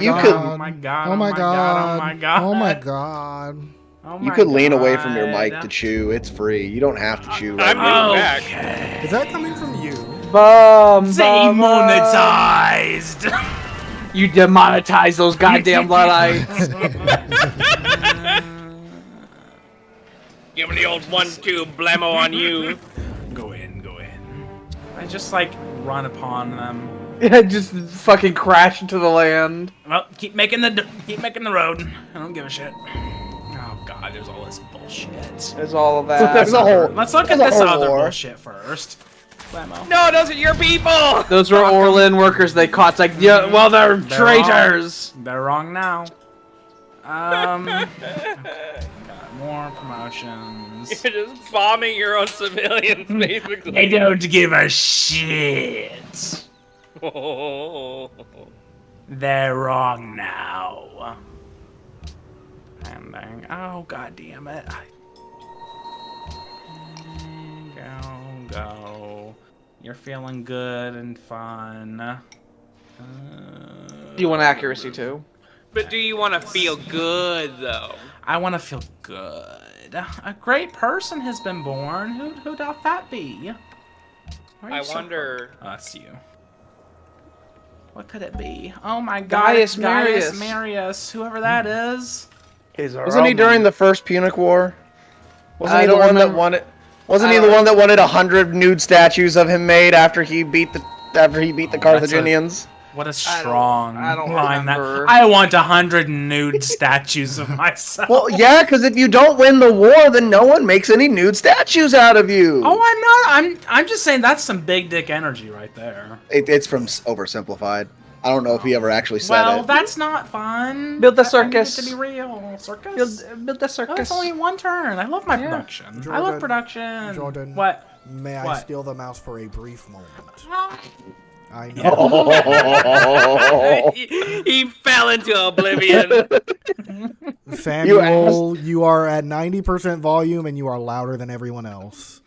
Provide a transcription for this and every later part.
You god. could. Oh my god. Oh my god. Oh my god. Oh my god. Oh You my could lean away from your God. mic to chew. It's free. You don't have to chew right I'm now. leaning back. Okay. Is that coming from you? Demonetized. You demonetize those goddamn luddites. Give me the old 1-2 blammo on you. Go in. I just like run upon them. Yeah, just fucking crash into the land. Well, keep making the road. I don't give a shit. Oh god, there's all this bullshit. There's all of that. There's a whole. Let's look at there's a this whole other war. bullshit first. Blammo. No, those are your people. Those were Orlin workers they caught. It's like, yeah, well, they're traitors. They're wrong now. Okay, got more promotions. You're just bombing your own civilians, basically. They don't give a shit. Oh. They're wrong now. Ending. Oh god damn it. Go. You're feeling good and fun. Do you want accuracy too? But do you want to feel good, though? I want to feel good. A great person has been born. Who doubt that be? Why are I you so- wonder. Oh, that's you. What could it be? Oh my god, Gaius it's Gaius Marius. Marius, whoever that is. Wasn't he during the first Punic War? Wasn't I he the don't one that remember. wanted? Wasn't he the one that wanted 100 nude statues of him made after he beat the Carthaginians? What a strong I don't line remember. that. I want 100 nude statues of myself. Well, yeah, because if you don't win the war, then no one makes any nude statues out of you. Oh, I'm just saying that's some big dick energy right there. It's from oversimplified. I don't know if he ever actually said Well, it. that's not fun. Build the I need it circus. to be real. Circus. Build the Oh, circus. it's only one turn. I love my production. I Jordan, love production. Jordan. What? May I What? steal the mouse for a brief moment? I know. Oh. He fell into oblivion. Samuel, you are at 90% volume and you are louder than everyone else.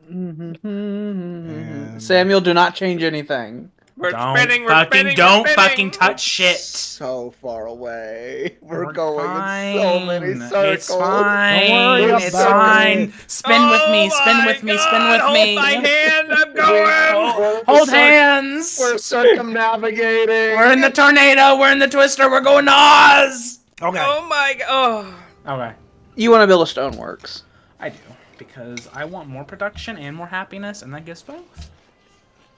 And Samuel, do not change anything. We're Don't spinning, we're fucking spinning, don't we're spinning. fucking touch shit. So far away. We're We're going fine. in so many circles. It's fine. Don't worry It's about fine. it. Spin with me. Oh Spin my with me. Spin God, with me. Hold my hand, I'm going. Hold hands. We're circumnavigating. We're in the tornado. We're in the twister. We're going to Oz. Okay. Oh my god. Okay. You want to build a stoneworks. I do because I want more production and more happiness, and that gives both.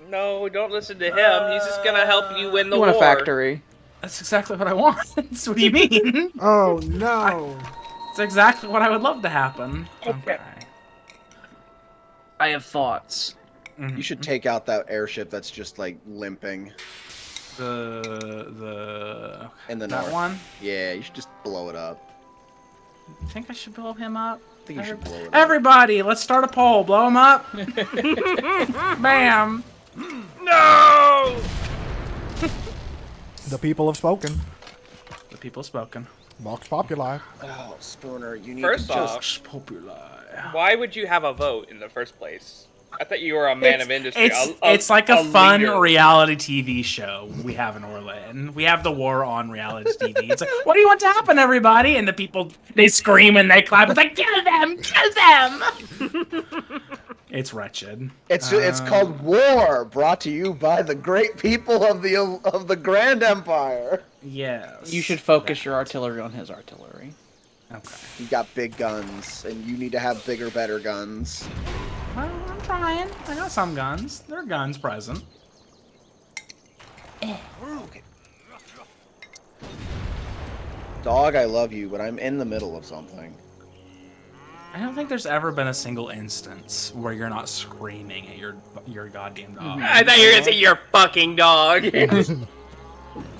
No, don't listen to him. He's just gonna help you win the You war. want a factory. That's exactly what I want. What do you mean? Oh no. It's exactly what I would love to happen. Okay. I have thoughts. You should take out that airship that's just like limping The in the that north. one. Yeah, you should just blow it up. You think I should blow him up? I think you should blow it up. Everybody, let's start a poll. Blow him up. Bam. No! The people have spoken. The people spoken. Vox Populi. Oh, Spooner, you need First to just... off, Popular. why would you have a vote in the first place? I thought you were a man of industry. It's like a fun leader. reality TV show we have in Orlando. We have the war on reality TV. It's like, what do you want to happen, everybody? And the people, they scream and they clap. It's like, kill them, kill them. It's wretched. It's called War, brought to you by the great people of the Grand Empire. Yes. You should focus your artillery on his artillery. Okay. You got big guns, and you need to have bigger, better guns. Well, I'm trying. I got some guns. There are guns present. Okay. Dog, I love you, but I'm in the middle of something. I don't think there's ever been a single instance where you're not screaming at your goddamn dog. I thought you were gonna say your fucking dog.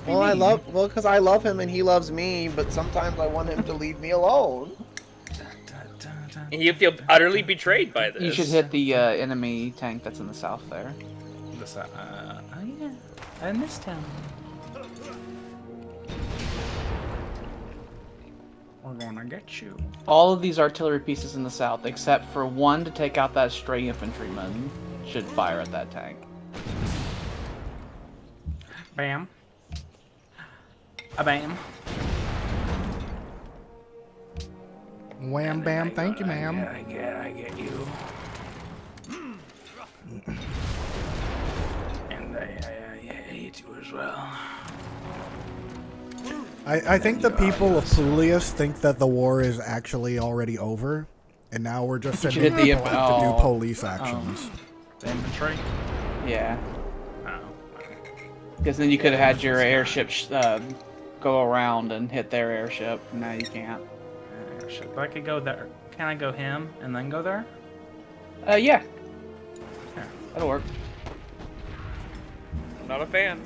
Well, because I love him and he loves me, but sometimes I want him to leave me alone. And you feel utterly betrayed by this. You should hit the enemy tank that's in the south there. Oh yeah, I missed him. We're gonna get you. All of these artillery pieces in the south, except for one to take out that stray infantryman, should fire at that tank. Bam. bam. Wham bam, thank you, ma'am. I get you. And I hate you as well. I think the people of Pulius think that the war is actually already over, and now we're just You sending did the people out to do police actions. The infantry? Yeah. Oh. Because then you could have had your airship go around and hit their airship. Now you can't. Airship. But I could go there. Can I go him and then go there? Yeah. Yeah. That'll work. I'm not a fan.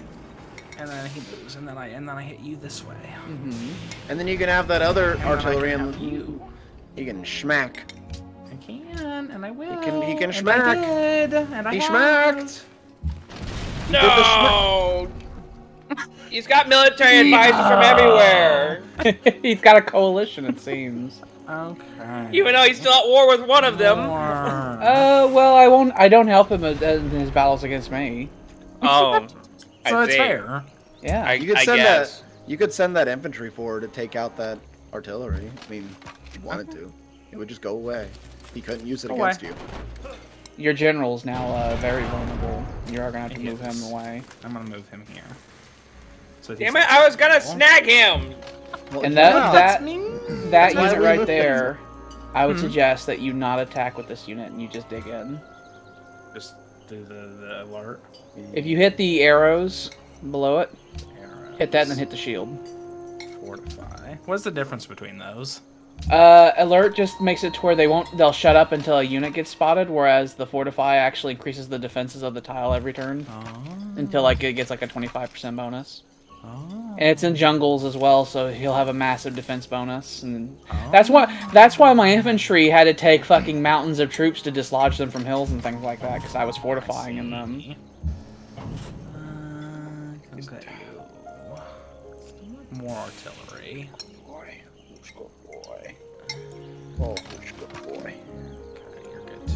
And then he moves, and then I hit you this way. And then you can have that other And artillery then I and can have you. you can schmack. I can, and I will. He can and schmack. I did, and I He have. schmacked. No! He's got military advisors from everywhere. He's got a coalition, it seems. Okay. Even though he's still at war with one of them. Well, I don't help him in his battles against me. Oh. So I it's see. fair. Yeah. You could I send guess. that. You could send that infantry forward to take out that artillery. I mean, if you wanted to, it would just go away. He couldn't use it Go away. against you. Your general's now very vulnerable. You're gonna have to He move him is. away. I'm gonna move him here. So Damn it, I was gonna snag him! Well, And yeah. that That's why unit we right moved there, I would Mhm. suggest that you not attack with this unit and you just dig in. Just do the alert. If you hit the arrows below it, Arrows. hit that and then hit the shield. Fortify. What's the difference between those? Alert just makes it to where they'll shut up until a unit gets spotted, whereas the fortify actually increases the defenses of the tile every turn until like it gets like a 25% bonus. And it's in jungles as well, so he'll have a massive defense bonus, and that's why my infantry had to take fucking mountains of troops to dislodge them from hills and things like that, because I was fortifying in them. Okay. More artillery. Boy, who's good boy? Oh, who's good boy? Okay, you're good too.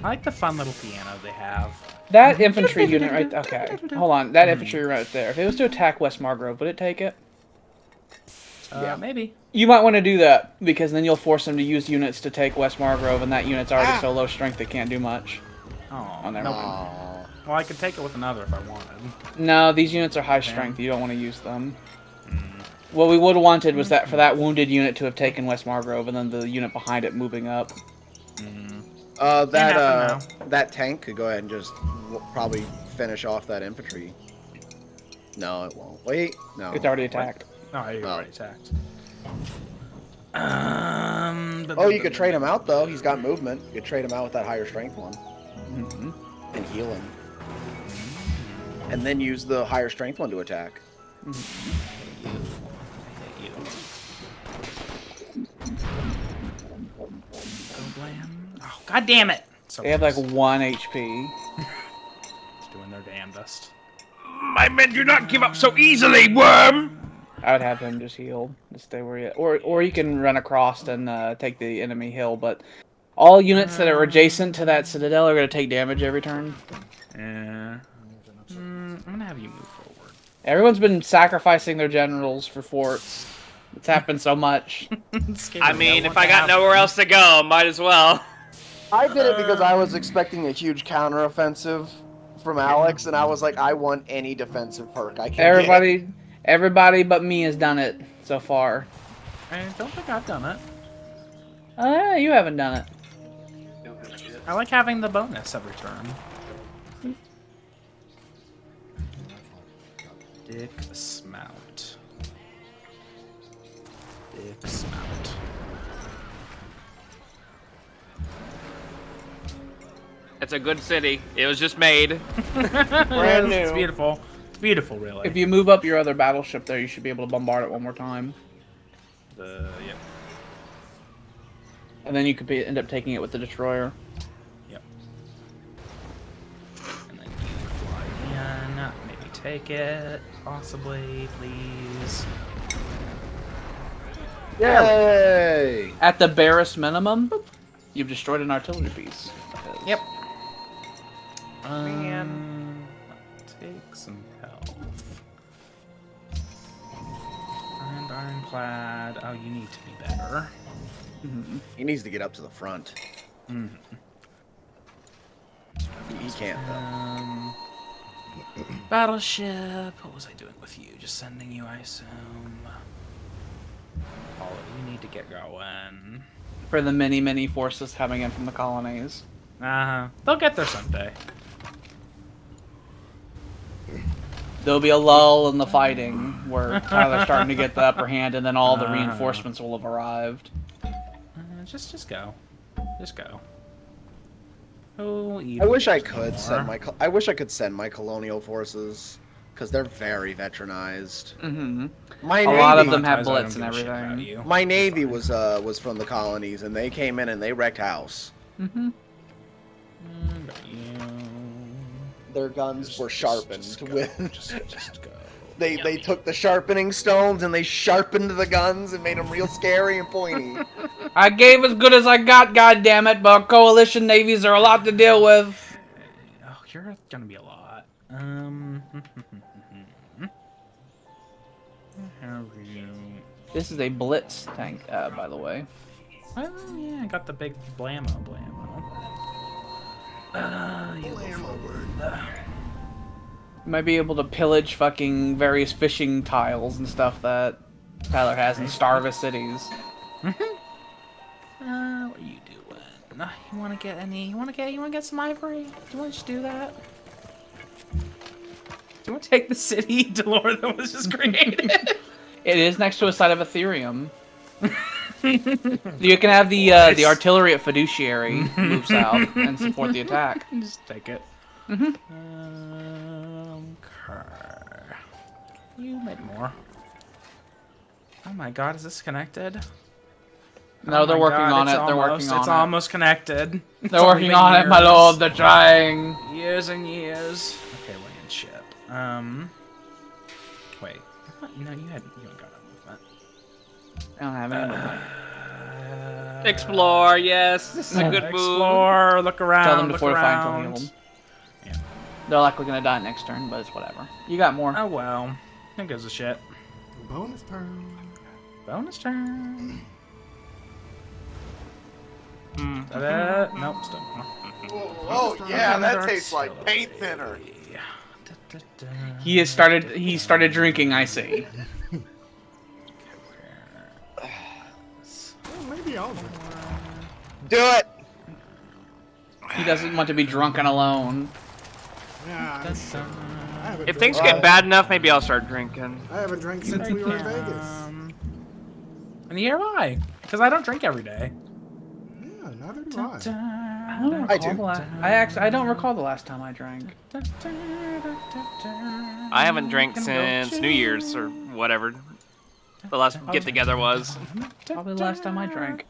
I like the fun little piano they have. That infantry unit right okay, hold on, that infantry right there. If it was to attack West Margrove, would it take it? Yeah, maybe. You might want to do that, because then you'll force them to use units to take West Margrove, and that unit's already so low strength it can't do much. Oh, Oh, never nope. mind. Well, I could take it with another if I wanted. No, these units are high strength. You don't want to use them. What we would have wanted was that for that wounded unit to have taken West Margrove, and then the unit behind it moving up. That tank could go ahead and just probably finish off that infantry. No, it won't. Wait, no. It's already attacked. No, I already attacked. Oh, you could trade him out though. He's got movement. You could trade him out with that higher strength one and heal him, and then use the higher strength one to attack. Oh, God damn it! So They have like close. 1 HP. Doing their damnedest. My men do not give up so easily, worm! I would have him just heal to stay where he is. Or you can run across and take the enemy hill, but all units that are adjacent to that citadel are going to take damage every turn. Yeah. I'm gonna have you move forward. Everyone's been sacrificing their generals for forts. It's happened so much. I mean, if I got nowhere else to go, might as well. I did it because I was expecting a huge counteroffensive from Alex, and I was like, I want any defensive perk I can Everybody but me has done it so far. I don't think I've done it. You haven't done it. I like having the bonus every turn. Dick Smount. Dick Smount. It's a good city. It was just made. Brand new. It's beautiful. It's beautiful, really. If you move up your other battleship there, you should be able to bombard it one more time. Yep. And then you could end up taking it with the destroyer. Yep. And then you fly in. Maybe take it. Possibly, please. Yay! At the barest minimum, you've destroyed an artillery piece. Yep. Some health. And ironclad. Oh, you need to be better. He needs to get up to the front. He can't though. Battleship. What was I doing with you? Just sending you, I assume. Oh, you need to get going. For the many forces coming in from the colonies. They'll get there someday. There'll be a lull in the fighting where Tyler's starting to get the upper hand, and then all the reinforcements will have arrived. Just go. Just go. Oh, I wish I could send my colonial forces because they're very veteranized. My A navy, lot of them Guys, have I don't blitz and give a shit about everything. you. my navy was from the colonies, and they came in and they wrecked house. Their guns were sharpened with. Just go. They took the sharpening stones and they sharpened the guns and made them real scary and pointy. I gave as good as I got, goddammit, but coalition navies are a lot to deal with. Oh, you're gonna be a lot. How are you? This is a blitz tank, by the way. Well, yeah, I got the big blammo. You go forward. You might be able to pillage fucking various fishing tiles and stuff that Tyler has and starve his cities. What are you doing? You wanna get any? You wanna get some ivory? Do you wanna just do that? Do you wanna take the city Delore that was just created? It is next to a site of Ethereum. You can have the artillery at Fiduciary move south and support the attack. Just take it. Okay. You made more. Oh my god, is this connected? No, they're working on it. They're working on it. It's almost connected. They're working on it, my lord. They're trying. Years and years. Okay, land ship. Wait. No, you haven't got a movement. I don't have any movement. Explore, yes. This is a good move. Explore, look around. Tell them to look fortify around. until healed. Yeah. They're likely gonna die next turn, but it's whatever. You got more. Oh well. Who gives a shit? Bonus turn. Bonus turn. Is that it? Nope, still more. Oh yeah, that tastes like paint thinner. He started drinking, I see. Maybe I'll do it. Do it. He doesn't want to be drunk and alone. Yeah, I haven't If drank- things get bad enough, maybe I'll start drinking. I haven't drank since we were in Vegas. And neither have I, because I don't drink every day. Yeah, neither do I. I don't recall the last time I drank. I haven't drank since New Year's or whatever the last get together was. Probably the last time I drank.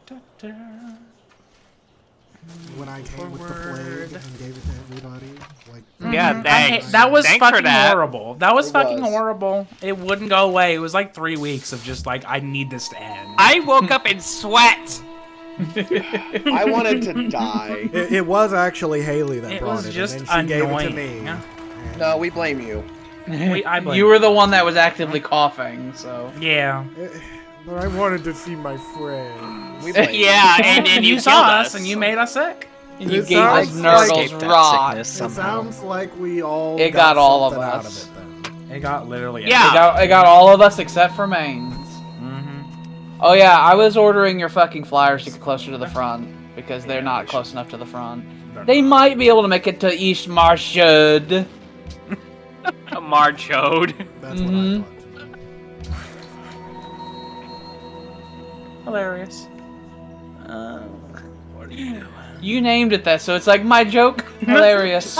When I came with the plague and gave it to everybody, like Yeah, thanks. That was Thanks for fucking that. horrible. That was It fucking was. horrible. It wouldn't go away. It was like 3 weeks of just like, I need this to end. I woke up in sweat. I wanted to die. it was actually Haley that It brought was it, just and then she gave it to me. annoying. No, we blame you. I blame You were the one that was actively coughing, so. Yeah. But I wanted to see my friend. We blame Yeah, and then you saw killed us and you made us sick. And you It gave us sounds Nurgle's Escaped that rot. sickness It somehow. sounds like we all It got all of something out us. of it then. It got literally Yeah. It got all of us except for Mains. Oh yeah, I was ordering your fucking flyers to get closer to the front because they're not close enough to the front. They might be able to make it to East Marshud. A Marchode. That's what I thought. hilarious. What are you doing? You named it that, so it's like my joke. Hilarious.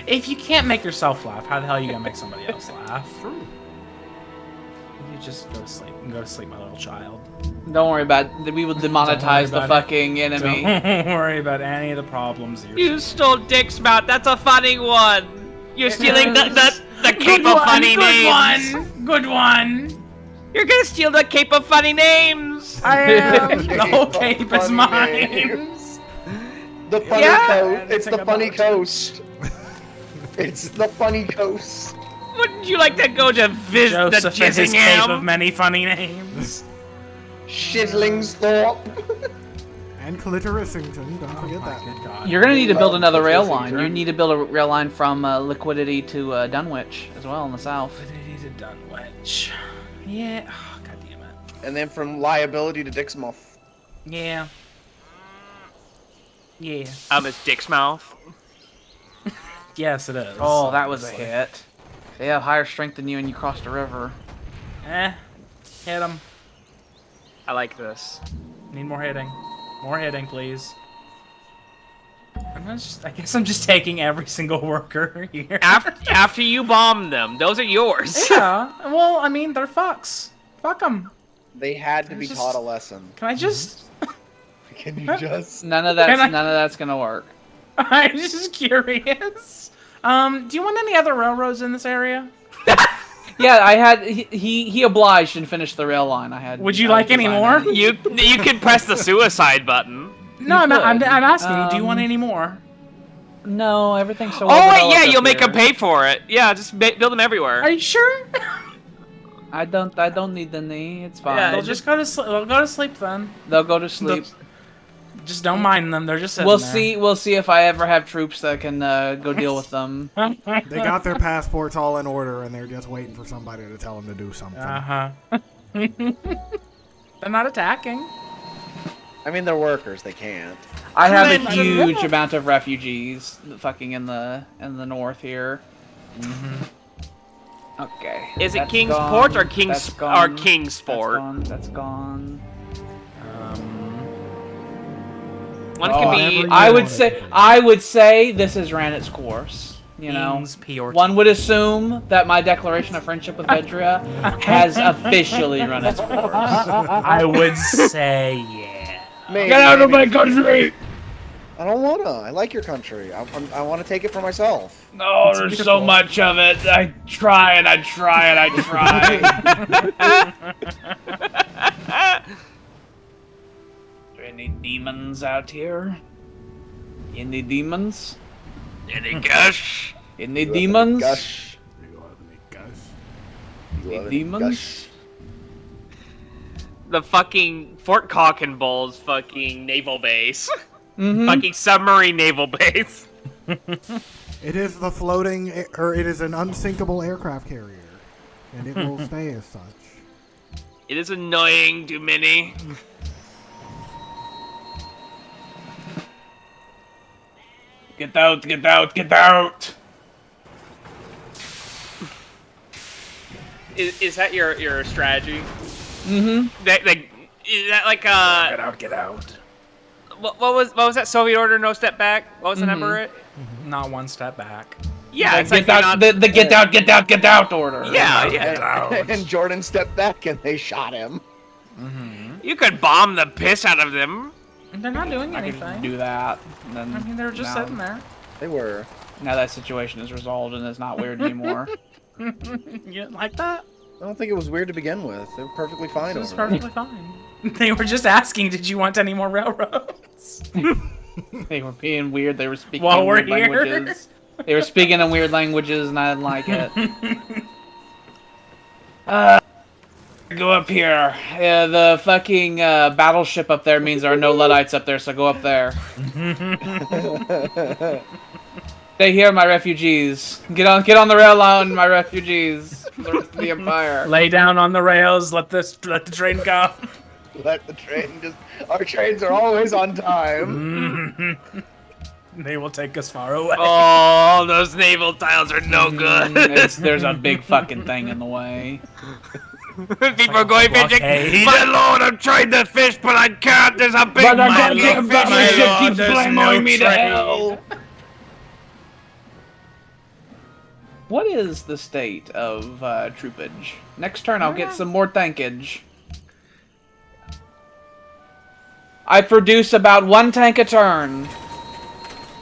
If you can't make yourself laugh, how the hell are you gonna make somebody else laugh? You just go to sleep. Go to sleep, my little child. Don't worry about it. We will demonetize the about it. fucking enemy. Don't worry about any of the problems. You stole Dick's mouth. That's a funny one. You're stealing the cape of funny names. Good one. You're gonna steal the cape of funny names. I am. The whole Funny cape is names. mine. The funny Yeah. coast. It's the funny coast. It's the funny ghost. Wouldn't you like to go to visit the Joseph and his cave of Jissingham? many funny names. Shitlingsthorpe. And Clitorisington, don't forget that. Good God. You're gonna need to build another rail Interesting line. turn. You need to build a rail line from Liquidity to Dunwich as well in the south. Liquidity to Dunwich. Yeah. Oh, God damn it. And then from Liability to Dixmuff. Yeah. Yeah. It's Dick's mouth. Yes, it is. Oh, that was a honestly. hit. They have higher strength than you, and you crossed a river. Eh. Hit him. I like this. Need more hitting. More hitting, please. I guess I'm just taking every single worker here. After you bomb them, those are yours. Yeah. Well, I mean, they're fucks. Fuck them. They had to be just- taught a lesson. Can I just... Can you just? None of Can I- that's gonna work. I'm just curious. Do you want any other railroads in this area? Yeah, I had he obliged and finished the rail line. I had. Would you I like any designed more? it. You can press the suicide button. No, I'm could. asking you. Do you want any more? No, everything's so. Oh well wait, developed yeah, up you'll make here. them pay for it. Yeah, just build them everywhere. Are you sure? I don't need the knee. It's fine. Yeah, They'll just go to sleep. They'll go to sleep then. They'll go to sleep. Just don't mind them. They're just sitting We'll there. see. We'll see if I ever have troops that can go deal with them. They got their passports all in order, and they're just waiting for somebody to tell them to do something. Uh-huh. They're not attacking. I mean, they're workers. They can't. I have a Claim- huge amount of refugees, fucking in the north here. Okay. Is it that's Kingsport gone, or that's gone, Kingsport? That's gone. One Oh, can be. I would say this has ran its course. You know, Ings, P or T. one would assume that my declaration of friendship with Vedria has officially run its course. I would say yeah. Maybe, Get out of my maybe. country! I don't wanna. I like your country. I want to take it for myself. No, It's there's beautiful. so much of it. I try and I try and I try. Any demons out here? Any demons? Any gush? Any You have any demons? Gush. You have any guys? You Any have any demons? gush? The fucking Fort Cockenbull's fucking naval base. Mm-hmm. Fucking submarine naval base. It is the floating, or it is an unsinkable aircraft carrier, and it will stay as such. It is annoying to many. Get out! Get out! Get out! Is that your strategy? Mm-hmm. Is that like Get out, get out. what was that Soviet order? No step back. What was the Mm-hmm. number? Not one step back. Yeah, it's like get out! you're not- The get out! Get out! Get out! Order. yeah, yeah. And Jordan stepped back and they shot him. You could bomb the piss out of them. They're not doing I anything. can do that. And then I mean, they're just now, sitting there. They were. Now that situation is resolved and it's not weird anymore. You didn't like that? I don't think it was weird to begin with. They were perfectly fine It was over it. perfectly fine. They were just asking, did you want any more railroads? They were being weird. They were speaking While in we're weird here. languages. They were speaking in weird languages, and I didn't like it. Go up here. Yeah, the fucking battleship up there means there are no Luddites up there, so go up there. Stay here, my refugees. Get on the rail line, my refugees. The rest of the empire. Lay down on the rails, let the train go. Let the train just. Our trains are always on time. They will take us far away. Oh, those naval tiles are no good. There's a big fucking thing in the way. People are going fishing. blockade. My lord, I'm trying to fish, but I can't. There's a big But I man can't of get fish. battleship keeps there's blowing no me to train. hell. What is the state of troopage? Next turn, I'll get some more tankage. I produce about 1 tank a turn.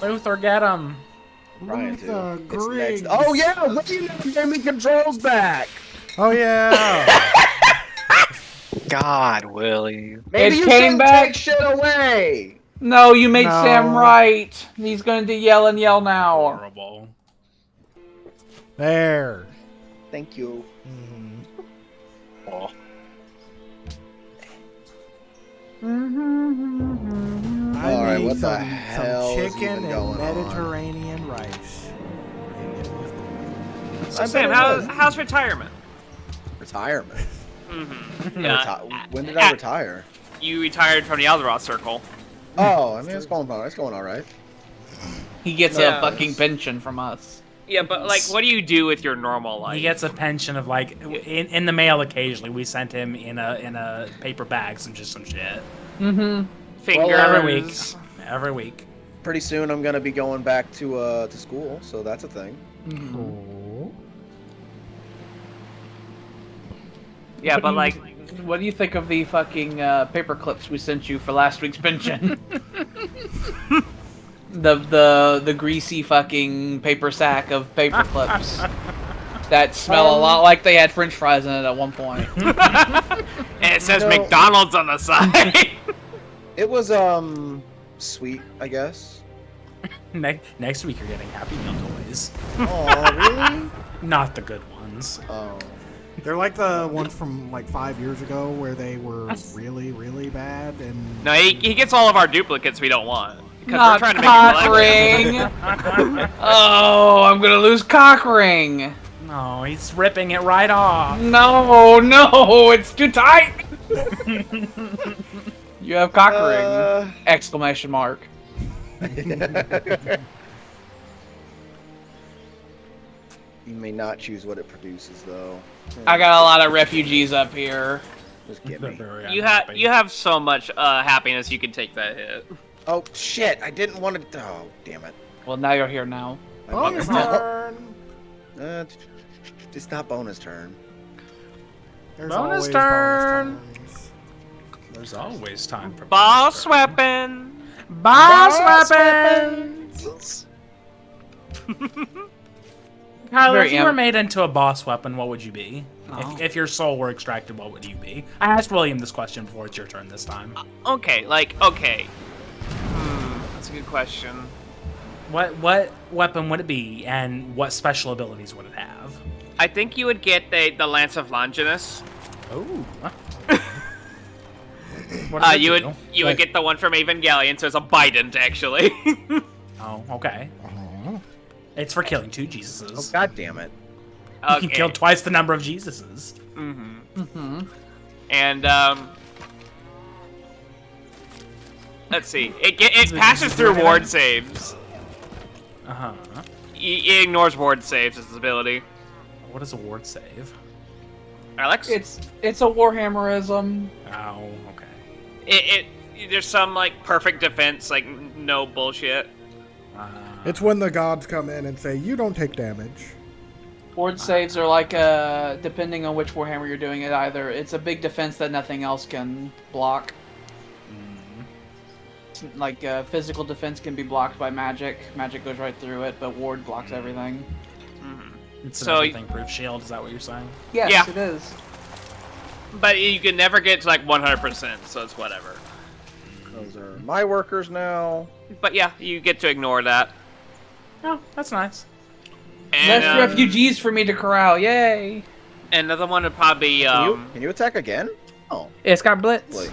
Luther, get him. Trying The to. It's Griggs. next. Oh yeah, look, you never gave me controls back. Oh yeah! God, Willie. Maybe It you came shouldn't back. take shit away. No, you made No. Sam right. He's going to yell and yell now. Horrible. There. Thank you. Oh. I All right, need what the some hell is chicken even and going on? Mediterranean rice. So I Sam, bet it was. how's retirement? Retirement. Mm-hmm. When did I retire? You retired from the Alderoth circle. Oh, I mean, it's going all right. He gets Yeah. a fucking pension from us. Yeah, but like, what do you do with your normal life? He gets a pension of like in the mail occasionally. We sent him in a paper bag some shit Mm-hmm. fingers. Well, every week. Pretty soon, I'm gonna be going back to school, so that's a thing. Cool. Yeah, but like, What do you think of the fucking paper clips we sent you for last week's pension? the greasy fucking paper sack of paper clips that smell a lot like they had French fries in it at one point. and it says No. McDonald's on the side. It was sweet, I guess. Next week you're getting Happy Meal toys. Oh, really? Not the good ones. Oh. They're like the ones from like 5 years ago where they were really, really bad and No, he gets all of our duplicates we don't want. Because Not we're trying to cock make it ring. Oh, I'm gonna lose cock ring. No, he's ripping it right off. No, it's too tight. You have cock ring! Exclamation mark. You may not choose what it produces, though. I got a lot of refugees up here. Just get They're me. very You unhappy. have so much happiness you can take that hit. Oh shit! I didn't want to. Oh damn it! Well, now you're here now. bonus turn. It's not bonus turn. There's Bonus always turn. bonus turns. There's always time for Boss weapon! Boss weapons. Kyle, Very if you were am- made into a boss weapon, what would you be? Oh. If your soul were extracted, what would you be? I asked William this question before. It's your turn this time. Okay. That's a good question. What weapon would it be, and what special abilities would it have? I think you would get the Lance of Longinus. Oh. What does it You do? would get the one from Evangelion, so it's a Bident actually. Oh, okay. It's for killing 2 Oh Jesuses. god damn it! You can kill twice the number of Jesuses. And let's see. It passes through ward saves. Uh-huh. It ignores ward saves as its ability. What is a ward save? Alex? It's a Warhammerism. Oh, okay. There's some like perfect defense, like no bullshit. It's when the gods come in and say, you don't take damage. Ward saves are like depending on which Warhammer you're doing it. Either it's a big defense that nothing else can block. Like physical defense can be blocked by magic. Magic goes right through it, but ward blocks everything. It's So- an everything-proof shield. Is that what you're saying? Yes, Yeah. it is. But you can never get to like 100%, so it's whatever. Those are my workers now. But yeah, you get to ignore that. Oh, that's nice. And Less refugees for me to corral. Yay! another one would probably Can you attack again? Oh, It's got blitz. wait.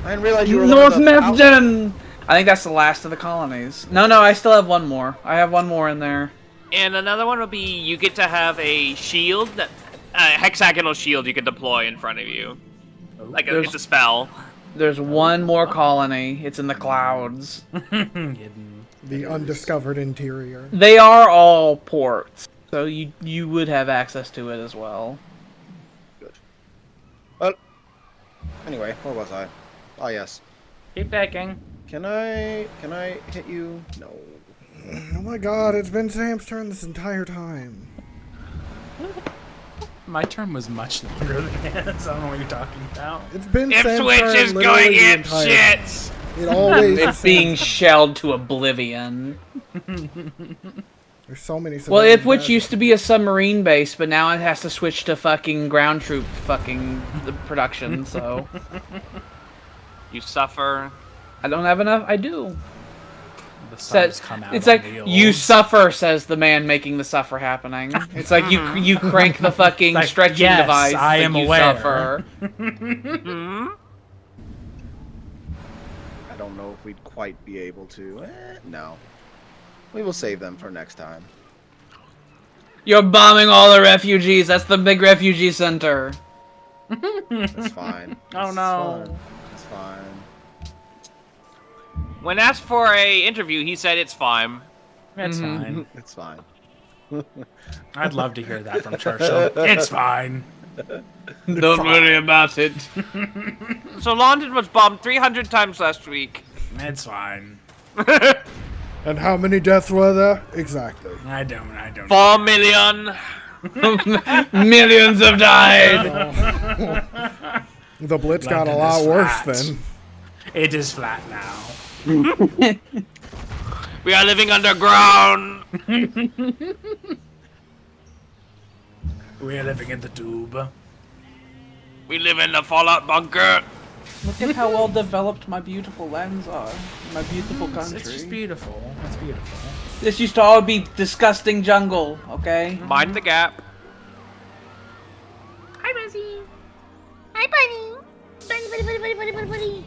I didn't realize you were North looking up- Mefden. I think that's the last of the colonies. No, I still have one more. I have one more in there. And another one would be you get to have a shield, a hexagonal shield you can deploy in front of you. Like There's- it's a spell. There's one more colony. It's in the clouds. Hidden. The undiscovered interior. They are all ports, so you would have access to it as well. Anyway, where was I? Oh yes. Keep picking. Can I hit you? No. Oh my god, it's been Sam's turn this entire time. My turn was much longer than his. I don't know what you're talking about. It's been Sam's Ipswich turn is literally going the in entire shits! time. It always It's is being Sam's shelled to oblivion. turn. There's so many. Well, civilian Ipswich bases. used to be a submarine base, but now it has to switch to fucking ground troop fucking production, so... You suffer. I don't have enough. I do. The Says, stars come out it's on like wheels. you suffer, says the man making the suffer happening. It's like you crank the fucking Like, stretching yes, device. I like am you aware. Suffer. I don't know if we'd quite be able to. No. We will save them for next time. You're bombing all the refugees. That's the big refugee center. That's fine. Oh, no. It's fine. When asked for a interview, he said it's fine. It's fine. It's fine. I'd love to hear that from Churchill. It's fine. Don't worry about it. So London was bombed 300 times last week. It's fine. And how many deaths were there? Exactly. I don't. 4 million. Millions have died. The Blitz got a London lot is worse flat. then. It is flat now. We are living underground. We're living in the tube. We live in the Fallout bunker. Look at how well developed my beautiful lands are. My beautiful country. It's just beautiful. It's beautiful. This used to all be disgusting jungle, okay? Mind the gap. Hi, Rosie. Hi, Bunny. Bunny.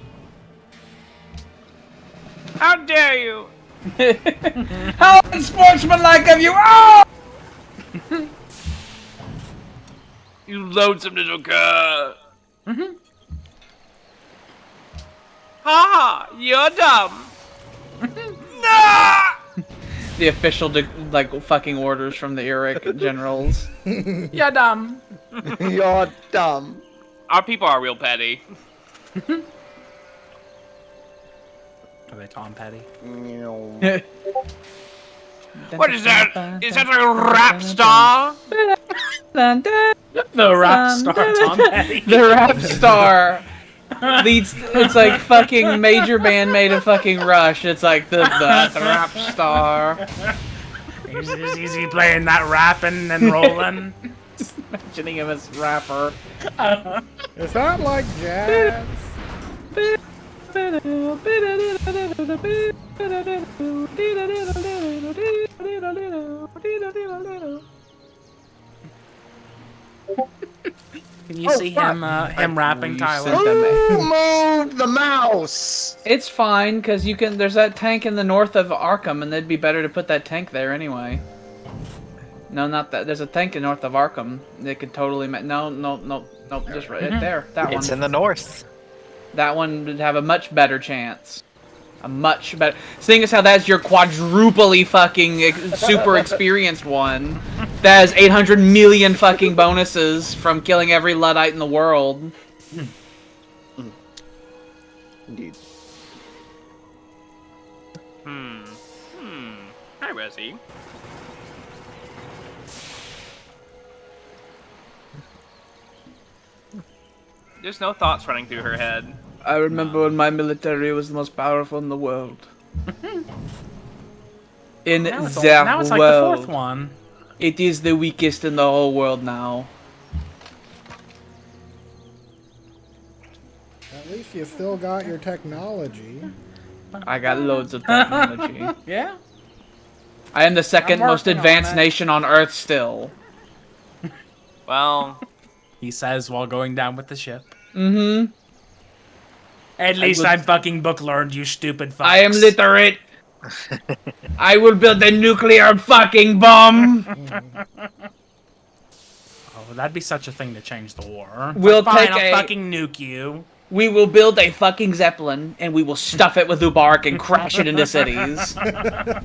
How dare you? How unsportsmanlike of you! Oh! You loathsome little girl. Ha! You're dumb. Nah! The official, like, fucking orders from the Eric generals. You're dumb. You're dumb. Our people are real petty. Are they Tom Petty? What is that? Is that a rap star? The rap star Tom Petty. The rap star leads. It's like fucking major band made of fucking Rush. It's like the rap star. Is he playing that rapping and rolling? Just imagining him as rapper. Is that like jazz? Can you see him rapping, Tyler? Who moved the mouse? It's fine because you can. There's that tank in the north of Arkham, and it'd be better to put that tank there anyway. No, not that. There's a tank in north of Arkham. They could totally. No. Just right there. That one. It's in the north. That one would have a much better chance. A much better. Seeing as how that's your quadruply fucking super experienced one. That has 800 million fucking bonuses from killing every Luddite in the world. Indeed. Hi, Resi. There's no thoughts running through her head. I remember when my military was the most powerful in the world. In Now it's, the now it's like world. the fourth one. It is the weakest in the whole world now. At least you still got your technology. I got loads of technology. Yeah. I am the second I'm most working on advanced it. nation on Earth still. Well, He says while going down with the ship. Mm-hmm. At least would- I'm fucking book learned, you stupid fucks. I am literate. I will build a nuclear fucking bomb. Oh, that'd be such a thing to change the war. We'll Fine, take I'll a- fucking nuke you. We will build a fucking Zeppelin, and we will stuff it with Ubark and crash it into cities. have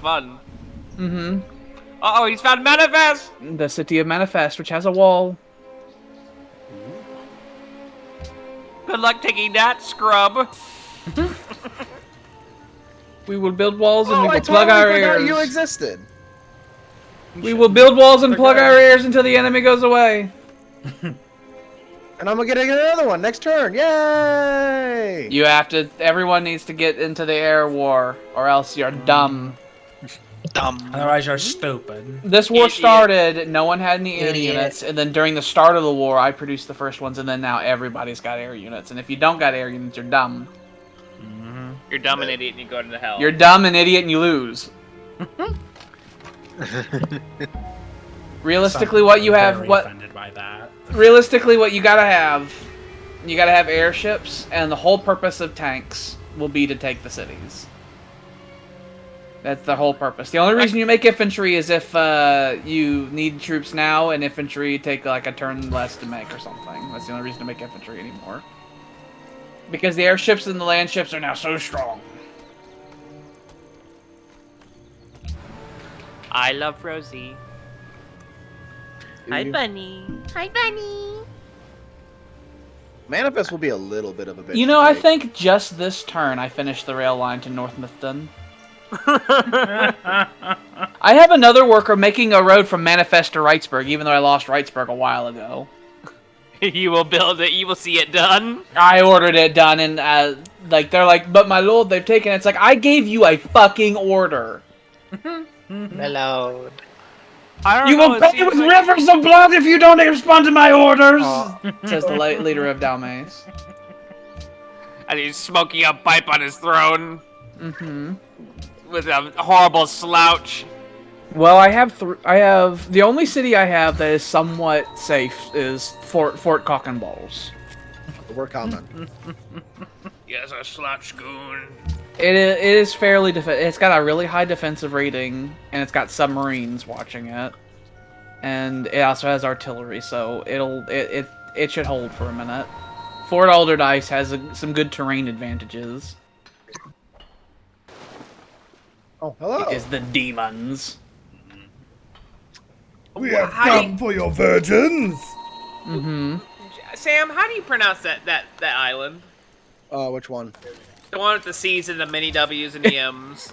fun. Mm-hmm. Uh-oh, he's found Manifest! The city of Manifest, which has a wall. Good luck taking that, scrub. We will build walls and Oh, we I will plug our totally forgot ears. you existed. We will build walls and plug our ears until the enemy goes away. And I'm gonna get another one next turn. Yay! You have to. Everyone needs to get into the air war, or else you're dumb. Dumb. Otherwise you're stupid. This war Idiot. started. No one had any air Idiot. units, and then during the start of the war, I produced the first ones, and then now everybody's got air units. And if you don't got air units, you're dumb. You're dumb and idiot and you go to hell. You're dumb and idiot and you lose. Realistically, what you have, Very what offended by that. realistically what you gotta have airships, and the whole purpose of tanks will be to take the cities. That's the whole purpose. The only reason you make infantry is if you need troops now, and infantry take like a turn less to make or something. That's the only reason to make infantry anymore. Because the airships and the land ships are now so strong. I love Rosie. Hi, you? Bunny. Hi, Bunny. Manifest will be a little bit of a bitch. You know, to I take. think just this turn I finished the rail line to North Mithden. I have another worker making a road from Manifest to Wrightsburg, even though I lost Wrightsburg a while ago. You will build it. You will see it done. I ordered it done, and like they're like, but my lord, they've taken it. It's like, I gave you a fucking order. Hello. I don't You know, will it pay seems with like- rivers of blood if you don't respond to my orders, says the leader of Dalmace. And he's smoking a pipe on his throne Mm-hmm. with a horrible slouch. Well, I have the only city I have that is somewhat safe is Fort Cock and Balls. We're coming. Yes, a slouch goon. It is fairly it's got a really high defensive rating, and it's got submarines watching it, and it also has artillery, so it should hold for a minute. Fort Alderdice has some good terrain advantages. Oh, hello. It is the demons. We have come for your virgins. Mm-hmm. Sam, how do you pronounce that island? Which one? The one with the C's and the many W's and the M's.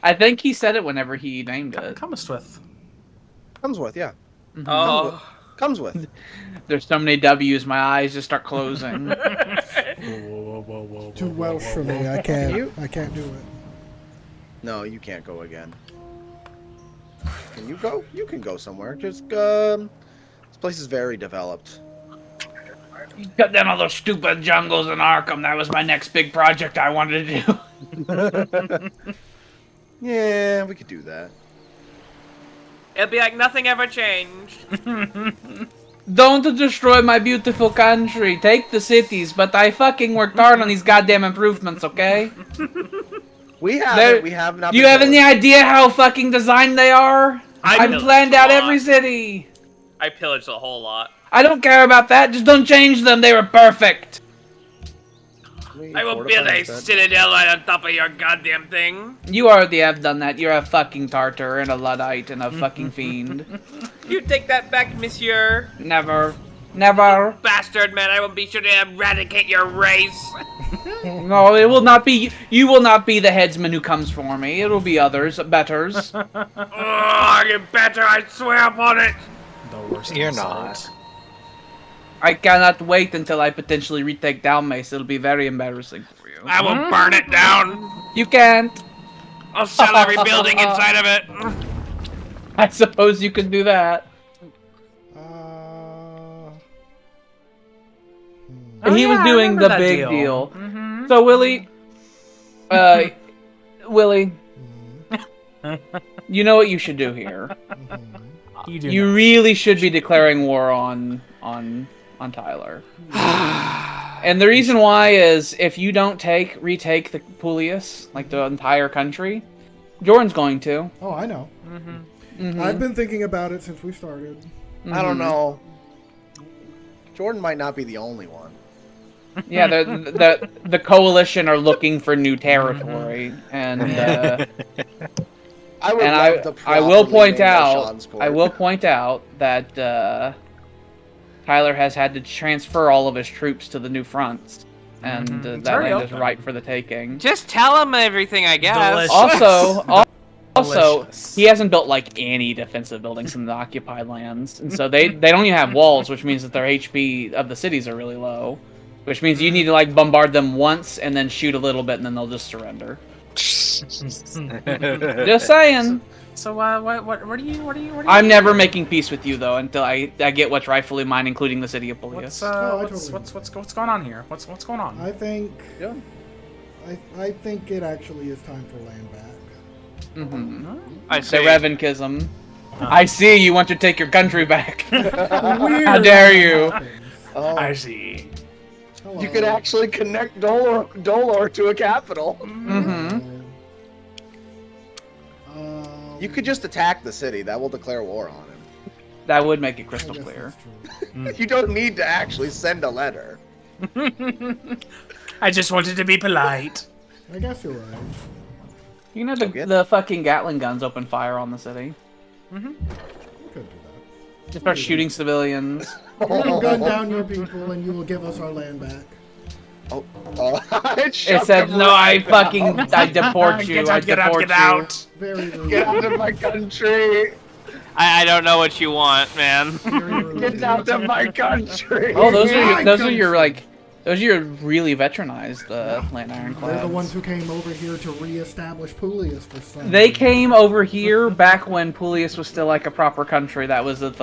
I think he said it whenever he named it. Comest with. Comes with, yeah. Oh. Comes with. There's so many W's, my eyes just start closing. Too Welsh for me. I can't. I can't do it. No, you can't go again. Can you go? You can go somewhere. Just, this place is very developed. Cut down all those stupid jungles in Arkham. That was my next big project I wanted to do. Yeah, we could do that. It'll be like nothing ever changed. Don't destroy my beautiful country. Take the cities, but I fucking worked hard on these goddamn improvements, okay? We have not. Do you have any idea how fucking designed they are? I planned out every city. I pillaged a whole lot. I don't care about that. Just don't change them. They were perfect. I will build a citadel right on top of your goddamn thing. You already have done that. You're a fucking Tartar and a Luddite and a fucking fiend. You take that back, monsieur. Never. Never. Bastard, man. I will be sure to eradicate your race. No, it will not be. You will not be the headsman who comes for me. It will be others, betters. Oh, you better. I swear upon it. The worst You're insult. not. I cannot wait until I potentially retake Dalmace. It'll be very embarrassing for you. I will burn it down. You can't. I'll sell every building inside of it. I suppose you could do that. He was I doing remember the that big deal. Mhm. So Willie, Willie, you know what you should do here. You do. You really should be declaring war on Tyler. And the reason why is if you don't retake the Pulius, like the entire country, Jordan's going to. Oh, I know. Mhm. I've been thinking about it since we started. I don't know. Jordan might not be the only one. Yeah, the coalition are looking for new territory, and I would and love to I will properly point name that out Seansport. that Tyler has had to transfer all of his troops to the new fronts, and that very land is open. ripe for the taking. Just tell him everything, I guess. Delicious. Also, Delicious. he hasn't built like any defensive buildings in the occupied lands, and so they don't even have walls, which means that their HP of the cities are really low, which means you need to like bombard them once and then shoot a little bit, and then they'll just surrender. Just saying. So what are you? I'm never making peace with you though until I get what's rightfully mine, including the city of Polius. What's I what's going on here? What's going on? I think I think it actually is time for land back. I The say, Revanchism. I see you want to take your country back. Weird How dare you? happens. Oh, I see. Hello. you could actually connect Dolor to a capital. You could just attack the city. That will declare war on him. That would make it I crystal guess clear. that's true. You don't need to actually send a letter. I just wanted to be polite. I guess you're right. You can have Okay. the fucking Gatling guns open fire on the city. You could do Just start shooting civilians. that. We will gun down your people, and you will give us our land back. Oh, It said, no, I deport you. Get I out, get out, deport get out. Very rude. Get out of my country! I don't know what you want, man. Very rude. Get out of my country! Oh, those are your really veteranized land ironclads. They're the ones who came over here to reestablish Pulius for some. They came over here back when Pulius was still like a proper country that was in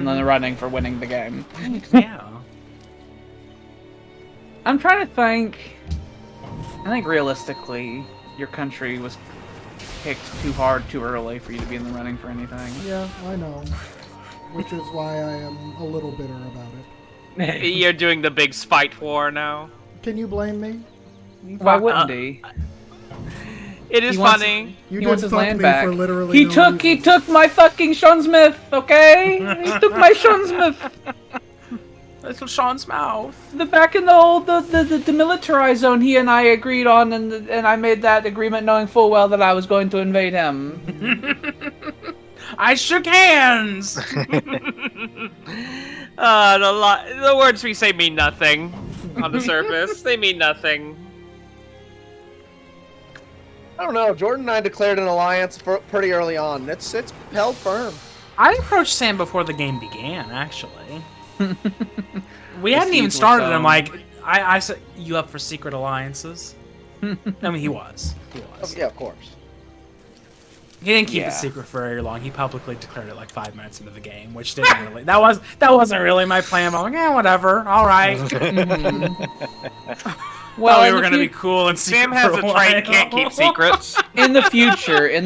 the running for winning the game. Yeah. I'm trying to think. I think realistically, your country was picked too hard too early for you to be in the running for anything. Yeah, I know. Which is why I am a little bitter about it. You're doing the big spite war now. Can you blame me? Why wouldn't he? It is He wants- funny. You He did wants his fuck land me back. for literally He no took reason. my fucking Shunsmith, okay? He took my Shunsmith. Little Sean's mouth. Back in the old the demilitarized zone, he and I agreed on, and I made that agreement knowing full well that I was going to invade him. I shook hands. The words we say mean nothing on the surface. They mean nothing. I don't know. Jordan and I declared an alliance pretty early on. It's held firm. I approached Sam before the game began, actually. We hadn't even seeds were started. I'm sown. like, I said, you up for secret alliances? I mean, he was. He was. Yeah, of course. He didn't keep Yeah. it secret for very long. He publicly declared it like 5 minutes into the game, which didn't really. That wasn't really my plan. I'm like, yeah, whatever. All right. Well, we in were the gonna be fut- cool and Sam secret has for a a trait, while. can't keep secrets. in the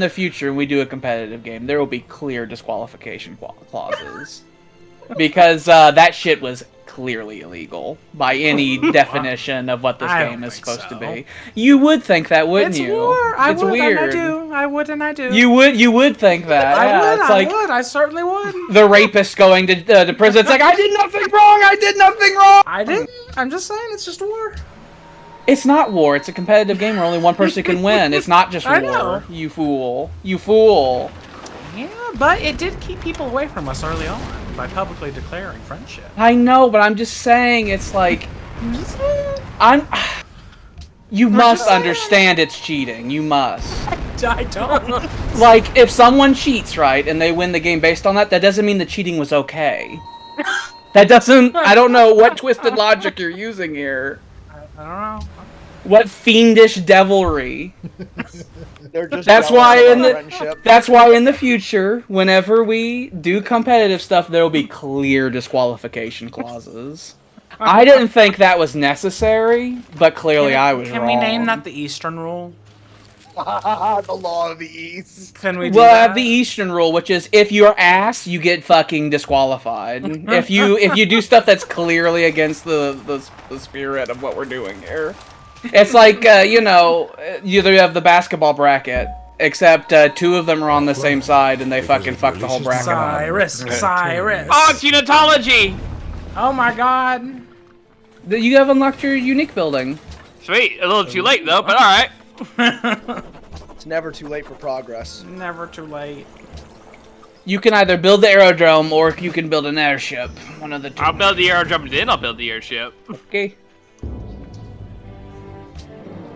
future, when we do a competitive game, there will be clear disqualification clauses because that shit was clearly illegal by any definition of what this I don't game is think supposed to so. be. You would think that, wouldn't It's you? war. I It's would, weird. and I do. I would, and I do. You would think that. I yeah, would. it's I like would. I certainly would. the rapist going to prison. It's like, I did nothing wrong. I did nothing wrong. I didn't. I'm just saying, it's just war. It's not war. It's a competitive game where only one person can win. It's not just war. I know. You fool. You fool. Yeah, but it did keep people away from us early on by publicly declaring friendship. I know, but I'm just saying. It's like I'm. You must saying. understand it's cheating. You must. I don't. Like, if someone cheats, right, and they win the game based on that, that doesn't mean the cheating was okay. That doesn't. I don't know what twisted logic you're using here. I don't know. What fiendish devilry. They're just That's jealous why of in our the friendship. that's why in the future, whenever we do competitive stuff, there will be clear disqualification clauses. I didn't think that was necessary, but clearly I was Can wrong. we name that the Eastern Rule? The law of the East. Can we do Well, I that? have the Eastern rule, which is if you're ass, you get fucking disqualified. if you do stuff that's clearly against the spirit of what we're doing here, it's like you have the basketball bracket, except two of them are on the same side and they fucking fuck the whole bracket up. Cyrus. Oh, it's unitology! Oh my god. You have unlocked your unique building. Sweet, a little too late though, but alright. It's never too late for progress. Never too late. You can either build the aerodrome or you can build an airship. One of the two. I'll build the aerodrome, then I'll build the airship. Okay.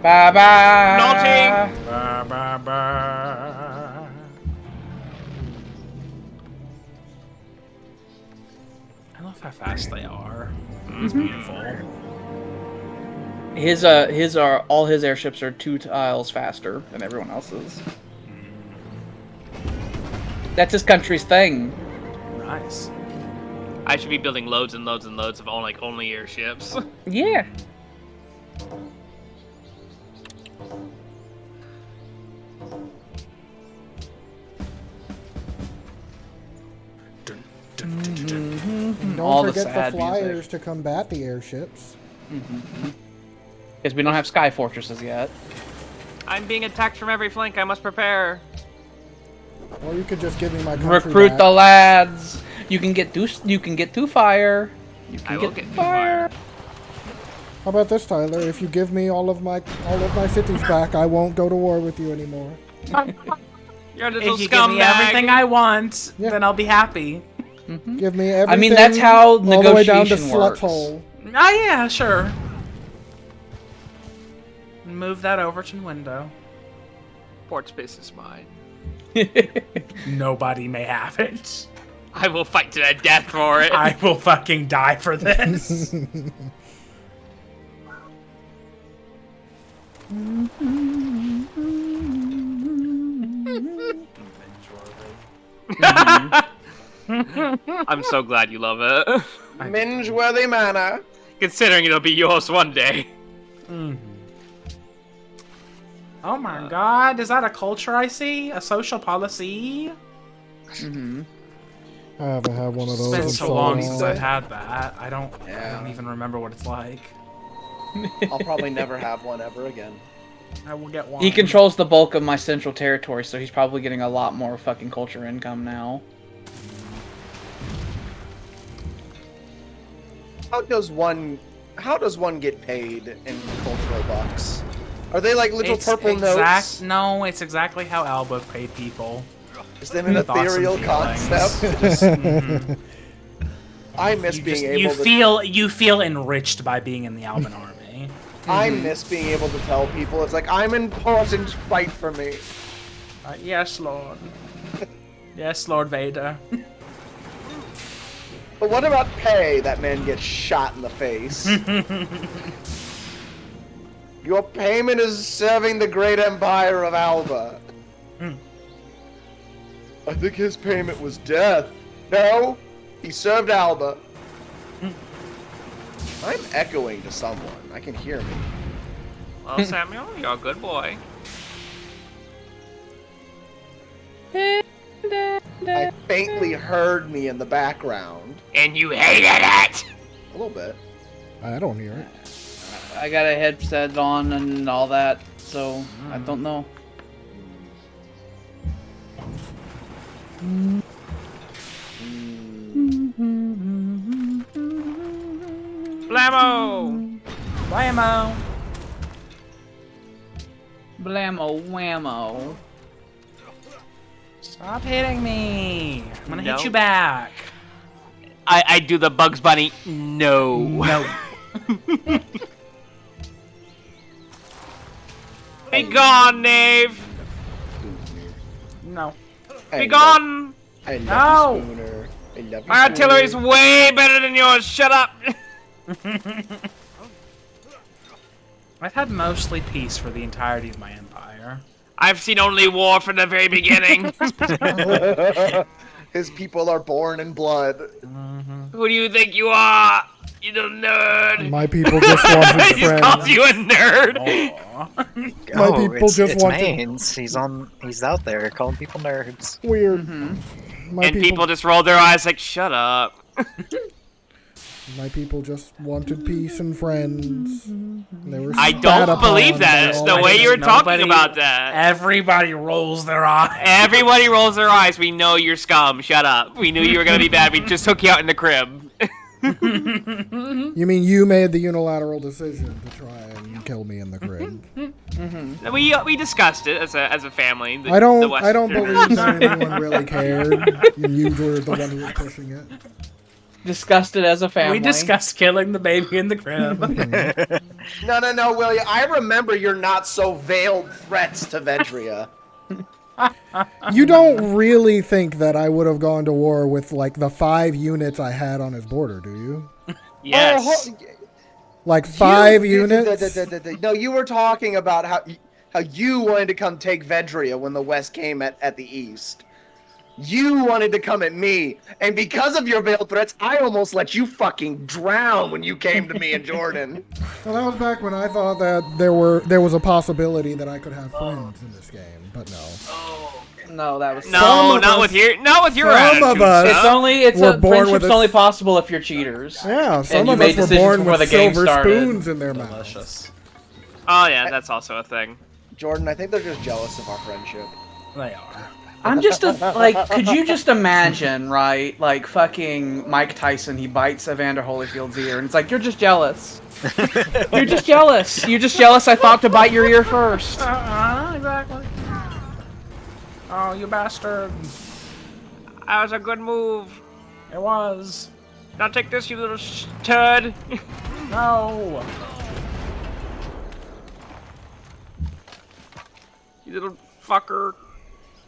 Bye bye. Naughty. Ba, ba, ba. I love how fast they are. It's beautiful. All his airships are 2 tiles faster than everyone else's. That's his country's thing. Nice. I should be building loads and loads and loads of only airships. Yeah. And All don't the forget the sad flyers music. to combat the airships. Because we don't have sky fortresses yet. I'm being attacked from every flank. I must prepare. Or you could just give me my country Recruit back. the lads. You can get through. You can get through fire. You I can will get get through through fire. How about this, Tyler? If you give me all of my cities back, I won't go to war with you anymore. You're a little If you give me everything scumbag. I want, Yeah. then I'll be happy. Give me everything. I mean, that's how all the way down to negotiation Slut's works. Hole. Oh yeah, sure. Move that over to the window. Port space is mine. Nobody may have it. I will fight to the death for it. I will fucking die for this. I'm so glad you love it. Minge-worthy manor. Considering it'll be yours one day. Oh my god, is that a culture I see? A social policy? I haven't had one of those It's been in so long since long. I've had that. I don't Yeah. even remember what it's like. I'll probably never have one ever again. I will get one. He controls the bulk of my central territory, so he's probably getting a lot more fucking culture income now. How does one get paid in cultural bucks? Are they like little It's purple notes? No, it's exactly how Alba paid people. Is that an Thoughts and ethereal feelings. concept? Just- I miss being able to. You feel enriched by being in the Alban army. I miss being able to tell people it's like I'm important. Fight for me. Yes, Lord. Yes, Lord Vader. But what about pay? That man gets shot in the face. Your payment is serving the great empire of Alba. I think his payment was death. No, he served Alba. I'm echoing to someone. I can hear me. Well, Samuel, you're a good boy. I faintly heard me in the background. And you hated it! A little bit. I don't hear it. I got a headset on and all that, so I don't know. Blammo! Blammo! Blammo whammo. Stop hitting me! I'm gonna No. hit you back. I do the Bugs Bunny. No. No. Be gone, knave! No. Be gone! I love No. you, Spooner. I love you, My artillery's Spooner. way better than yours. Shut up! I've had mostly peace for the entirety of my empire. I've seen only war from the very beginning. His people are born in blood. Who do you think you are? You little nerd. My people just wanted He calls friends. you a nerd. Aw. My people just it's want to- Maines. He's out there calling people nerds. Weird. My And people just roll their eyes like, shut up. My people just wanted peace and friends. They were I spat don't upon believe by that. all The way you were talking Nobody- about that. Everybody rolls their eyes. Everybody rolls their eyes. We know you're scum. Shut up. We knew you were gonna be bad. We just took you out in the crib. You mean you made the unilateral decision to try and kill me in the crib? We discussed it as a family. I don't Westerners. believe that anyone really cared. You were the one who was pushing it. Discussed it as a family. We discussed killing the baby in the crib. No, William. I remember your not so veiled threats to Vedria. You don't really think that I would have gone to war with like the 5 units I had on his border, do you? Yes. Like 5 You- units? No, you were talking about how you wanted to come take Vedria when the West came at the East. You wanted to come at me, and because of your veiled threats, I almost let you fucking drown when you came to me in Jordan. Well, that was back when I thought that there was a possibility that I could have friends in this game, but no. No, that was No, not with your attitude. Friendship's only possible if you're cheaters. Yeah, some and you of made us were decisions born before with the game silver started. spoons in their mouths. Delicious. Oh yeah, that's also a thing. Jordan, I think they're just jealous of our friendship. They are. I'm just like, could you just imagine, right? Like fucking Mike Tyson, he bites Evander Holyfield's ear, and it's like, you're just jealous. You're just jealous. You're just jealous I thought to bite your ear first. Exactly. Oh, you bastard. That was a good move. It was. Now take this, you little turd. No. You little fucker.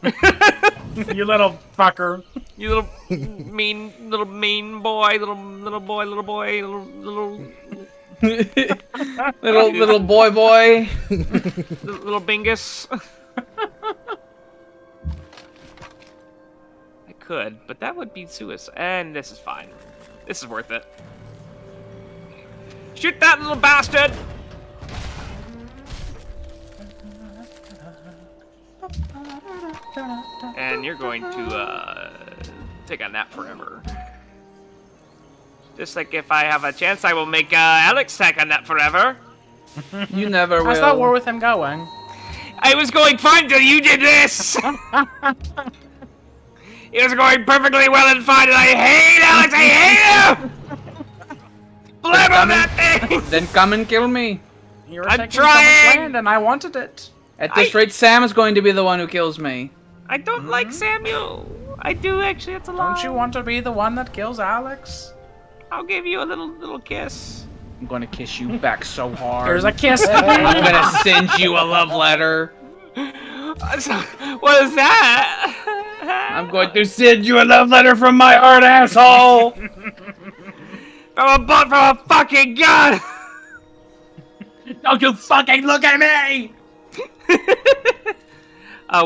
You little fucker. You little mean boy, little boy, little little boy. little bingus. I could, but that would be suicide. And this is fine. This is worth it. Shoot that little bastard! And you're going to take a nap forever. Just like if I have a chance, I will make Alex take a nap forever. You never will. How's that war with him going? I was going fine till you did this! It was going perfectly well and fine, and I hate Alex! I hate him! Blame on that thing! Then come and kill me. You were I'm taking so much trying! land, and I wanted it. At this rate, Sam is going to be the one who kills me. I don't like Samuel. I do actually, it's a lie. Don't you want to be the one that kills Alex? I'll give you a little kiss. I'm going to kiss you back so hard. There's a kiss. I'm going to send you a love letter. What is that? I'm going to send you a love letter from my heart, asshole. From a butt from a fucking gun! Don't you fucking look at me!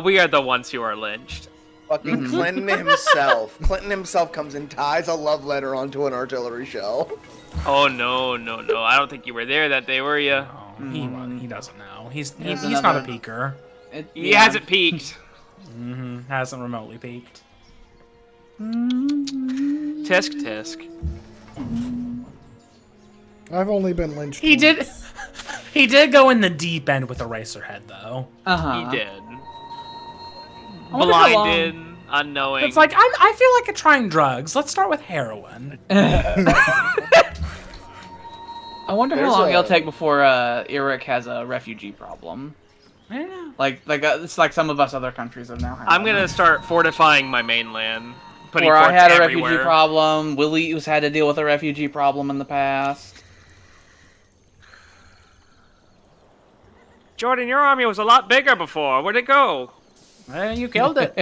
We are the ones who are lynched. Fucking Clinton himself. Clinton himself comes and ties a love letter onto an artillery shell. Oh no! I don't think you were there that day, were you? Oh, he doesn't know. He's There's not a peeker. He hasn't peaked. Hasn't remotely peaked. Tisk. I've only been lynched. He did. He did go in the deep end with Eraserhead, though. Uh-huh. He did. wonder how Blinded, unknowing. It's like I feel like trying drugs. Let's start with heroin. I wonder how long it'll take before Eric has a refugee problem. I don't know. Like it's like some of us other countries have now had. I'm gonna start fortifying my mainland. Putting Where I forts had a everywhere. refugee problem. Willie has had to deal with a refugee problem in the past. Jordan, your army was a lot bigger before. Where'd it go? You killed it.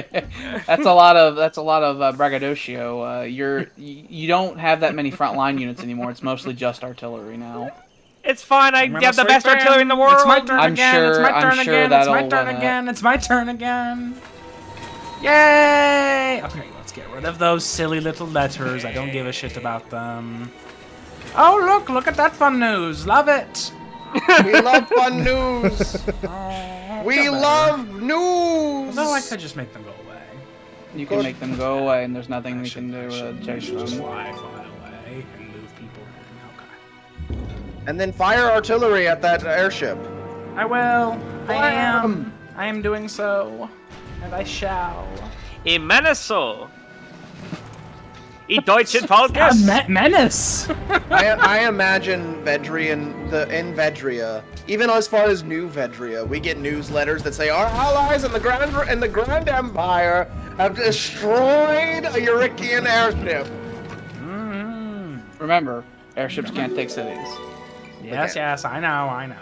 That's a lot of braggadocio. You don't have that many frontline units anymore. It's mostly just artillery now. It's fine. I Remember have the best Sweet Band? artillery in the world. It's my turn I'm again. sure- It's my I'm turn sure again. It's my that'll, turn again. It's my turn again. Yay! Okay, let's get rid of those silly little letters. I don't give a shit about them. Oh, look at that fun news. Love it. We love fun news. We love news. No, I could just make them go away. You can make them go away, and there's nothing we should- can do I to should chase just them. fly away and move people in. Okay. And then fire artillery at that airship. I will. Blam! I am doing so. And I shall. Immenso. Deutschen Volkes. Menace! I imagine Vedria in Vedria, even as far as New Vedria, we get newsletters that say our allies in the Grand Empire have destroyed a Eurikian airship. Remember, airships can't take cities. Yes, I know.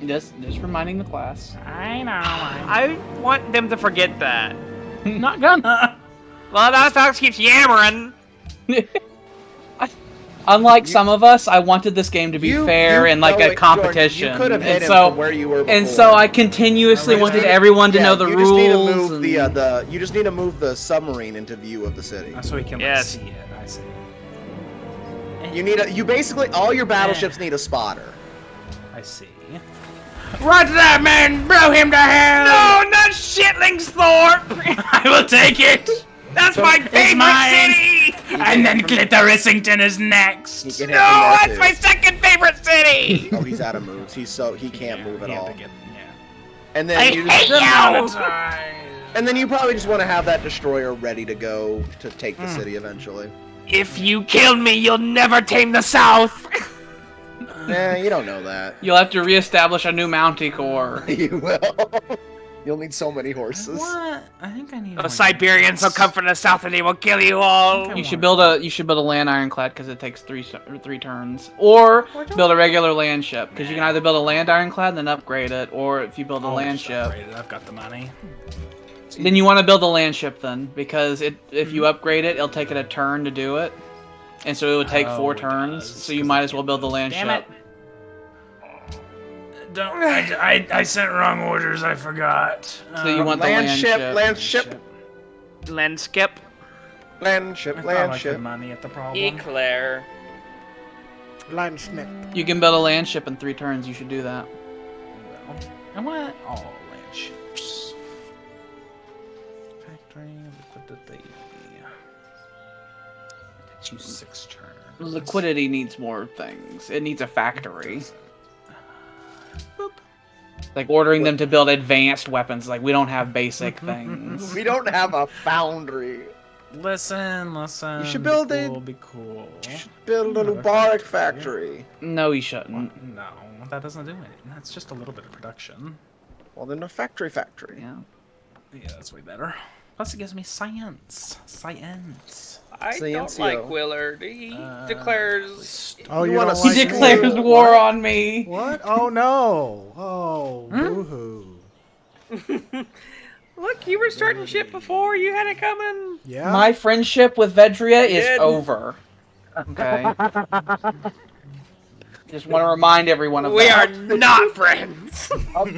Just reminding the class. I know. I want them to forget that. I'm not gonna. Well, that Fox keeps yammering. Unlike some of us, I wanted this game to be fair and like a competition. George, you could have hit and him so, from where you were before. And so I continuously wanted everyone to know the you rules. Just need to move you just need to move the submarine into view of the city. So we can Yes. see it. I see. You basically all your battleships need a spotter. I see. Right there, man! Blow him to hell! No, not Shitlingsthorpe! I will take it. That's my It's favorite mine. city! And then Clitorisington is next. He can No, hit from there, that's too. my second favorite city! Oh, he's out of moves. He can't move at He had all. to get- And I then hate you! and then you probably just want to have that destroyer ready to go to take the city eventually. If you kill me, you'll never tame the South! Nah, you don't know that. You'll have to reestablish a new Mountie Corps. You will. You'll need so many horses. What? I think I need. The Siberians will come from the South and they will kill you all! You should build a land ironclad because it takes three turns, or build a regular land ship because you can either build a land ironclad and then upgrade it, or if you build a land ship, I've got the money. then you want to build a land ship then because if you upgrade it, it'll take it a turn to do it, and so it would take 4 it turns. does, So you 'cause might it as well build the land Damn ship. it. Don't. I sent wrong orders. I forgot. So you want the Land land ship, ship. land ship, Land skip. land ship, I land thought I ship. could money at the problem. Eclair. Land snip. You can build a land ship in 3 turns. You should do that. I want all land ships. Factory liquidity. It takes you 6 turns. Liquidity needs more things. It needs a factory. Boop. Like ordering them to build advanced weapons. Like we don't have basic things. We don't have a foundry. Listen. You should build be a- cool, Be cool. You should build a Lubarik factory. No, you shouldn't. No, that doesn't do anything. That's just a little bit of production. Well, then a factory. Yeah. Yeah, that's way better. Plus, it gives me science. Science. I Sciencio. don't like Willard. He declares... Oh, You you wanna don't He He like me? declares war on me. What? Oh no! Oh, boo-hoo. Look, you were starting shit before. You had it coming. Yeah. My friendship with Vedria is Did. over. Okay. Just want to remind everyone of We are that. not friends.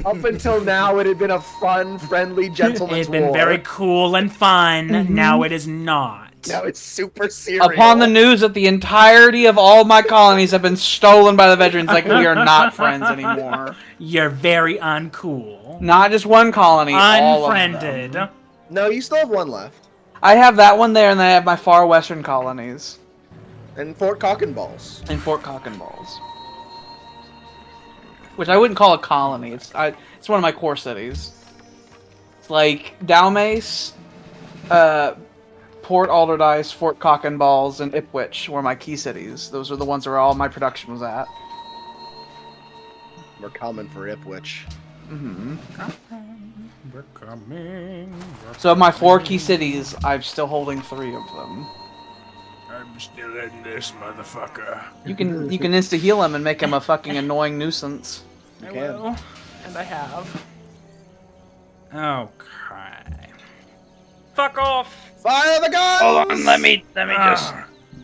Up until now, it had been a fun, friendly gentleman's It's been war. very cool and fun. Now it is not. Now it's super serious. Upon the news that the entirety of all my colonies have been stolen by the veterans, like we are not friends anymore. You're very uncool. Not just one colony, all of them. Unfriended. No, you still have one left. I have that one there, and then I have my far western colonies And Fort Cock and Balls. in Fort Cock and Balls, which I wouldn't call a colony. It's one of my core cities. It's like Dalmace, Port Alderdice, Fort Cock and Balls, and Ipswich were my key cities. Those are the ones where all my production was at. We're coming for Ipswich. Hmm. We're coming. So of my 4 key cities, I'm still holding 3 of them. I'm still in this motherfucker. You can insta heal him and make him a fucking annoying nuisance. I can. will. And I have. Okay. Fuck off. Fire the guns! Hold on, let me just...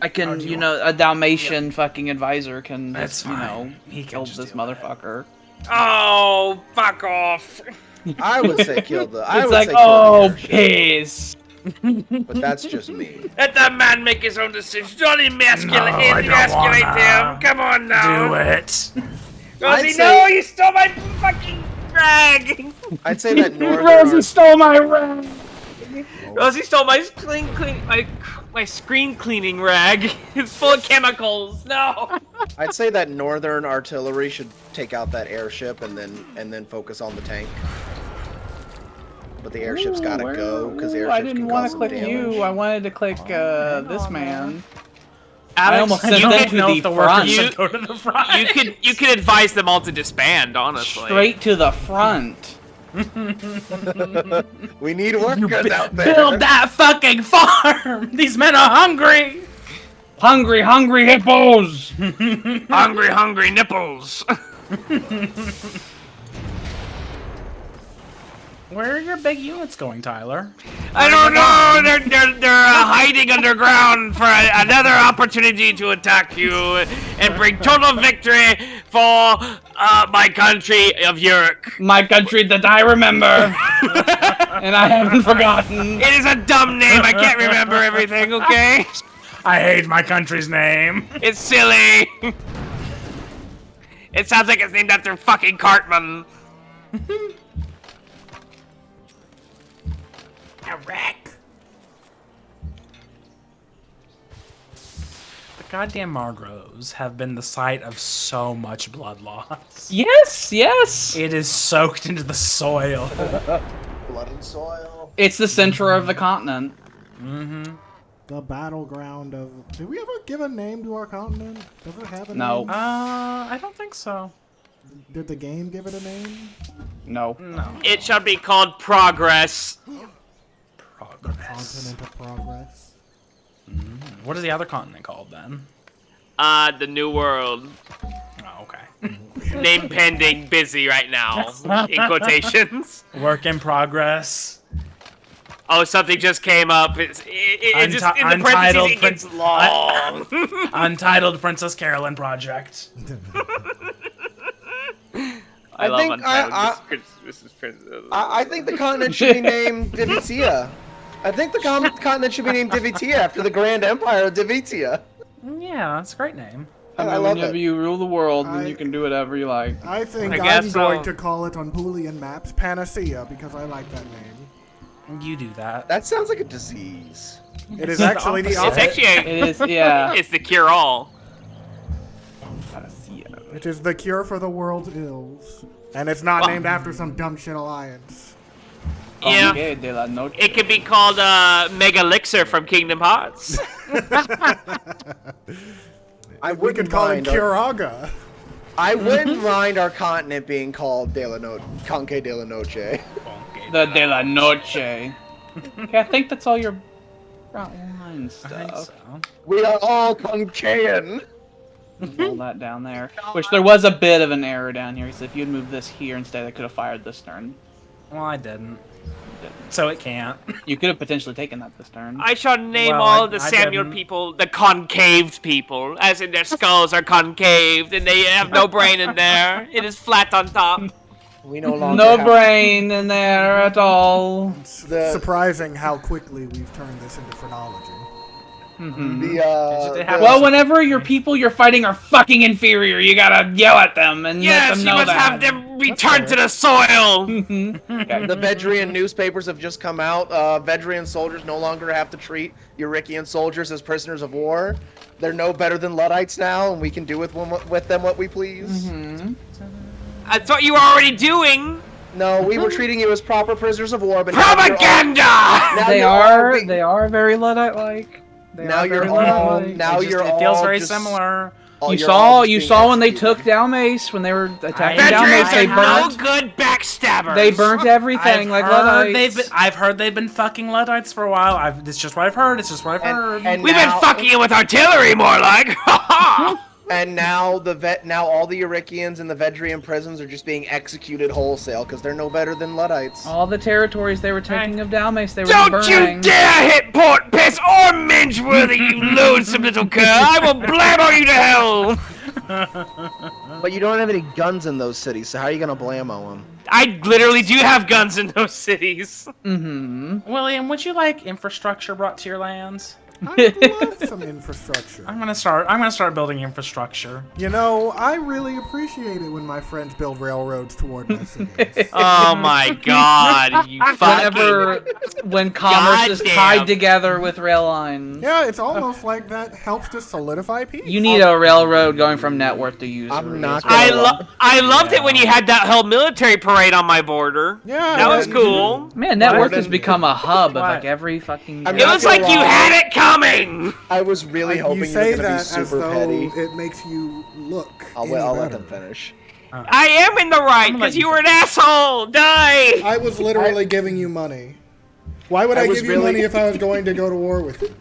I can, a Dalmatian fucking advisor can, That's just, fine. He can kill just this deal with it. motherfucker. Oh, fuck off. I would say kill the. I It's would like, say kill oh, the airship, piss. but that's just me. Let that man make his own decisions. Don't emasculate, No, I don't emasculate wanna him. Come on now. Do it. I'd Rosie, say- no, you stole my fucking rag. I'd say that northern. Rosie stole my rag. Rosie stole my my screen cleaning rag. It's full of chemicals. No. I'd say that northern artillery should take out that airship and then focus on the tank. But the airship's gotta go because airships I didn't can want cause to some click damage. you. I wanted to click this man. Alex, I almost I sent don't them to know the if the front. workers should go to the front. you could advise them all to disband. Honestly. Straight to the front. We need workers out there. Build that fucking farm. These men are hungry. Hungry, hungry hippos! Hungry, hungry nipples. Where are your big units going, Tyler? I don't know. They're hiding underground for another opportunity to attack you and bring total victory for my country of Uruk. My country that I remember. And I haven't forgotten. It is a dumb name. I can't remember everything. Okay. I hate my country's name. It's silly. It sounds like it's named after fucking Cartman. Iraq. goddamn Margros have been the site of so much blood loss. Yes, yes. It is soaked into the soil. Blood and soil. It's the center of the continent. Mm-hmm. The battleground of... Did we ever give a name to our continent? Does it have a No. name? I don't think so. Did the game give it a name? No. No. It shall be called Progress. Progress. Continent of Progress. What is the other continent called then? The New World. Oh, okay. Name pending, busy right now. In quotations. Work in progress. Oh, something just came up. It just in the Untitled parentheses, it gets long. Untitled Princess Carolyn Project. I love think Untitled. I think the continent should be named Divitia. I think the continent should be named Divitia after the Grand Empire of Divitia. Yeah, that's a great name. I love Whenever it. you rule the world, then you can do whatever you like. I think I guess I'm so. going to call it on Boolean maps Panacea because I like that name. You do that. That sounds like a disease. It is the actually the It's opposite. opposite. actually It is, yeah. it's the cure-all. It is the cure for the world's ills. And it's not named after some dumb shit alliance. Yeah. Okay, de la noche. It could be called Mega Elixir from Kingdom Hearts. I We could wouldn't call it mind Curaga. I wouldn't mind our continent being called Conque de la Noche. The de la noche. Okay, I think that's all your line I think stuff. so. We are all Conquean. All that down there. Which there was a bit of an error down here. So if you'd moved this here instead, I could have fired this turn. Well, I didn't. So it can't. You could have potentially taken that this turn. I shall name Well, all I- the I Samuel didn't. people the concaved people, as in their skulls are concaved and they have no brain in there. It is flat on top. We no longer No have brain in there at all. the Surprising how quickly we've turned this into phrenology. Well, whenever your people you're fighting are fucking inferior, you gotta yell at them and let Yes, them you know must that. have them return to the soil. the Vedrian newspapers have just come out. Vedrian soldiers no longer have to treat Eurikian soldiers as prisoners of war. They're no better than Luddites now, and we can do with them what we please. That's what you were already doing. No, we were treating you as proper prisoners of war, but now you're all- Propaganda. now They you're all are being- they are very Luddite-like. They Now are you're very all Luddite-like. now you're It feels all very just- similar. all- You you're all saw just you being saw when they executed. took Dalmace when they were attacking I- Dalmace. Vedrians They are no burnt. good backstabbers. They burnt everything like Luddites. I've heard they've been fucking Luddites for a while. It's just what I've heard. It's just what I've heard. And We've now, been fucking you with artillery, more like. And now now all the Eurikians in the Vedrian prisons are just being executed wholesale because they're no better than Luddites. All the territories they were taking of Dalmace, they were Don't you burning. dare hit Port Piss or Mingeworthy, you loathsome little cur! I will blammo you to hell! But you don't have any guns in those cities, so how are you gonna blammo them? I literally do have guns in those cities. William, would you like infrastructure brought to your lands? I would love some infrastructure. I'm gonna start building infrastructure. You know, I really appreciate it when my friends build railroads toward my cities. Oh my god, you Whenever fucking... when commerce is Goddamn. tied together with rail lines. Yeah, it's almost like that helps to solidify peace. You need a railroad going from network to user. I'm not I, gonna I loved it when you had that whole military parade on my border. Yeah, That was that- cool. Man, network What? has become a hub of What? like every fucking. I'm It not was like gonna you lie. had it coming! I was really hoping you you say were gonna be that as super though petty. it makes you look. I'll any let better. them finish. I am in the right, gonna let because you you were an asshole! Die! I was literally giving you money. Why would I I, was give you really- money if I was going to go to war with you?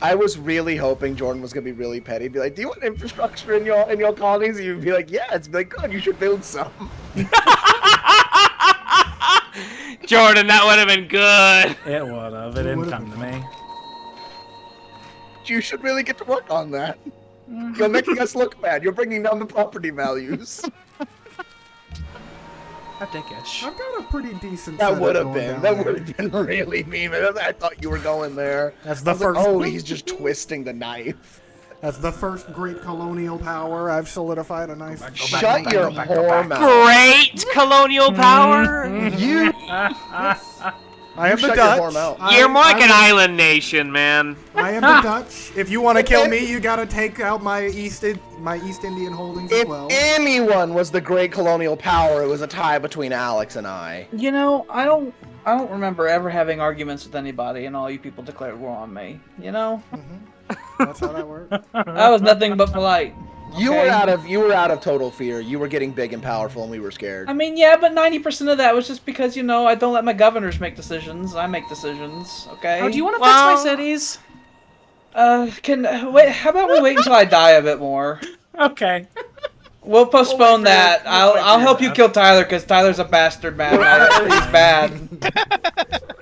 I was really hoping Jordan was gonna be really petty. Be like, "Do you want infrastructure in your colonies?" And you'd be like, "Yeah." It's be like, "Good, you should build some." Jordan, that would have been good. It would have. It didn't would've come to me. You should really get to work on that. You're making us look bad. You're bringing down the property values. How dickish. I've got a pretty decent. That setup would have going been. down That there. would have been really mean. I thought you were going there. That's the I was like, first. oh, he's just twisting the knife. As the first great colonial power, I've solidified a nice. Shut your whore mouth. Great colonial power! You. I am the shut your Dutch. whore mouth. You're more like an I'm- island nation, man. I am the Dutch. If you want to kill me, you gotta take out my East Indian holdings as If well. anyone was the great colonial power, it was a tie between Alex and I. You know, I don't remember ever having arguments with anybody, and all you people declared war on me. You know, That's how that works. that was nothing but polite. You okay? were out of total fear. You were getting big and powerful, and we were scared. I mean, yeah, but 90% of that was just because, you know, I don't let my governors make decisions. I make decisions, okay? Oh, do you want to Well- fix my cities? Wait, how about we wait until I die a bit more? Okay. We'll postpone for your- that. we'll wait for I'll your help you death. kill Tyler, because Tyler's a bastard, man. He's bad.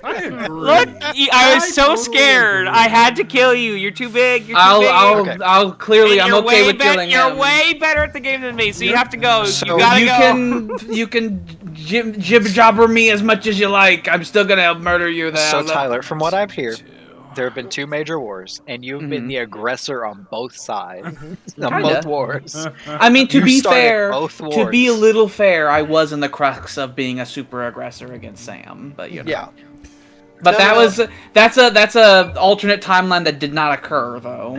I agree. Look, I was so totally scared. agree. I had to kill you. You're too big. You're too I'll big. I'll clearly, And I'm you're okay way with killing You're him. way better at the game than me, so you have to go. So you gotta You go. can jib jobber me as much as you like. I'm still gonna murder you. So Though. Tyler, from what I've heard, there have been 2 major wars, and you've been the aggressor on both sides. On Kinda. both wars. I mean, to You be started fair, both to be a wars. little fair, I was in the crux of being a super aggressor against Sam, but you know. Yeah. But No, that's a alternate timeline that did not occur though.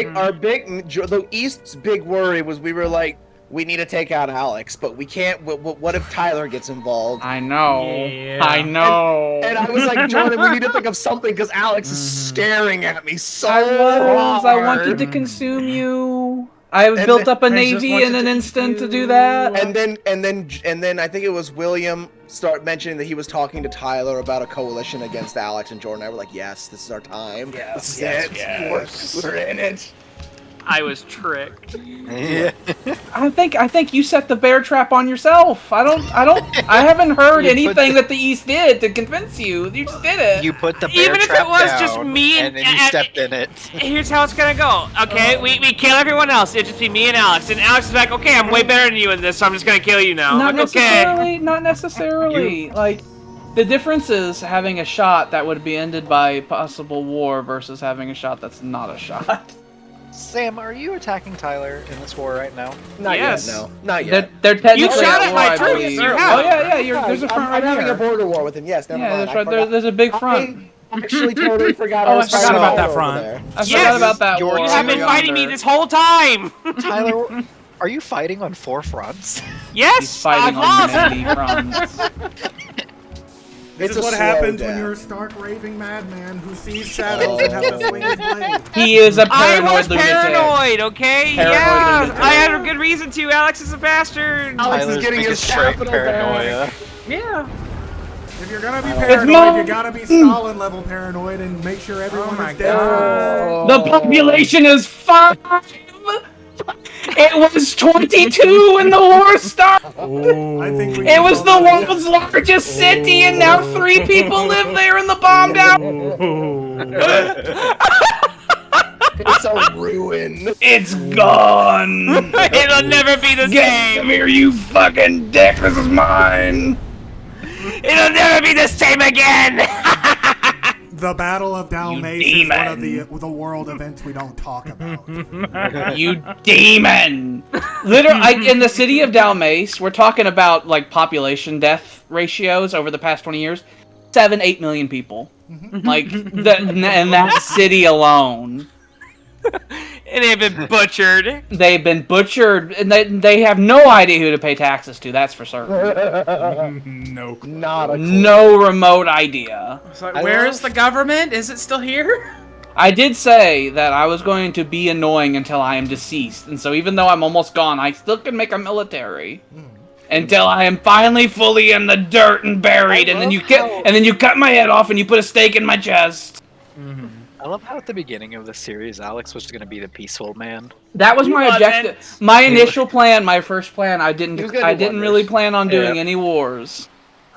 The East's big worry was we were like, we need to take out Alex, but we can't. What if Tyler gets involved? I know. Yeah. I know. And I was like, Jordan, we need to think of something because Alex is staring at me so I hard. wanted to consume you. I And built then- up a I just navy wanted in an to instant to eat do you. that. And then I think it was William start mentioning that he was talking to Tyler about a coalition against Alex and Jordan. I were like, yes, this is our time. Yes, This is yes, it. We're in it. I was tricked. Yeah. I think you set the bear trap on yourself. I haven't heard You put anything the- that the East did to convince you. You just did it. You put the bear Even if trap it was down, just me and then you and- stepped in it. Here's how it's gonna go. Okay, we kill everyone else. It'll just be me and Alex. And Alex is like, okay, I'm way better than you in this, so I'm just gonna kill you now. Not Like, okay. necessarily. Not necessarily. Like, the difference is having a shot that would be ended by possible war versus having a shot that's not a shot. Sam, are you attacking Tyler in this war right now? Not Yes. yet, no. Not yet. They're technically You shot at at war, my I troops, believe. you Oh have. yeah. There's a front I'm right having here. a border war with him. Yes, never Yeah, mind. that's right. There's a big front. I actually totally forgot. Oh, I was forgot fighting about that over front. there. I Yes, forgot about that you're- war. You have been You're fighting me under. this whole time. Tyler, are you fighting on 4 fronts? Yes, He's fighting I've on lost. many fronts. This It's is a what slow happens when death. you're a stark raving madman who sees shadows and has to swing his blade. He is a I paranoid was lunatic. paranoid, okay? Paranoid Yeah, lunatic. I had a good reason to. Alex is a bastard. Alex is Tyler's getting his biggest trait, capital paranoia. Yeah. If you're gonna be It's paranoid, mine. you gotta be Stalin level paranoid and make sure everyone my is dead. God. The population is 5. It was 22 when the war started. I think we It can was the both- world's largest city, and now 3 people live there in the bombed out. It's a ruin. It's gone. It'll never be the Get same. here, you fucking dick. This is mine. It'll never be the same again. The Battle of Dalmace is one of demon. the world events we don't talk about. You demon! Literally, in the city of Dalmace, we're talking about like population death ratios over the past 20 years. 7-8 million people, like in that city alone. And they've been butchered. They've been butchered, and they have no idea who to pay taxes to. That's for certain. No. Not a clue. No remote idea. It's like, I where love- is the government? Is it still here? I did say that I was going to be annoying until I am deceased, and so even though I'm almost gone, I still can make a military. Until I am finally fully in the dirt and buried, and then you cut my head off and you put a stake in my chest. I love how at the beginning of the series, Alex was going to be the peaceful man. That was my wasn't. objective. My initial plan, my first plan, I He was didn't gonna do really wonders. plan on doing Yeah. any wars.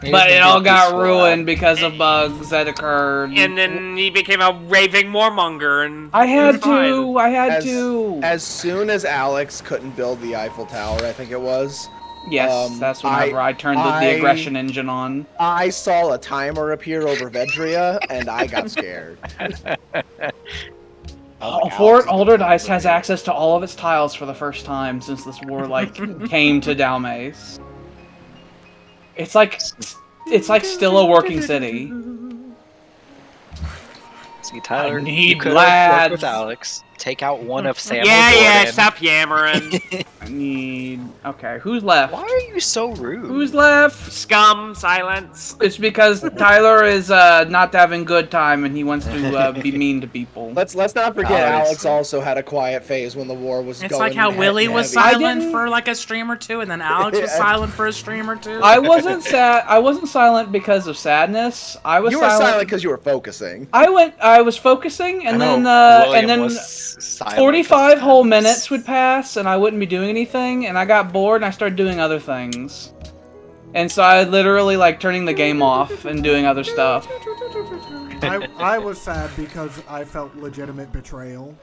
He was But gonna it be all the got peaceful ruined lad. because of bugs that occurred. And then he became a raving warmonger, and I had it's fine. to. I had As- to. As soon as Alex couldn't build the Eiffel Tower, I think it was, Yes, that's whenever I turned the aggression engine on. I saw a timer appear over Vedria, and I got scared. Fort Alderoth has access to all of its tiles for the first time since this war came to Dalmace. It's like it's like still a working city. See, Tyler, I you need could have worked with lads. Alex. Take out one of Sam or Yeah, Jordan. stop yammering. I need. Okay, who's left? Why are you so rude? Who's left? Scum, silence. It's because Tyler is not having good time and he wants to be mean to people. Let's not forget Alex. Alex also had a quiet phase when the war was It's going. like how Willie was heavy. silent didn't- for like a stream or two, and then Alex was Yeah. silent for a stream or two. I wasn't sad. I wasn't silent because of sadness. I was You were silent because you were focusing. I was focusing, and then William was silent 45 whole because- minutes would pass, and I wouldn't be doing anything, and I got bored, and I started doing other things. And so I literally like turning the game off and doing other stuff. I was sad because I felt legitimate betrayal.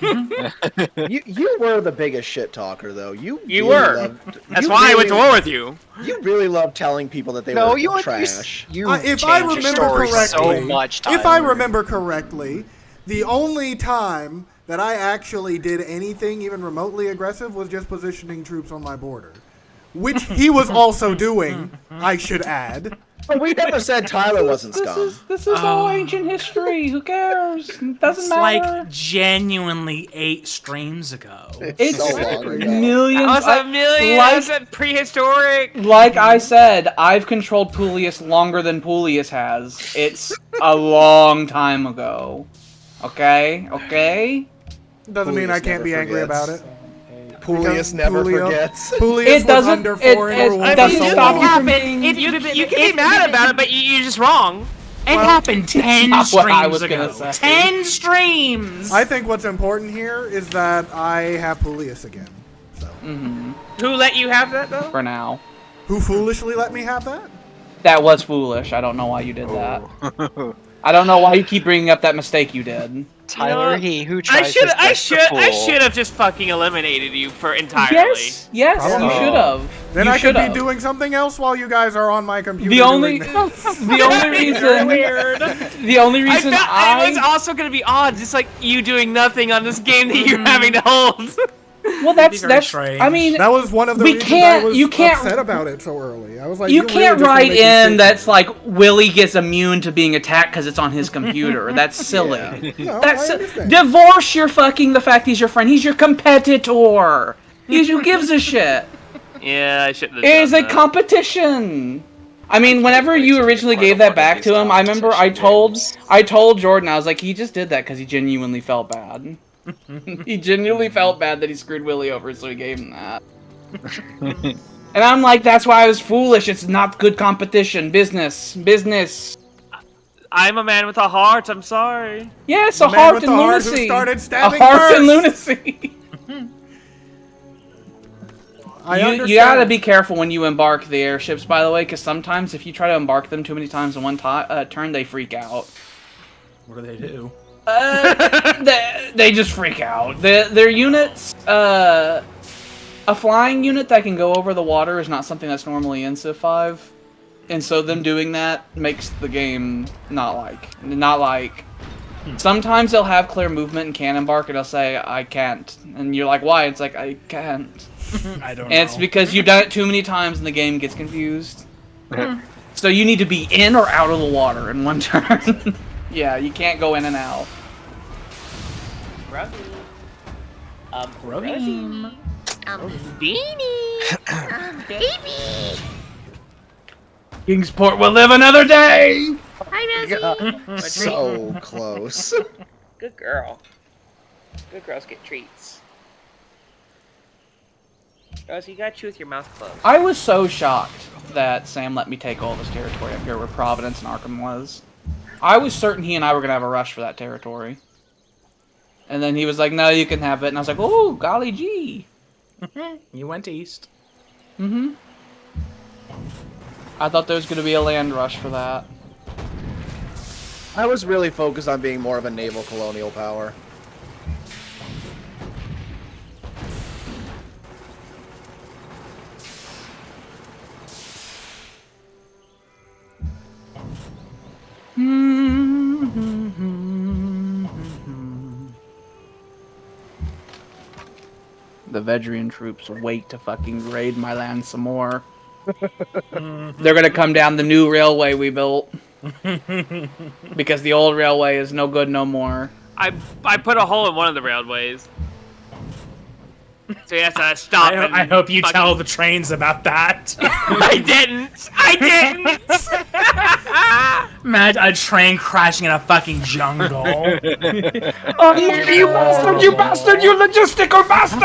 You were the biggest shit talker though. You You really were. loved- That's you why I went to really- war with you. You really loved telling people that they No, were you trash. You If I changed your remember story correctly, so much, if I Tyler. remember correctly, the only time that I actually did anything even remotely aggressive was just positioning troops on my border, which he was also doing, I should add. But we never said Tyler wasn't scum. This is all ancient history. Who cares? It doesn't It's matter. like genuinely 8 streams ago. It's so long ago. millions. That was a million. like- That was a prehistoric. Like I said, I've controlled Publius longer than Publius has. It's a long time ago. Okay? Okay? Doesn't mean I Publius can't be never angry forgets. about it. Publius never Publius- forgets. Publius It was doesn't- under it- foreign it- rule it for doesn't so stop long. you happened. You can be mad about it, but you're just wrong. It happened 10 not what I streams was ago. gonna say. 10 streams! I think what's important here is that I have Publius again. So. Who let you have that though? For now. Who foolishly let me have that? That was foolish. I don't know why you did that. I don't know why you keep bringing up that mistake you did. Tyler, he who I tries should. his I best to should. fool. I should have just fucking eliminated you for entirely. Yes, Probably. you should have. Then you I could be should've. doing something else while you guys are on my computer. The only, doing this. the only reason, the only I reason felt it was also gonna be odd, just like you doing nothing on this game that you're having to hold. well, that's very that's. strange. I mean, That was one of the We reasons can't- I was you can't- upset about it so early. I was like, you really can't just gonna write make me in sit that's like Willie gets immune to being attacked because it's on his computer. That's silly. here. No, That's I understand. divorce your fucking the fact he's your friend. He's your competitor. He's who gives a shit. Yeah, I shouldn't have. It is done a that. competition. I mean, whenever you originally gave that back to him, I remember I told Jordan, I was like, he just did that because he genuinely felt bad. He genuinely felt bad that he screwed Willie over, so he gave him that. And I'm like, that's why I was foolish. It's not good competition. Business. I'm a man with a heart. I'm sorry. Yes, The a man heart with and the heart who lunacy. started A stabbing heart first. and lunacy. You gotta be careful when you embark the airships, by the way, because sometimes if you try to embark them too many times in one turn, they freak out. What do they do? They just freak out. Their units, a flying unit that can go over the water is not something that's normally in Civ 5. And so them doing that makes the game not like. Sometimes they'll have clear movement and can embark, and they'll say, I can't. And you're like, why? It's like, I can't. I don't know. And it's because you've done it too many times and the game gets confused. So you need to be in or out of the water in one turn. Yeah, you can't go in and out. Rohim. Beanie. Baby. Kingsport will live another day! Hi, Rosie. So close. Good girl. Good girls get treats. Rosie, you gotta chew with your mouth closed. I was so shocked that Sam let me take all this territory up here where Providence and Arkham was. I was certain he and I were gonna have a rush for that territory. And then he was like, no, you can have it. And I was like, oh, golly gee. You went east. Mm-hmm. I thought there was gonna be a land rush for that. I was really focused on being more of a naval colonial power. The Vedrian troops wait to fucking raid my land some more. They're gonna come down the new railway we built. Because the old railway is no good no more. I put a hole in one of the railways. So he has to stop. I hope you tell the trains about that. I didn't. Imagine a train crashing in a fucking jungle. Oh, you bastard! You bastard! You logistical bastard!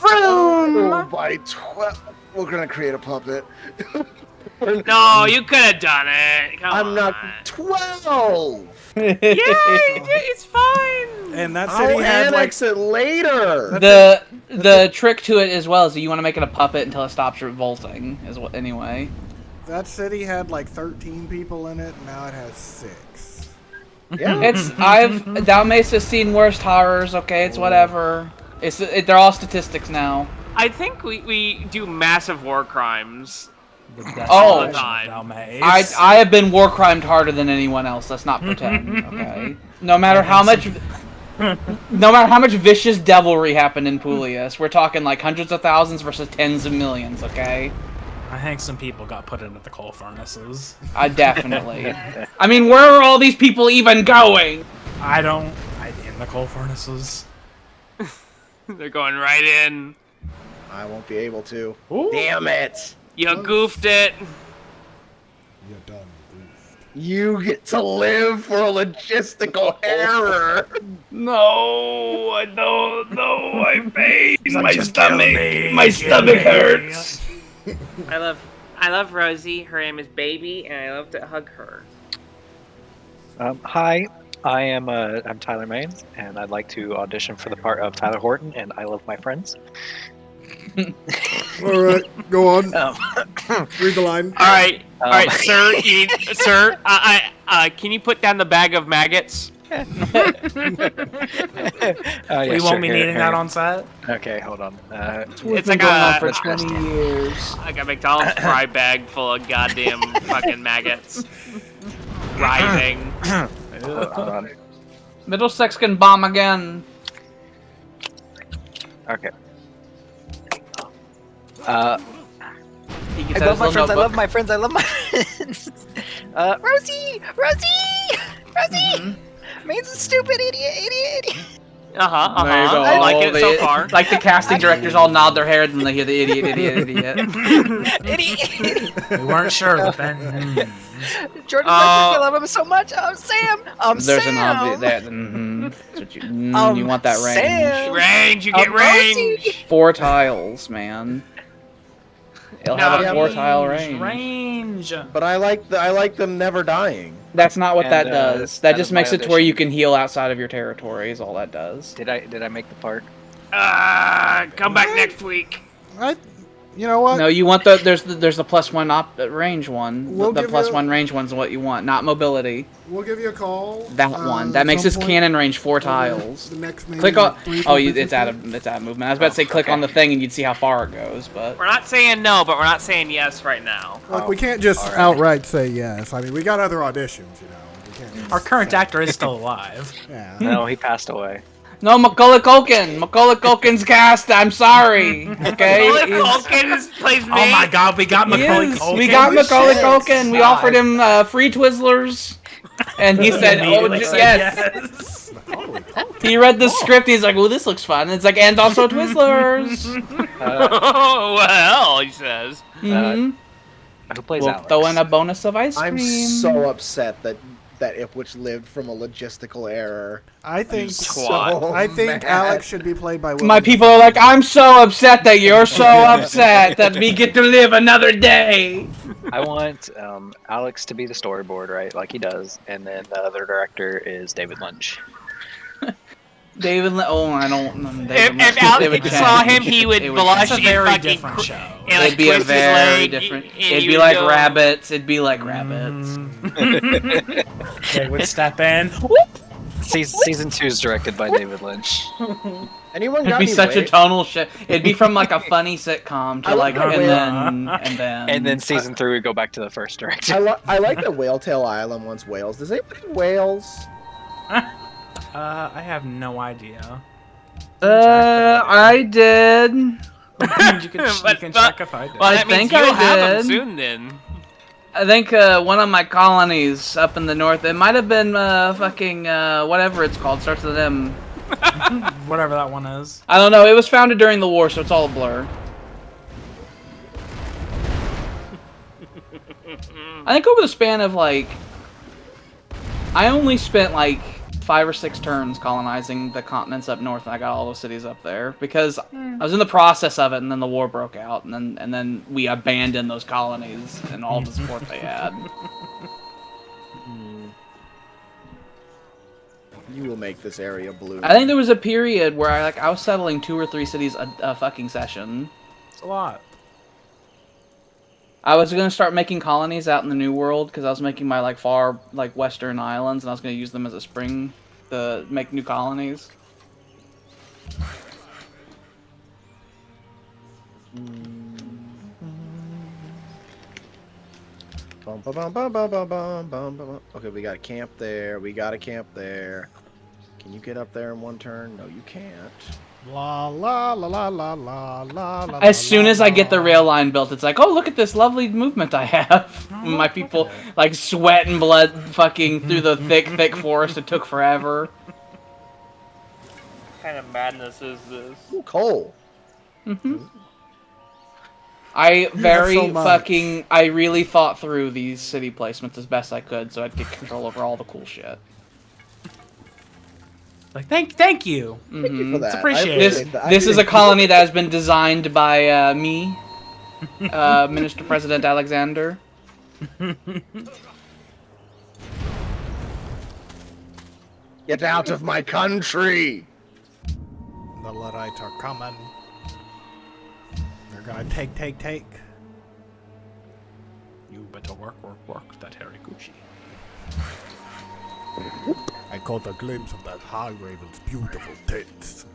Oh, by 12. We're gonna create a puppet. No, you could have done it. Come I'm on. not 12. Yeah, it's fine. And that city I'll had like annex it later. The trick to it as well is that you want to make it a puppet until it stops revolting. Is what anyway. that city had like 13 people in it. Now it has 6. Yeah. It's Down Mesa's seen worse horrors. Okay, it's whatever. They're all statistics now. I think we do massive war crimes. Oh, the time. I have been war crimed harder than anyone else. Let's not pretend. Okay. No matter how much vicious devilry happened in Pulius, we're talking like hundreds of thousands versus tens of millions. Okay. I think some people got put into the coal furnaces. I definitely. I mean, where are all these people even going? In the coal furnaces. They're going right in. I won't be able to. Ooh. Damn it. You goofed it. You're done. You get to live for a logistical error. No, I don't know. My pain, my Just stomach, kill me, my kill stomach me. hurts. I love Rosie. Her name is Baby, and I love to hug her. Hi, I'm Tyler Maines, and I'd like to audition for the part of Tyler Horton, and I love my friends. All right, go on. Um, Read the line. All right, sir. Sir, can you put down the bag of maggots? yeah, We sure, won't be here, needing here. that on set. Okay, hold on. It's been like going on a for 20 years. like a McDonald's fry bag full of goddamn fucking maggots. Rising. Hold on. Middlesex can bomb again. Okay. He I gets out love my his friends. I little love notebook. my friends. I love my friends. Rosie. Maines is stupid idiot. There you go. I like it so far. Like the casting directors all nod their heads when they hear the idiot. Idiot. We weren't sure, but then. Jordan, I love him so much. Sam. There's Sam. an obvious that. That's what you want that range. Sam. Range, you get Rosie. range. 4 tiles, man. It'll have a 4-tile range. Range. But I like them never dying. That's not what And, that does. That that just is my makes it to where audition. you can heal outside of your territory. Is all that does. Did I make the part? Come back next week. You know what? No, you want there's the +1 range one. We'll the give +1 you- range one's what you want, not mobility. We'll give you a call. That one. That at makes some his point cannon range 4 over tiles. The next maybe Click on. 3 Oh, business it's out of movement. I was about to say click on the thing and you'd see how far it goes, but We're not saying no, but we're not saying yes right now. Look, we can't just outright say yes. I mean, we got other auditions, you know. We can't just Our current say- actor is still alive. Yeah. No, he passed away. no, Macaulay Culkin's cast. I'm sorry. Okay. Macaulay He's- Culkin plays me. Oh my god, we got he Macaulay is. Culkin. We got Macaulay shit. Culkin. We offered him free Twizzlers, and he said, "Oh, Immediately said yes." He read the script. He's like, "Well, this looks fun." And it's like, and also Twizzlers. Oh well, he says. Mhm. Who plays We'll Alex? throw in a bonus of ice cream. I'm so upset that Ipwich lived from a logistical error. I think Twat. I think mad. Alex should be played by Will. My people are like, I'm so upset that you're so upset that we get to live another day. I want Alex to be the storyboard, right, like he does, and then the other director is David Lynch. David, I don't. If Alex saw him, he would blush That's a and very fucking different show. and, like, It'd be a twist his very leg, different. and It'd he be would like go- rabbits. It'd be like rabbits. They would step in. Season 2 is directed by David Lynch. Anyone It'd got be any such a whale- tonal shift. It'd be from like a funny sitcom to I like, love and the then And then season 3 we go back to the first director. I like that Whale Tail Island wants whales. Does anybody have whales? I have no idea. I did. You can check if I did. Well, I That means think you'll I have them did. soon then. I think one of my colonies up in the north, it might have been fucking whatever it's called, starts with an M. Whatever that one is. I don't know, it was founded during the war, so it's all a blur. I think over the span of like, I only spent like 5 or 6 turns colonizing the continents up north, and I got all those cities up there because I was in the process of it, and then the war broke out, and then we abandoned those colonies and all the support they had. You will make this area blue. I think there was a period where I was settling 2 or 3 cities a fucking session. It's a lot. I was gonna start making colonies out in the New World because I was making my like far like western islands, and I was gonna use them as a spring to make new colonies. Bum, bum, bum, bum, bum, bum, bum, bum, bum. Okay, we got a camp there. We got a camp there. Can you get up there in one turn? No, you can't. La la la la la la la la. As soon as I get the rail line built, it's like, oh, look at this lovely movement I have. My people like sweat and blood fucking through the thick forest. It took forever. What kind of madness is this? Ooh, coal. I so much. I really thought through these city placements as best I could, so I'd get control over all the cool shit. Like, thank you. Thank you for that. It's I appreciated. appreciate that. This is a colony that has been designed by me, Minister President Alexander. Get out of my country! The Luddites are coming. They're gonna take. You better work that hairy Gucci. I caught a glimpse of that High Raven's beautiful tits.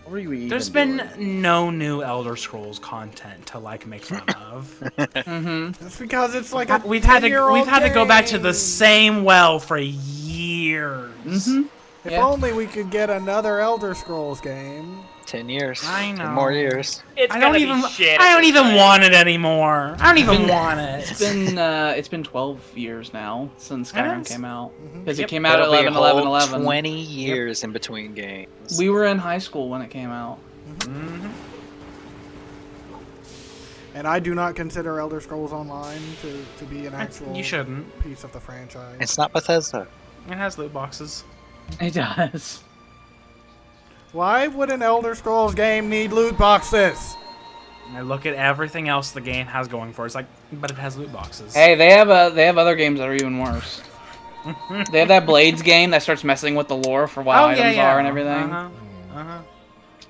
What were you even There's doing? been no new Elder Scrolls content to like make fun of. That's because it's like a We've had to 10-year-old go back to the game. same well for years. If Yeah. only we could get another Elder Scrolls game. 10 years. I 10 know. more years. It's I don't gonna even. be shit. I at don't this even rate. want it anymore. I don't even want it. It's been 12 years now since Skyrim is? came out. Because it came out at That'll be a 11, whole 11. 20 years in between games. We were in high school when it came out. And I do not consider Elder Scrolls Online to be an actual You shouldn't. piece of the franchise. It's not Bethesda. It has loot boxes. It does. Why would an Elder Scrolls game need loot boxes? And I look at everything else the game has going for it. It's like, but it has loot boxes. Hey, they have other games that are even worse. They have that Blades game that starts messing with the lore for what items are and everything.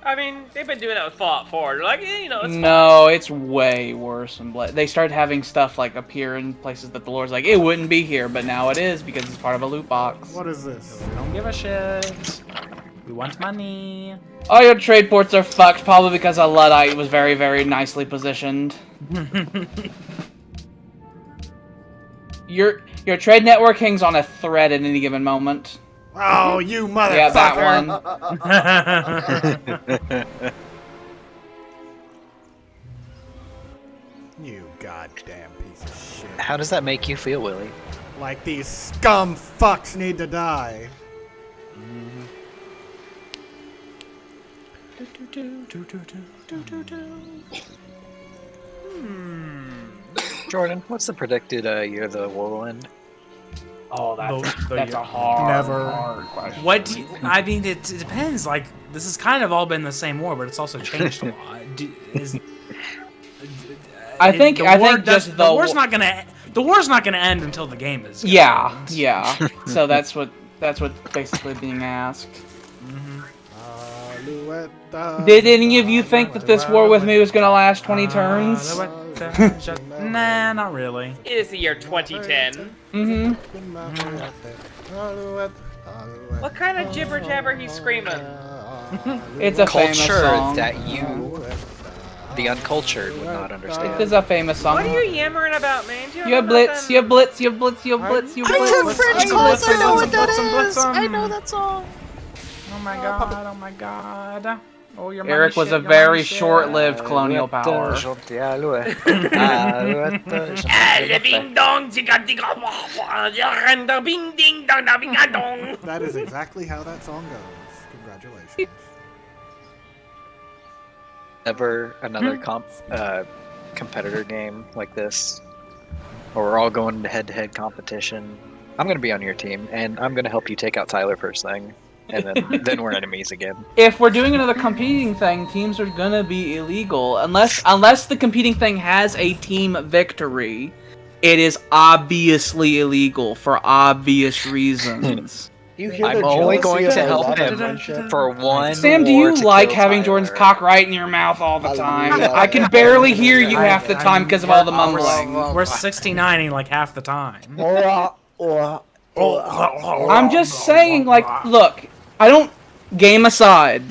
I mean, they've been doing that with Fallout 4. They're like, you know, it's No, it's way worse than Blades. They started having stuff like appear in places that the lore's like, it wouldn't be here, but now it is because it's part of a loot box. What is this? We don't give a shit. We want money. All your trade ports are fucked, probably because a Luddite was very, very nicely positioned. Your trade network hangs on a thread at any given moment. Oh, you motherfucker! Yeah, that one. You goddamn piece of shit. How does that make you feel, Willie? Like these scum fucks need to die. Jordan, what's the predicted year of the war will end? Oh, The that's year. a hard, Never. hard question. What? I mean, it depends. Like, this has kind of all been the same war, but it's also changed a lot. I think just the war's not gonna end until the game is. Yeah, end. yeah. So that's what basically being asked. Did any of you think that this war with me was gonna last 20 turns? Nah, not really. It is the year 2010. Mm-hmm. What kind of jibber jabber he's screaming? It's a famous Culture song. that you The uncultured would not understand. This is a famous song. What are you yammering about, man? You have blitz, you have blitz, you have blitz, you have blitz, you have blitz. I took French class. I know what that is. I know that song. Oh my god! Oh my god! Oh, your Eric was a very short-lived colonial power. Bing dong, bing ding dong, bing dong. That is exactly how that song goes. Congratulations. Ever another competitor game like this, where we're all going to head-to-head competition. I'm going to be on your team, and I'm going to help you take out Tyler first thing, and then we're enemies again. If we're doing another competing thing, teams are gonna be illegal unless the competing thing has a team victory. It is obviously illegal for obvious reasons. I'm only going to help him for one. Sam, do you like having Jordan's cock right in your mouth all the time? I can barely hear you half the time because of all the mumbling. We're 69ing like half the time. I'm just saying, like, look, I don't... Game aside,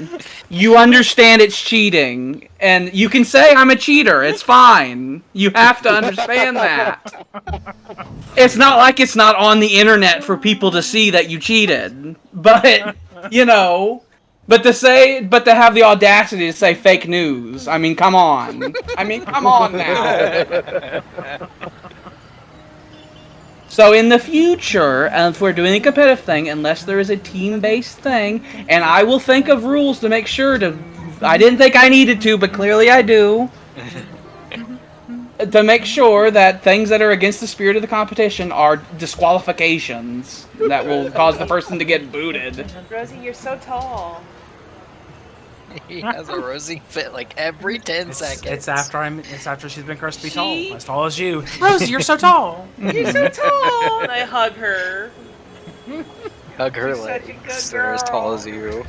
you understand it's cheating, and you can say I'm a cheater, it's fine. You have to understand that. It's not like it's not on the internet for people to see that you cheated, but, you know... But to have the audacity to say fake news, I mean, come on. Come on now. So in the future, if we're doing a competitive thing, unless there is a team-based thing, and I will think of rules to make sure to... I didn't think I needed to, but clearly I do. To make sure that things that are against the spirit of the competition are disqualifications that will cause the person to get booted. Rosie, you're so tall. He has a Rosie fit like every 10 seconds. It's after she's been cursed to be tall, as tall as you. Rosie, you're so tall. You're so tall. And I hug her. Hug her She's such a legs. good They're as tall girl. as you.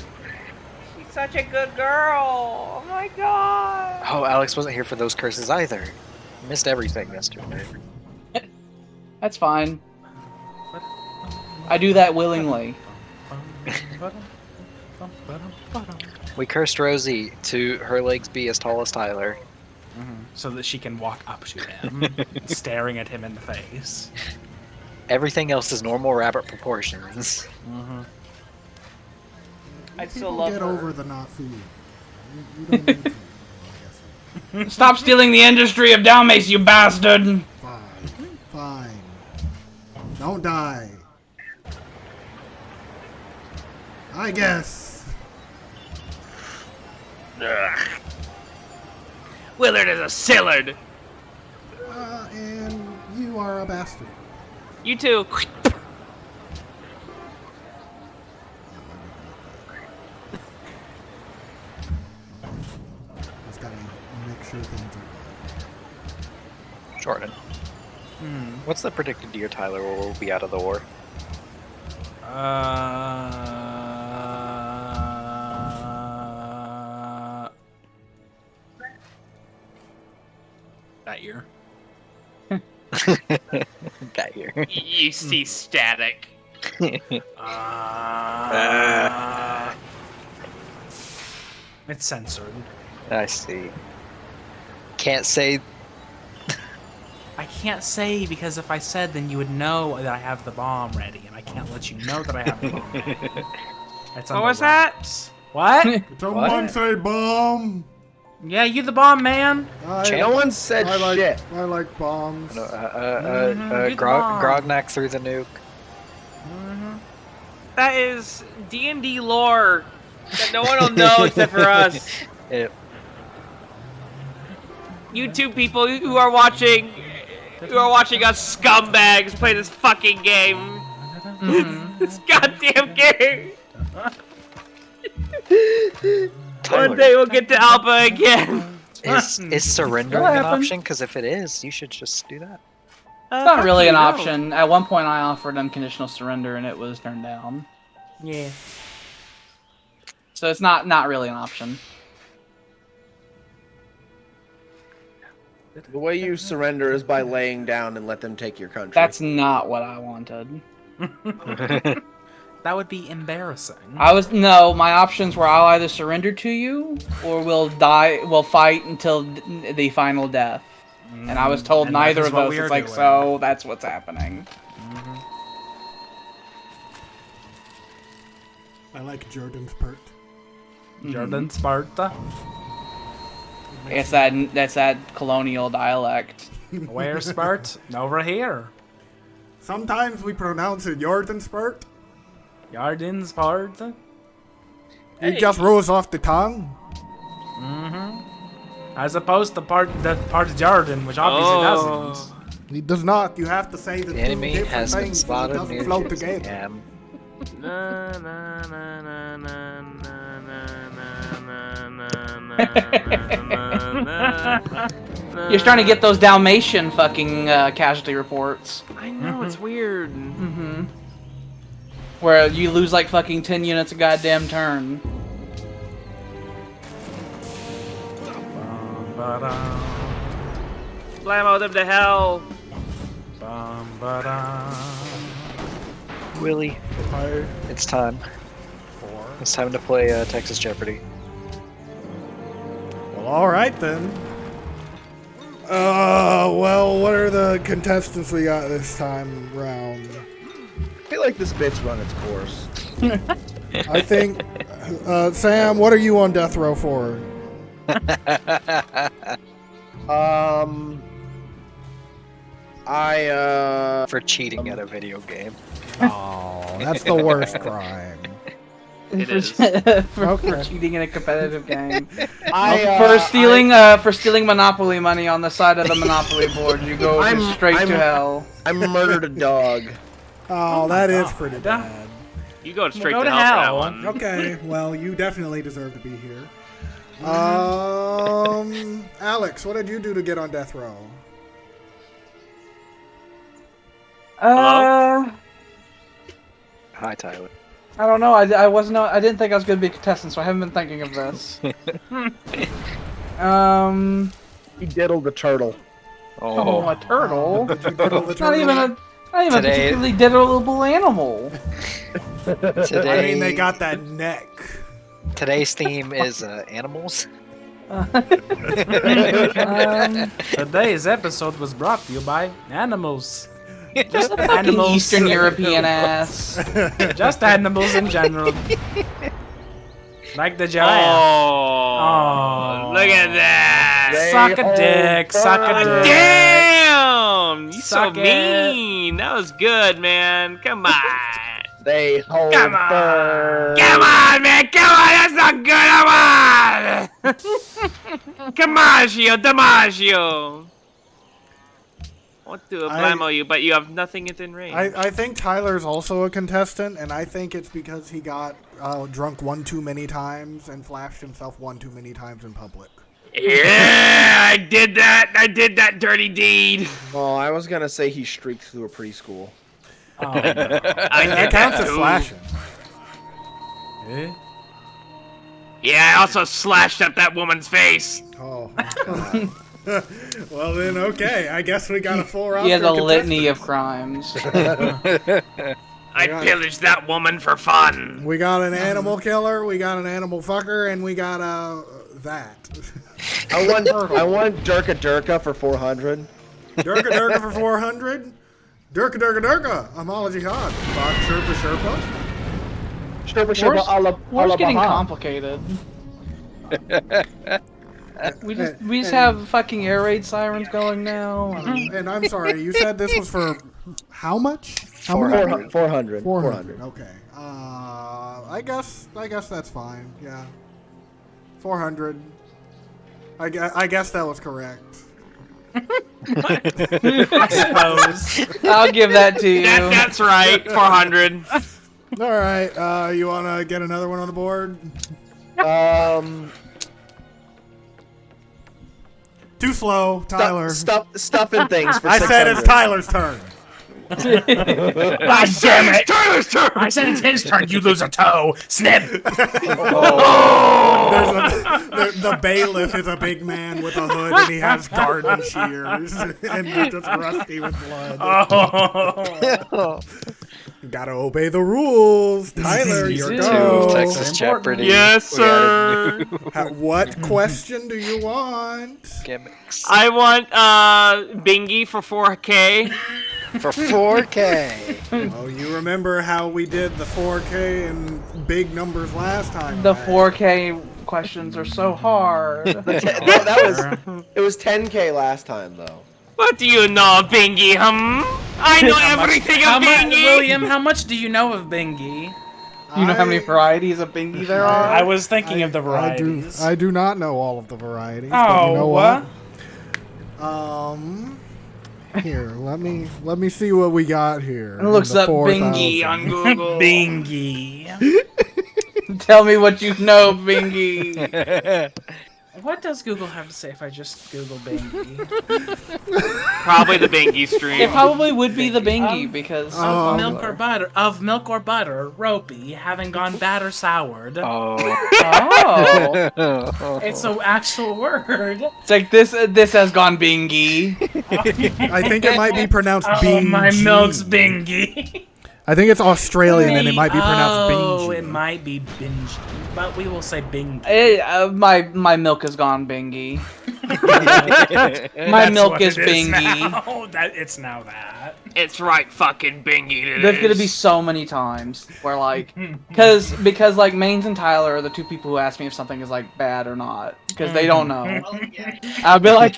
She's such a good girl. Oh my god. Oh, Alex wasn't here for those curses either. Missed everything yesterday. That's fine. I do that willingly. We cursed Rosie to her legs be as tall as Tyler. So that she can walk up to him, staring at him in the face. Everything else is normal rabbit proportions. I still love Get her. over the not food. You don't need to, I guess. Stop stealing the industry of Dalmace, you bastard! Fine. Don't die. I guess. Willard is a sillard. And you are a bastard. You too. Just gotta make sure things are... Jordan. What's the predicted year Tyler will be out of the war? That year. That year. You see static. It's censored. I see. Can't say. I can't say because if I said, then you would know that I have the bomb ready, and I can't let you know that I have the bomb ready. That's What was that? wraps. What? Someone say bomb! Yeah, you the bomb man. No one said shit. I like bombs. You're the bomb. Grognak through the nuke. That is D&D lore that no one will know except for us. It, You two people who are watching us scumbags play this fucking game. This goddamn game. One day we'll get to Alpha again. is surrendering an option? Because if it is, you should just do that. It's not really an option. At one point I offered unconditional surrender and it was turned down. Yeah. So it's not really an option. The way you surrender is by laying down and let them take your country. That's not what I wanted. That would be embarrassing. My options were I'll either surrender to you or we'll fight until the final death. And I was told And neither that is of what those. we It's are like, doing. so that's what's happening. I like Jordan's part. Jordan Sparta. It's that colonial dialect. Where Spart? Over here. Sometimes we pronounce it Jordan's part. Jordan Sparta. It just rolls off the tongue. As opposed to part Jordan, which obviously doesn't. It does not. You have to say the The two enemy different has been things so it spotted doesn't near flow Gypsy together. Cam. Na, na, na, na, na, na, na, na, na, na. You're starting to get those Dalmatian fucking casualty reports. I know, it's weird. Where you lose like fucking 10 units a goddamn turn. Blammo them to hell. Willie, it's time. It's time to play Texas Jeopardy. Well, all right then. Well, what are the contestants we got this time round? I feel like this bit's run its course. I think, Sam, what are you on death row for? For cheating at a video game. Oh, that's the worst crime. It is. for cheating in a competitive game. I, For stealing Monopoly money on the side of the Monopoly board, you go straight to hell. I murdered a dog. Oh, that is pretty bad. You go straight Go to to hell for that hell. one. Okay, well, you definitely deserve to be here. Alex, what did you do to get on death row? Hello? Hi, Tyler. I don't know. I didn't think I was going to be a contestant, so I haven't been thinking of this. He diddled the turtle. Oh, a turtle. Did you diddle the It's not even a Today- particularly diddleable animal. Today, I mean, they got that neck. Today's theme is animals. Today's episode was brought to you by animals. Just animals. Eastern European ass. Just animals in general. Like the giraffe. Oh, look at that. Suck a dick. Suck a dick. Damn! You Suck so it. mean. That was good, man. Come on. They hold Come on. firm. Come on, man. Come on. That's not good. Come on. Camaggio, Damaggio. I want to blammo you, but you have nothing within range. I think Tyler's also a contestant, and I think it's because he got drunk one too many times and flashed himself one too many times in public. Yeah, I did that. I did that dirty deed. Oh, I was gonna say he streaked through a preschool. Oh, no. I That did counts that as too. flashing. Eh? Yeah, I also slashed up that woman's face. Oh. Well then, okay. I guess we got a full roster. He has a of litany of contestants. crimes. I pillaged that woman for fun. We got an animal killer, we got an animal fucker, and we got that. I want Durka Durka for 400. Durka Durka for 400. Durka Durka Durka. Amala Jihad. Bob Sherpa Sherpa. Sherpa Sherpa a la War's getting Baha. complicated. We just have fucking air raid sirens going now. And I'm sorry, you said this was for how much? How 400. 400. 400. Okay. I guess that's fine. Yeah. 400. I guess that was correct. I suppose. I'll give that to you. That's right. 400. All right. You want to get another one on the board? Too slow, Tyler. Stuffing things for I said it's 600. Tyler's turn. God damn it! Tyler's turn. I said it's his turn. You lose a toe. Snip. The bailiff is a big man with a hood, and he has garden shears, and he's just rusty with blood. Oh. You gotta obey the rules. Tyler, You you do. go. Texas Jeopardy. Yes, We added sir. What question do you want? gimmicks. I want Bingy for 4K. For 4K. Oh, you remember how we did the 4K and big numbers last time? The right? 4K questions are so hard. It was 10K last time though. What do you know of Bingy, I know everything of Bingy. William, how much do you know of Bingy? You know how many varieties of bingy there are? I was thinking of the varieties. I do not know all of the varieties. Oh, but you know what? what? Here, let me see what we got here. It looks in the up 4,000. bingy on Google. Bingy. Tell me what you know, bingy. What does Google have to say if I just Google Bingy? Probably the Bingy stream. It probably would be the bingy because Of milk or butter, ropey, having gone bad or soured. Oh, It's an actual word. it's like this has gone bingy. I think it might be pronounced Oh, Bingy. my milk's Bingy. I think it's Australian and it might be pronounced Oh, Bingy. it might be binge, but we will say Bingy. My milk has gone bingy. My That's milk what is it bingy. now. It's now that. It's right fucking Bingy it There's is. gonna be so many times where like, because like Maines and Tyler are the two people who ask me if something is like bad or not, because they don't know. I'll be like,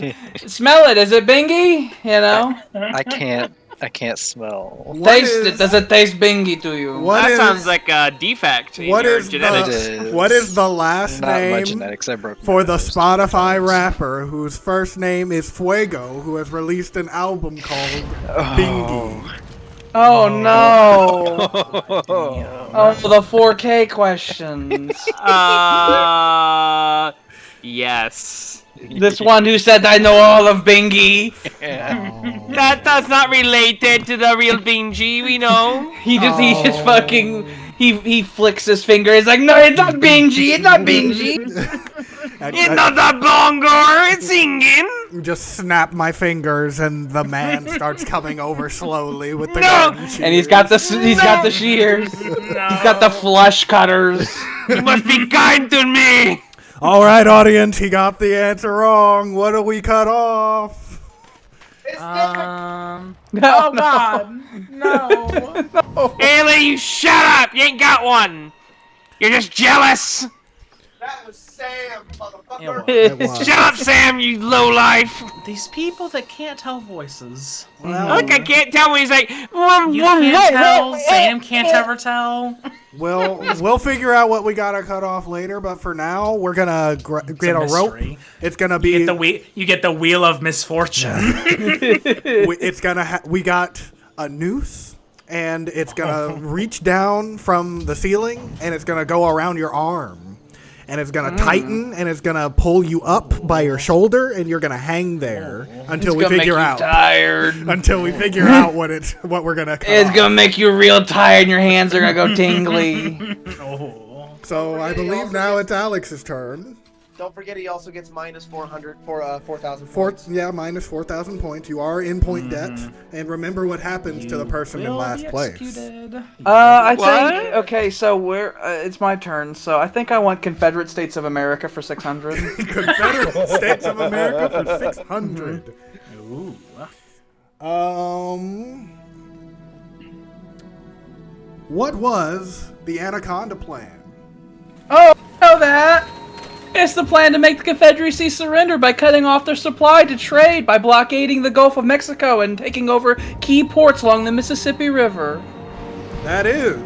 smell it, is it bingy? You know, I can't smell. What taste is- it. Does it taste bingy to you? What That is- sounds like a defect in What your is genetics. the what is the last Not my name genetics. I broke for my the nose Spotify times. rapper whose first name is Fuego, who has released an album called Bingy? Oh no! Oh, the 4K questions. Yes. This one who said I know all of bingy. That does not related to the real Bingy, we know. He just fucking he flicks his finger. He's like, no, it's not bingy. It's not bingy. It's not the bongo, it's singing. Just snap my fingers and the man starts coming over slowly with the No! garden And he's got the shears. He's got the flush cutters. You must be kind to me. All right, audience, he got the answer wrong. What do we cut off? No, Oh God, no. Haley, you shut up. You ain't got one. You're just jealous. That was Sam, motherfucker. It was. It was. Shut up, Sam, you lowlife. These people that can't tell voices. Look, I can't tell when he's like, You can't tell. Sam can't ever tell. We'll figure out what we gotta cut off later, but for now, we're gonna get a rope. mystery. It's gonna be. You get the wheel of misfortune. It's gonna. We got a noose, and it's gonna reach down from the ceiling, and it's gonna go around your arm. And it's gonna tighten, and it's gonna pull you up by your shoulder, and you're gonna hang there until we Gonna make figure you out. tired. Until we figure out what we're gonna cut It's off. gonna make you real tired, and your hands are gonna go tingly. So I believe now it's Alex's turn. Don't forget he also gets minus 4,000 points. Minus 4,000 points. You are in point debt, and remember what happens to the person in Will last be place. executed. I think What? okay. So we're it's my turn. So I think I want Confederate States of America for 600. Confederate States of America for 600. Ooh. What was the Anaconda Plan? Oh, I know that. It's the plan to make the Confederacy surrender by cutting off their supply to trade by blockading the Gulf of Mexico and taking over key ports along the Mississippi River. That is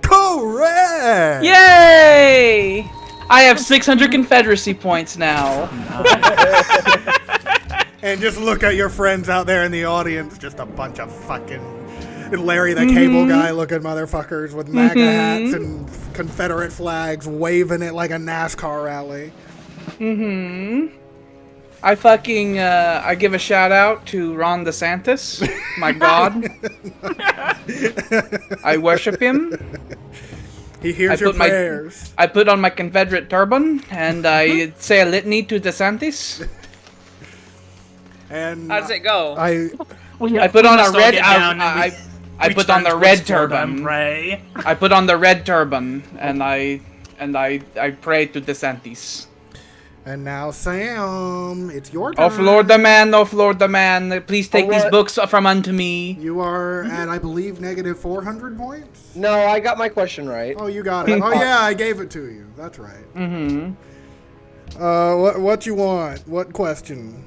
correct. Yay! I have 600 Confederacy points now. And just look at your friends out there in the audience, just a bunch of fucking Larry the Cable Guy looking motherfuckers with MAGA hats and Confederate flags waving it like a NASCAR rally. I fucking I give a shout out to Ron DeSantis, my god. I worship him. He hears your prayers. I put on my Confederate turban and I say a litany to DeSantis. And How does it go? I I put on a must all red. get down and I put on the Return red towards Florida and turban. pray. I put on the red turban, and I pray to DeSantis. And now, Sam, it's your turn. Oh Lord the man, please take these books from unto me. You are at, I believe, negative 400 points? No, I got my question right. Oh, you got it. Oh, yeah, I gave it to you. That's right. Mm-hmm. What you want? What question?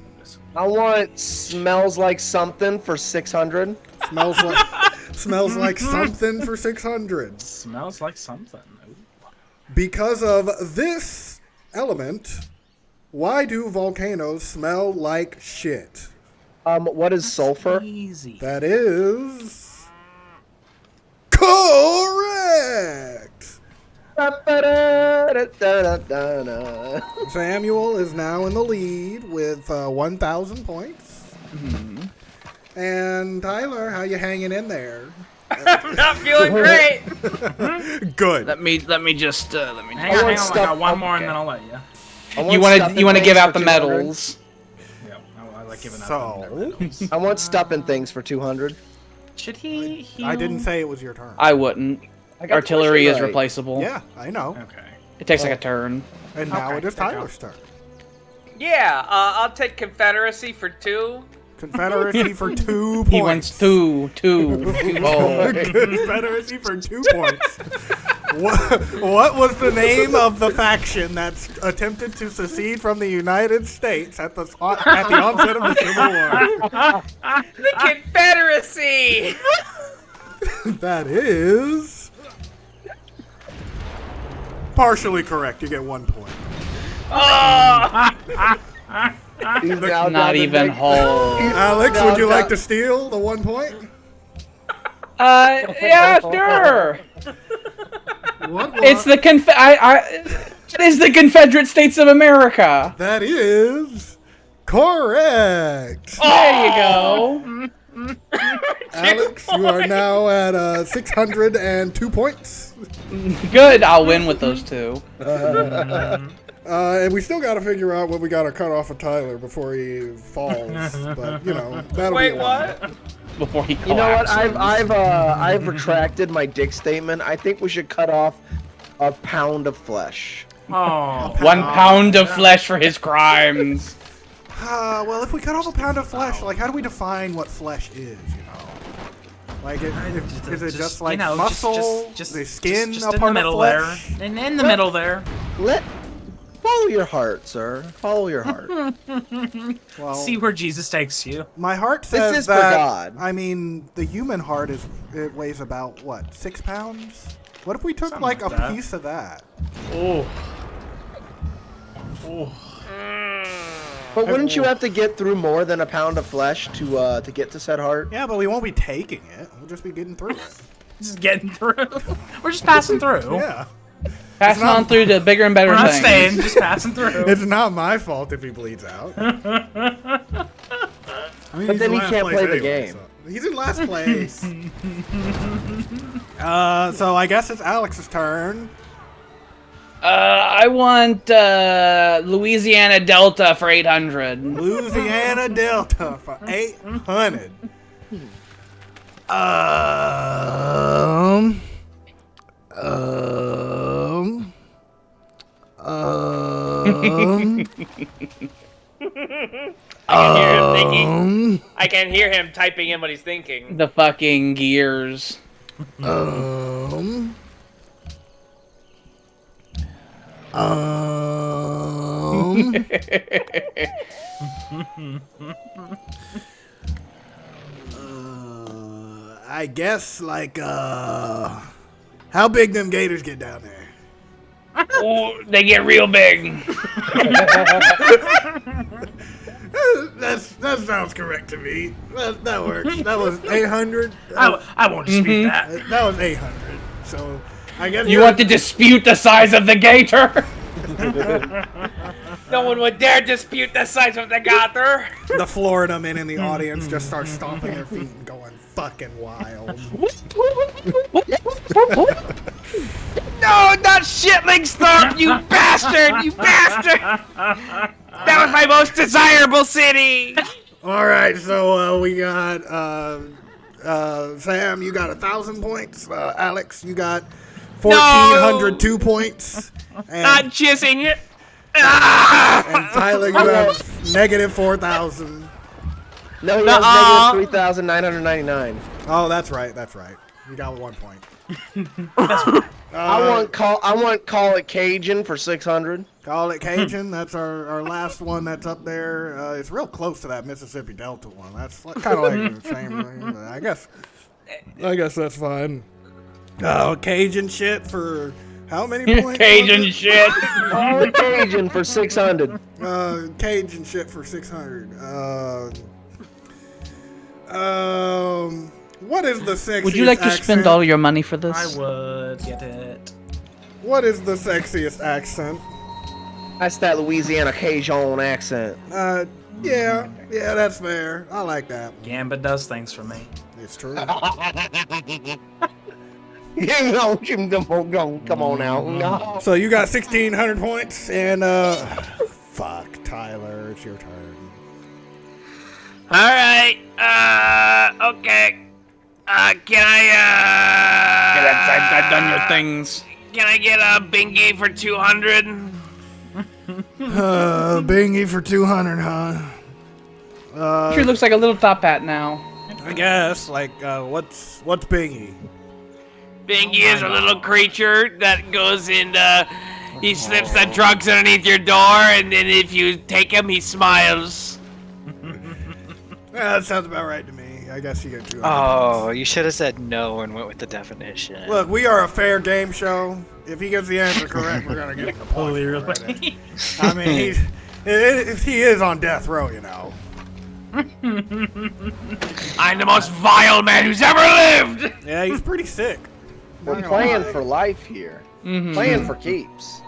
I want smells like something for 600. Smells like something for 600. Smells like something. Ooh. Because of this element, why do volcanoes smell like shit? What is sulfur? Easy. That is correct. Samuel is now in the lead with 1,000 points. Mm-hmm. And Tyler, how you hanging in there? I'm not feeling great. Good. Let me just Hang on, want I stuff- got one more and okay. then I'll let you. You want to give out the medals? Yeah, I like giving out So? the medals. I want stuffing things for 200. Should he heal? I didn't say it was your turn. I wouldn't. I got the Artillery is question right. replaceable. Yeah, I know. Okay. It takes like a turn. And now Okay, it is there you go. Tyler's turn. Yeah, I'll take Confederacy for 2. Confederacy for 2 points. He wants two. Oh. Confederacy for 2 points. What was the name of the faction that's attempted to secede from the United States at the onset of the Civil War? The Confederacy! That is partially correct. You get 1 point. Oh! He's now Not down to even Nick. whole. Alex, No, would you no. like to steal the 1 point? Yeah, sure. What It's the it is the Confederate States of America. That is correct. There you go. Alex, you are now at 602 points. Good. I'll win with those two. And we still got to figure out what we got to cut off of Tyler before he falls. But you know, that'll Wait, be a while. what? Before he You know what? collapses. I've retracted my dick statement. I think we should cut off a pound of flesh. Oh. 1 pound of flesh for his crimes. Well, if we cut off a pound of flesh, like, how do we define what flesh is? You know, like, is it just like muscle? The skin just a in the part middle of flesh? there. And in the middle there. Follow your heart, sir. Follow your heart. Well, See where Jesus takes you. my heart This says is for that. God. I mean, the human heart it weighs about what, 6 pounds? What if we took Something like like a that. piece of that? Oh. Oh. But wouldn't you have to get through more than a pound of flesh to get to said heart? Yeah, but we won't be taking it. We'll just be getting through it. Just getting through. We're just passing through. Yeah. Passing on through to bigger and better We're not things. staying, just passing through. It's not my fault if he bleeds out. I mean, But he's then in he last can't place play the anyway, game. so- He's in last place. So I guess it's Alex's turn. I want Louisiana Delta for 800. Louisiana Delta for 800. I can hear him typing in what he's thinking. The fucking gears. I guess like how big them gators get down there? Oh, they get real big. That sounds correct to me. That works. That was 800. I won't dispute that. That was 800. So I guess You want to dispute the size of the gator? No one would dare dispute the size of the gator. the Florida men in the audience just start stomping their feet and going fucking wild. No, not Shitling Stomp, you bastard! You bastard! That was my most desirable city! All right, so we got Sam, you got 1,000 points. Alex, you got 1,402 points. Not And, jizzing it. and Tyler, you have negative 4,000. No, he Nuh-uh. has negative 3,999. Oh, that's right. That's right. You got 1 point. I want call it Cajun for 600. Call it Cajun. That's our last one that's up there. It's real close to that Mississippi Delta one. That's kind of like the same thing. But I guess that's fine. Oh, Cajun shit for how many points? Cajun shit. Call it Cajun for 600. Cajun shit for 600. What is the sexiest Would you like to accent? spend all your money for this? I would get it. What is the sexiest accent? That's that Louisiana Cajun accent. Yeah, that's fair. I like that. Gambit does things for me. It's true. You know, come on now. No. So you got 1,600 points, and fuck, Tyler, it's your turn. All right. Okay. Can I've done your things. Can I get a bingy for 200? Bingy for 200, huh? Sure looks like a little top hat now. I guess. Like, what's Bingy? Bingy is a little creature that goes in. He slips the drugs underneath your door, and then if you take him, he smiles. That sounds about right to me. I guess you get 200. Oh, you should have said no and went with the definition. Look, we are a fair game show. If he gets the answer correct, we're gonna give him the point. Really? I mean, he is on death row, you know. I'm the most vile man who's ever lived. Yeah, he's pretty sick. We're playing for life here. Playing for keeps.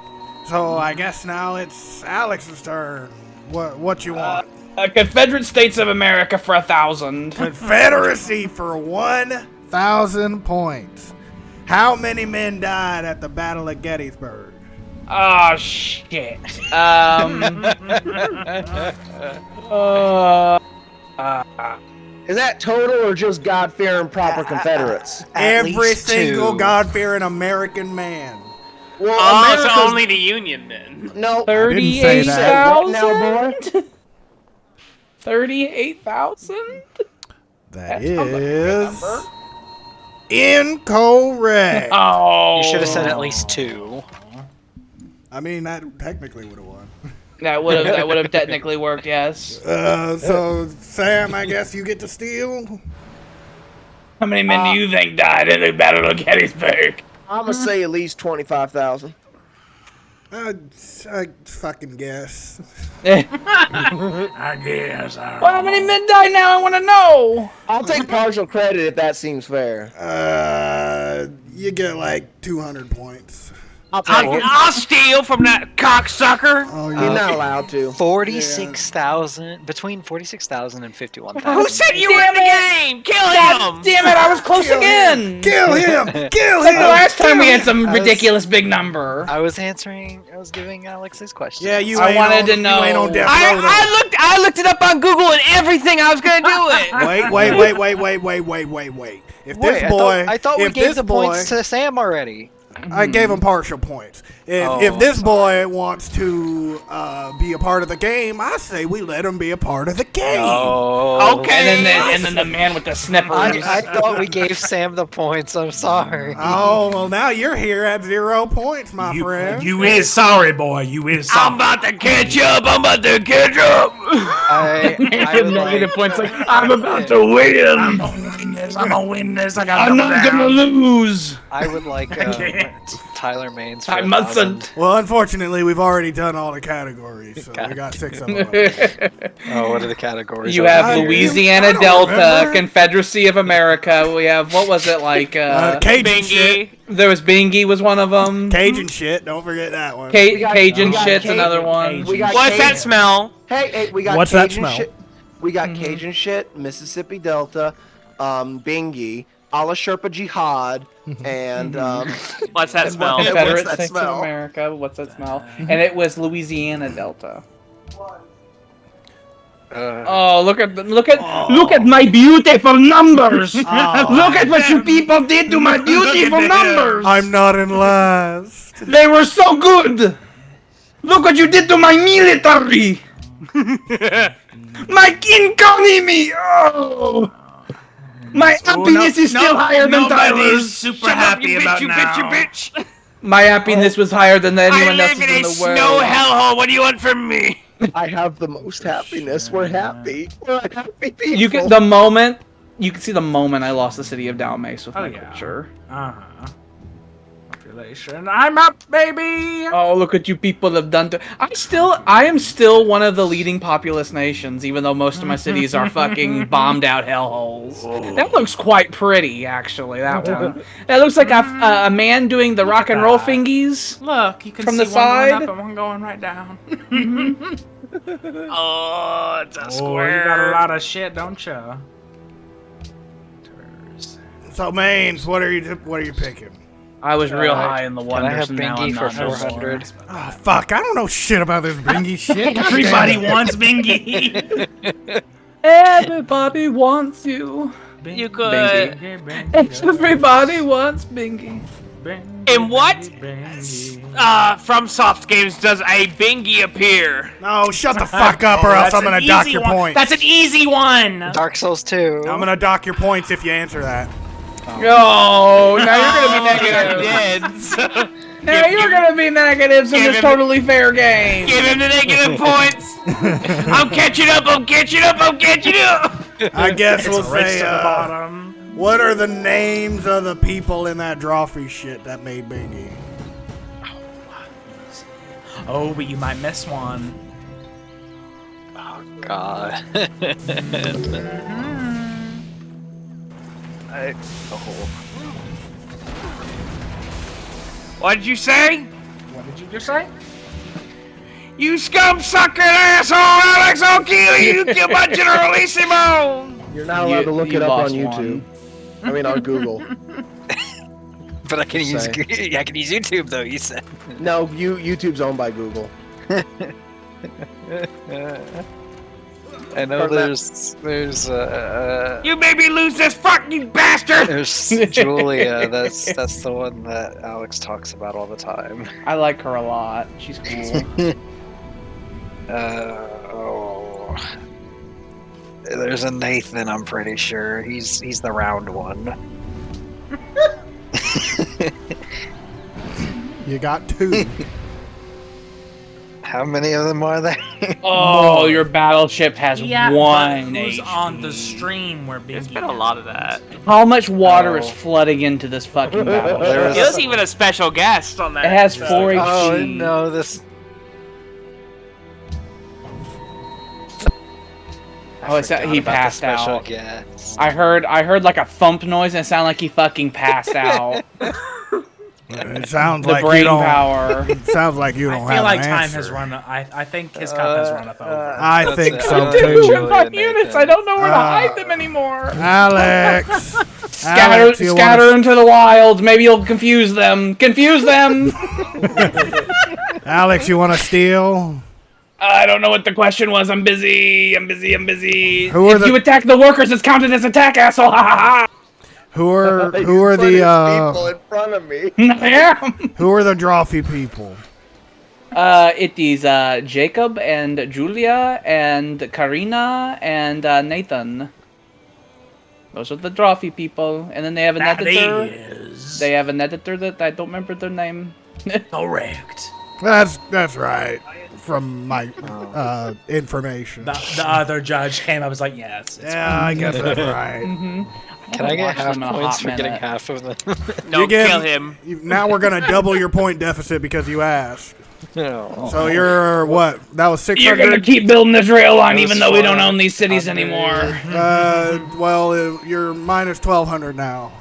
So I guess now it's Alex's turn. What you want? Confederate States of America for 1,000. Confederacy for 1,000 points. How many men died at the Battle of Gettysburg? Oh shit. Is that total or just God-fearing proper Confederates? At Every least single two. God-fearing American man. Well, Oh, so America's- only the Union then. No. didn't say that. What now, boy? 38,000? That That sounds like a good is number. incorrect. Oh. You should have said at least two. I mean, that technically would have won. That would have technically worked, yes. So, Sam, I guess you get to steal. How many men do you think died in the Battle of Gettysburg? I'm gonna say at least 25,000. I fucking guess. I guess. Well, how many men died now? I want to know. I'll take partial credit if that seems fair. You get like 200 points. I'll take it. I'll steal from that cocksucker. Oh, You're not allowed to. 46,000, between 46,000 and 51,000. Who said you were in the game? Kill him! Damn it, I was close again. Kill him! Kill Like him! the last time we had some ridiculous big number. I was giving Alex his question. Yeah, you I ain't wanted on, to know. You ain't on death row, though. I looked it up on Google and everything. I was gonna do it. Wait. If this Wait, boy, I thought we if gave this the boy, points to Sam already. I gave him partial points. If Oh, this boy wants to be a part of the game, I say we let him be a part of the game. Oh, Okay. And then the man with the snippers. I thought we gave Sam the points. I'm sorry. Oh, well, now you're here at 0 points, my friend. You is sorry, boy. You is sorry. I'm about to catch up. I'm about to catch up. I would negative like, points. Like, I'm about to win. I'm gonna win this. I'm gonna win this. I got I'm not gonna lose. I would like can't. Tyler Maines for I 1,000. mustn't. Well, unfortunately, we've already done all the categories, so we got 6 of them. Oh, what are the categories? You over have here? I Louisiana don't Delta, remember. Confederacy of America. We have, what was it like? Cajun shit. Bingy. There was Bingy was one of them. Cajun shit. Don't forget that one. We got- Cajun we got shit's Cajun- another one. We got What's that Cajun- smell? Hey, we got What's that Cajun smell? shit. We got Cajun shit, Mississippi Delta, Bingy, a la Sherpa Jihad, and What's that smell? What's Confederate that States smell? of America. What's that smell? And it was Louisiana Delta. Oh, look at my beautiful numbers. Look at what you people did to my beautiful numbers. I'm not in last. They were so good. Look what you did to my military. My economy. Oh. My happiness is still higher than Tyler's. Nobody's super happy about now. bitch. My happiness was higher than I anyone live else's in in a the snow world. hellhole. What do you want from me? I have the most happiness. We're happy. We're happy people. You can see the moment I lost the city of Dalmace with my picture. Population. I'm up, baby. Oh, look what you people have done to. I am still one of the leading populous nations, even though most of my cities are fucking bombed out hellholes. That looks quite pretty, actually. That one. That looks like a man doing the rock and roll fingies. Look, you can From see the one going side? up and one going right down. Oh, it's a Oh, square. you got a lot of shit, don't you? So, Mains, what are you picking? I was real high in the Can I wonders, have and now Bingy I'm for not. 400? Oh, fuck, I don't know shit about this Bingy shit. Everybody wants Bingy. Everybody wants you. You could. Everybody wants Bingy. In what? From Soft Games does a Bingy appear? No, shut the fuck up or else I'm gonna dock your points. That's an easy one. Dark Souls 2. I'm gonna dock your points if you answer that. No, now you're gonna be negative. Now you're gonna be negatives in this totally fair game. Give him the negative points. I'm catching up. I'm catching up. I'm catching up. I guess we'll Race say, to the bottom. what are the names of the people in that drawfee shit that made Bingy? Oh, but you might miss one. God. What did you say? What did you just say? You scum sucker asshole, Alex! I'll kill you, you my generalissimo! You're not allowed to look you it up on lost YouTube. one. I mean, on Google. But I can use Say. YouTube though. You said. No, YouTube's owned by Google. I know Or there's You made me lose this fucking bastard! there's Julia. That's the one that Alex talks about all the time. I like her a lot. She's cool. There's a Nathan. I'm pretty sure he's the round one. You got 2. How many of them are there? Oh, your battleship has one Who's HP. on the stream where Bingy There's been a lot of that. How much water is flooding into this fucking battle? There He was even a special guest on that. It has 4 HP. Oh no, this. Oh, it's he passed special out. guest. I heard like a thump noise and it sounded like he fucking passed out. It sounds The like you brain don't. power. It sounds like you don't I feel have like an time answer. has run. I think his cup has runneth over. I That's think it. so I Dude, don't too. know. my Julia, units, Nathan. I don't know where to hide them anymore. Alex. Scatter, Alex, you scatter wanna- into the wilds. Maybe you'll confuse them. Confuse them. Alex, you want to steal? I don't know what the question was. I'm busy. Who are If the- you attack the workers, it's counted as attack, asshole. Ha ha ha. Who are You the put his people in front of me? I am. who are the drawfee people? It is Jacob and Julia and Karina and Nathan. Those are the drawfee people, and then they have an That editor. is They have an editor that I don't remember their name. correct. That's right. From my information. The other judge came up and was like, yes. It's Yeah, I guess that's right. Can I get watched half them in a points hot for getting minute. half of them? No, You get- kill him. Now we're gonna double your point deficit because you asked. No. So you're what? That was You're gonna 600. keep building this rail line That even was though we don't fun. own these cities anymore. Well, you're minus 1,200 now.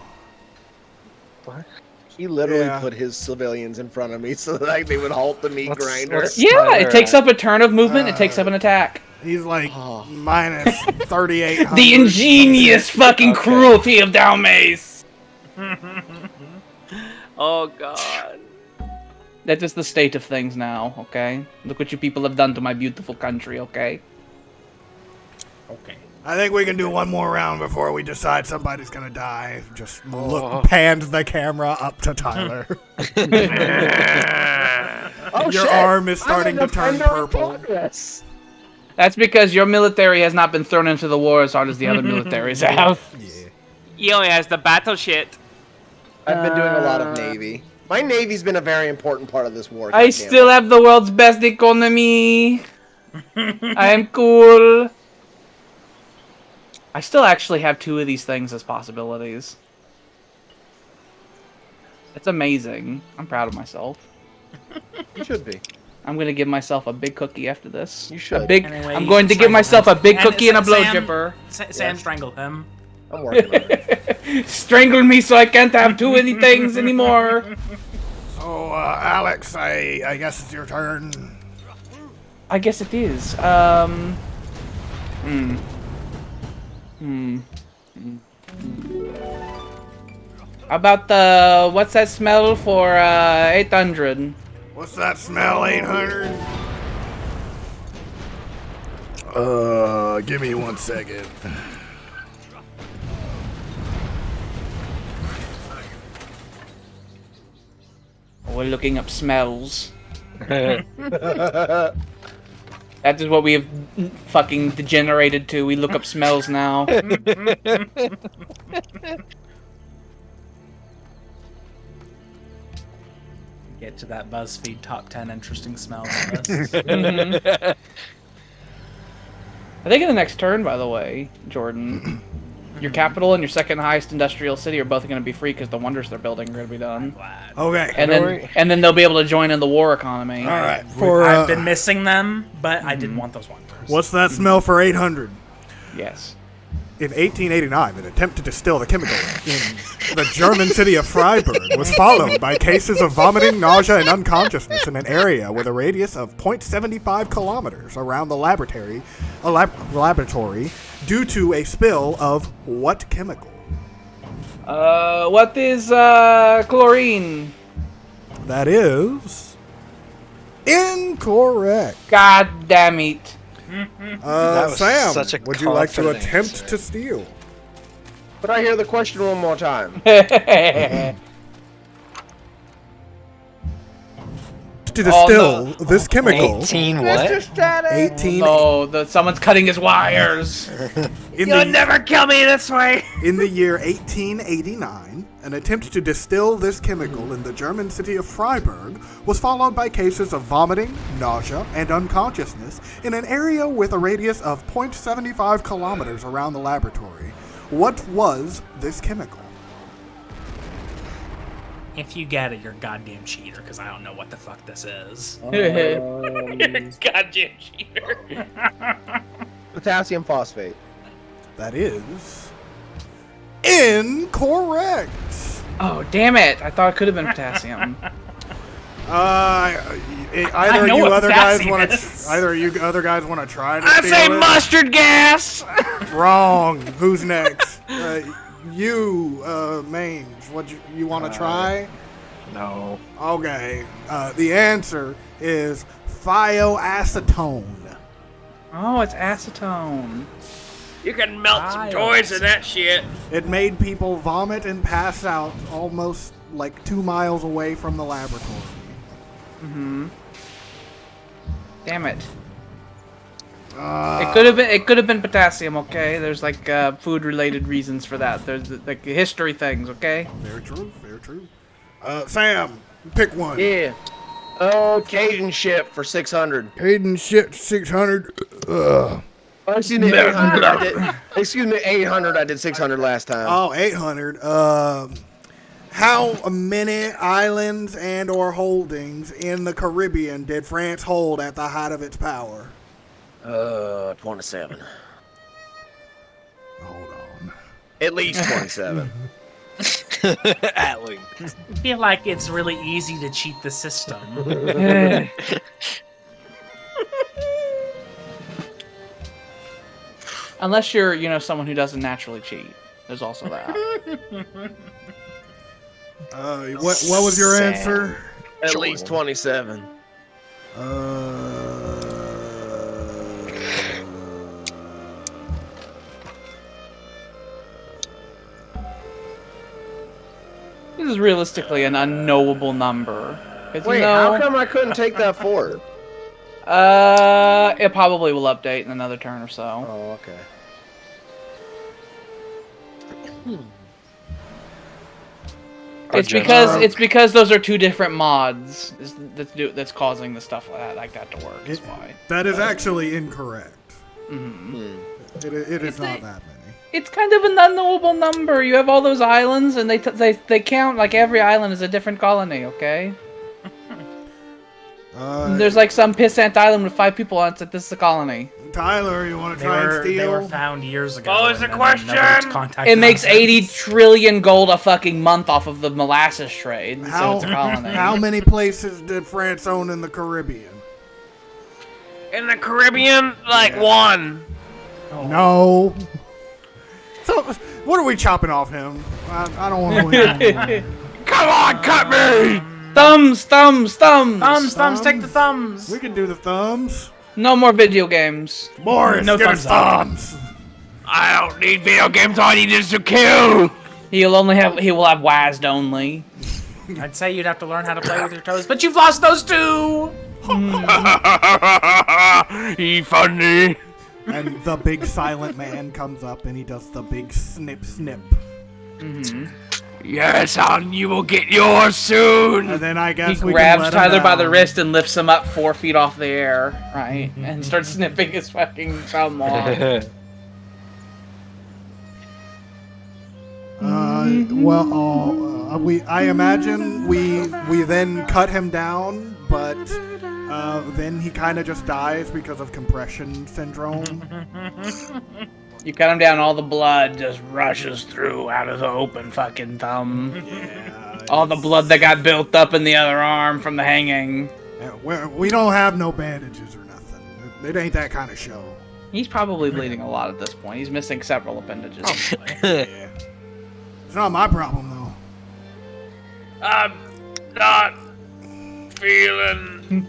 He literally Yeah. put his civilians in front of me so that they would halt the meat grinder. what's- Yeah, Tyler it takes at? up a turn of movement. It takes up an attack. He's like minus 3,800. The ingenious fucking Okay. cruelty of Dalmace. Oh god. That is the state of things now, okay? Look what you people have done to my beautiful country, okay? Okay. I think we can do one more round before we decide somebody's gonna die. Just panned the camera up to Tyler. Oh, Your shit. arm is I'm starting a to turn defender of purple. progress. That's because your military has not been thrown into the war as hard as the other militaries have. Yeah. He only has the battle shit. I've been doing a lot of Navy. My Navy's been a very important part of this war. I goddammit. still have the world's best economy. I am cool. I still actually have 2 of these things as possibilities. It's amazing. I'm proud of myself. You should be. I'm gonna give myself a big cookie after this. You should. A big. Anyway, I'm you going can to give strangle myself him. a big And cookie and a blow Sam- chipper. Sam strangle him. I'm working on it. Strangle me so I can't have too many things anymore. So, Alex, I guess it's your turn. I guess it is. How about the what's that smell for 800? What's that smell, 800? Give me 1 second. We're looking up smells. That is what we have fucking degenerated to. We look up smells now. Get to that BuzzFeed top 10 interesting smells list. I think in the next turn, by the way, Jordan, your capital and your second highest industrial city are both going to be free because the wonders they're building are going to be done. Okay. And then they'll be able to join in the war economy. All right. I've been missing them, but I didn't want those wonders. What's that smell for 800? Yes. In 1889, an attempt to distill the chemical in the German city of Freiburg was followed by cases of vomiting, nausea, and unconsciousness in an area with a radius of 0.75 kilometers around the laboratory due to a spill of what chemical? What is chlorine? That is incorrect. God damn it. That was Sam, such a would you like to confident attempt answer. to steal? Could I hear the question one more time? To distill this chemical 18 what? Static. 18 Oh, someone's cutting his wires. in You'll the, never kill me this way. in the year 1889, an attempt to distill this chemical in the German city of Freiburg was followed by cases of vomiting, nausea, and unconsciousness in an area with a radius of 0.75 kilometers around the laboratory. What was this chemical? If you get it, you're a goddamn cheater, because I don't know what the fuck this is. Goddamn cheater. Potassium phosphate. That is incorrect. Oh, damn it. I thought it could have been potassium. Either know you what other guys potassium want to, is. either you other guys want to try to I steal say it? mustard gas. Wrong. Who's next? Mange. What you want to try? No. Okay. The answer is thioacetone. Oh, it's acetone. You can melt some toys in that shit. It made people vomit and pass out almost like 2 miles away from the laboratory. Damn it. It could have been potassium, okay? There's like food related reasons for that. There's like history things, okay? Very true. Very true. Sam, pick one. Yeah. Oh, Cajun ship for 600. Hayden shit 600. Oh, excuse me, 800. Excuse me, 800. I did 600 last time. Oh, 800. How many islands and or holdings in the Caribbean did France hold at the height of its power? 27. Hold on. At least 27. At least. I feel like it's really easy to cheat the system. Unless you're, someone who doesn't naturally cheat. There's also that. What was your answer? At least 27. This is realistically an unknowable number. 'Cause, Wait, you know, how come I couldn't take that fort? it probably will update in another turn or so. Oh, okay. It's because those are two different mods that's causing the stuff like that to work. Is why. That is actually incorrect. Mm-hmm. It is not that many. It's kind of an unknowable number. You have all those islands, and they count like every island is a different colony. Okay. There's like some pissant island with 5 people on it. That this is a colony. Tyler, you want to try and steal? They were found years ago. What was the and then question? nobody's contacted It makes us 80 since. trillion gold a fucking month off of the molasses trade. So it's a colony. How many places did France own in the Caribbean? In the Caribbean, like one. No. So, what are we chopping off him? I don't want to win. Come on, cut me! Thumbs. Thumbs, take the thumbs. We can do the thumbs. No more video games. Boris, No get us thumbs thumbs. I don't need video games, all I need is to kill! He will have WASD only. I'd say you'd have to learn how to play with your toes, but you've lost those too. He funny. And the big silent man comes up and he does the big snip snip. Yes, son, you will get yours soon! And then I guess He we grabs can let him Tyler by the down. wrist and lifts him up 4 feet off the air, right? And starts snipping his fucking thumb off. I imagine we then cut him down, but then he kind of just dies because of compression syndrome. You cut him down, all the blood just rushes through out of the open fucking thumb. Yeah, All the blood that got built up in the other arm from the hanging. we don't have no bandages or nothing. It ain't that kind of show. He's probably bleeding a lot at this point. He's missing several appendages. Yeah. It's not my problem though. I'm not feeling...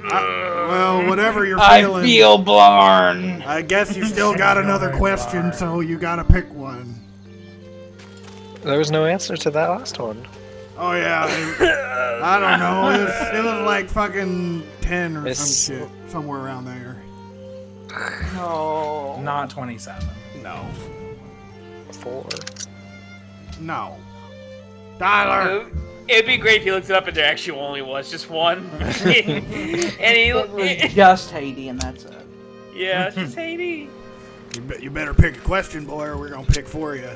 Well, whatever you're I feeling. feel Blarn. I guess you still got another question, so you gotta pick one. There was no answer to that last one. Oh yeah, I don't know. It was like fucking 10 or some shit, somewhere around there. No. Not 27. No. 4. No. Tyler. It'd be great if he looked it up and there actually only was just one. And It was just Haiti, and that's it. yeah, it's just Haiti. You better pick a question, boy, or we're gonna pick for you.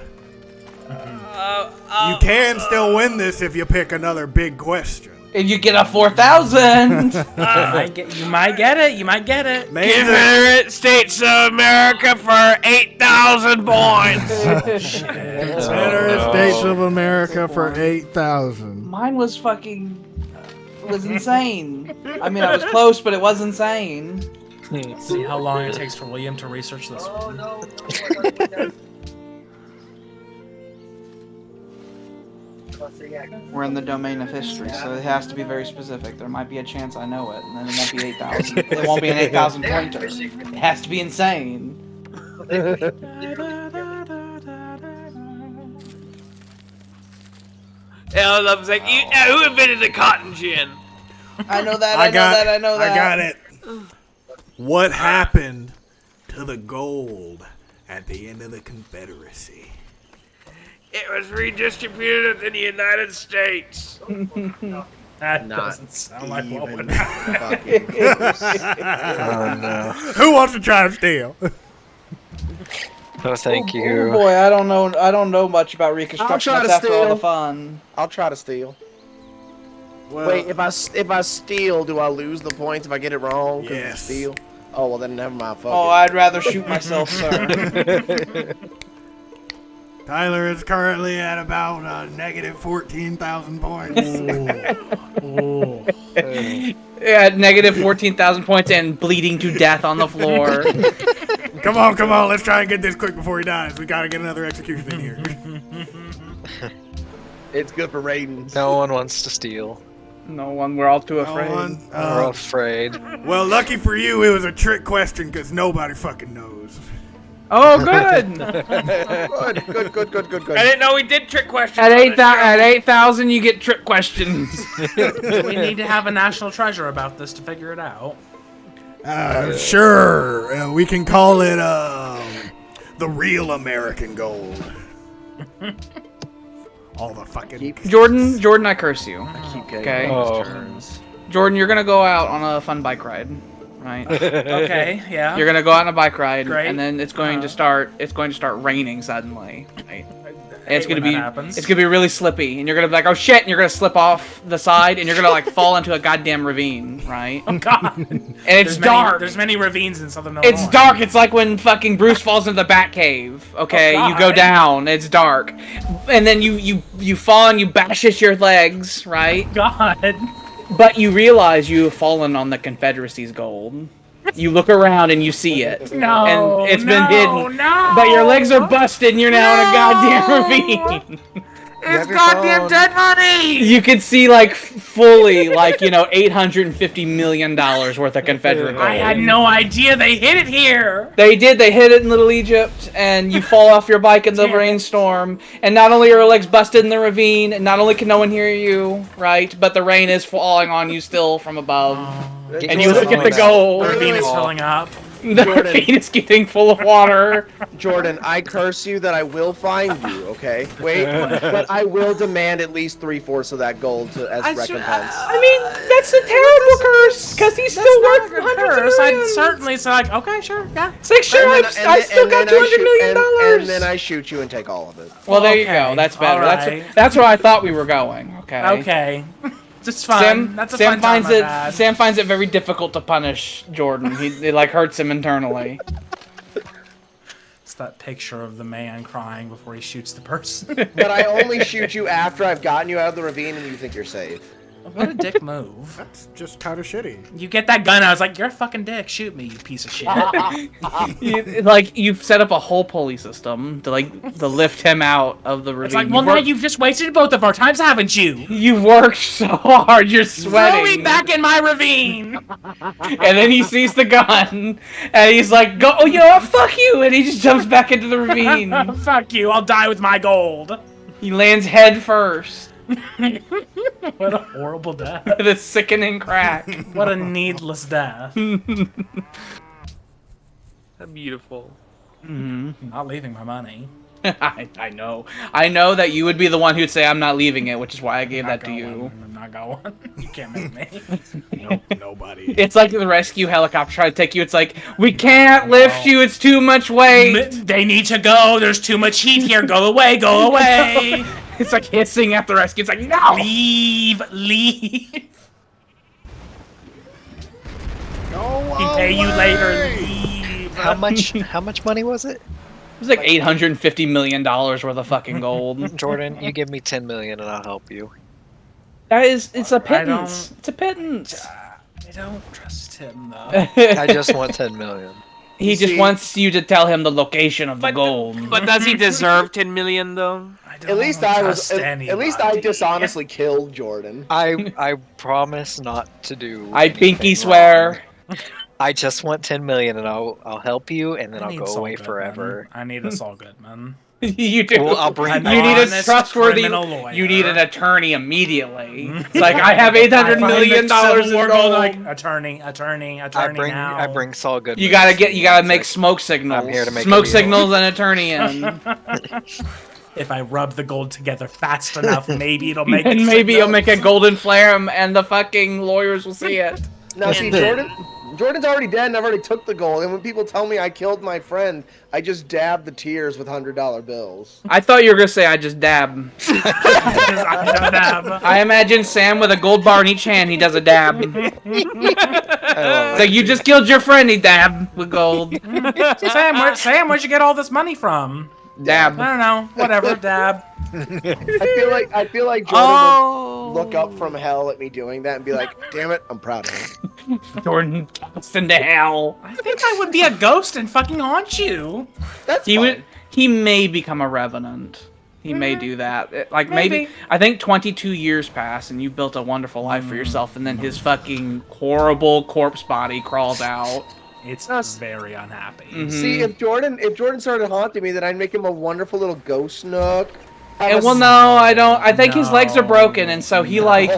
You can still win this if you pick another big question. If you get a 4,000. You might get it. You might get it. Confederate States of America for 8,000 points. Confederate States of America for 8,000. Mine was insane. I mean, I was close, but it was insane. See how long it takes for William to research this one. We're in the domain of history, so it has to be very specific. There might be a chance I know it, and then it won't be 8,000. It won't be an 8,000 pointer. It has to be insane. Alderoth's like, who invented the cotton gin? I know that. I know that. I got it. What happened to the gold at the end of the Confederacy? It was redistributed in the United States. That Not doesn't sound like what even would happen. fucking close. Oh no. Who wants to try to steal? No, thank Oh you. boy, I don't know. I don't know much about I'll Reconstruction. try to That's after all steal. the fun. I'll try to steal. Well, Wait, if I steal, do I lose the points if I get it wrong? 'Cause I Yes. steal. Oh well, then never mind. Fuck Oh, it. I'd rather shoot myself, sir. Tyler is currently at about negative 14,000 points. Ooh. Yeah, negative 14,000 points and bleeding to death on the floor. Come on, let's try and get this quick before he dies. We gotta get another execution in here. It's good for ratings. No one wants to steal. No one. We're all too afraid. We're afraid. Well, lucky for you, it was a trick question because nobody fucking knows. Oh, good. Good. I didn't know we did trick questions. At on the 8,000, you get trick questions. We need to have a national treasure about this to figure it out. Sure. We can call it the real American gold. All the fucking Jordan, I curse you. Keep getting Okay. those turns. Jordan, you're gonna go out on a fun bike ride, right? Okay, yeah. You're gonna go out on a bike ride, Great. and then it's going to start raining suddenly. Right? And it's hate gonna when be that happens. it's gonna be really slippy, and you're gonna be like, oh shit, and you're gonna slip off the side, and you're gonna like fall into a goddamn ravine, right? Oh god. And it's dark. There's many ravines in southern Illinois. It's dark. It's like when fucking Bruce falls into the Batcave. Okay, Oh, you go God. down. It's dark, and then you fall and you bash your legs, right? God. But you realize you have fallen on the Confederacy's gold. You look around and you see it. No. And it's been hidden. No. But your legs are busted and you're now in a goddamn ravine. It's goddamn dead money. You could see like fully like, $850 million worth of Confederate gold. I had no idea they hid it here. They did. They hid it in Little Egypt, and you fall off your bike in the rainstorm. And not only are your legs busted in the ravine, and not only can no one hear you, right, but the rain is falling on you still from above. And you look at the gold. The ravine is filling up. The ravine is getting full of water. Jordan, I curse you that I will find you, okay? Wait, but I will demand at least 3/4 of that gold as recompense. I mean, that's a terrible curse, because he's still worth $100 I'd million. certainly say, like, okay, sure, yeah. It's like, sure, I still got $200 million. And then I shoot you and take all of it. Well, there you Okay, go. That's better. all right. That's where I thought we were going. Okay. Okay. It's fun. That's a fun time I've had. Sam finds it very difficult to punish Jordan. It like hurts him internally. It's that picture of the man crying before he shoots the person. But I only shoot you after I've gotten you out of the ravine and you think you're safe. What a dick move. That's just kind of shitty. You get that gun, I was like, you're a fucking dick. Shoot me, you piece of shit. You've set up a whole pulley system to lift him out of the ravine. It's like, well, now you've just wasted both of our times, haven't you? You've worked so hard. You're sweating. Throw me back in my ravine. And then he sees the gun, and he's like, "Go! Oh, what? Fuck you!" And he just jumps back into the ravine. Fuck you. I'll die with my gold. He lands head first. What a horrible death. With a sickening crack. What a needless death. Beautiful. Not leaving my money. I know. I know that you would be the one who'd say, "I'm not leaving it," which is why I gave that to you. I'm not going. You can't make me. Nobody. It's like the rescue helicopter trying to take you. It's like, we can't lift you. It's too much weight. They need to go. There's too much heat here. Go away. Go away. It's like hissing at the rescue. It's like, no. Leave. Go Pay you later. away! Leave. How much money was it? It was like $850 million worth of fucking gold. Jordan, you give me 10 million and I'll help you. It's a pittance. It's a pittance. I don't trust him though. I just want 10 million. He just wants you to tell him the location of the gold. But does he deserve 10 million though? At least I dishonestly killed Jordan. I promise not to do. I pinky swear. I just want 10 million and I'll help you and then I I'll need go Saul away Goodman. forever. I need a Saul Goodman. You do. Well, I'll bring An You need a honest trustworthy. criminal lawyer. You need an attorney immediately. It's like, I have $800 million in Civil War gold. like attorney now. I bring Saul Goodman. You gotta make smoke signals. I'm here to make a smoke deal. signals and attorney in. If I rub the gold together fast enough, maybe it'll make. And maybe you'll make a golden flare and the fucking lawyers will see it. Now see, Jordan's already dead and I've already took the gold. And when people tell me I killed my friend, I just dab the tears with $100 bills. I thought you were gonna say I just dab. I imagine Sam with a gold bar in each hand, he does a dab. It's like, you just killed your friend, he dab with gold. Sam, where'd you get all this money from? Dab. I don't know. Whatever, dab. I feel like Jordan would look up from hell at me doing that and be like, "Damn it, I'm proud of him." Jordan cast into hell. I think I would be a ghost and fucking haunt you. That's He fine. would. He may become a revenant. He may do that. Like maybe. I think 22 years pass and you've built a wonderful life for yourself, and then his fucking horrible corpse body crawls out. It's very unhappy. See, if Jordan started haunting me, then I'd make him a wonderful little ghost nook. Well, no, I don't. I think his legs are broken, and so he like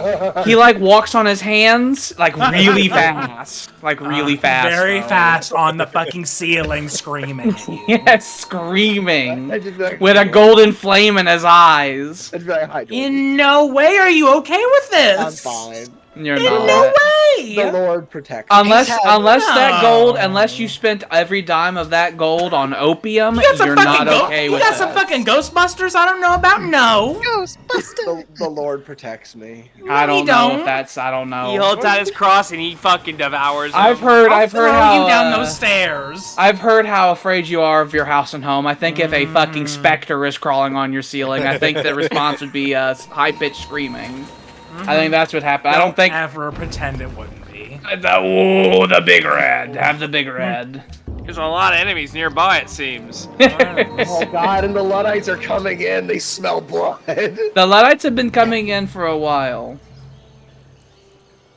walks on his hands like really fast, really fast, very fast on the fucking ceiling, screaming. At you. Yes, screaming Like, with a golden flame in his eyes. I'd be like, hi, Jordan. In no way are you okay with this. I'm fine. You're In not. no way. The Lord protects me. Unless that gold, No. unless you spent every dime of that gold on opium, You got some you're fucking not okay You with got some that. fucking Ghostbusters I don't know about? No. The Lord protects me. I don't he know don't. if that's. I don't know. He holds out his cross and he fucking devours him. I've heard I'll throw how you down those stairs. I've heard how afraid you are of your house and home. I think if a fucking specter is crawling on your ceiling, I think the response would be high-pitched screaming. I think that's what happened. I don't think. ever pretend it wouldn't be. The big red. Have the big red. There's a lot of enemies nearby, it seems. Oh God, and the Luddites are coming in. They smell blood. The Luddites have been coming in for a while.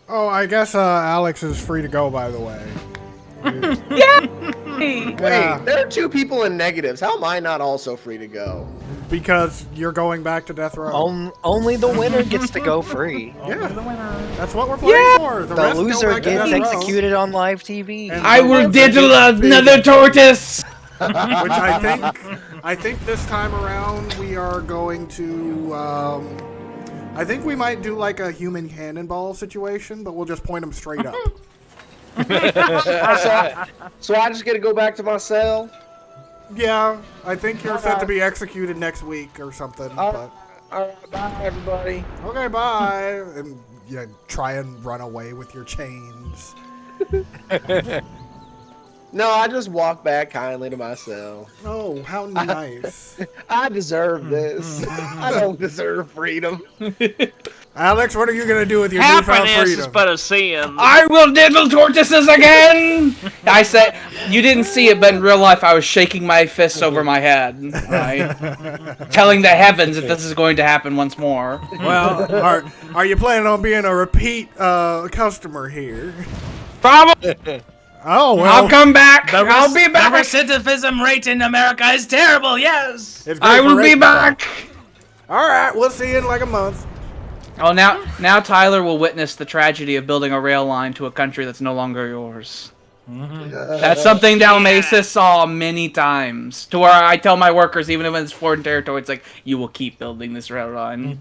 Oh, I guess Alex is free to go, by the way. Yay! Yeah, Wait, there are 2 people in negatives. How am I not also free to go? because you're going back to death row. Only the winner gets to go free. Yeah, that's what we're playing for. The The rest go loser back to gets death row. executed on live TV. And I the will winner diddle gets another tortoise. Which I think this time around we are going to. I think we might do like a human cannonball situation, but we'll just point them straight up. So I just get to go back to my cell? Yeah, I think you're set to be executed next week or something. But Alright, bye everybody. okay, bye. And yeah, try and run away with your chains. No, I just walk back kindly to my cell. Oh, how nice. I deserve this. I don't deserve freedom. Alex, what are you gonna do with your newfound Happiness is freedom? but a sin. I will diddle tortoises again. I said you didn't see it, but in real life, I was shaking my fists over my head, right? Telling the heavens that this is going to happen once more. Well, are you planning on being a repeat customer here? Probably. Oh well. I'll come back. I'll be The back. recidivism rate in America is terrible. Yes. It's great I will for be rent. back. All right, we'll see you in like a month. Oh, now Tyler will witness the tragedy of building a rail line to a country that's no longer yours. That's something Dalmacis saw many times. To where I tell my workers, even if it's foreign territory, it's like, you will keep building this rail line.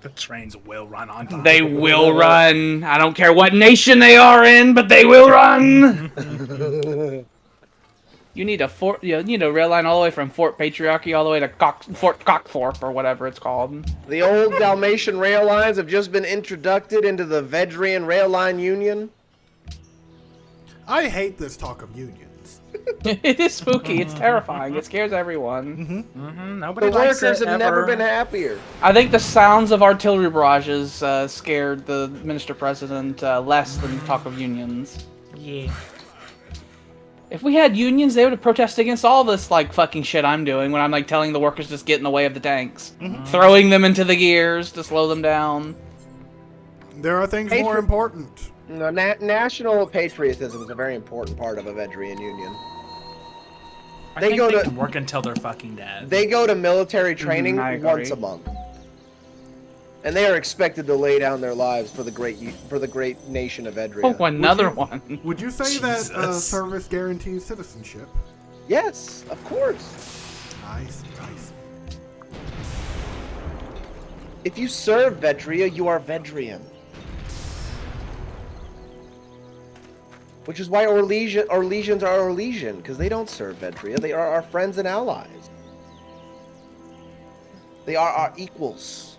The trains will run on time. They will run. I don't care what nation they are in, but they will run. You need a rail line all the way from Fort Patriarchy all the way to Fort Cockthorpe or whatever it's called. The old Dalmatian rail lines have just been introduced into the Vedrian Rail Line Union. I hate this talk of unions. It is spooky. It's terrifying. It scares everyone. Nobody The likes workers it, have never ever. been happier. I think the sounds of artillery barrages scared the minister-president less than talk of unions. Yeah. If we had unions, they would have protested against all this like fucking shit I'm doing when I'm like telling the workers just get in the way of the tanks, throwing them into the gears to slow them down. There are things more important. No, national patriotism is a very important part of a Vedrian Union. I They think go they to- can work until they're fucking dead. They go to military training I agree. once a month, and they are expected to lay down their lives for the great nation of Vedria. Oh, another one. Would you say that Jesus. service guarantees citizenship? Yes, of course. Nice. If you serve Vedria, you are Vedrian. Which is why our legions are our legion, because they don't serve Vedria. They are our friends and allies. They are our equals.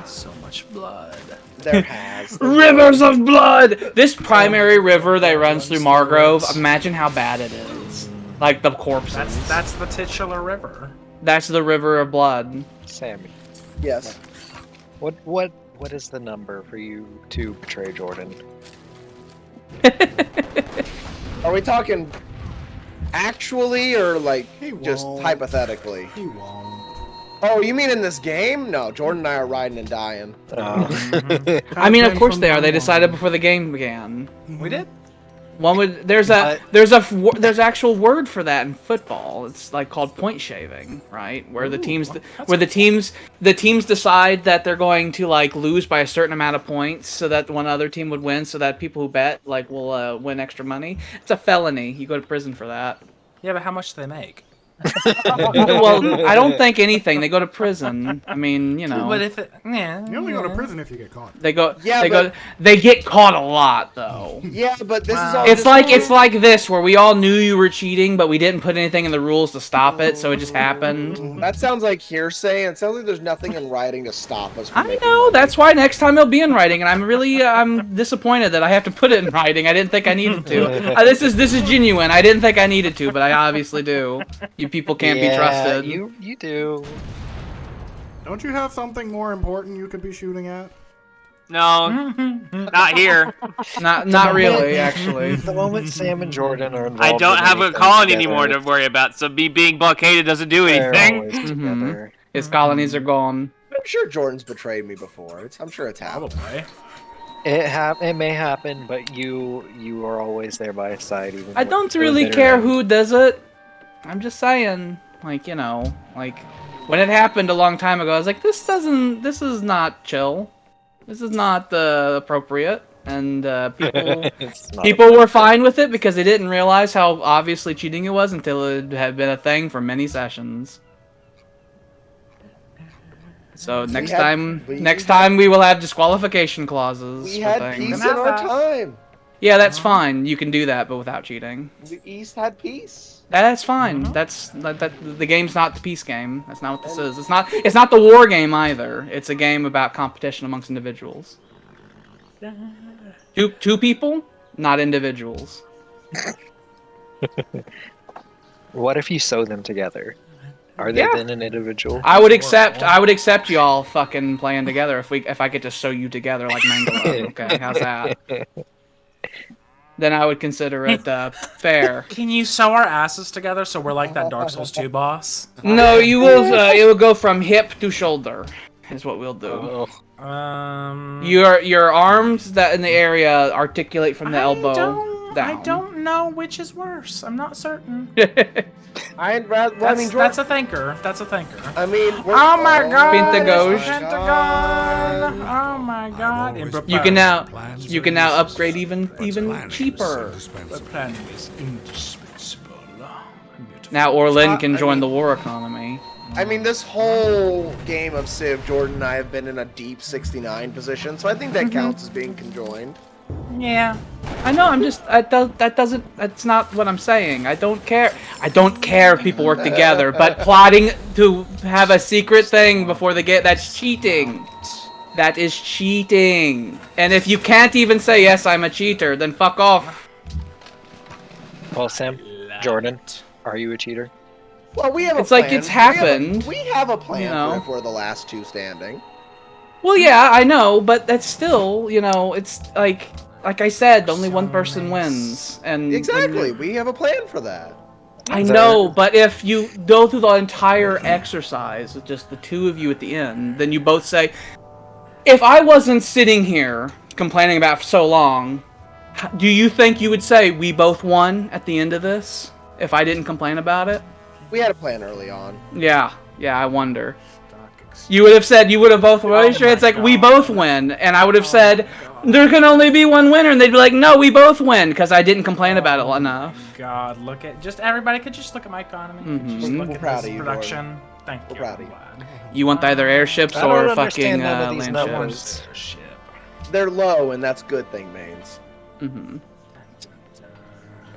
So much blood. There has. Rivers of blood! This primary river that runs through Margrove, imagine how bad it is. Like the corpses. That's the titular river. That's the river of blood. Sammy, Yes. what is the number for you to betray Jordan? Are we talking actually or like He just won't. hypothetically? He won't. Oh, you mean in this game? No, Jordan and I are riding and dying. I mean, of course they are. They decided before the game began. We did. One would there's actual word for that in football. It's like called point shaving, right? Where the teams decide that they're going to like lose by a certain amount of points so that one other team would win, so that people who bet like will win extra money. It's a felony. You go to prison for that. Yeah, but how much do they make? Well, I don't think anything. They go to prison. I mean, you know. But if it, yeah, You only go to prison if you get caught. They go. Yeah, They get caught a lot though. Yeah, but this is all. It's like this, where we all knew you were cheating, but we didn't put anything in the rules to stop it, so it just happened. That sounds like hearsay, and it sounds like there's nothing in writing to stop us from I making know. money. That's why next time it'll be in writing, and I'm disappointed that I have to put it in writing. I didn't think I needed to. This is genuine. I didn't think I needed to, but I obviously do. You people can't be trusted. You do. Don't you have something more important you could be shooting at? No, not here. Not really, actually. The moment Sam and Jordan are involved, I don't in have a anything colony together, anymore to worry about, so me being blockaded doesn't do they're anything. always together. His colonies are gone. I'm sure Jordan's betrayed me before. I'm sure it's happened. probably. It may happen, but you are always there by his side. Even I with don't the really bitter care end. who does it. I'm just saying, like, you know, like when it happened a long time ago, I was like, this is not chill. This is not appropriate. And people It's not people were fine with it because they didn't realize how obviously cheating it was until it had been a thing for many sessions. So next time we will have disqualification clauses. We for had things. peace in our time. Yeah, that's fine. You can do that, but without cheating. The East had peace. That's fine. That's the game's not the peace game. That's not what this is. It's not the war game either. It's a game about competition amongst individuals. Two people, not individuals. What if you sew them together? Are they then an individual? I would accept y'all fucking playing together if I get to sew you together like Mangala. Okay, how's that? Then I would consider it fair. Can you sew our asses together so we're like that Dark Souls 2 boss? No, you will. It will go from hip to shoulder. Is what we'll do. Your arms that in the area articulate from the elbow down. I don't know which is worse. I'm not certain. I'd rather. Well, I mean, That's a thinker. That's a thinker. I mean, Oh my god! Pentagon. It's the Pentagon! Oh my god! You can now upgrade even cheaper. The plan is indispensable. Now Orlin can join the war economy. I mean, this whole game of Civ, Jordan and I have been in a deep 69 position, so I think that counts as being conjoined. Yeah. I know. I'm just. That doesn't. That's not what I'm saying. I don't care. I don't care if people work together, but plotting to have a secret thing before they get that's cheating. That is cheating. And if you can't even say yes, I'm a cheater, then fuck off. Well, Sam, Jordan, are you a cheater? Well, we have It's a plan. like it's happened. We have a plan you know. for if we're the last two standing. Well, yeah, I know, but that's still, you know, it's like I said, only one person wins, and Exactly. We have a plan for that. I know, but if you go through the entire exercise with just the two of you at the end, then you both say, if I wasn't sitting here complaining about it for so long, do you think you would say we both won at the end of this if I didn't complain about it? We had a plan early on. Yeah, I wonder. You would have said, you would have both, it's like, we both win, and I would have said, there can only be one winner, and they'd be like, no, we both win, because I didn't complain about it enough. God, look at everybody could just look at my economy. Just look We're at proud this of you, production. Thank you. We're proud of you. I'm glad. You want either airships I don't or understand fucking none of these land numbers. ships. Ship. They're low, and that's good thing, mains.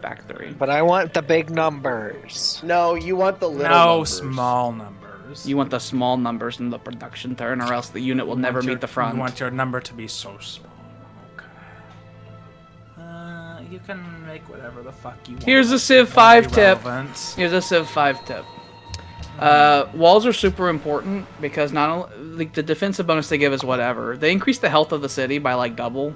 Factory. But I want the big numbers. No, you want the little No numbers. small numbers. You want the small numbers in the production turn, or else the unit will never meet the front. You want your number to be so small. Okay. You can make whatever the fuck you want. Here's a Civ It won't 5 be tip. relevant. Here's a Civ 5 tip. Walls are super important because not only like, the defensive bonus they give is whatever. They increase the health of the city by like double.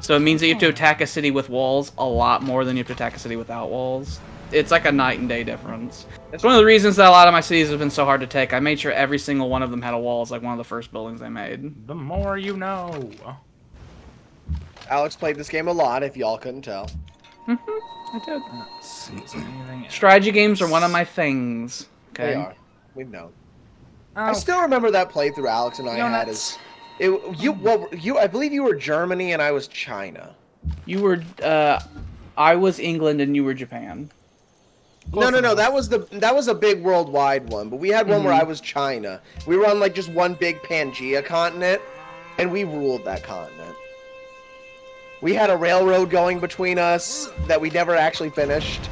So it means that you have to attack a city with walls a lot more than you have to attack a city without walls. it's like a night and day difference. It's one of the reasons that a lot of my cities have been so hard to take. I made sure every single one of them had a wall. It's like one of the first buildings they made. The more you know. Alex played this game a lot, if y'all couldn't tell. I did. Let's see, is there anything else? Strategy games are one of my things. Okay. They are. We know. Oh, I still remember that playthrough Alex and I had. Donuts. I believe you were Germany and I was China. You were, I was England and you were Japan. No. That was a big worldwide one. But we had one where I was China. We were on like just one big Pangea continent, and we ruled that continent. We had a railroad going between us that we never actually finished.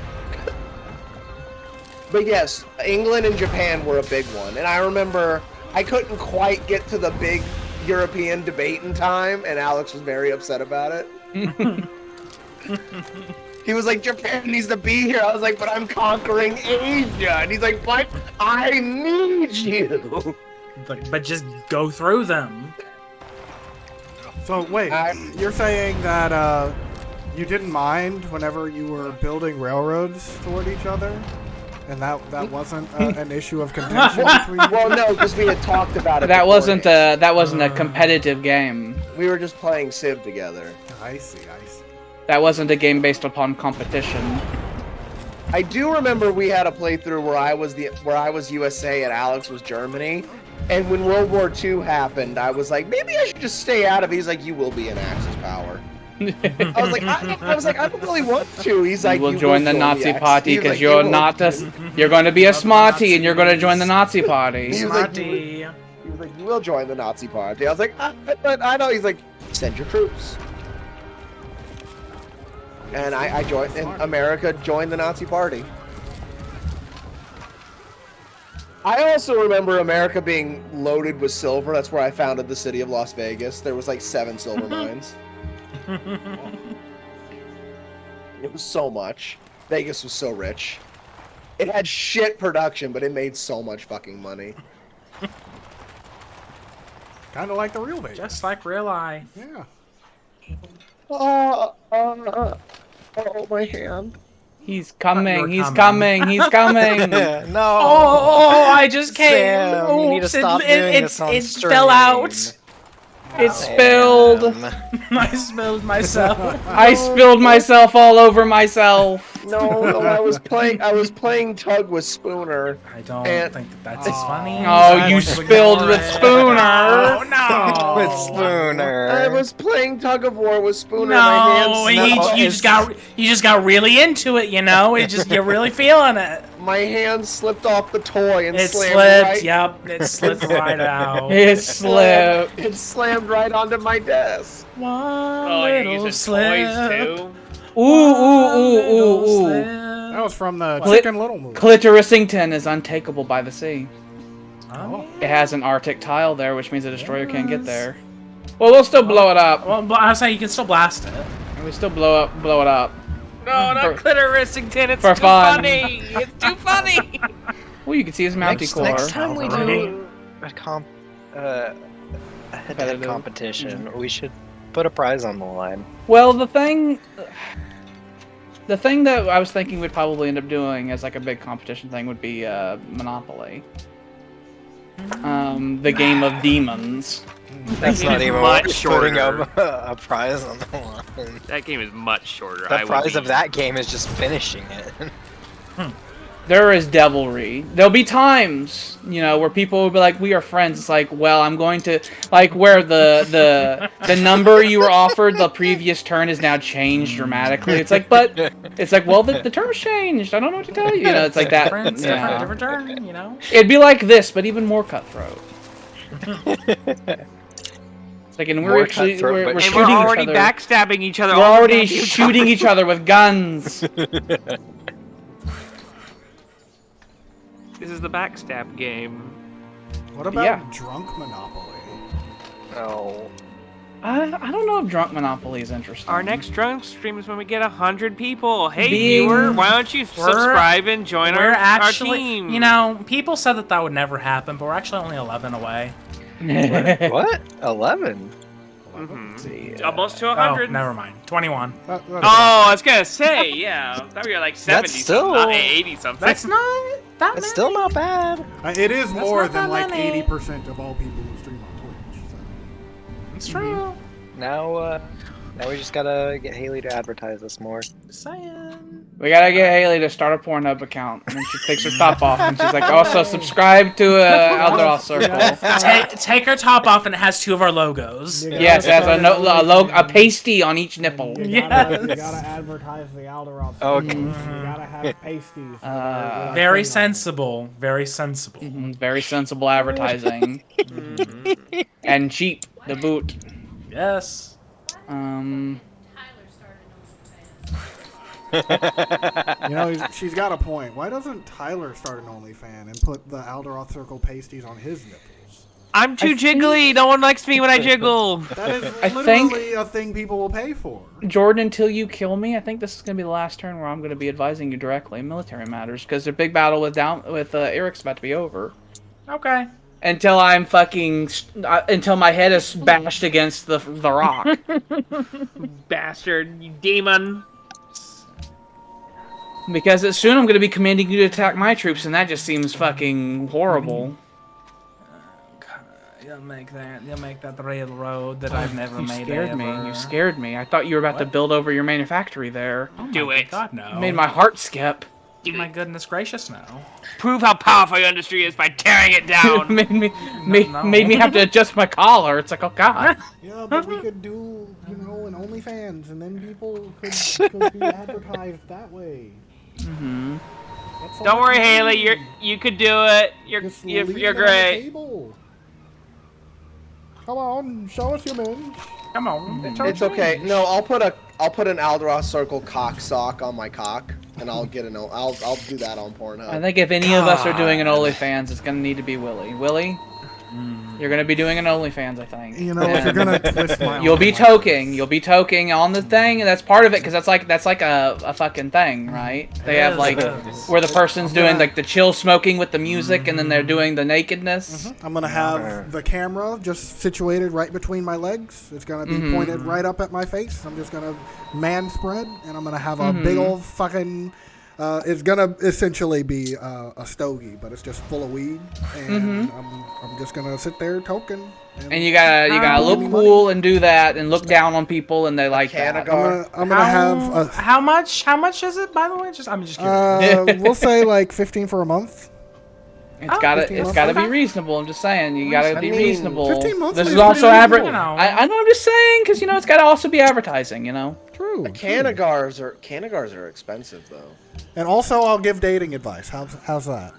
But yes, England and Japan were a big one. And I remember I couldn't quite get to the big European debate in time, and Alex was very upset about it. He was like, Japan needs to be here. I was like, but I'm conquering Asia. And he's like, but I need you. But just go through them. So wait, you're saying that you didn't mind whenever you were building railroads toward each other, and that wasn't an issue of contention between you? Well, no, because we had talked about it. That wasn't a competitive game. We were just playing Civ together. I see. That wasn't a game based upon competition. I do remember we had a playthrough where I was USA and Alex was Germany. And when World War II happened, I was like, maybe I should just stay out of it. He's like, you will be an Axis power. I was like, I don't really want to. He's like, you will join the Nazi party because like, you're not you're going to be a smarty and you're going to join the Nazi party. He was like, you will join the Nazi party. I was like, I know. He's like, send your troops. And I joined, and America joined the Nazi party. I also remember America being loaded with silver. That's where I founded the city of Las Vegas. There was like 7 silver mines. It was so much. Vegas was so rich. It had shit production, but it made so much fucking money. Kind of like the real Vegas. Just like real life. Yeah. Oh, my hand. He's coming. You're He's coming. coming. He's coming. No. Oh, I just came. Sam, you need to Oops, stop doing this on it stream. fell out. It spilled. I spilled myself. I spilled myself all over myself. No, I was playing tug with Spooner. I don't And- think that's as funny. Oh, you spilled with Spooner. Oh, no. With Spooner. I was playing tug of war with Spooner. No, my hands you just got really into it, you know. You're really feeling it. my hand slipped off the toy and It slammed slipped. right. Yep, it slipped right out. It slipped. It slammed right onto my desk. One Oh, you're little using slip. toys too? Ooh. That was from the Clit- Chicken Little movie. Clitorisington is untakeable by the sea. Oh. It has an Arctic tile there, which means a destroyer can't get there. Well, we'll still blow it up. Well, I was saying you can still blast it. We still blow it up. No, not Clitorisington. It's for too fun. funny. It's too funny. Well, you can see his mounty core. Next time we Already. do a head-to-head Competitive. competition, we should put a prize on the line. Well, the thing that I was thinking we'd probably end up doing as like a big competition thing would be Monopoly. The game of demons. That's game not is even much what putting shorter. up a prize on the line. That game is much shorter. The prize of that game is just finishing it. There is devilry. There'll be times, where people will be like, "We are friends." It's like, well, I'm going to where the number you were offered the previous turn is now changed dramatically. It's like, well, the term's changed. I don't know what to tell you. It's like that. Different turn, It'd be like this, but even more cutthroat. It's like, and we're More actually cutthroat, we're but- And shooting we're already each other. backstabbing each other. We're all the already goddamn shooting time. each other with guns. This is the backstab game. What about Yeah. Drunk Monopoly? No. I don't know if Drunk Monopoly is interesting. Our next drunk stream is when we get 100 people. Hey, Being- viewer, why don't you subscribe and join We're our actually, team? people said that would never happen, but we're actually only 11 away. What? 11? Almost to Oh, 100. never mind. 21. That- Oh, I was gonna say, yeah. I thought we were like 70 That's still- something, not 80 something. That's not that It's many. still not bad. It is more not than that like many. 80% of all people who stream on Twitch. So. It's true. Now we just gotta get Haley to advertise us more. Just saying. We gotta get Haley to start a Pornhub account, and then she takes her top off, and she's like, also subscribe to Alderoth Circle. Take her top off, and it has 2 of our logos. Yes, it has a pasty on each nipple. You gotta advertise the Alderoth. Okay. You gotta have pasties. Very sensible. Very sensible. Very sensible advertising. And cheap, the boot. Yes. You know, she's got a point. Why doesn't Tyler start an OnlyFans and put the Alderoth Circle pasties on his nipples? I'm too jiggly. No one likes me when I jiggle. That is I literally a thing people will pay for. Jordan, until you kill me, I think this is gonna be the last turn where I'm gonna be advising you directly in military matters, because the big battle with Eric's about to be over. Okay. Until I'm until my head is bashed against the rock. Bastard, you demon. Because soon I'm gonna be commanding you to attack my troops, and that just seems fucking horrible. You'll make that the railroad that I've never made. You scared me. I thought you were about to build over your manufactory there. Do it. God no. You made my heart skip. My goodness gracious, no. Prove how powerful your industry is by tearing it down. made me have to adjust my collar. It's like, oh god. Yeah, but we could do, you know, an OnlyFans, and then people could be advertised that way. Mm-hmm. Don't worry, Haley. You could do it. You're great. Come on, show us your minge. Come on. It's okay. No, I'll put an Alderoth Circle cock sock on my cock, and I'll get I'll do that on Pornhub. I think if any of us are doing an OnlyFans, it's gonna need to be Willie. Willie, you're gonna be doing an OnlyFans, I think. You know, if you're gonna twist my You'll be toking on the thing, and that's part of it, because that's like a fucking thing, right? They have like where the person's doing like the chill smoking with the music, and then they're doing the nakedness. I'm gonna have the camera just situated right between my legs. It's gonna be pointed right up at my face. I'm just gonna man spread, and I'm gonna have a big old fucking. It's gonna essentially be a stogie, but it's just full of weed, and I'm just gonna sit there toking. And you gotta look cool and do that, and look down on people, and they like that. I'm gonna have how much is it, by the way? I'm just curious. we'll say like 15 for a month. It's gotta be reasonable. I'm just saying, you gotta be reasonable. 15 months This is is also pretty average. reasonable. I know. I'm just saying, because it's gotta also be advertising. True. Canagars are expensive though. And also, I'll give dating advice. How's that?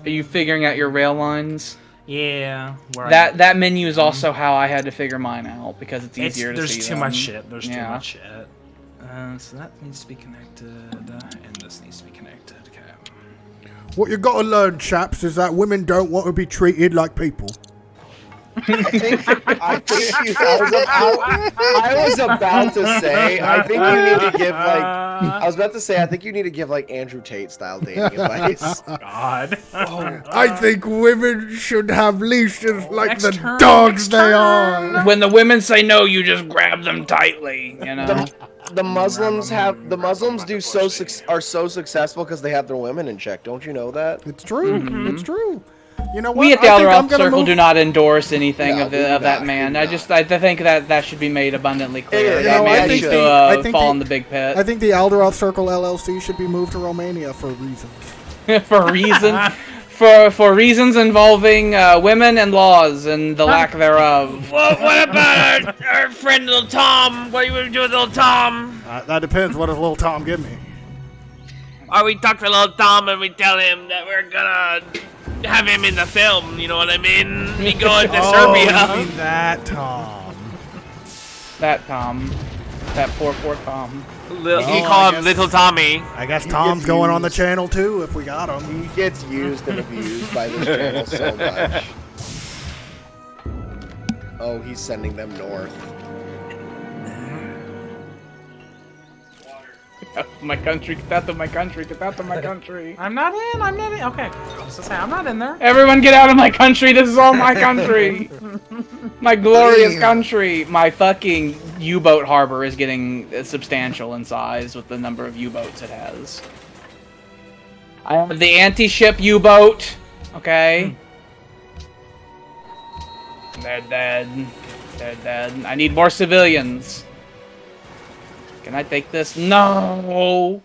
Are you figuring out your rail lines? Yeah. That menu is also how I had to figure mine out, because it's easier to see. There's too much shit. There's too Yeah. much shit. So that needs to be connected, and this needs to be connected. Okay. What you gotta learn, chaps, is that women don't want to be treated like people. I was about to say, I think you need to give I think you need to give like Andrew Tate style dating advice. God. I think women should have leashes like the dogs they are. When the women say no, you just grab them tightly. The Muslims are so successful because they have their women in check. Don't you know that? It's true. It's true. You know what? We at the I think I'm Alderoth gonna Circle move- do not endorse anything No, of we do that not, man. we do I think that should be made abundantly clear. You That know, man I needs think to the- fall in the big pit. I think the Alderoth Circle LLC should be moved to Romania for reasons. for reasons involving women and laws and the lack thereof. Well, what about our friend Little Tom? What are you gonna do with Little Tom? That depends. What does little Tom give me? Or we talk to Little Tom and we tell him that we're gonna have him in the film, you know what I mean? We go into Serbia. You mean that Tom. That Tom. That poor Tom. You call him Little Tommy. I guess Tom's going on the channel too if we got him. He gets used and abused by this channel so much. Oh, he's sending them north. Get out of my country, get out of my country, get out of my country. I'm not in. Okay. I was gonna say I'm not in there. Everyone get out of my country. This is all my country. My glorious country. My fucking U-boat harbor is getting substantial in size with the number of U-boats it has. I have the anti-ship U-boat. Okay. They're dead. They're dead. I need more civilians. Can I take this? No!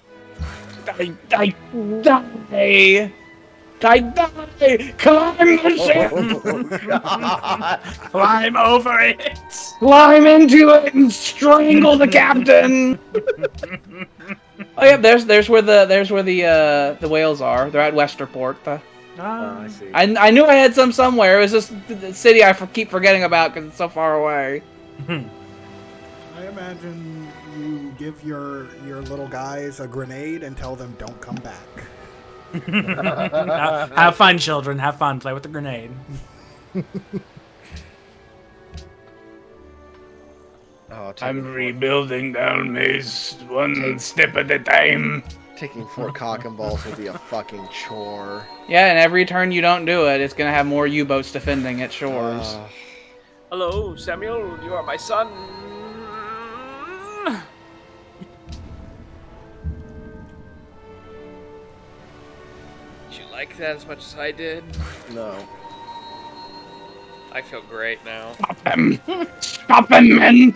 I die! I die! Climb the ship! Climb over it. Climb into it and strangle the captain! Oh yeah, there's where the whales are. They're at Westerport. I see. I knew I had some somewhere. It was just the city I keep forgetting about because it's so far away. I imagine you give your little guys a grenade and tell them don't come back. Have fun, children. Have fun. Play with the grenade. I'm rebuilding down this one step at a time. Taking 4 cock and balls will be a fucking chore. Yeah, and every turn you don't do it, it's gonna have more U-boats defending its shores. Hello, Samuel. You are my son. Did you like that as much as I did? No. I feel great now. Stop him! Stop him, men!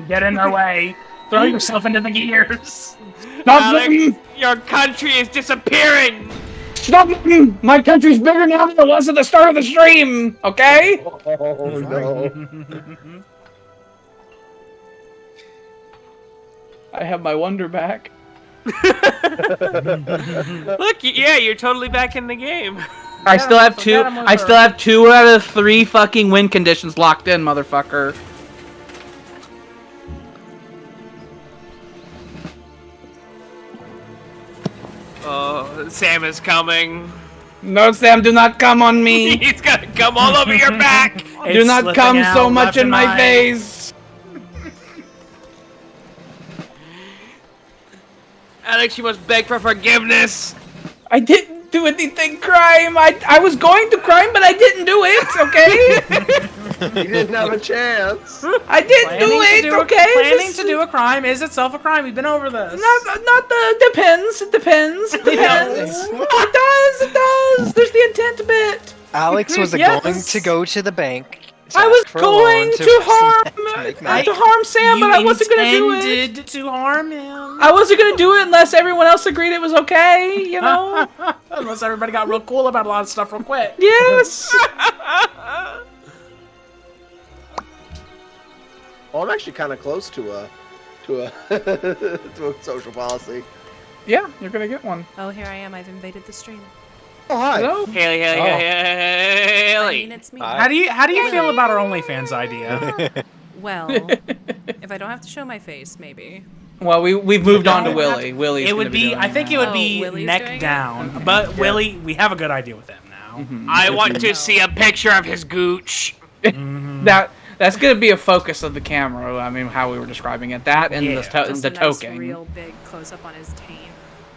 Get in their way. Throw yourself into the gears. Stop Alex, him! your country is disappearing. Stop him! My country's bigger now than it was at the start of the stream, okay? Oh no. I have my wonder back. Look, yeah, you're totally back in the game. I still have two. I still have 2 out of 3 fucking win conditions locked in, motherfucker. Oh, Sam is coming. No, Sam, do not come on me. He's gonna come all over your back. Do not come so much in my face. Alex, you must beg for forgiveness. I didn't do anything crime. I was going to crime, but I didn't do it, okay? You didn't have a chance. I didn't do it, okay? Planning to do a crime is itself a crime. We've been over this. Depends. It depends. It does. There's the intent bit. Alex was Yes. going to go to the bank. I was ask for a loan going to harm Sam, but I wasn't gonna do it. Intended to harm him. I wasn't gonna do it unless everyone else agreed it was okay, you know? Unless everybody got real cool about a lot of stuff real quick. Yes! Well, I'm actually kind of close to a to a social policy. Yeah, you're gonna get one. Oh, here I am. I've invaded the stream. Oh hi. Hello? Haley. I mean, it's me. How do you feel about our OnlyFans idea? Well, if I don't have to show my face, maybe. Well, we've moved on to Willie. Willie's It gonna would be. doing I think that. it would Oh, be Willie's doing neck it? down. Okay. But Willie, we have a good idea with him now. I want to see a picture of his gooch. That's gonna be a focus of the camera. I mean, how we were describing it. That and Yeah. Just the a nice, token. real big close up on his taint.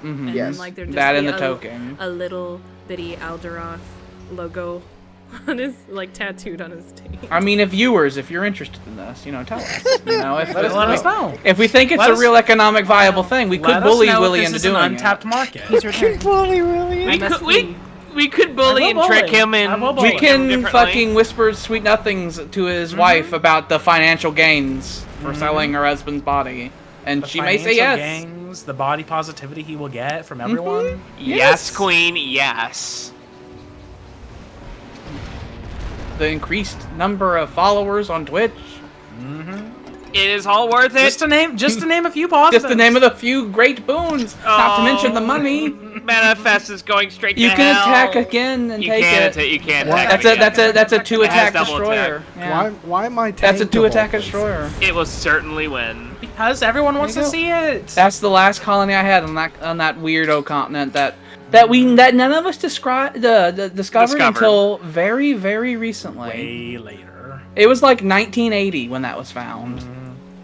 Mhm. And Yes. then, like, there'd just That be and the token. a little bitty Alderoth logo on his, like, tattooed on his taint. I mean, if you're interested in this, you know, tell us. You know, if Let us know. if we think it's Let a us- real economic viable thing, we could Let us bully know if Willie this into is an doing untapped it. market. He's returned. We could bully I and will trick bully. him I and will We bully. treat him can differently. fucking whisper sweet nothings to his wife about the financial gains for selling her husband's body, and The she may say financial yes. gains, the body positivity he will get from everyone. Yes, queen, yes. The increased number of followers on Twitch. It is all worth it. Just to name a few positives. Just the name of the few great boons. Not to mention the money. Manifest is going straight You to can hell. attack again and You take can't it. You can't What? attack That's a again. that's a 2-attack double destroyer. Yeah. Why my That's a tank 2-attack evolved? destroyer. It will certainly win. Because everyone wants to There you see it. That's the last colony I had on that weirdo continent that none of us discovered Discovered. until very recently. Way later. It was like 1980 when that was found.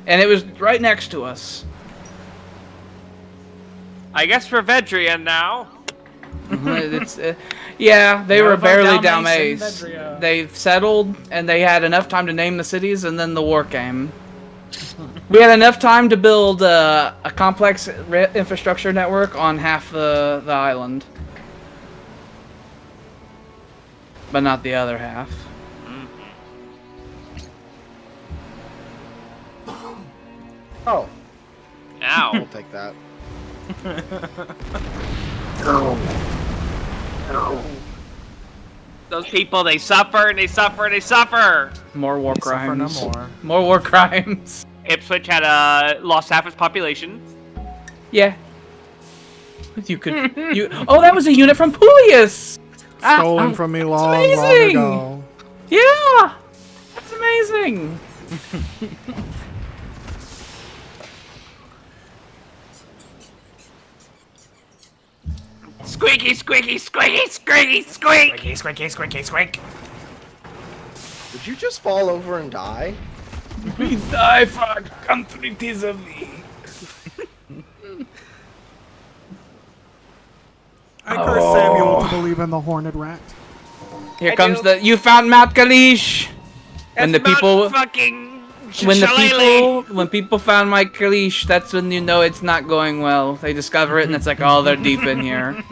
And it was right next to us. I guess for Vedria now. Yeah, they Never were vote barely Dalmatian, Dalmace. Vedria. They settled, and they had enough time to name the cities, and then the war came. We had enough time to build a complex infrastructure network on half the island. But not the other half. Oh, Ow. I'll take that. Those people, they suffer and they suffer and they suffer. More war Suffer no crimes. more. More war crimes. Ipswich had lost half its population. Yeah. You could. Oh, that was a unit from Pulius! Stolen from me long, long amazing! ago. Yeah! That's amazing! Squeaky, squeaky, squeaky, squeaky, squeak. Squeaky, squeaky, squeaky, squeak. Did you just fall over and die? We die for our country, tis of thee. I curse Samuel to believe in the horned rat. Here comes the. You found Mount Kalish! When the people. Fucking When people found my Kalish, that's when you know it's not going well. They discover it and it's like, oh, they're deep in here.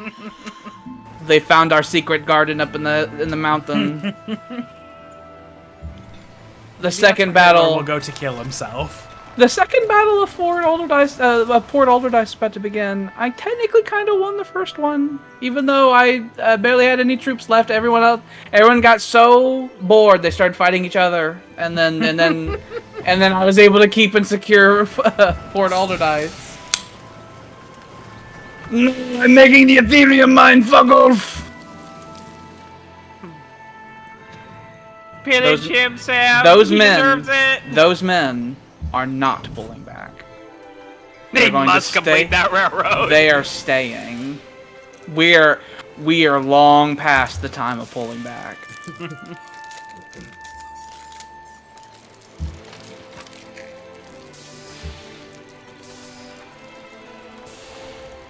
They found our secret garden up in the mountain. The second battle will go to kill himself. The second battle of Port Alderdice is about to begin. I technically kind of won the first one, even though I barely had any troops left. Everyone got so bored they started fighting each other, and then I was able to keep and secure Port Alderdice. No, I'm making the Ethereum mine. Fuck off. Pillage him, Sam. Those He men. deserves it. Those men are not pulling back. They going to must complete stay. that railroad. They are staying. We are long past the time of pulling back.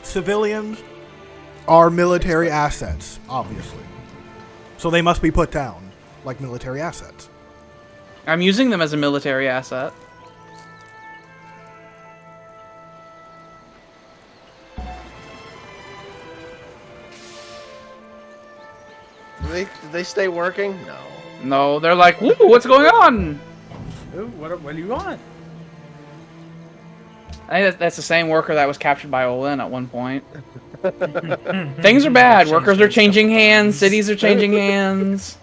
Civilians are military assets, obviously. So they must be put down like military assets. I'm using them as a military asset. Do they stay working? No. No, they're like, woo, what's going on? Ooh, what do you want? I think that's the same worker that was captured by Olin at one point. Things are bad. Workers are changing hands. Cities are changing hands.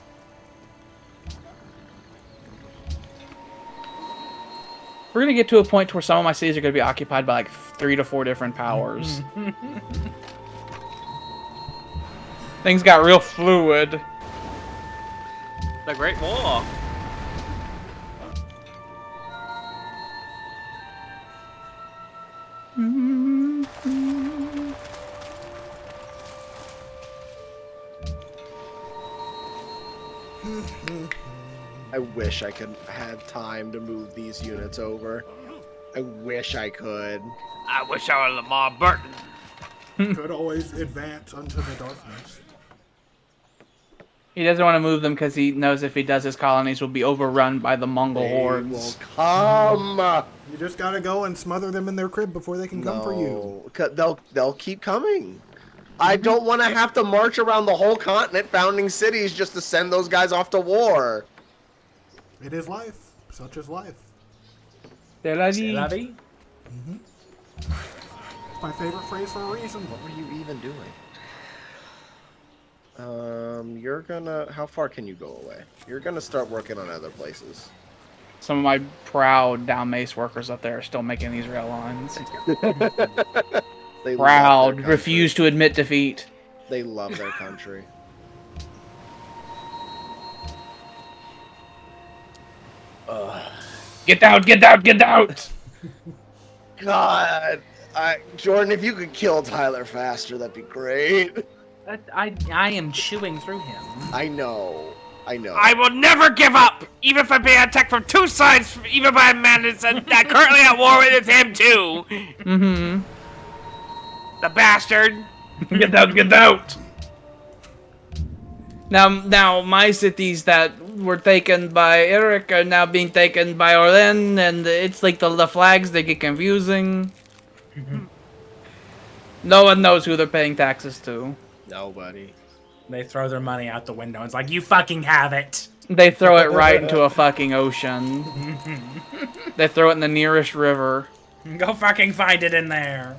We're gonna get to a point where some of my cities are gonna be occupied by like 3 to 4 different powers. Things got real fluid. The Great War. I wish I could have time to move these units over. I wish I could. I wish I were Lamar Burton. Could always advance unto the darkness. He doesn't want to move them because he knows if he does, his colonies will be overrun by the Mongol They will hordes. come. You just gotta go and smother them in their crib before they can come for you. They'll keep coming. I don't want to have to march around the whole continent founding cities just to send those guys off to war. It is life. Such is life. C'est la vie. It's my favorite phrase for a reason. What were you even doing? You're gonna... How far can you go away? You're gonna start working on other places. Some of my proud Dalmace workers up there are still making these rail lines. They love Proud, their refuse to admit defeat. They love their country. Get out, get out, get out! God, Jordan, if you could kill Tyler faster, that'd be great. I am chewing through him. I know. I know. I will never give up, even if I'm being attacked from two sides, even by a man that's currently at war with him too. Mm-hmm. The bastard. Get out, get out! Now, my cities that were taken by Eric are now being taken by Orlen, and it's like the flags, they get confusing. No one knows who they're paying taxes to. Nobody. They throw their money out the window. It's like, you fucking have it. They throw it right into a fucking ocean. They throw it in the nearest river. Go fucking find it in there.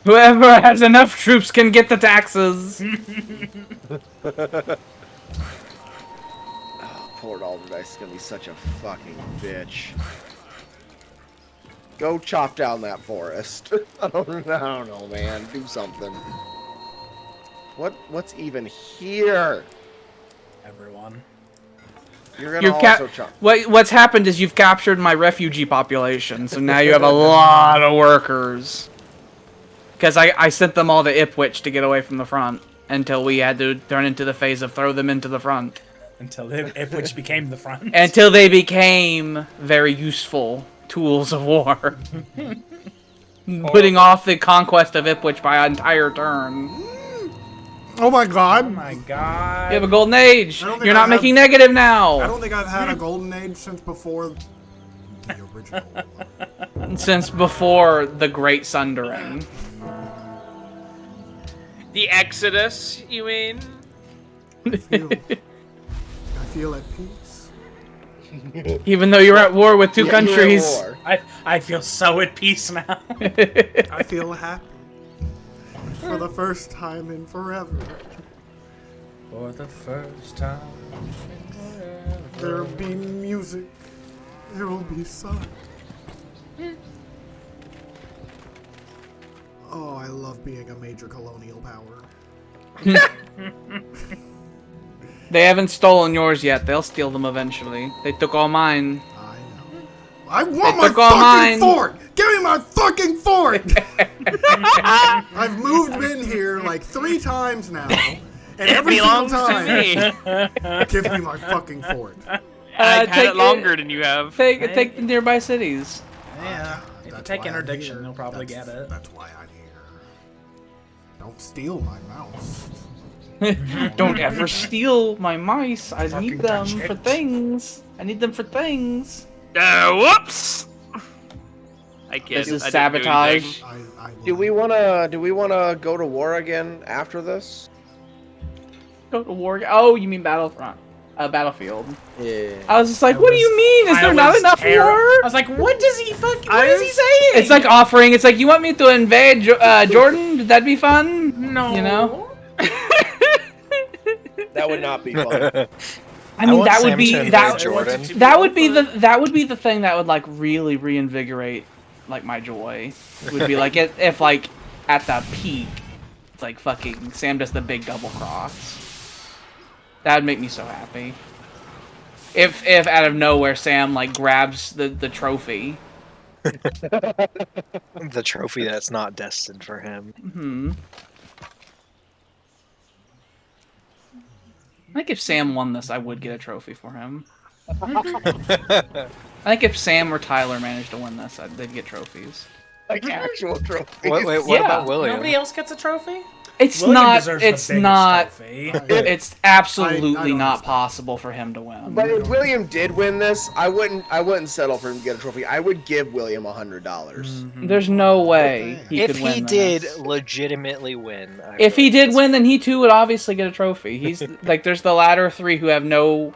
Whoever has enough troops can get the taxes. Poor Alderoth is gonna be such a fucking bitch. Go chop down that forest. I don't know, man. Do something. What's even here? Everyone. You're gonna also chop. What's happened is you've captured my refugee population, so now you have a lot of workers. Because I sent them all to Ipswich to get away from the front until we had to turn into the phase of throw them into the front. Until Ipswich became the front. Until they became very useful tools of war. Putting off the conquest of Ipswich by an entire turn. Oh my god. Oh my god. You have a golden age. You're not I've making negative now. I don't think I've had a golden age since before the original. Since before the Great Sundering. The Exodus, you mean? I feel at peace. Even though you're at war with two Yeah, you're at countries. war. I feel so at peace now. I feel happy. For the first time in forever. For the first time. There'll be music. There will be sun. Oh, I love being a major colonial power. They haven't stolen yours yet. They'll steal them eventually. They took all mine. I know. I want They my took all fucking mine. fort! Give me my fucking fort! I've moved in here like 3 times now. And every single belongs to time, me. give me my fucking fort. I've had take it longer than you have. Take the nearby cities. Yeah. If you That's take why I'm interdiction, here. you'll probably get it. That's why I'm here. Don't steal my mouse. Don't ever steal my mice. I need them touch for it. things. I need them for things. Whoops! I can't. This is I didn't do anything. sabotage. Do we wanna go to war again after this? Go to war. Oh, you mean Battlefront? Battlefield. Yeah. I was just like, what do you mean? Is there not enough war? I was like, what does he fucking? What is he saying? It's like offering. It's like, you want me to invade Jordan? Would that be fun? No. You know? That would not be fun. I mean, want that would Sam be to invade that. Jordan. That would be the thing that would like really reinvigorate like my joy. Would be like if like at the peak, it's like fucking Sam does the big double cross. That would make me so happy. If out of nowhere Sam like grabs the trophy. The trophy that's not destined for him. Hmm. I think if Sam won this, I would get a trophy for him. I think if Sam or Tyler managed to win this, they'd get trophies. Like actual trophies. What Yeah. about William? Nobody else gets a trophy. It's William not. deserves the It's biggest not. trophy. It's absolutely I don't not understand. possible for him to win. But if William did win this, I wouldn't settle for him to get a trophy. I would give William $100. There's no way he If could he win did this. legitimately win, If he did win, then he too would obviously get a trophy. He's like, there's the latter 3 who have no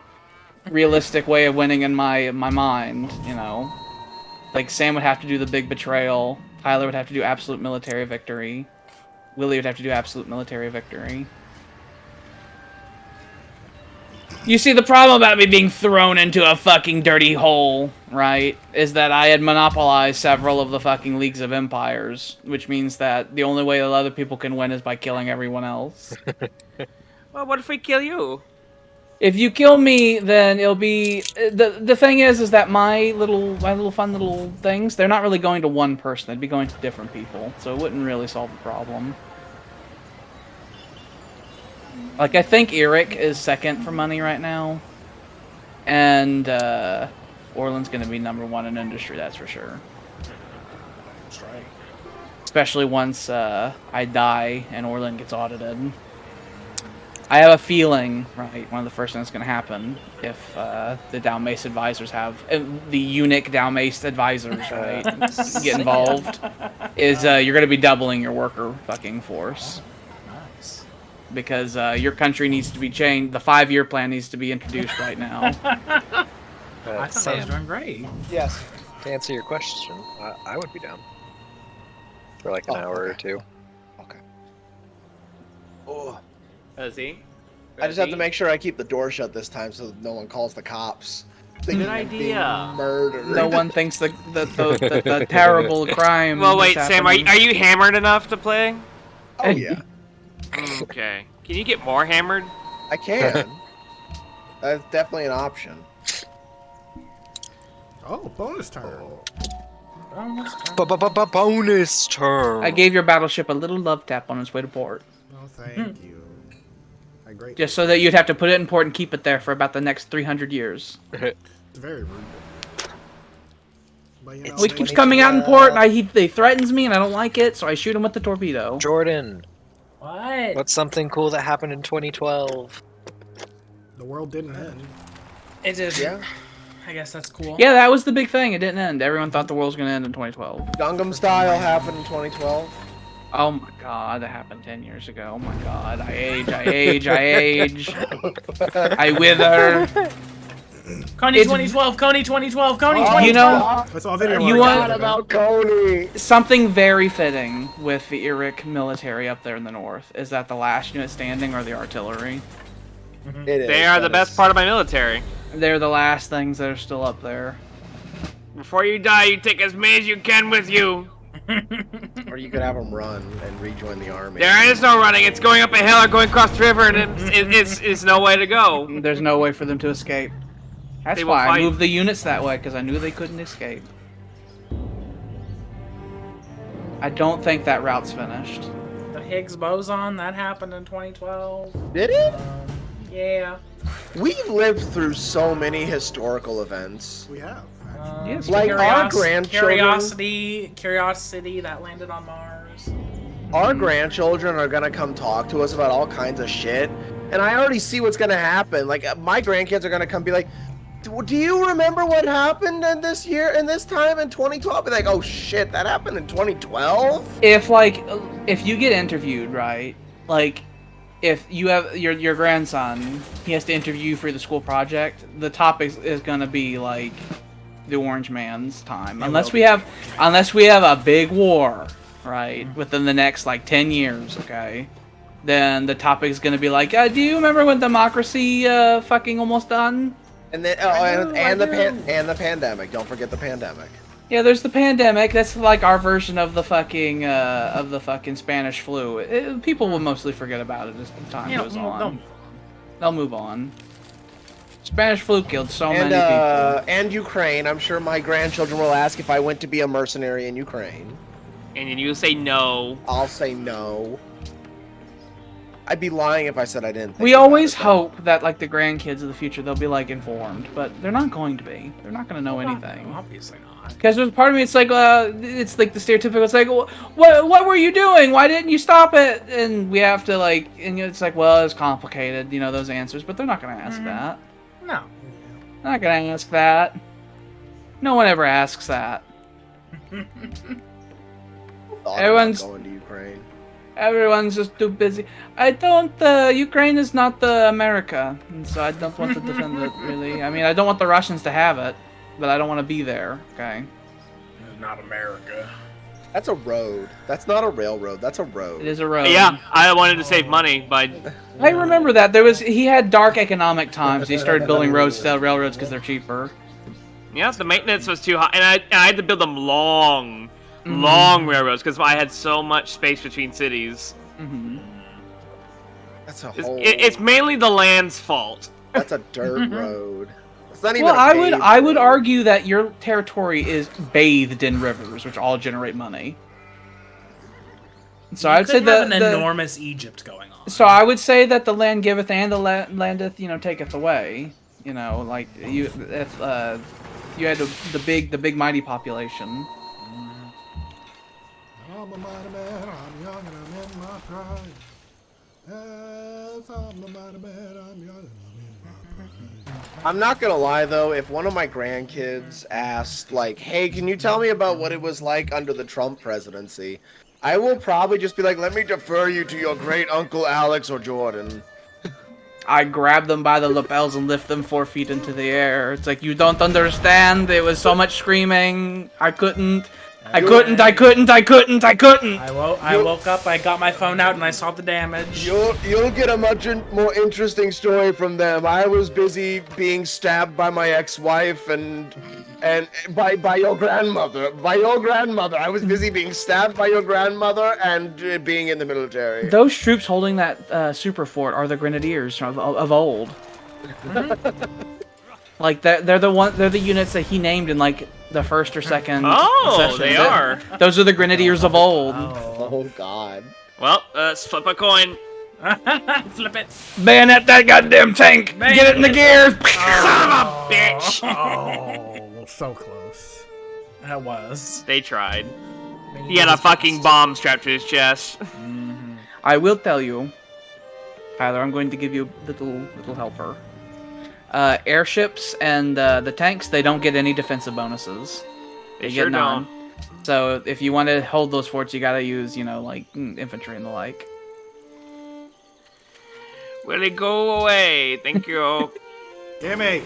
realistic way of winning in my mind. You know, like Sam would have to do the big betrayal. Tyler would have to do absolute military victory. Willie would have to do absolute military victory. You see, the problem about me being thrown into a fucking dirty hole, right, is that I had monopolized several of the fucking Leagues of Empires, which means that the only way that other people can win is by killing everyone else. Well, what if we kill you? If you kill me, then it'll be... The thing is that my little fun little things, they're not really going to one person. They'd be going to different people, so it wouldn't really solve the problem. Like, I think Eric is second for money right now. And Orland's going to be number one in industry, that's for sure. That's right. Especially once I die and Orland gets audited. I have a feeling, right, one of the first things that's going to happen if the Dalmace advisors have, the eunuch Dalmace advisors, right, get involved, is you're going to be doubling your worker fucking force. Nice. Because your country needs to be changed. The 5-year plan needs to be introduced right now. I thought I was Sam, doing great. Yes. to answer your question, I would be down for like an hour or two. Okay. Oh. See? I just have to make sure I keep the door shut this time so no one calls the cops. Good idea. Murdered. No one thinks the terrible crime. Well, wait, that's Sam, happening. are you hammered enough to play? Oh yeah, Okay. Can you get more hammered? I can. That's definitely an option. Oh, bonus turn. Bonus turn. I gave your battleship a little love tap on its way to port. Oh, thank you. I greatly. Just so that you'd have to put it in port and keep it there for about the next 300 years. It's very rude. But, you know, It keeps coming out in port, and he threatens me, and I don't like it, so I shoot him with the torpedo. Jordan, What? what's something cool that happened in 2012? the world didn't end. It just, Yeah. I guess that's cool. Yeah, that was the big thing. It didn't end. Everyone thought the world was going to end in 2012. Gangnam Style happened in 2012. Oh my god, that happened 10 years ago. Oh my god, I age. I wither. Coney It's- 2012, Coney 2012, Coney Oh, 2012. You know, I saw a video. You where want- it was about Coney. something very fitting with the Irric military up there in the north is that the last unit standing are the artillery. It is. They are the that best is- part of my military. They're the last things that are still up there. Before you die, you take as many as you can with you. Or you could have them run and rejoin the army. There is no running. It's going up a hill or going across the river, and it's no way to go. There's no way for them to escape. That's They will why I fight. moved the units that way, because I knew they couldn't escape. I don't think that route's finished. The Higgs boson, that happened in 2012. Did it? Yeah. We've lived through so many historical events. We have. Yes, Like our grandchildren. Curiosity that landed on Mars. Our grandchildren are gonna come talk to us about all kinds of shit, and I already see what's gonna happen. Like my grandkids are gonna come be like, "Do you remember what happened in this year and this time in 2012?" Be like, "Oh shit, that happened in 2012." If you get interviewed, right? Like, if you have your grandson, he has to interview you for the school project. The topic is gonna be like the Orange Man's time, unless we have a big war, right, within the next like 10 years, okay. Then the topic is gonna be like, do you remember when democracy fucking almost done? And then the pandemic. Don't forget the pandemic. Yeah, there's the pandemic. That's like our version of the fucking Spanish flu. People will mostly forget about it as time goes on. They'll move on. Spanish flu killed so many people. And Ukraine. I'm sure my grandchildren will ask if I went to be a mercenary in Ukraine. And then you say no. I'll say no. I'd be lying if I said I didn't. Think We about always it, though. hope that like the grandkids of the future they'll be like informed, but they're not going to be. They're not going to know anything. Obviously not. Because there's part of me, it's like the stereotypical. It's like, what were you doing? Why didn't you stop it? And we have to like, and it's like, well, it's complicated, those answers. But they're not going to ask that. No. They're not going to ask that. No one ever asks that. Thought Everyone's- about going to Ukraine. Everyone's just too busy. I don't. Ukraine is not the America, and so I don't want to defend it. Really, I mean, I don't want the Russians to have it, but I don't want to be there. Okay. Not America. That's a road. That's not a railroad. That's a road. It is a road. Yeah, I wanted to save money by. I remember that he had dark economic times. He started building railroads because they're cheaper. Yeah, the maintenance was too high, and I had to build them long railroads because I had so much space between cities. Mm-hmm. That's a It's, whole. it's mainly the land's fault. That's a dirt road. It's not even. Well, a I would paved road. argue that your territory is bathed in rivers, which all generate money. So I'd say have that an enormous Egypt going on. So I would say that the land giveth and the landeth, taketh away. Like you, if you had the big mighty population. I'm a mighty man, I'm young and I'm in my pride. Yes, I'm a mighty man, I'm young and I'm in my pride. I'm not gonna lie though, if one of my grandkids asked, like, hey, can you tell me about what it was like under the Trump presidency? I will probably just be like, let me defer you to your great uncle Alex or Jordan. I grab them by the lapels and lift them 4 feet into the air. It's like, you don't understand. There was so much screaming. I couldn't. I couldn't. I woke up, I got my phone out, and I saw the damage. You'll get a much more interesting story from them. I was busy being stabbed by my ex-wife and by your grandmother. I was busy being stabbed by your grandmother and being in the military. Those troops holding that super fort are the grenadiers of old. Like they're the units that he named in like the first or second. Oh, session. they are. Those are the grenadiers of old. Oh God. Well, let's flip a coin. Flip it. Bayonet that goddamn tank. Get it in the gears. Son of a bitch. Oh, so close. That was. They tried. He had a fucking bomb strapped to his chest. I will tell you, Tyler. I'm going to give you a little helper. Airships and the tanks, they don't get any defensive bonuses. They sure get none. So if you want to hold those forts, you gotta use, like infantry and the like. Will it go away? Thank you. Gimme!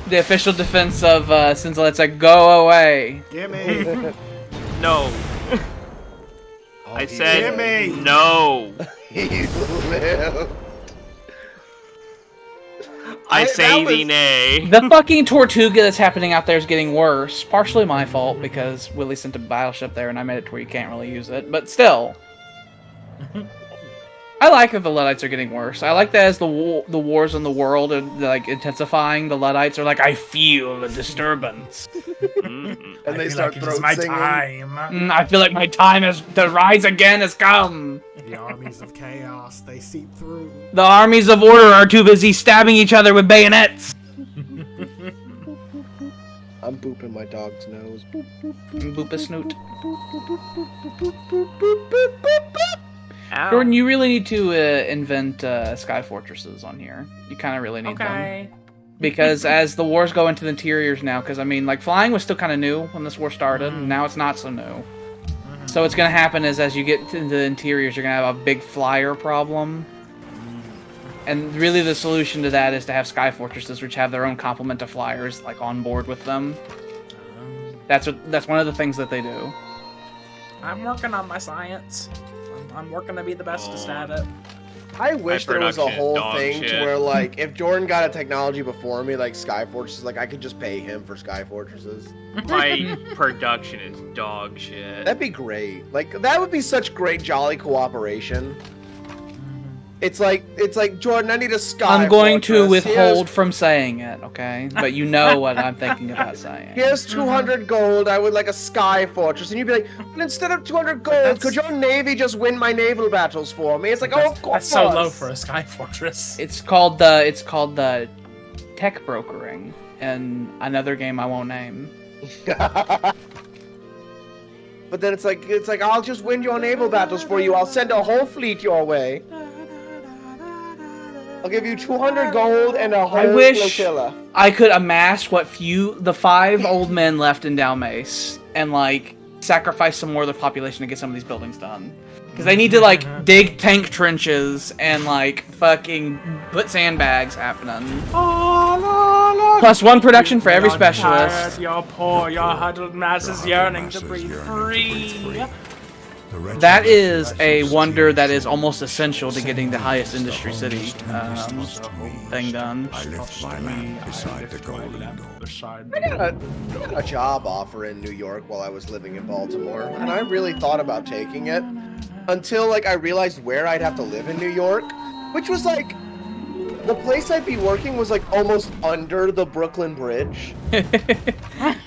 The official defense of Cinzalet's go away. Gimme! No. I said no. You live. I say thee nay. The fucking Tortuga that's happening out there is getting worse. Partially my fault because Willie sent a battleship there and I made it to where you can't really use it. But still. I like that the Luddites are getting worse. I like that as the wars in the world are like intensifying, the Luddites are like, I feel a disturbance. And they start like my singing. time. I feel like my time to rise again has come. The armies of chaos, they seep through. The armies of order are too busy stabbing each other with bayonets. I'm booping my dog's nose. Boop, boop, boop, Boop a snoot. boop, boop, boop, boop, boop, boop, boop, boop, boop. Ow. Jordan, you really need to invent sky fortresses on here. You kind of really need them. Because as the wars go into the interiors now, because I mean, like flying was still kind of new when this war started, and now it's not so new. So what's going to happen is as you get into the interiors, you're going to have a big flyer problem. And really the solution to that is to have sky fortresses which have their own complement of flyers like on board with them. That's one of the things that they do. I'm working on my science. I'm working to be the bestest at it. I wish there was a production whole dog thing shit. to where, like, if Jordan got a technology before me, like Sky Fortresses, like, I could just pay him for Sky Fortresses. My production is dog shit. That'd be great. Like, that would be such great jolly cooperation. It's like, Jordan, I need a Sky I'm going to Fortress. withhold from saying it, okay? But you know what I'm thinking about saying. Here's 200 gold. I would like a Sky Fortress. And you'd be like, but instead of 200 gold, could your navy just win my naval battles for me? It's like, oh, of course. That's so low for a sky fortress. It's called the tech brokering in another game I won't name. But then it's like I'll just win your naval battles for you. I'll send a whole fleet your way. I'll give you 200 gold and a whole I wish flotilla. I could amass the 5 old men left in Dalmace and like sacrifice some more of the population to get some of these buildings done. Because they need to like dig tank trenches and like fucking put sandbags happening. Plus 1 production for every specialist. You're poor, your huddled masses yearning to breathe free. That is a wonder that is almost essential to getting the highest industry city thing done. I got a job offer in New York while I was living in Baltimore, and I really thought about taking it until like I realized where I'd have to live in New York, which was like the place I'd be working was like almost under the Brooklyn Bridge.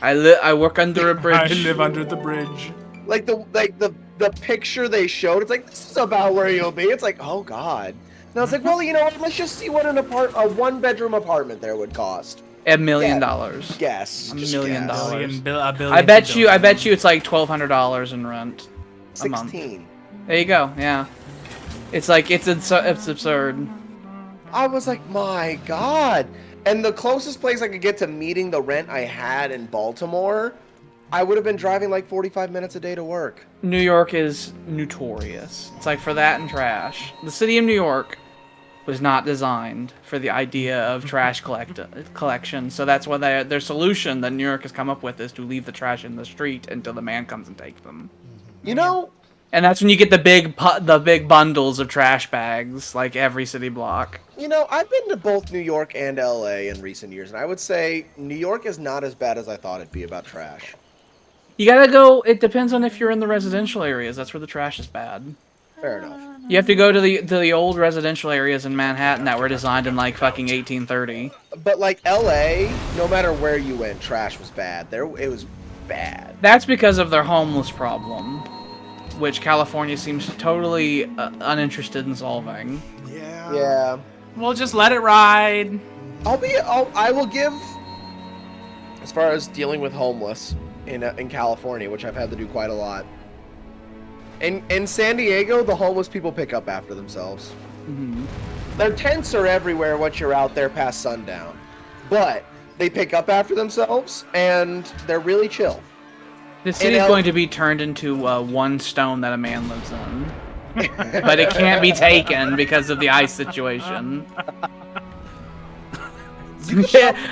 I work under a bridge. I live under the bridge. Like the picture they showed, it's like, this is about where you'll be. It's like, oh god. And I was like, well, you know what? Let's just see what a 1-bedroom apartment there would cost. $1 million. Guess. $1 Just million. guess. A billion I bet to you billion. it's like $1,200 in rent a month. 16. There you go. Yeah. It's like it's absurd. I was like, my god. And the closest place I could get to meeting the rent I had in Baltimore, I would have been driving like 45 minutes a day to work. New York is notorious. It's like for that and trash. The city of New York was not designed for the idea of trash collection. So that's why their solution that New York has come up with is to leave the trash in the street until the man comes and takes them. You know, and that's when you get the big bundles of trash bags, like every city block. You know, I've been to both New York and LA in recent years, and I would say New York is not as bad as I thought it'd be about trash. You gotta go. It depends on if you're in the residential areas. That's where the trash is bad. Fair enough. You have to go to the old residential areas in Manhattan that were designed in like fucking 1830. But like LA, no matter where you went, trash was bad. It was bad. That's because of their homeless problem, which California seems totally uninterested in solving. Yeah. We'll just let it ride. I will give, as far as dealing with homeless in California, which I've had to do quite a lot. In San Diego, the homeless people pick up after themselves. Mm-hmm. Their tents are everywhere once you're out there past sundown, but they pick up after themselves and they're really chill. The city's going to be turned into one stone that a man lives in. But it can't be taken because of the ice situation.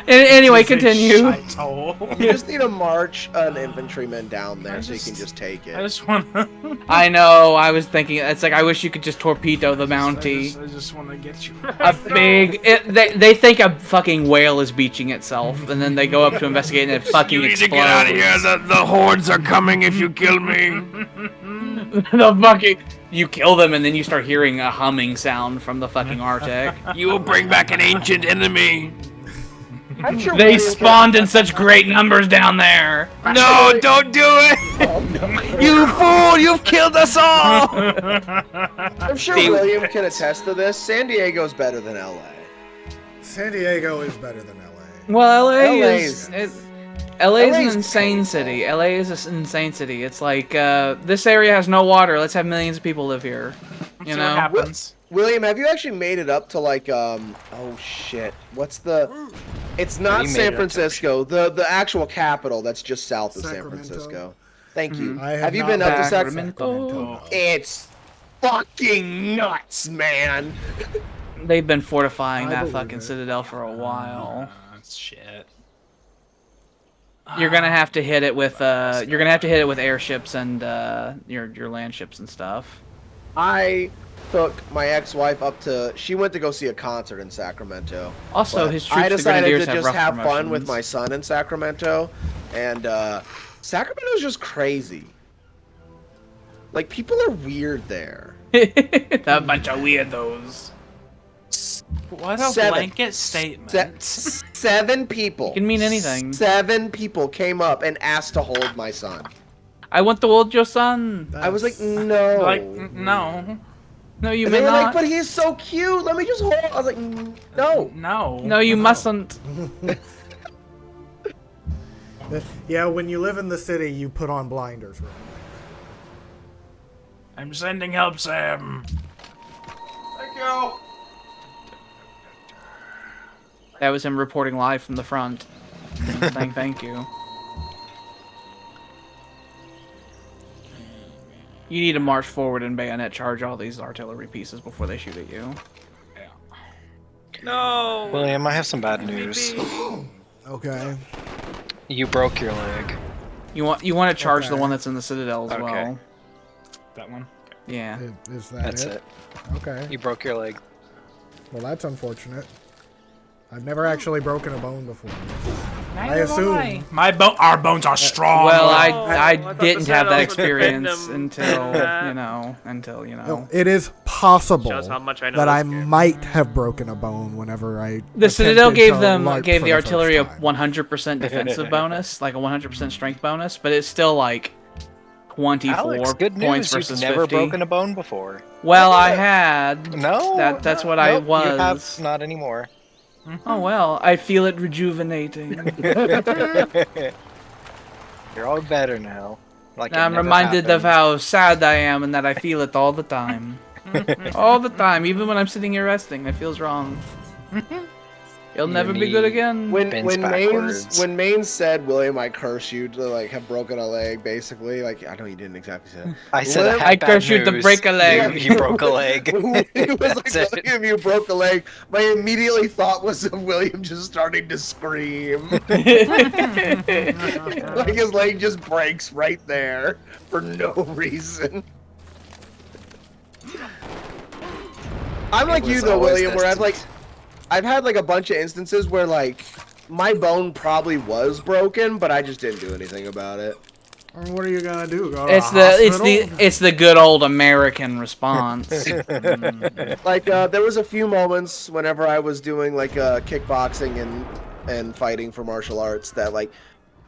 Anyway, continue. You just need to march an infantryman down there so you can just take it. I just want to... I know, I was thinking, it's like, I wish you could just torpedo the Mountie. I just want to get you. They think a fucking whale is beaching itself, and then they go up to investigate and it fucking You need explodes. to get out of here. The hordes are coming if you kill me. The fucking... You kill them and then you start hearing a humming sound from the fucking Arctic. You will bring back an ancient enemy. I'm sure They William spawned in such great numbers down there. No, don't do it! You fool! You've killed us all! I'm sure William can attest to this. San Diego's better than LA. San Diego is better than LA. Well, LA LA's is an LA's insane painful. city. LA is an insane city. It's like, this area has no water. Let's have millions of people live here. You See know? what happens. William, have you actually made it up to like oh shit, what's the? It's not You made San it up to Francisco, the actual capital that's just south of San Sacramento. Francisco. Thank you. I Have you not been up to been Sacramento? It's fucking nuts, man. They've been fortifying I that believe fucking it. citadel for a while. That's shit. You're gonna have to hit it with airships and your land ships and stuff. I took my ex-wife up to. She went to go see a concert in Sacramento. Also, But his troops, I the decided Grenadiers, to have just rough have fun with promotions. my son in Sacramento, and Sacramento's just crazy. Like, people are weird there. A bunch of weirdos. What a blanket statement. 7 people. It can mean anything. 7 people came up and asked to hold my son. I want to hold your son. I was like, no. Like, no. No, you And may they were like, not. but he's so cute. Let me just hold. I was like, no. No. No, you mustn't. Yeah, when you live in the city, you put on blinders. Right? I'm sending help, Sam. Thank you. That was him reporting live from the front. Thank you. You need to march forward and bayonet charge all these artillery pieces before they shoot at you. No. William, I have some bad news. Okay. You broke your leg. You want to charge the Okay. one that's in the citadel as Okay. well. That one. Yeah. Is that That's it? it. Okay. You broke your leg. Well, that's unfortunate. I've never actually broken a bone before. Neither have assume- I. Our bones are strong. Well, I I thought didn't the have that Sentinels would defend experience them. until you No, know. it is possible Shows how much I know that this I game. might have broken a bone whenever I. The Citadel attempted gave to them LARP gave for the the artillery a first time. 100% defensive bonus, like a 100% strength bonus, but it's still like 24 Alex, good points news. versus You've never 50. broken a bone before. Well, I had. No. That's what I nope, was. You have not anymore. Oh well, I feel it rejuvenating. You're all better now. Like it I'm never reminded of happened. how sad I am and that I feel it all the time. All the time, even when I'm sitting here resting, it feels wrong. You'll never be good again. When Bends Maines backwards. when Maines said, "William, I curse you to like have broken a leg," basically, like I know you didn't exactly say that. I said William- I, had I curse bad you to news. break a leg. You broke a leg. When it was like, That's it. William, you broke a leg. My immediately thought was of William just starting to scream. Like his leg just breaks right there for no reason. I'm like you was though, always William, where distant. I've had like a bunch of instances where like my bone probably was broken, but I just didn't do anything about it. Or what are you gonna do? Go to It's a the hospital? it's the good old American response. Like there was a few moments whenever I was doing like kickboxing and fighting for martial arts that like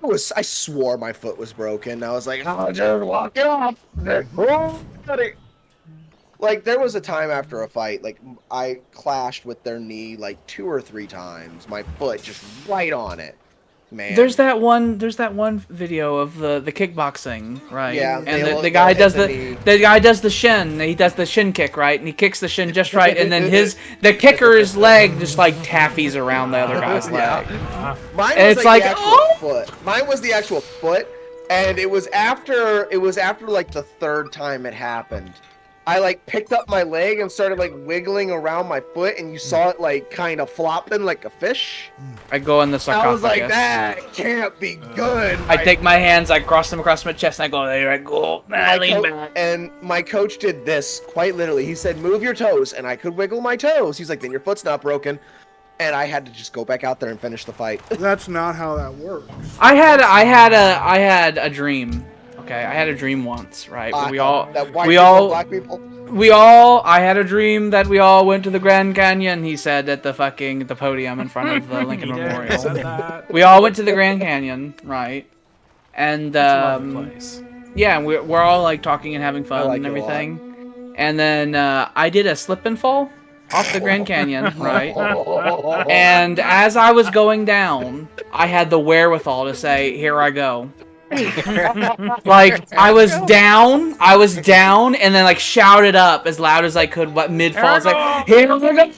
I swore my foot was broken. I was like, oh, just walk it off. Like there was a time after a fight, like I clashed with their knee like 2 or 3 times. My foot just right on it, man. There's that one video of the kickboxing, right? Yeah, and they'll the guy hit does the knee. the guy does the shin. He does the shin kick, right? And he kicks the shin just right, and then the kicker's leg just like taffies around the other guy's leg. Mine And was it's like like, the actual oh! foot. Mine was the actual foot, and it was after like the 3rd time it happened. I like picked up my leg and started like wiggling around my foot, and you saw it like kind of flopping like a fish. I go in the sarcophagus. I was like, that can't be good. I take my hands, I cross them across my chest, and I go, there I go. I lean back. And my coach did this quite literally. He said, "Move your toes," and I could wiggle my toes. He's like, "Then your foot's not broken." And I had to just go back out there and finish the fight. That's not how that works. I had a dream. Okay, I had a dream once, right? Where Black people. I had a dream that we all went to the Grand Canyon. He said at the podium in front of the Lincoln Memorial. Said that. We all went to the Grand Canyon, right? And It's a lovely place. yeah, we're all like talking and having fun like and it a lot. everything. And then I did a slip and fall off the Grand Canyon, right? And as I was going down, I had the wherewithal to say, "Here I go." Like I was down, and then like shouted up as loud as I could. What mid fall? I was like, "Here I go."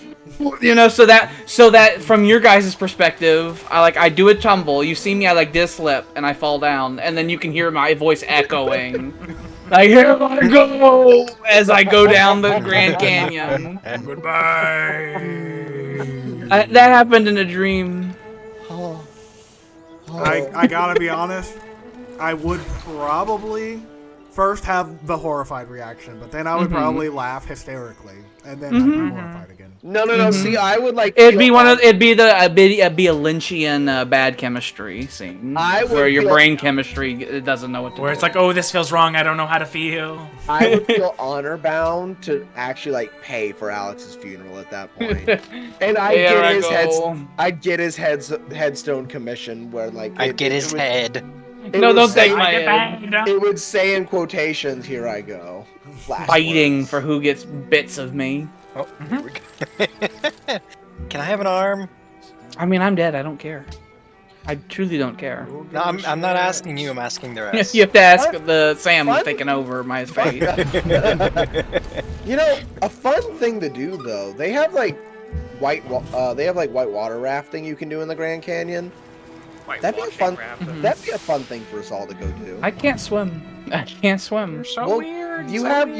You know, so that from your guys' perspective, I do a tumble. You see me, I like did a slip and I fall down, and then you can hear my voice echoing. Like, here I go as I go down the Grand Canyon. Goodbye. That happened in a dream. I gotta be honest. I would probably first have the horrified reaction, but then I would probably laugh hysterically, and then I'd be horrified again. No. See, I would like. It'd be a Lynchian bad chemistry scene where your brain chemistry doesn't know what to Where do. it's like, oh, this feels wrong. I don't know how to feel. I would feel honor bound to actually like pay for Alex's funeral at that point, and I'd get his headstone commission where like I'd get his head. No, don't take my head. It would say in quotations, "Here I go." Fighting for who gets bits of me. Oh, here we go. Can I have an arm? I mean, I'm dead. I don't care. I truly don't care. No, I'm not asking you. I'm asking the rest. You have to ask the Sam who's taking over my fate. You know, a fun thing to do though. They have like white water rafting you can do in the Grand Canyon. That'd be a fun thing for us all to go do. I can't swim. You're so weird. You have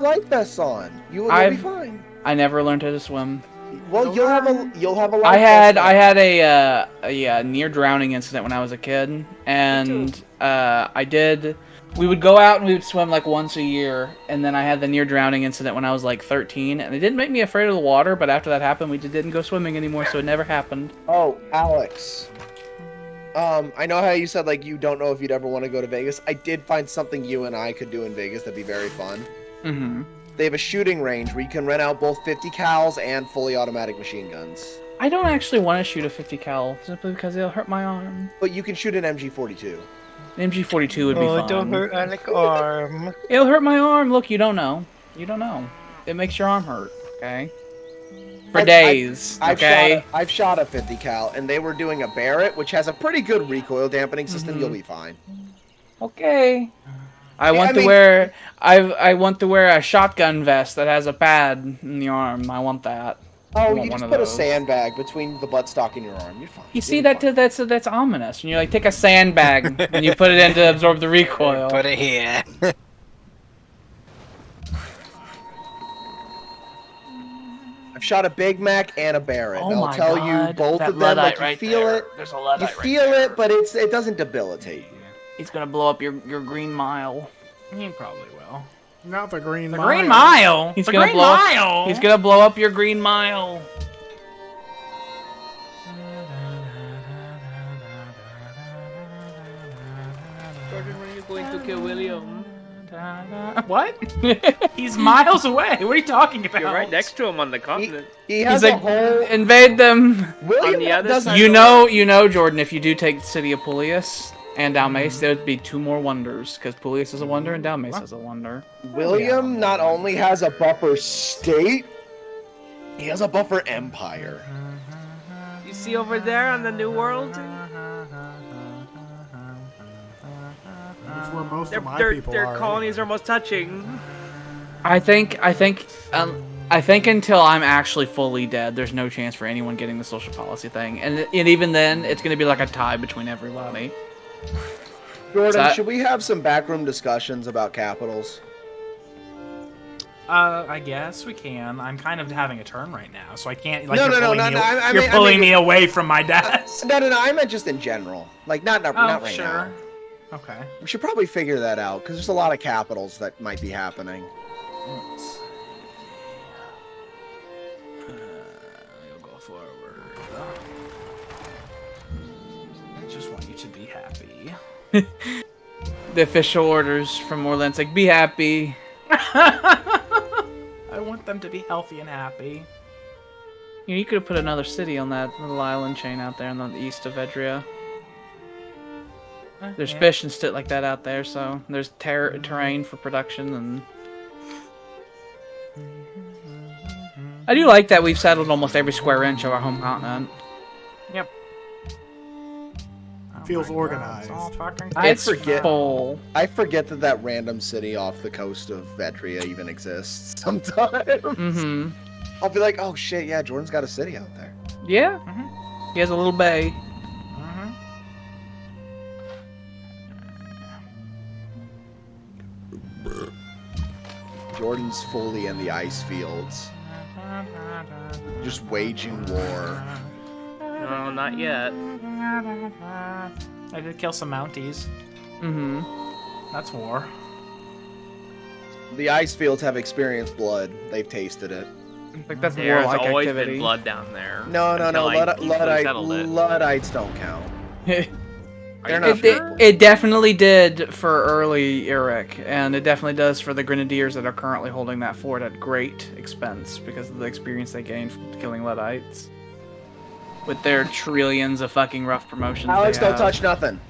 life vests on. You'll be fine. I never learned how to swim. Well, you'll have a life I vest on. had a near drowning incident when I was a kid, and we would go out and we would swim like once a year, and then I had the near drowning incident when I was like 13, and it didn't make me afraid of the water, but after that happened, we just didn't go swimming anymore, so it never happened. Oh, Alex. I know how you said like you don't know if you'd ever want to go to Vegas. I did find something you and I could do in Vegas that'd be very fun. Mm-hmm. They have a shooting range where you can rent out both 50 cals and fully automatic machine guns. I don't actually want to shoot a 50 cal simply because it'll hurt my arm. But you can shoot an MG42. An MG42 would be fun. don't hurt Alec arm. It'll hurt my arm. Look, you don't know. You don't know. It makes your arm hurt. Okay. For days. Okay. I've shot a 50 cal, and they were doing a Barrett, which has a pretty good recoil dampening system. You'll be fine. Okay. I Yeah, want I to mean- wear. I want to wear a shotgun vest that has a pad in the arm. I want that. I Oh, want you one just of put a those. sandbag between the buttstock and your arm. You're fine. You see You'll be that fine. that's ominous. When you like take a sandbag and you put it in to absorb the recoil. Put it here. I've shot a Big Mac and a Barrett. Oh and I'll my tell God, you both that of them. Like Luddite you right feel there. it. There's a You Luddite right feel there. it, but it doesn't debilitate you. He's gonna blow up your green mile. He probably will. Not the green The mile. Green Mile. He's the gonna Green blow up- Mile. He's gonna blow up your green mile. Jordan, when are you going to kill William? What? He's miles away. What are you talking about? You're right next to him on the continent. He has He's a like, whole. invade them. William on the other doesn't. side. You know, Jordan. If you do take the city of Pulius and Dalmace, there would be 2 more wonders because Pulius is a wonder and Dalmace is a wonder. William not only has a buffer state, he has a buffer empire. You see over there on the New World? That's where most Their, of my their, people their are. colonies are almost touching. I think until I'm actually fully dead, there's no chance for anyone getting the social policy thing, and even then, it's gonna be like a tie between everybody. Jordan, So- should we have some backroom discussions about capitals? I guess we can. I'm kind of having a turn right now, so I can't. Like, No, you're no, pulling no, me no, I You're mean- pulling me away from my desk. No, I meant just in general. Like, not right sure. now. Okay. We should probably figure that out, because there's a lot of capitals that might be happening. Let's see. We'll go forward. I just want you to be happy. The official orders from Orleans, like, be happy. I want them to be healthy and happy. You could have put another city on that little island chain out there on the east of Vedria. There's Yeah. fish and shit like that out there, so there's terrain for production, and I do like that we've settled almost every square inch of our home continent. Yep. Feels my God, organized. it's all fucking It's forget- full. I forget that random city off the coast of Vetria even exists sometimes. Mm-hmm. I'll be like, oh shit, yeah, Jordan's got a city out there. Yeah. He has a little bay. Mhm. Jordan's fully in the ice fields, just waging war. No, not yet. I did kill some Mounties. Mm-hmm. That's war. The ice fields have experienced blood. They've tasted it. Like that's There's warlike always activity. been blood down there. No, until I peacefully settled it. Luddites don't count. Are They're you not sure? people. It definitely did for early Eric, and it definitely does for the Grenadiers that are currently holding that fort at great expense because of the experience they gained from killing Luddites. With their trillions of fucking rough promotions. Alex, they don't have. touch nothing.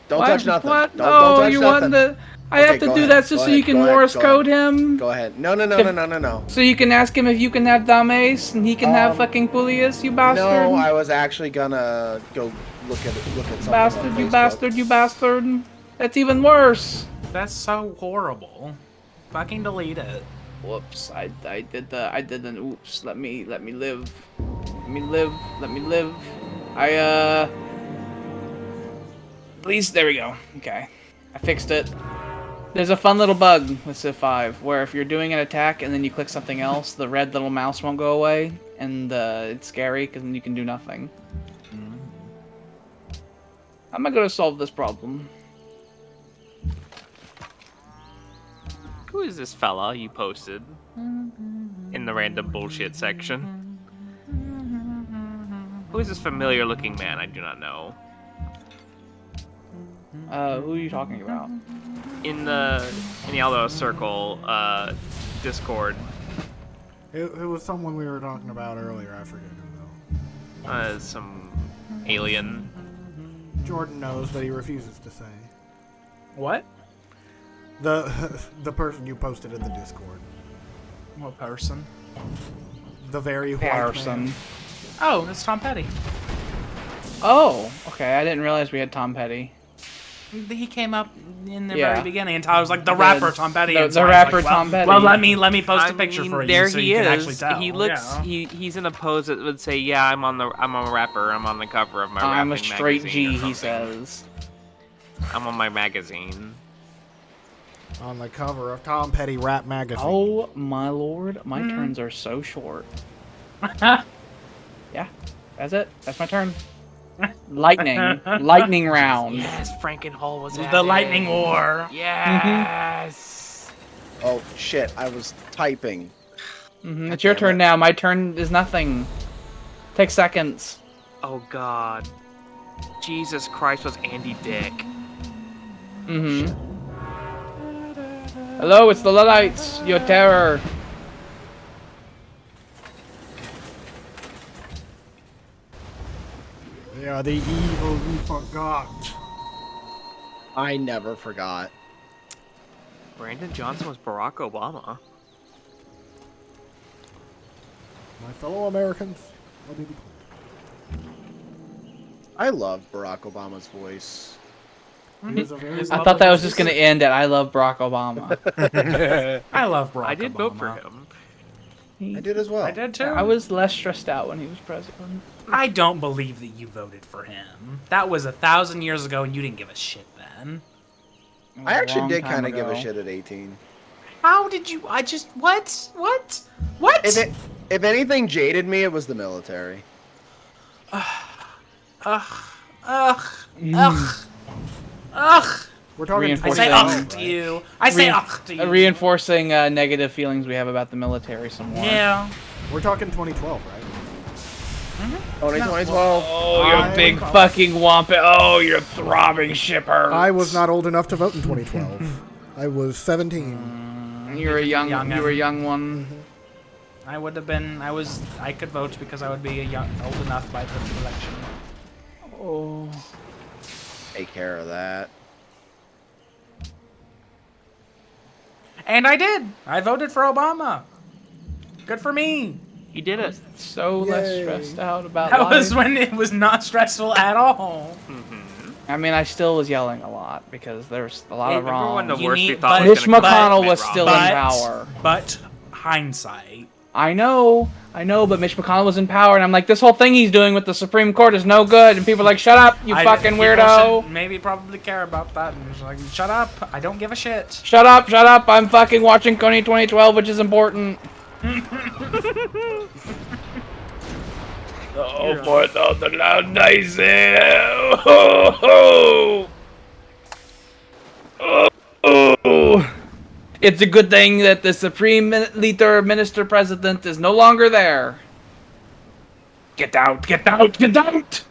Don't What? touch nothing. What? Don't No, touch you nothing. want the. I Okay, have to go do ahead, that just go so ahead, you can go ahead, Morse go code ahead. him. Go ahead. No. So you can ask him if you can have Dalmace and he can have Um, fucking Pulius, you bastard. No, I was actually gonna go look at something. Bastard, on you Facebook. bastard, you bastard. That's even worse. That's so horrible. Fucking delete it. Whoops, I did an oops. Let me live. Let me live. Please, there we go. Okay. I fixed it. There's a fun little bug with Civ 5 where if you're doing an attack and then you click something else, the red little mouse won't go away, and it's scary because then you can do nothing. How am I going to solve this problem? Who is this fella you posted in the random bullshit section? Who is this familiar looking man? I do not know. Who are you talking about? In the Alderoth circle, Discord, It was someone we were talking about earlier. I forget who though. some alien. Jordan knows, but he refuses to say. What? The person you posted in the Discord. What person? The very white Person. man. Oh, it's Tom Petty. Oh, okay. I didn't realize we had Tom Petty. He came up in the Yeah. very beginning, and I was like, the rapper Tom Petty. the and so I was rapper like, well, Tom Petty. Well, let me post a I picture mean, for you there so he you can is. actually tell. He looks. Yeah. He's in a pose that would say, "Yeah, I'm a rapper. I'm on the cover of my I'm a rapping straight magazine G, or he something. says. I'm on my magazine." On the cover of Tom Petty Rap Magazine. Oh my lord, my turns are so short. Yeah, that's it. That's my turn. Lightning. Lightning round. Yes, Frankenhall was The Lightning War. Yes. Oh shit! I was typing. It's your turn now. My turn is nothing. Take seconds. Oh God. Jesus Christ, was Andy Dick? Hello, it's the Luddites. Your terror. They are the evil we forgot. I never forgot. Brandon Johnson was Barack Obama. My fellow Americans. Let me be clear. I love Barack Obama's voice. He is a very I thought that was just gonna end at I love Barack Obama. I love Barack I did vote for Obama. him. I did as well. I did too. I was less stressed out when he was president. I don't believe that you voted for him. That was 1,000 years ago, and you didn't give a shit then. It was I a actually long did time kind of give a ago. shit at 18. How did you? I just what? What? If anything jaded me, it was the military. Ugh. We're talking I Reinforcing- say 2012, ugh right? to you. I say Rein- ugh to you. Reinforcing negative feelings we have about the military some more. Yeah. We're talking 2012, right? Only 2012. Oh, you're a big fucking wampus. Oh, you're throbbing shipper. I was not old enough to vote in 2012. I was 17. You're a young. Youngin'. You were a young one. I would have been. I could vote because I would be old enough by the election. Oh. Take care of that. And I did. I voted for Obama. Good for me. He did it. So less stressed out about That life. was when it was not stressful at all. I mean, I still was yelling a lot because there's a lot of Remember when the wrong. You worst we need- thought but- was Mitch gonna come McConnell out was Mitt still Romney. in power. But hindsight. I know, but Mitch McConnell was in power, and I'm like, this whole thing he's doing with the Supreme Court is no good. And people are like, shut up, you fucking People weirdo. should maybe probably care about that. And just like, shut up. I don't give a shit. Shut up, I'm fucking watching Coney 2012, which is important. Oh, for the loud dice. Oh. It's a good thing that the Supreme Leader Minister President is no longer there. Get out, get out, get out!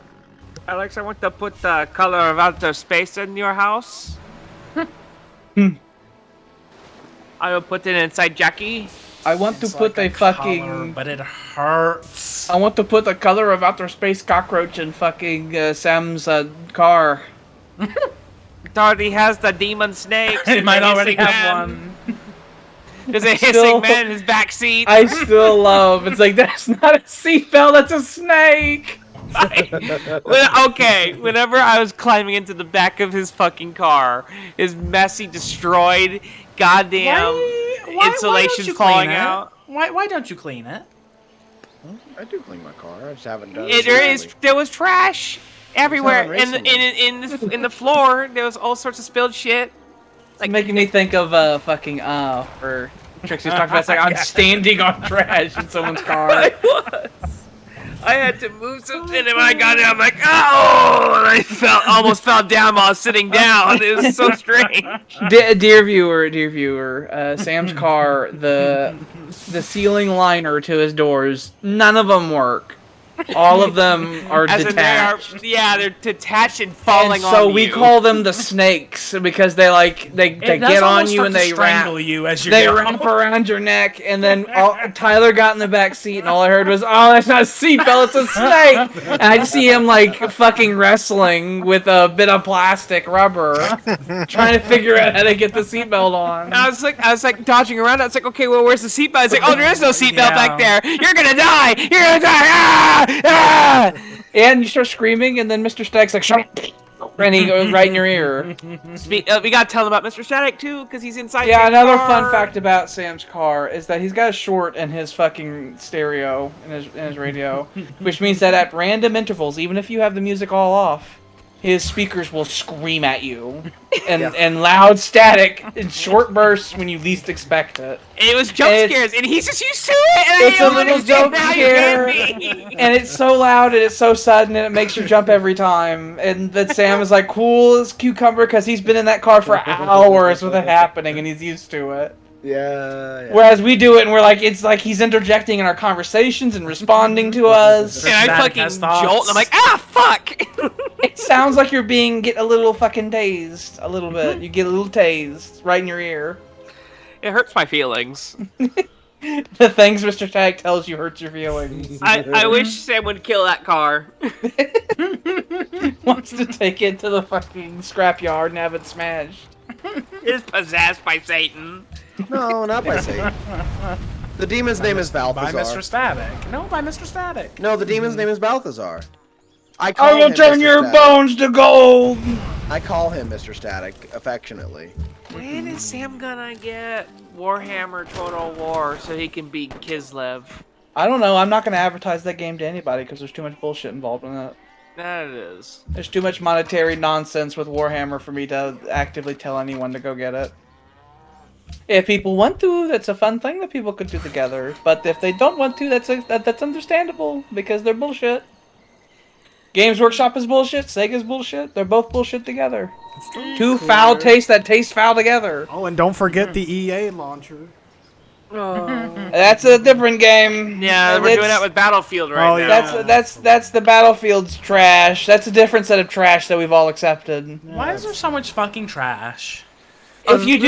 Alex, I want to put the color of outer space in your house. I will put it inside Jackie. I want It's to put like a color, fucking... but it hurts. I want to put the color of outer space cockroach in fucking Sam's car. It already has the demon snakes. It and might the already hissing have man. one. There's a Still- hissing man in his back seat. I still love. It's like that's not a seatbelt. That's a snake. Okay, whenever I was climbing into the back of his fucking car, his messy, destroyed, goddamn Why insulation don't you falling clean it? out. Why don't you clean it? I do clean my car. I just haven't done There was trash everywhere It's not in the floor. There was all sorts of spilled shit. Like making me think of fucking where Trixie's talking about. It's like I'm standing on trash in someone's car. I had to move something, and when I got it, I'm like, oh! And I almost fell down while I was sitting down. It was so strange. Dear viewer, Sam's car, the ceiling liner to his doors, none of them work. All of them are As in detached. they're detached and falling And so on we you. call them the snakes because they It does get on almost you start and to they strangle wrap. you as you They go. wrap around your neck, and then Tyler got in the back seat, and all I heard was, "Oh, that's not a seatbelt, it's a snake!" And I just see him like fucking wrestling with a bit of plastic rubber, trying to figure out how to get the seatbelt on. I was like dodging around. I was like, okay, well, where's the seatbelt? I was like, oh, there is no seatbelt Yeah. back there. You're gonna die. You're gonna die. Ah! Ah! And you start screaming, and then Mr. Stack's like, "Shut up!" And he goes right in your ear. We gotta tell him about Mr. Static too, because he's inside. Yeah, Sam's another car. fun fact about Sam's car is that he's got a short in his fucking stereo in his radio, which means that at random intervals, even if you have the music all off, his speakers will scream at you and loud static in short bursts when you least expect it. And it was jump And scares, and he's just used to it. And It's I a don't little understand jump how you scare, can be. and it's so loud and it's so sudden and it makes you jump every time. And then Sam is like cool as cucumber because he's been in that car for hours with it happening and he's used to it. Yeah. Whereas we do it and we're like, it's like he's interjecting in our conversations and responding to us. And I Static fucking has thoughts. jolt, and I'm like, ah, fuck! It sounds like you're get a little fucking tased, a little bit. You get a little tased right in your ear. It hurts my feelings. The things Mr. Tag tells you hurts your feelings. I wish Sam would kill that car. Wants to take it to the fucking scrapyard and have it smashed. It's possessed by Satan. No, not by Satan. The demon's name is By Balthazar. Mr. Static. No, by Mr. Static. No, the demon's name is Balthazar. I call I will him turn Mr. your Static. bones to gold! I call him Mr. Static affectionately. When is Sam gonna get Warhammer Total War so he can beat Kislev? I don't know, I'm not going to advertise that game to anybody because there's too much bullshit involved in it. That it is. There's too much monetary nonsense with Warhammer for me to actively tell anyone to go get it. If people want to, that's a fun thing that people could do together. But if they don't want to, that's understandable because they're bullshit. Games Workshop is bullshit. Sega's bullshit. They're both bullshit together. Two foul tastes that taste foul together. Oh, and don't forget the EA launcher. That's a different game. Yeah, And we're doing it's- that with Battlefield right Oh, now. yeah. That's the Battlefield's trash. That's a different set of trash that we've all accepted. Why is there so much fucking trash? If you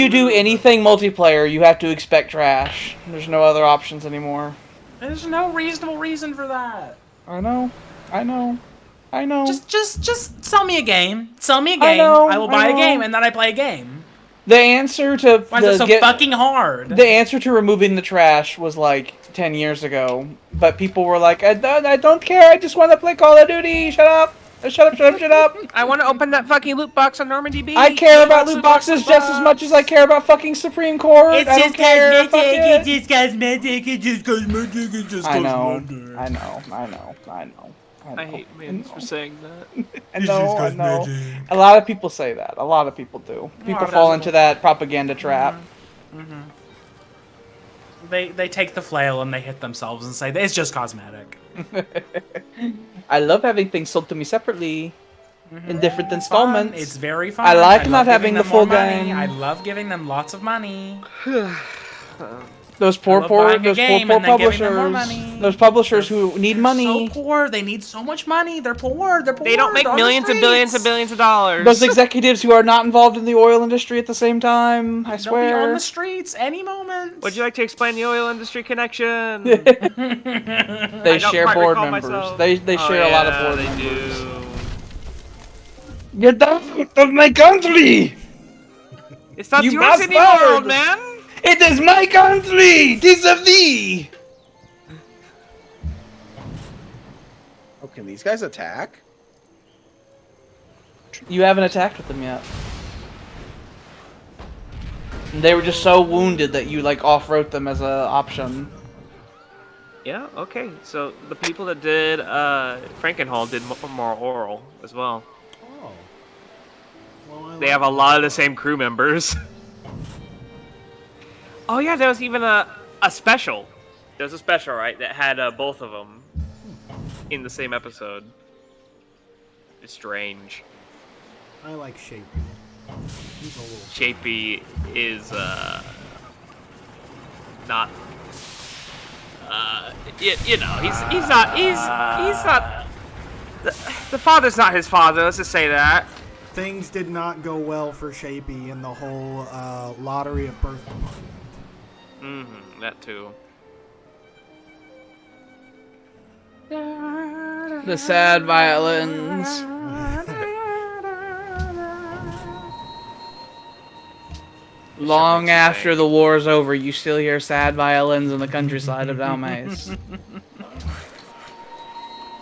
do anything multiplayer, you have to expect trash. There's no other options anymore. There's no reasonable reason for that. I know. Just sell me a game. Sell me a I game. know, I will I buy a know. game, and then I play a game. The answer to Why is it so fucking hard? The answer to removing the trash was like 10 years ago, but people were like, I don't care. I just want to play Call of Duty. Shut up. Shut up. I want to open that fucking loot box on Normandy Beach. I care about loot boxes just as much as I care about fucking Supreme Court. I don't care. Fuck it. just cosmetic. It just cosmetic. It just I know. cosmetic. I hate memes for saying that. I know. A lot of people say that. A lot of people do. People fall into that propaganda trap. They take the flail and they hit themselves and say it's just cosmetic. I love having things sold to me separately in different Fun. installments. It's very fun. I like love not having giving the them full more money. game. I love giving them lots of money. Those poor love buying a those game poor and then giving them more publishers. money. Those publishers who need money. So poor. They need so much money. They're poor. They're poor. They don't make They're on the millions and billions and streets. billions of dollars. Those executives who are not involved in the oil industry at the same time. I They'll be swear. on the streets any moment. Would you like to explain the oil industry connection? They I don't share quite board recall members. myself. They Oh, share a lot of yeah, board they members. do. Get out of my country! It's not You yours anymore, bastard! old man. It is my country! Tis of thee! Oh, can these guys attack? You haven't attacked with them yet. They were just so wounded that you like off-wrote them as an option. Yeah, okay. So the people that did Frankenhall did more oral as well. Oh. Well, They have a lot of the same crew members. Oh yeah, there was even a special. There was a special, right, that had both of them in the same episode. It's strange. I like Shape. He's a little. Shapey is not you know, he's not the father's not his father. Let's just say that. Things did not go well for Shapey in the whole lottery of birth department. That too. The sad violins. Long after the war's over, you still hear sad violins in the countryside of Dalmace.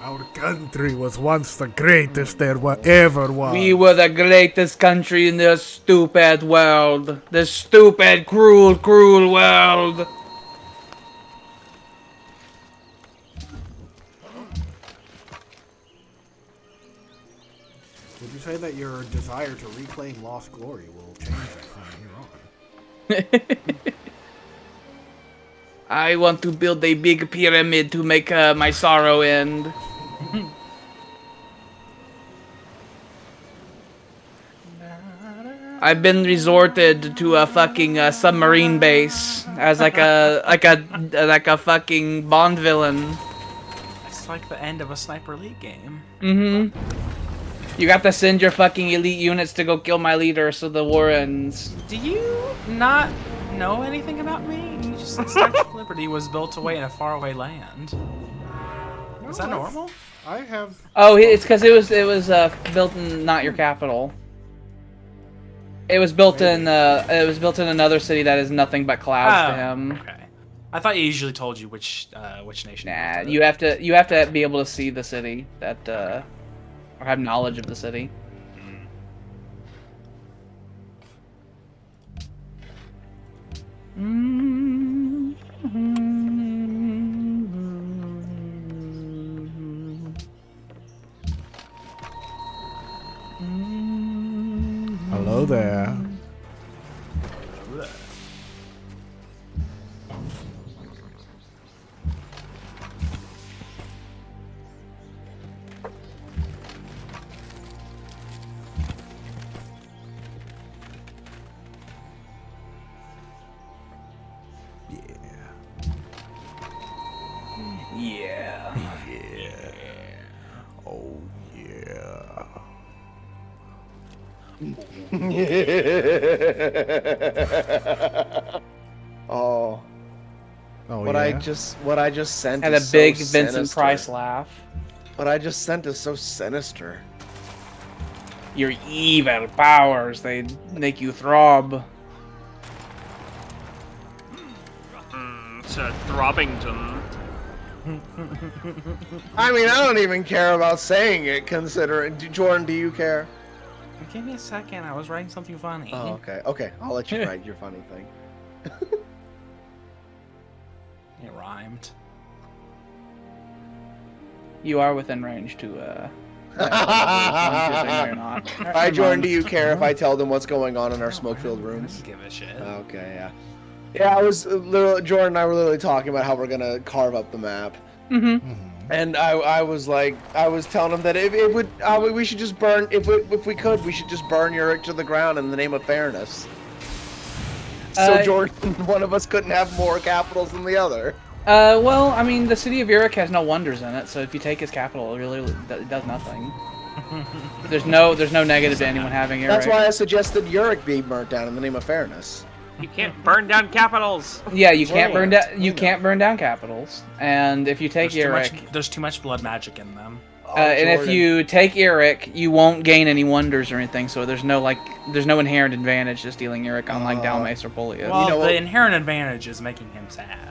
Our country was once the greatest there ever was. We were the greatest country in this stupid world. This stupid, cruel, cruel world. Would you say that your desire to reclaim lost glory will change from here on? I want to build a big pyramid to make my sorrow end. I've been resorted to a fucking submarine base as like a fucking Bond villain. It's like the end of a Sniper League game. You got to send your fucking elite units to go kill my leader so the war ends. Do you not know anything about me? You just said Statue of Liberty was built away in a faraway land. Is that normal? I have. Oh, it's because it was built in not your capital. It was built in another city that is nothing but clouds to him. Okay. I thought you usually told you which nation. Nah, you have to be able to see the city that or have knowledge of the city. Hello there. Yeah. Oh yeah. Oh. Oh What yeah. I just sent Had a is big so Vincent sinister. Price laugh. What I just sent is so sinister. Your evil powers, they make you throb. Sir Throbbington. I mean, I don't even care about saying it, considering... Jordan, do you care? Give me a second. I was writing something funny. Oh, okay. Okay, I'll let you write your funny thing. It rhymed. You are within range to not. Alright, Jordan, do you care if I tell them what's going on in our smoke-filled I rooms? don't give a shit. Okay, yeah. Yeah, I was literally, Jordan and I were literally talking about how we're gonna carve up the map. And I was like, I was telling him that we should just burn, if we could, we should just burn Uric to the ground in the name of fairness. So Jordan, one of us couldn't have more capitals than the other. Well, I mean, the city of Uric has no wonders in it, so if you take his capital, it really does nothing. There's no negative to anyone having Uric. That's why I suggested Uric be burnt down in the name of fairness. You can't burn down capitals. Yeah, you can't burn down. You can't burn down capitals, and if you take Uric, There's too much blood magic in them. and if you take Uric, you won't gain any wonders or anything. So there's no inherent advantage to stealing Uric, unlike Dalmace or Polius. Well, know what? the inherent advantage is making him sad.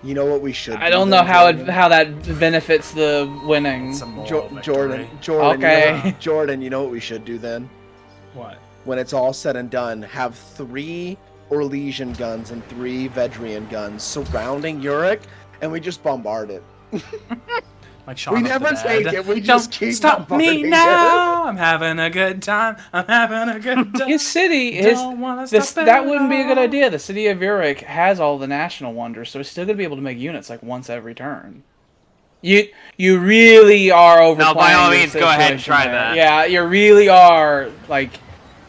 You know what we should I do don't then, know how Jordan? how that benefits the winning. It's a moral Jordan, victory. Okay. Jordan, you know what we should do then? What? When it's all said and done, have 3 Orlesian guns and 3 Vedrian guns surrounding Uric, and we just bombard it. Like Shaun We of the never Dead. take it, we just Don't keep stop me bombarding now. I'm having a good time. I'm having a good time. His city, Don't wanna stop that it wouldn't be a good all. idea. The city of Uric has all the national wonders, so it's still gonna be able to make units like once every turn. You really are overplaying. No, by all this means, go ahead and situation try there. that. Yeah, you really are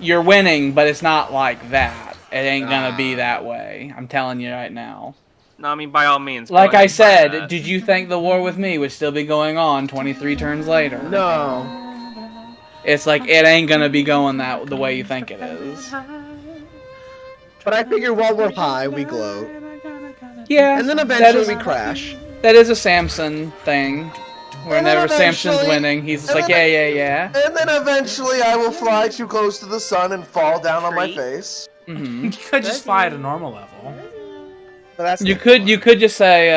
you're winning, but it's not like that. It ain't gonna be that way. I'm telling you right now. No, I mean, by all means. Like go I ahead and try said, that. did you think the war with me would still be going on 23 turns later? No. It's like, it ain't gonna be going the way you think it is. But I figure while we're high, we gloat. Yeah. And then eventually we crash. That is a Samson thing. And then Whenever Samson's eventually- winning, he's just and like, then- yeah. And then eventually I will fly too close to the sun and fall down on my face. Mm-hmm. You could just fly at a normal level. But that's You could just say,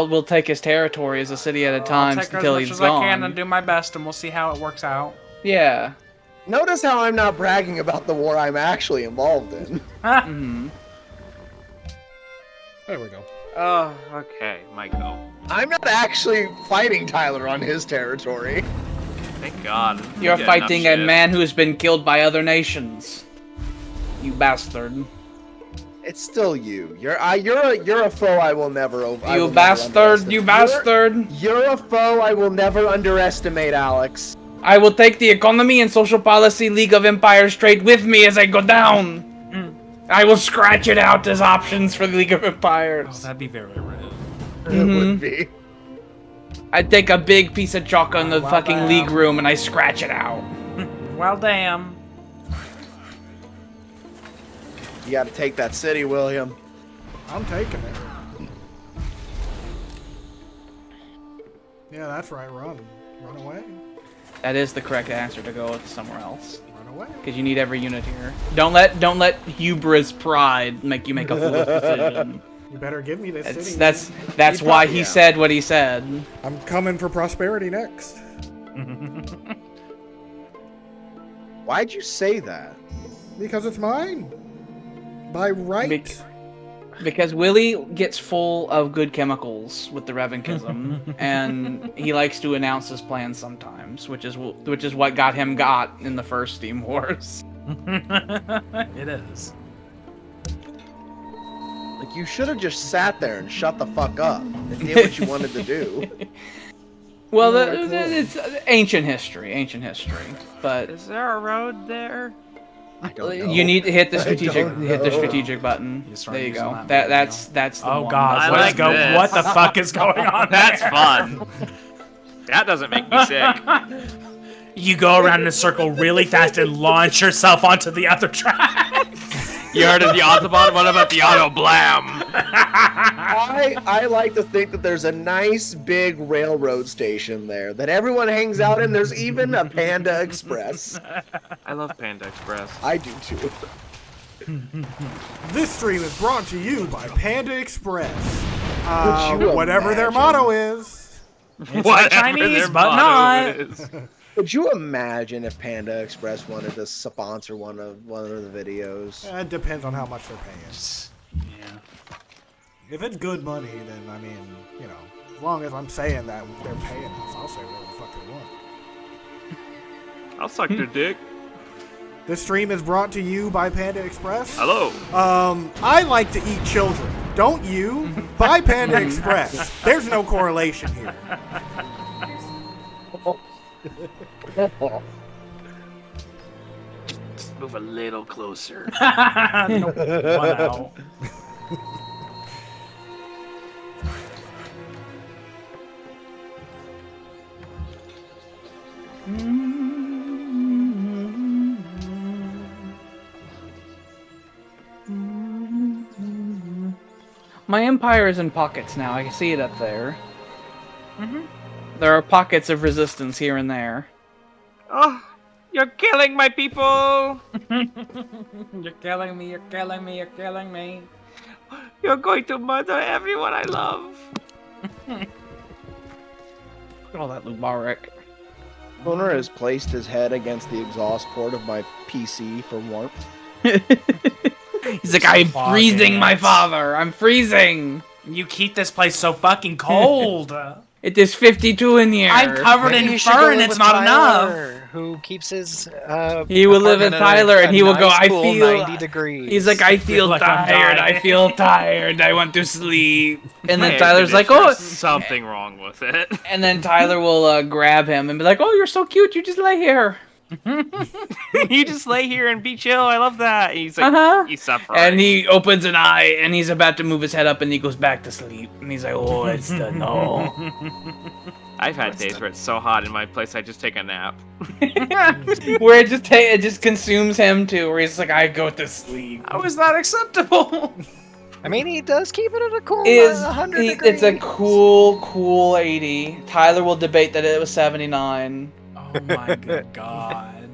we'll take his territory as a city at a time I'll take until as he's much as gone. I can and do my best, and we'll see how it works out. Yeah. Notice how I'm not bragging about the war I'm actually involved in. Mm-hmm. There we go. Oh, okay, my go. I'm not actually fighting Tyler on his territory. Thank God. You're We get enough fighting a shit. man who has been killed by other nations. You bastard. It's still you. You're a foe I will never over. I You will never bastard, underestimate. you bastard. You're a foe I will never underestimate, Alex. I will take the Economy and Social Policy League of Empires trade with me as I go down. I will scratch it out as options for the League of Oh, Empires. that'd be very rude. It would be. I take a big piece of chalk on the Well, fucking damn. league room and I scratch it out. Well, damn. You gotta take that city, William. I'm taking it. Yeah, that's right. Run away. That is the correct answer to go with somewhere else. Run away. Because you need every unit here. Don't let hubris pride make you make a foolish decision. You better give me this city. That's why he said what he said. I'm coming for prosperity next. Why'd you say that? Because it's mine. By right. Because Willie gets full of good chemicals with the Revanchism, and he likes to announce his plans sometimes, which is what got him got in the first Steam Wars. It is. Like, you should have just sat there and shut the fuck up and did what you wanted to do. Well, No, it's ancient history, but Is there a road there? I don't know. you need to hit the strategic don't know. strategic button. You start There you using go. that That's the Oh one. God, I what is like go? this. What the fuck is going on? That's there? fun. That doesn't make me sick. You go around in a circle really fast and launch yourself onto the other track. You heard of the Autobahn? What about the Auto Blam? I like to think that there's a nice big railroad station there that everyone hangs out in. There's even a Panda Express. I love Panda Express. I do too. This stream is brought to you by Panda Express. Would you Whatever their imagine? motto is. It's like Whatever Chinese, their but motto not. is. Could you imagine if Panda Express wanted to sponsor one of the videos? It depends on how much they're paying. Yeah. If it's good money, then I mean, you know, as long as I'm saying that they're paying us, I'll say whatever the fuck they want. I'll suck your dick. This stream is brought to you by Panda Express. Hello. I like to eat children. Don't you? Buy Panda Express. There's no correlation here. Just move a little closer. Nope. One out. My empire is in pockets now. I can see it up there. There are pockets of resistance here and there. Oh, you're killing my people. You're killing me. You're killing me. You're killing me. You're going to murder everyone I love. Look at all that Lubarik. Owner has placed his head against the exhaust port of my PC for warmth. He's like, I'm Fucking freezing my nuts. father. I'm freezing. You keep this place so fucking cold. It is 52 in here. I'm covered Maybe in you should fur go and in it's with not enough. Tyler, who keeps his He will live in apartment at Tyler, a and he will go, nice, I cool feel- 90 degrees. He's like, I feel like I'm tired. dying. I feel tired. I want to sleep. And My then air Tyler's like, conditioner's oh. something wrong with it. And then Tyler will grab him and be like, oh, you're so cute. You just lay here. You just lay here and be chill. I love that. And he's like, you suffer. And he opens an eye, and he's about to move his head up, and he goes back to sleep. And he's like, oh, it's the no. I've had days where it's so hot in my place, I just take a nap. Where it just consumes him too. Where he's like, I go to sleep. How is that acceptable? I mean, he does keep it at a cool 100 degrees. It's a cool 80. Tyler will debate that it was 79. Oh my good god.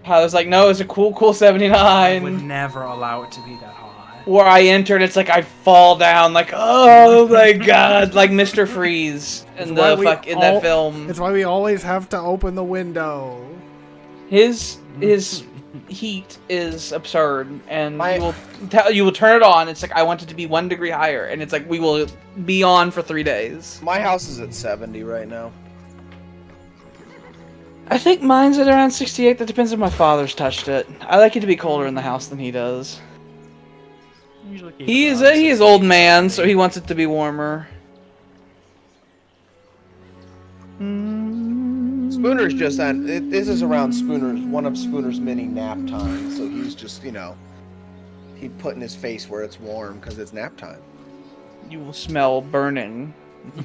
Tyler's like, no, it's a cool 79. I would never allow it to be that hot. Where I entered, it's like I fall down, like, oh my god, like Mr. Freeze in that film. It's why we always have to open the window. His heat is absurd, and you will turn it on. It's like I want it to be 1 degree higher, and it's like we will be on for 3 days. My house is at 70 right now. I think mine's at around 68. That depends if my father's touched it. I like it to be colder in the house than he does. He is old man, so he wants it to be warmer. Spooner's just on. This is around one of Spooner's mini nap times, so he's just, he's putting his face where it's warm because it's nap time. You will smell burning.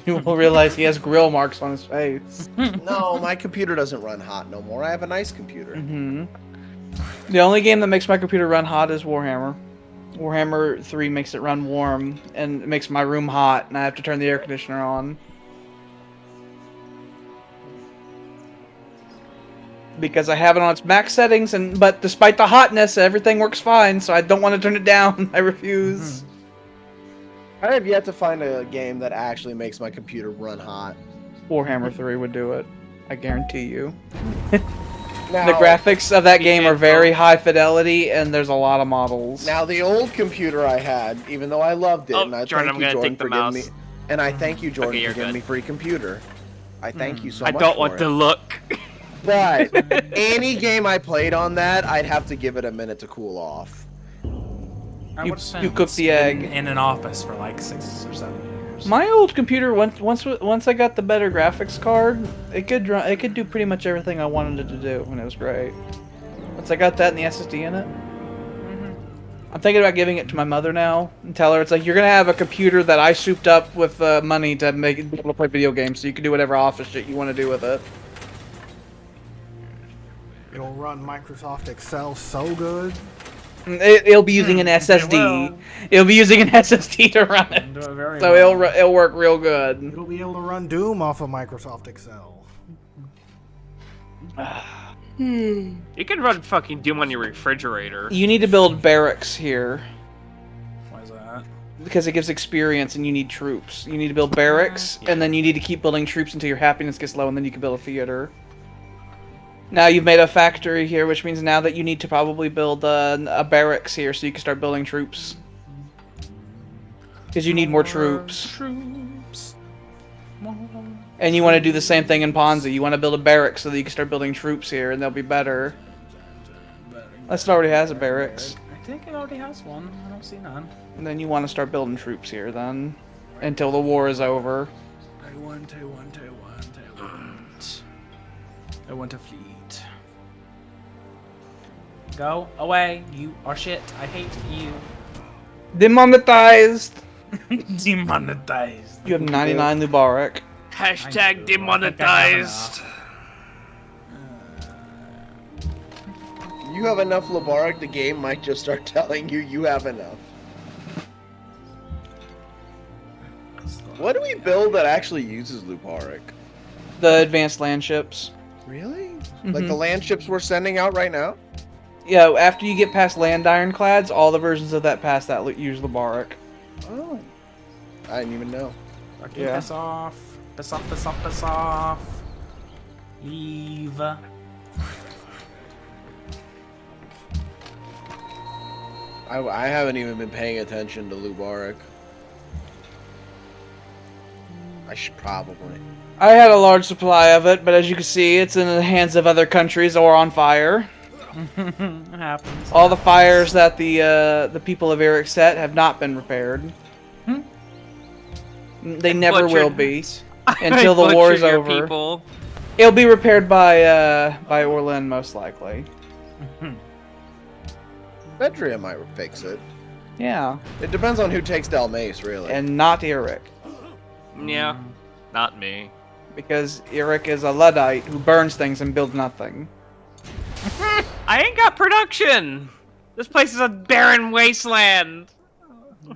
You will realize he has grill marks on his face. No, my computer doesn't run hot no more. I have a nice computer. The only game that makes my computer run hot is Warhammer. Warhammer 3 makes it run warm, and it makes my room hot, and I have to turn the air conditioner on. Because I have it on its max settings, but despite the hotness, everything works fine, so I don't want to turn it down. I refuse. I have yet to find a game that actually makes my computer run hot. Warhammer 3 would do it. I guarantee you. Now, the graphics of that game are very high fidelity, and there's a lot of models. Now, the old computer I had, even though I loved it, and I Jordan, thank you, Jordan, for giving me, and I thank you, Jordan, Okay, for giving good. me free computer. I thank you so much. I don't for want it. to look. But any game I played on that, I'd have to give it a minute to cool off. You cook the egg in an office for like 6 or 7 years. My old computer, once I got the better graphics card, it could do pretty much everything I wanted it to do, and it was great. Once I got that and the SSD in it, I'm thinking about giving it to my mother now and tell her it's like you're gonna have a computer that I souped up with money to make it be able to play video games, so you can do whatever office shit you want to do with it. It'll run Microsoft Excel so good. It'll be using an SSD. It'll be using an SSD to run it. So it'll work real good. It'll be able to run Doom off of Microsoft Excel. You can run fucking Doom on your refrigerator. You need to build barracks here. Why is that? Because it gives experience and you need troops. You need to build barracks, and then you need to keep building troops until your happiness gets low, and then you can build a theater. Now you've made a factory here, which means now that you need to probably build a barracks here so you can start building troops. Because you need more troops. And you want to do the same thing in Ponzi. You want to build a barracks so that you can start building troops here, and they'll be better. Unless it already has a barracks. I think it already has one. I don't see none. And then you want to start building troops here then. Until the war is over. I want a fleet. Go away, you are shit. I hate you. Demonetized! Demonetized. You have 99 Lubarak. Hashtag demonetized. You have enough Labarak, the game might just start telling you you have enough. What do we build that actually uses Lubarak? The advanced land ships. Really? Like the land ships we're sending out right now? Yeah, after you get past land ironclads, all the versions of that past that use Lubarak. Oh. I didn't even know. Okay, yeah. Piss off. Piss off, piss off, piss off. Leave. I haven't even been paying attention to Lubarak. I should probably. I had a large supply of it, but as you can see, it's in the hands of other countries or on fire. It happens. All the fires that the people of Eric set have not been repaired. They never will be until the war is over. It'll be repaired by Orlin most likely. Vedria might fix it. Yeah, It depends on who takes Dalmace, really. and not Eric, Yeah, not me. because Eric is a luddite who burns things and builds nothing. I ain't got production. This place is a barren wasteland.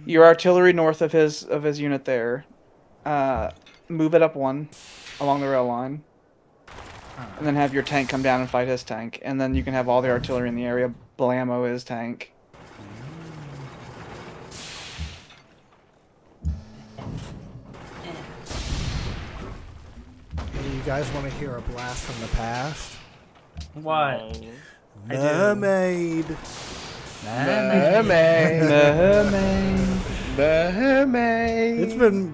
Your artillery north of his unit there. Move it up one along the rail line. And then have your tank come down and fight his tank. And then you can have all the artillery in the area blammo his tank. Hey, you guys want to hear a blast from the past? What? Mermaid. Mermaid. Mermaid. It's been,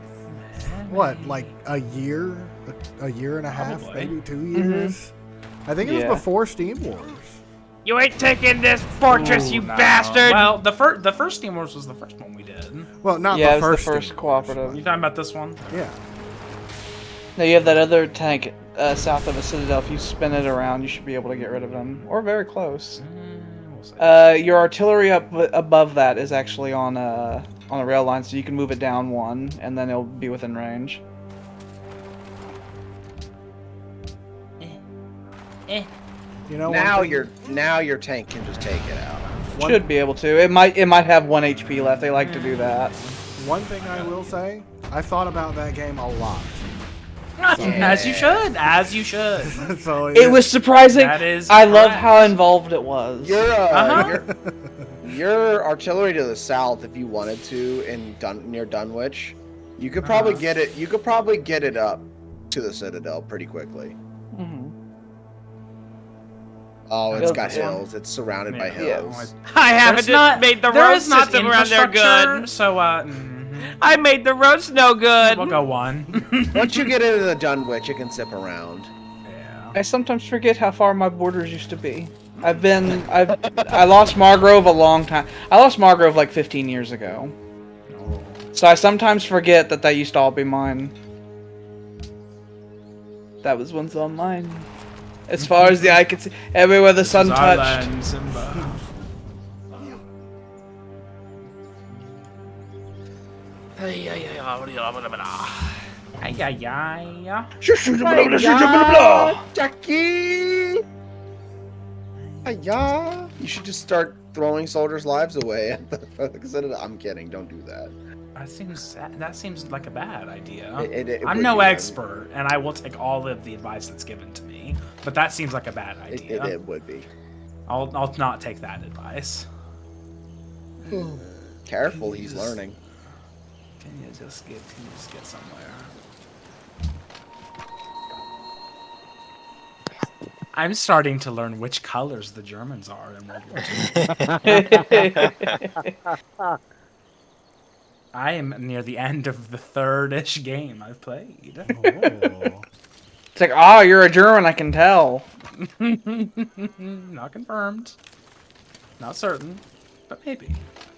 what, like a year? A year and a half? Probably. Maybe 2 years? I think it was Yeah. before Steam Wars. You ain't taking this fortress, you No. bastard! Well, the first Steam Wars was the first one we did. Well, not Yeah, the it was first the first Steam Wars, cooperative. You talking about this one? but- Yeah. Now you have that other tank south of the Citadel. If you spin it around, you should be able to get rid of him. Or very close. We'll see. Your artillery up above that is actually on a rail line, so you can move it down one, and then it'll be within range. You know, Now one thing- your tank can just take it out. Should be able to. It might have 1 HP left. They like to do that. One thing I will say, I thought about that game a lot. As you should. As you should. So It was surprising. That is I love correct. how involved it was. Your artillery to the south, if you wanted to, near Dunwich, you could probably get it. You could probably get it up to the Citadel pretty quickly. Mhm. Oh, it's Build got this one. hills. It's surrounded by Yeah. hills. I haven't There's not made the there road is not system around there infrastructure, good. So I made the roads no good. we'll go one. Once you get into the Dunwich, it can zip around. Yeah. I sometimes forget how far my borders used to be. I lost Margrove a long time. I lost Margrove like 15 years ago. So I sometimes forget that used to all be mine. That was once all mine. As far as the eye could see, everywhere the sun touched. Zarlan, Simba. Ay, ay, ay. Jackie! Hiya! You should just start throwing soldiers' lives away at the Citadel. I'm kidding. Don't do that. That seems like a bad idea. It I'm would no be, expert, and I will take all of the advice that's given to me. But that seems like a bad idea. It would be. I'll not take that advice. Careful, he's learning. Can you just get somewhere? I'm starting to learn which colors the Germans are in World War II. I am near the end of the third-ish game I've played. It's like, you're a German, I can tell. Not confirmed. Not certain, but maybe.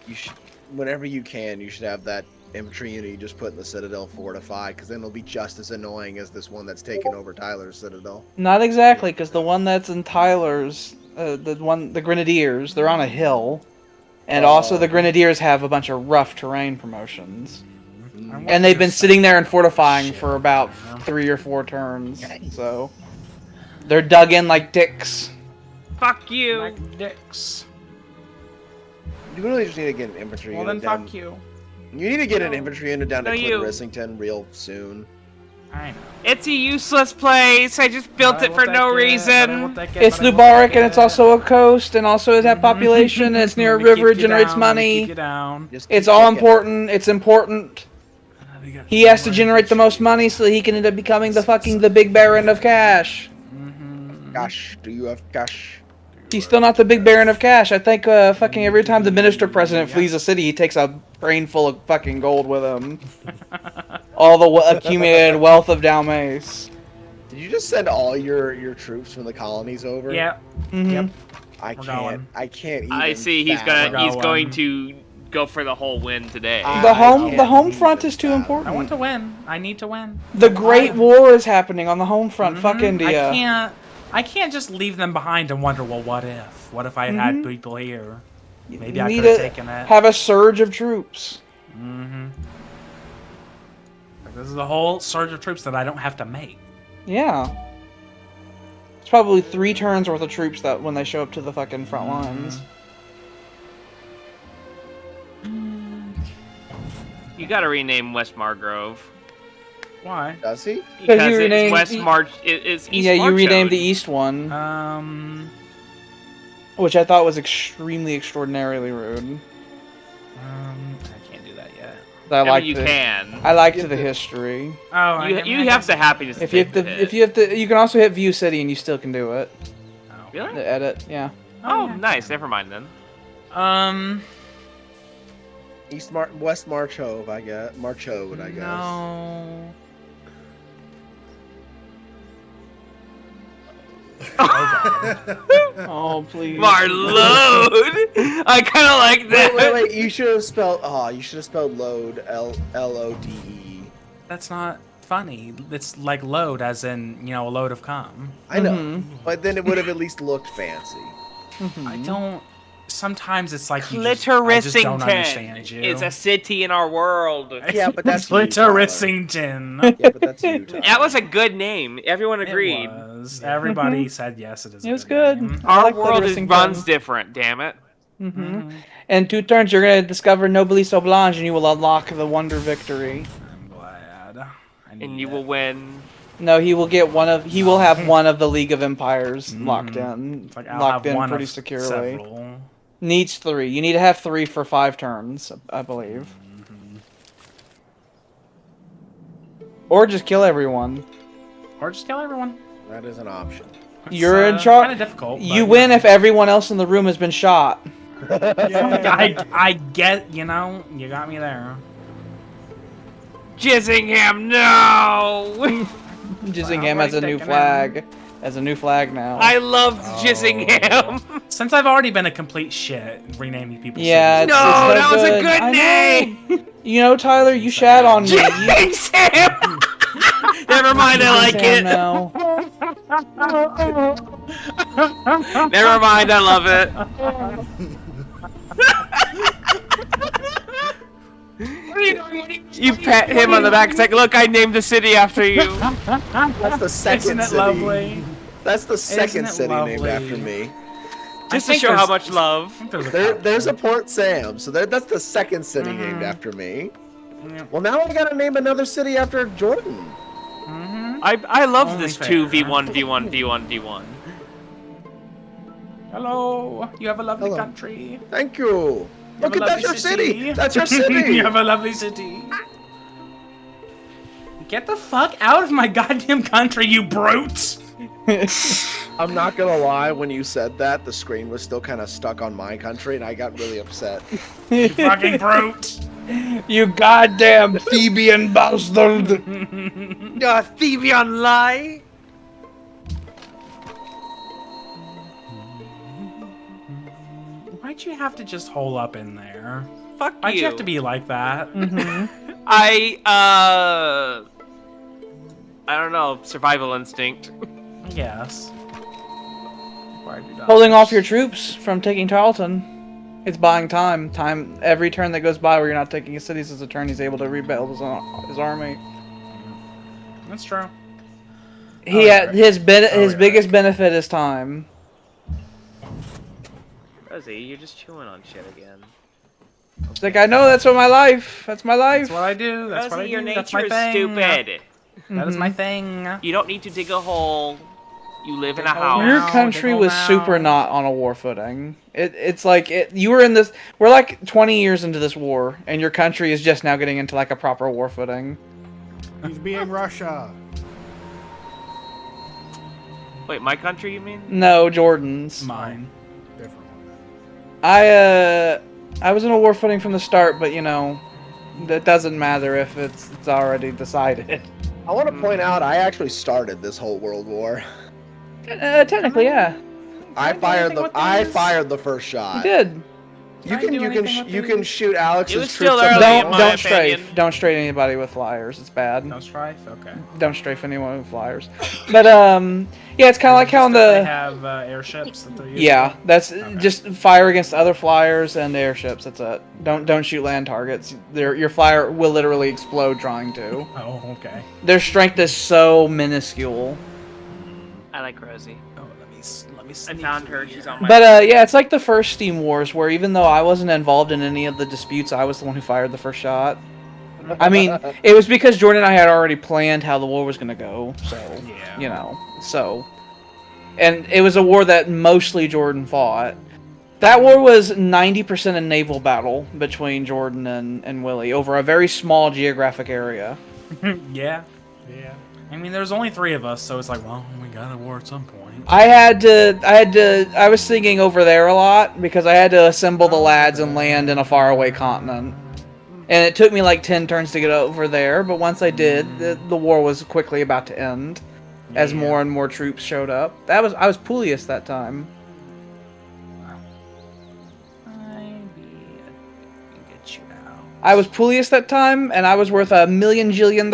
You should, whenever you can, you should have that infantry unit you just put in the Citadel fortify, because then it'll be just as annoying as this one that's taken over Tyler's Citadel. Not exactly, because the one that's in Tyler's, the Grenadiers, they're on a hill. And also the Grenadiers have a bunch of rough terrain promotions. And they've been sitting there and fortifying for about 3 or 4 turns. So they're dug in like dicks. Fuck you. Like dicks. You really just need to get an infantry Well then, unit down. fuck you. You need to get an infantry unit down to No, you. Rissington real soon. I know. It's a useless place. I just built it for no reason. It's Nubarak and it's also a coast and also it has population and it's near a river, it generates money. Just It's keep all kicking. important. It's important. He has to generate the most money so that he can end up becoming the big baron of cash. Gosh, do you have cash? He's still not the big baron of cash. I think fucking every time the minister president flees a city, he takes a brain full of fucking gold with him. All the accumulated wealth of Dalmace. Did you just send all your troops from the colonies over? Yeah. Mhm. Yep. I We're can't. going. I can't even. I see. He's fathom. going to go for the whole win today. The home front is too important. I want to win. I need to win. The Great War is happening on the home front. Fuck India. I can't just leave them behind and wonder, well, what if? What if I had people here? Maybe I need could have to taken it. have a surge of troops. Like, this is a whole surge of troops that I don't have to make. Yeah. It's probably 3 turns worth of troops that when they show up to the fucking front lines. You gotta rename West Margrove. Why? Does he? Because you it's renamed- West March. It's East Yeah, you renamed the Marchode. east one, which I thought was extremely extraordinarily rude. I can't do that yet. I I like mean, you the, can. I liked the history. Oh, You have the happiness. If you have to, you can also hit View City and you still can do it. Really? The edit, yeah. Oh, nice. Never mind then. West Marchove, I guess. Marchode, I guess. No. Oh please. Marload. I kind of like that. Wait. You should have spelled. You should have spelled load. Lode. That's not funny. It's like load, as in, a load of cum. I know, but then it would have at least looked fancy. I don't. Sometimes it's like I just don't understand Clitorissington you. is a city in our world. Yeah, but that's you, Tyler. Clitorissington. Yeah, but that's you, Tyler. That was a good name. Everyone agreed. It was. Everybody said yes. It is. It was good. Name. I Our like world Clitorissington. runs different. Damn it. In 2 turns, you're gonna discover Noblesse Oblige, and you will unlock the Wonder Victory. I'm glad. And you will win. No, he will get one of. He will have one of the League of Empires locked in, It's like I'll locked have in one pretty of securely. several. Needs 3. You need to have 3 for 5 turns, I believe. Or just kill everyone. Or just kill everyone. That is an option. You're in charge. Kind of difficult. You win if everyone else in the room has been shot. I get. You got me there. Jizzingham, no! Jizzingham has a new flag. Has a new flag now. I loved Jizzingham. Since I've already been a complete shit renaming people. Yeah, cities. it's No, no that was a good. good I name. know. Tyler, you shat on me. Jizzingham. Never mind, I like it. No. Never mind, I love it. You pat him on the back. It's like, look, I named the city after you. That's the second Isn't it city. lovely? That's the second it city named lovely? after me. Just to show how much love. There's a Port Sam, so that's the second city named after me. Well, now I gotta name another city after Jordan. I love Only this fair. 2v1v1v1v1. Hello, you have a lovely Hello. country. Thank you. Look have at a that's your lovely city. That's your city. You have a lovely city. Get the fuck out of my goddamn country, you brute! I'm not gonna lie. When you said that, the screen was still kind of stuck on my country, and I got really upset. You fucking brute! You goddamn Theban bastard! A Thebian lie. Why'd you have to just hole up in there? Fuck Why'd you. you have to be like that? I don't know, survival instinct. Yes. Why'd you die? Holding off your troops from taking Tarleton. It's buying time. Every turn that goes by where you're not taking his cities as a turn, he's able to rebuild his army. That's true. His biggest benefit is time. Rosie, you're just chewing on shit again. It's like, I know that's what my life. That's my life. That's what I do. That's what I Rosie, do. your That's nature my is thing. stupid. That is my thing. You don't need to dig a hole. You live in a house. Your Now, country dig was hole super now. not on a war footing. It's like you were in this. We're like 20 years into this war, and your country is just now getting into like a proper war footing. He's being Russia. Wait, my country, you mean? No, Jordan's. Mine. Different one. I was in a war footing from the start, but that doesn't matter if it's already decided. I want to point out, I actually started this whole World War. Technically, yeah. I do anything fired with I these? fired the first You shot. did. You Can I can do you can anything with you these? can shoot Alex's It was troops still up early, the- in my Don't opinion. strafe. Don't strafe anybody with flyers. It's bad. No strife. Okay. Don't strafe anyone with flyers. But yeah, it's kind of like how in Just if they the have airships that they're using. yeah, that's Okay. just fire against other flyers and airships. That's it. Don't shoot land targets. Your flyer will literally explode trying to. Oh, okay. Their strength is so minuscule. I like Rosie. Oh, let me. I Sneak found through her. here. She's on my. But yeah, it's like the first Steam Wars where even though I wasn't involved in any of the disputes, I was the one who fired the first shot. I mean, it was because Jordan and I had already planned how the war was gonna go, so Yeah. you know, so. And it was a war that mostly Jordan fought. That war was 90% a naval battle between Jordan and Willie over a very small geographic area. Yeah. Yeah. I mean, there's only 3 of us, so it's like, well, we got a war at some point. I was thinking over there a lot because I had to assemble the lads and land in a faraway continent. And it took me like 10 turns to get over there, but once I did, the war was quickly about to end as more and more troops showed up. I was Publius that time. I was Publius that time, and I was worth $1 million jillion.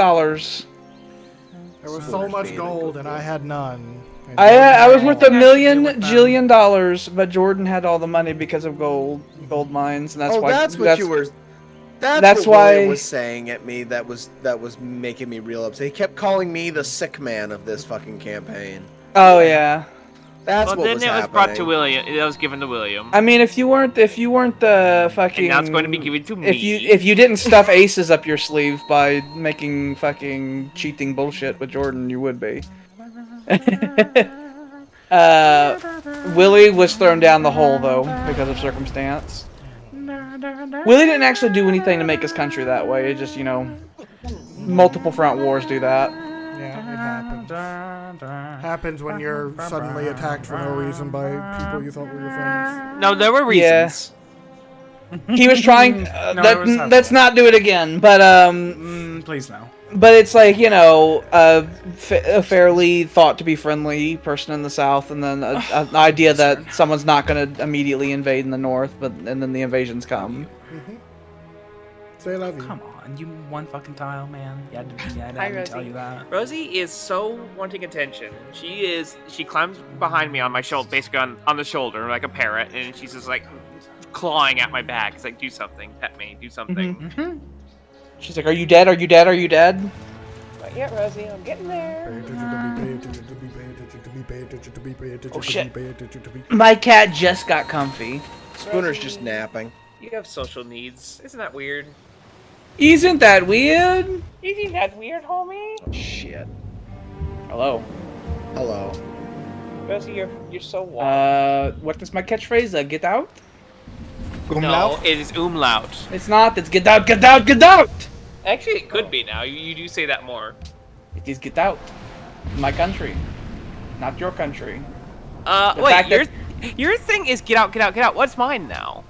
There was so much gold, and I had none. And I was Jordan worth had $1 all. million jillion dollars, but Jordan had all the money because of gold mines, and that's why. That's what you were. That's That's what why- William was saying at me. That was making me real upset. He kept calling me the sick man of this fucking campaign. Oh yeah. That's Well, what then was it was happening. brought to William. It was given to William. I mean, if you weren't the fucking. And now it's going to be given to me. If you didn't stuff aces up your sleeve by making fucking cheating bullshit with Jordan, you would be. Willie was thrown down the hole though because of circumstance. Willie didn't actually do anything to make his country that way. It just, multiple front wars do that. Yeah, it happens. Happens when you're suddenly attacked for no reason by people you thought were your friends. No, there were reasons. He was trying. Let's not do it again. But Please no. But it's like a fairly thought to be friendly person in the south, and then an idea that someone's not going to immediately invade in the north, and then the invasions come. Say love you. Come on, you one fucking tile, man. You had to Hi, have me tell Rosie. you that. Rosie is so wanting attention. She climbs behind me on my shoulder, basically on the shoulder, like a parrot, and she's just like clawing at my back. It's like, do something, pet me, do something. She's like, "Are you dead? Are you dead? Are you dead?" Not yet, Rosie. I'm getting there. Pay attention to me, pay attention to me, pay attention to me, pay attention to me, pay attention Oh, to shit. me, pay attention to me. My cat just got comfy. Spooner's just napping. You have social needs. Isn't that weird? Isn't that weird? Isn't that weird, homie? Shit. Hello. Hello. Rosie, you're so warm. What is my catchphrase? Get out? No, it is umlaut. It's not. It's get out, get out, get out! Actually, it could be now. You do say that more. It is get out. My country. Not your country. The Wait, fact that- your thing is get out, get out, get out. What's mine now?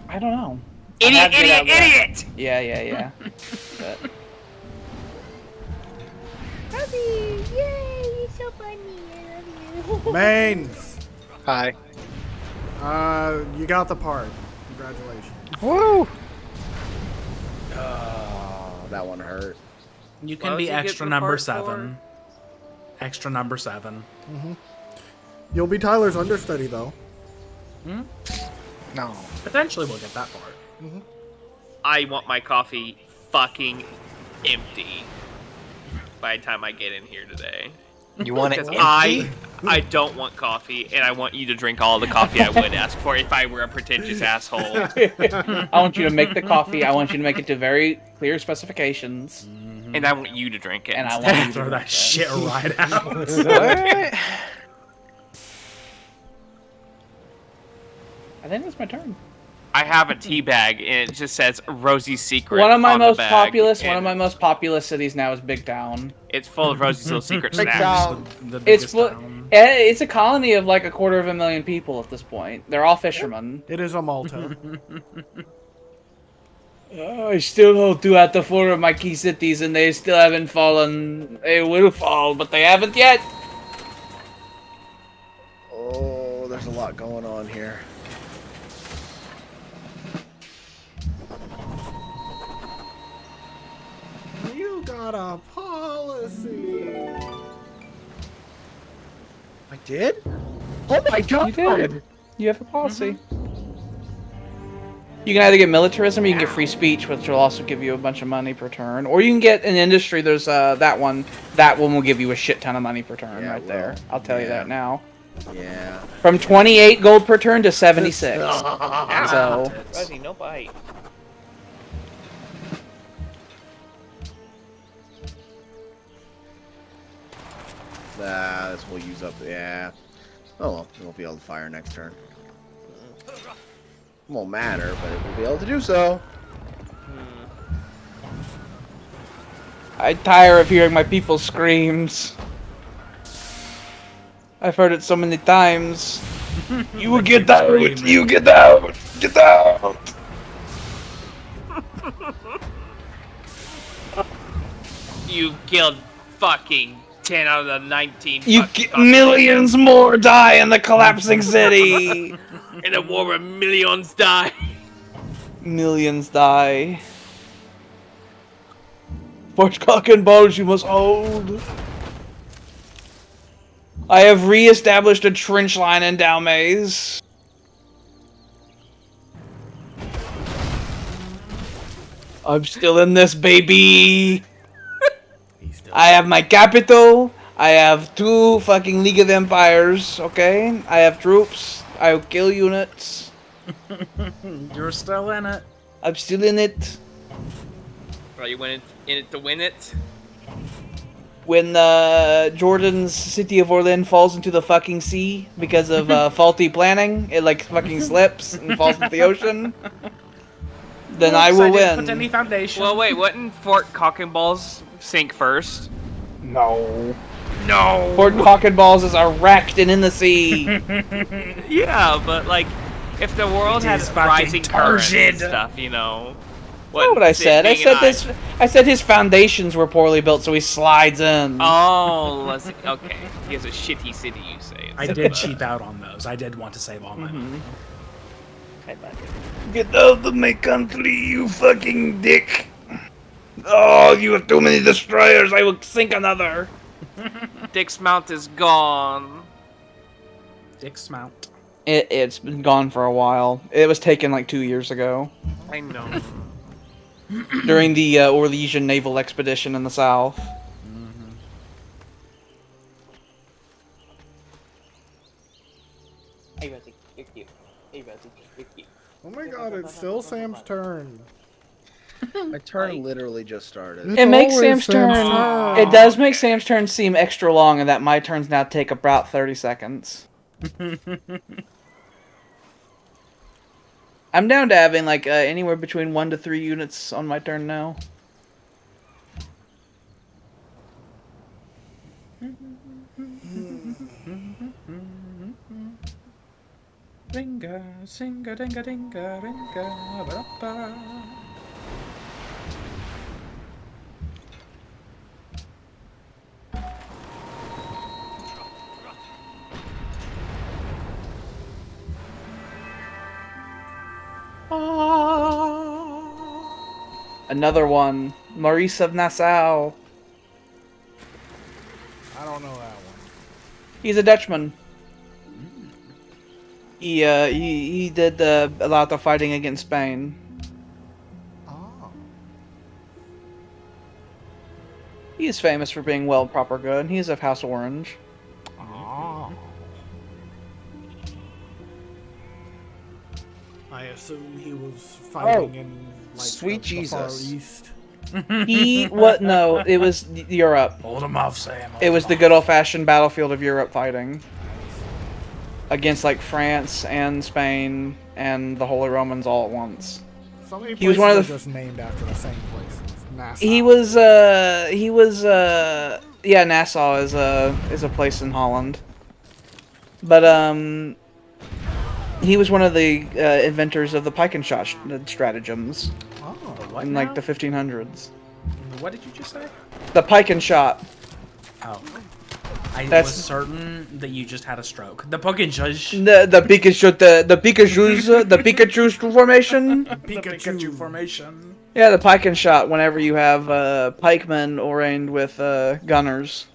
I don't know. Idiot, idiot, idiot! Yeah. But- Rosie, yay, you're so funny. I love you. Mains. Hi. You got the part. Congratulations. Woo! Oh, that one hurt. You Why can was be he getting extra the number part 7. Extra number 7. You'll be Tyler's understudy, though. No. Potentially we'll get that part. I want my coffee fucking empty by the time I get in here today. You want it Because empty? I don't want coffee, and I want you to drink all the coffee I would ask for if I were a pretentious asshole. I want you to make the coffee. I want you to make it to very clear specifications. And I want you to drink it. And I want you to Throw drink that shit right out. What? I think it's my turn. I have a tea bag, and it just says Rosie's Secret. One of my on the most bag, populous. One of and my most populous cities now is Big Town. It's full of Rosie's little secret Big snacks. Town. The It's biggest full. town. It's a colony of like 250,000 people at this point. They're all fishermen. It is a Malta. I still hold 2 out of 4 of my key cities, and they still haven't fallen. They will fall, but they haven't yet. Oh, there's a lot going on here. got a policy. I did? Oh my god! You did. You have a policy. You can either get militarism or you can get free speech, which will also give you a bunch of money per turn. Or you can get an industry. There's that one. That one will give you a shit ton of money per turn right there. I'll tell you that now. Yeah. From 28 gold per turn to 76. So. Fuzzy, no bite. This will use up. Yeah. Oh well, we won't be able to fire next turn. Won't matter, but it will be able to do so. I tire of hearing my people's screams. I've heard it so many times. You will get out! You get out! Get out! You killed fucking 10 out of the 19. You get millions more die in the collapsing city. In a war where millions die. Millions die. Forge cock and balls you must hold. I have re-established a trench line in Dalmaze. I'm still in this, baby. I have my capital. I have 2 fucking League of Empires, okay? I have troops. I will kill units. You're still in it. I'm still in it. Are you in it to win it? When Jordan's city of Orlin falls into the fucking sea because of faulty planning, it like fucking slips and falls into the ocean, then I will win. Put any foundation. Well, wait, wouldn't Fort Cock and Balls sink first? No. No! Fort Cock and Balls is erect and in the sea. Yeah, but like, if the world It had is fucking rising currents and turgid. stuff, you know. That's not what I said. I said his foundations were poorly built, so he slides in. Oh, let's see. Okay. He has a shitty city, you say. I did cheap out on those. I did want to save all my money. Get out of my country, you fucking dick! Oh, you have too many destroyers. I will sink another. Dick's Mount is gone. Dick's Mount. It's been gone for a while. It was taken like 2 years ago. I know. During the Orlesian naval expedition in the south. Oh my god, it's still Sam's turn. My turn literally just started. It makes always Sam's turn. It does make Sam's turn seem extra long, and that my turns now take about 30 seconds. I'm down to having like anywhere between 1 to 3 units on my turn now. Ringa, singa, dinga, dinga, ringa, ba-da-ba. Another one, Maurice of Nassau. I don't know that one. He's a Dutchman. He did a lot of fighting against Spain. Oh. He is famous for being well proper good. He is of House Orange. Oh. I assume he was fighting in like sweet the Far Jesus. East. No, it was Europe. Hold him off, Sam. It was the good old-fashioned battlefield of Europe fighting. Against like France and Spain and the Holy Romans all at once. So many He was places one of are the f- just named after the same places. Nassau. Yeah, Nassau is a place in Holland. But he was one of the inventors of the pike and shot stratagems Oh. What in now? like the 1500s. What did you just say? The pike and shot. Oh. I That's- was certain that you just had a stroke. The Pokken Judge. The Pikachu's formation. The Pikachu formation. Yeah, the pike and shot whenever you have pikemen arraigned with gunners.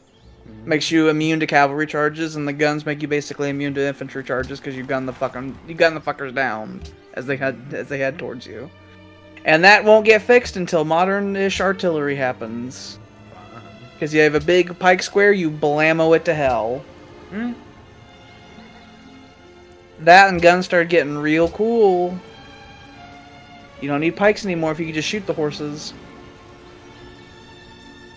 Makes you immune to cavalry charges, and the guns make you basically immune to infantry charges because you gun the fuckers down as they head towards you. And that won't get fixed until modern-ish artillery happens. Because you have a big pike square, you blammo it to hell. That and guns started getting real cool. You don't need pikes anymore if you can just shoot the horses.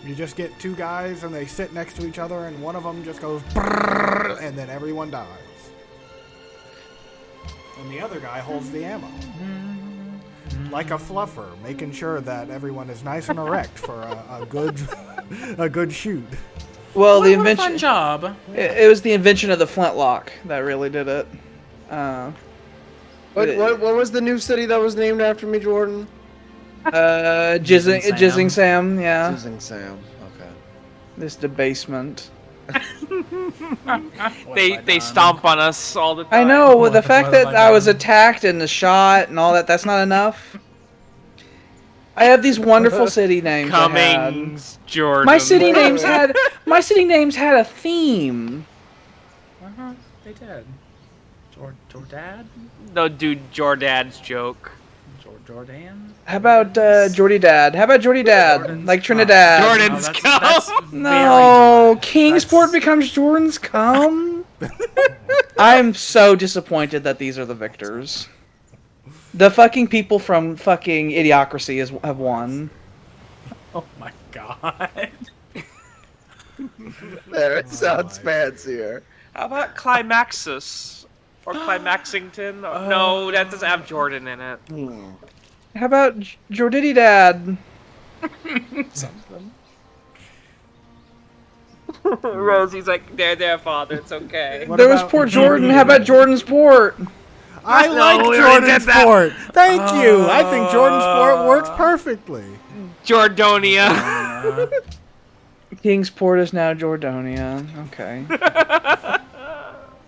You just get two guys and they sit next to each other and one of them just goes brrrr, and then everyone dies. And the other guy holds the ammo. Like a fluffer, making sure that everyone is nice and erect for a good shoot. Well, the What a invention. fun job. It was the invention of the flintlock that really did it. What was the new city that was named after me, Jordan? Jizzing Sam, yeah. Jizzing Sam. Okay. This debasement. They stomp on us all the time. I know, with the What fact have that I I was done? attacked and the shot and all that's not enough. I have these wonderful city names. Cummings, Jordan. My city names had a theme. They did. Jordad? No, dude, Jordad's joke. Jordan? How about Jordy Dad? How about Jordy Dad? Jordan's Like Trinidad. Jordan's that's cum. No, very Kingsport That's- becomes Jordan's cum. I'm so disappointed that these are the victors. The fucking people from fucking Idiocracy have won. Oh my god. There, it sounds fancier. How about Climaxus? Or Climaxington? No, that doesn't have Jordan in it. How about Jordiddy Dad? Something. Rosie's like, there, father, it's okay. What There was about- Port Jordan. How about Jordan's Port? I No, like we already Jordan did that. Sport. Thank you. I think Jordan Sport works perfectly. Jordonia. Kingsport is now Jordonia. Okay.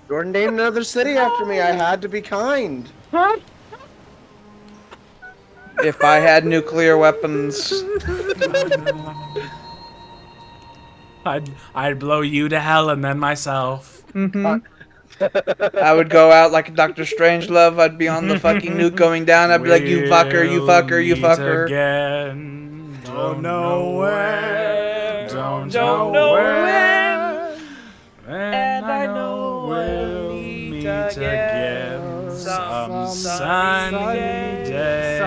Jordan named another city after me. I had to be kind. If I had nuclear weapons, I'd blow you to hell and then myself. I would go out like Dr. Strangelove. I'd be on the fucking nuke going down. I'd be like, you fucker, you fucker, you We'll fucker. meet again. Don't know where. Don't know know when. where. And I know we'll meet again. Some sunny day.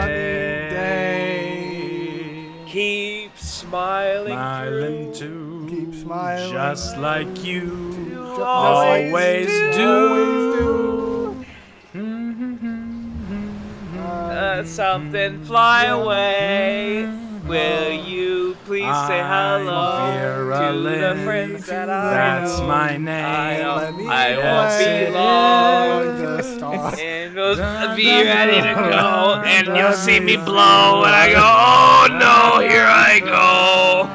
Keep smiling Smiling too. Keep smiling. Just like you always always do. something fly away. Will you please say hello I'm Vera to the Lynn. friends that I That's know? my name. I won't be long. And we'll be ready to go, and you'll see me blow, and I go, oh no, here I go.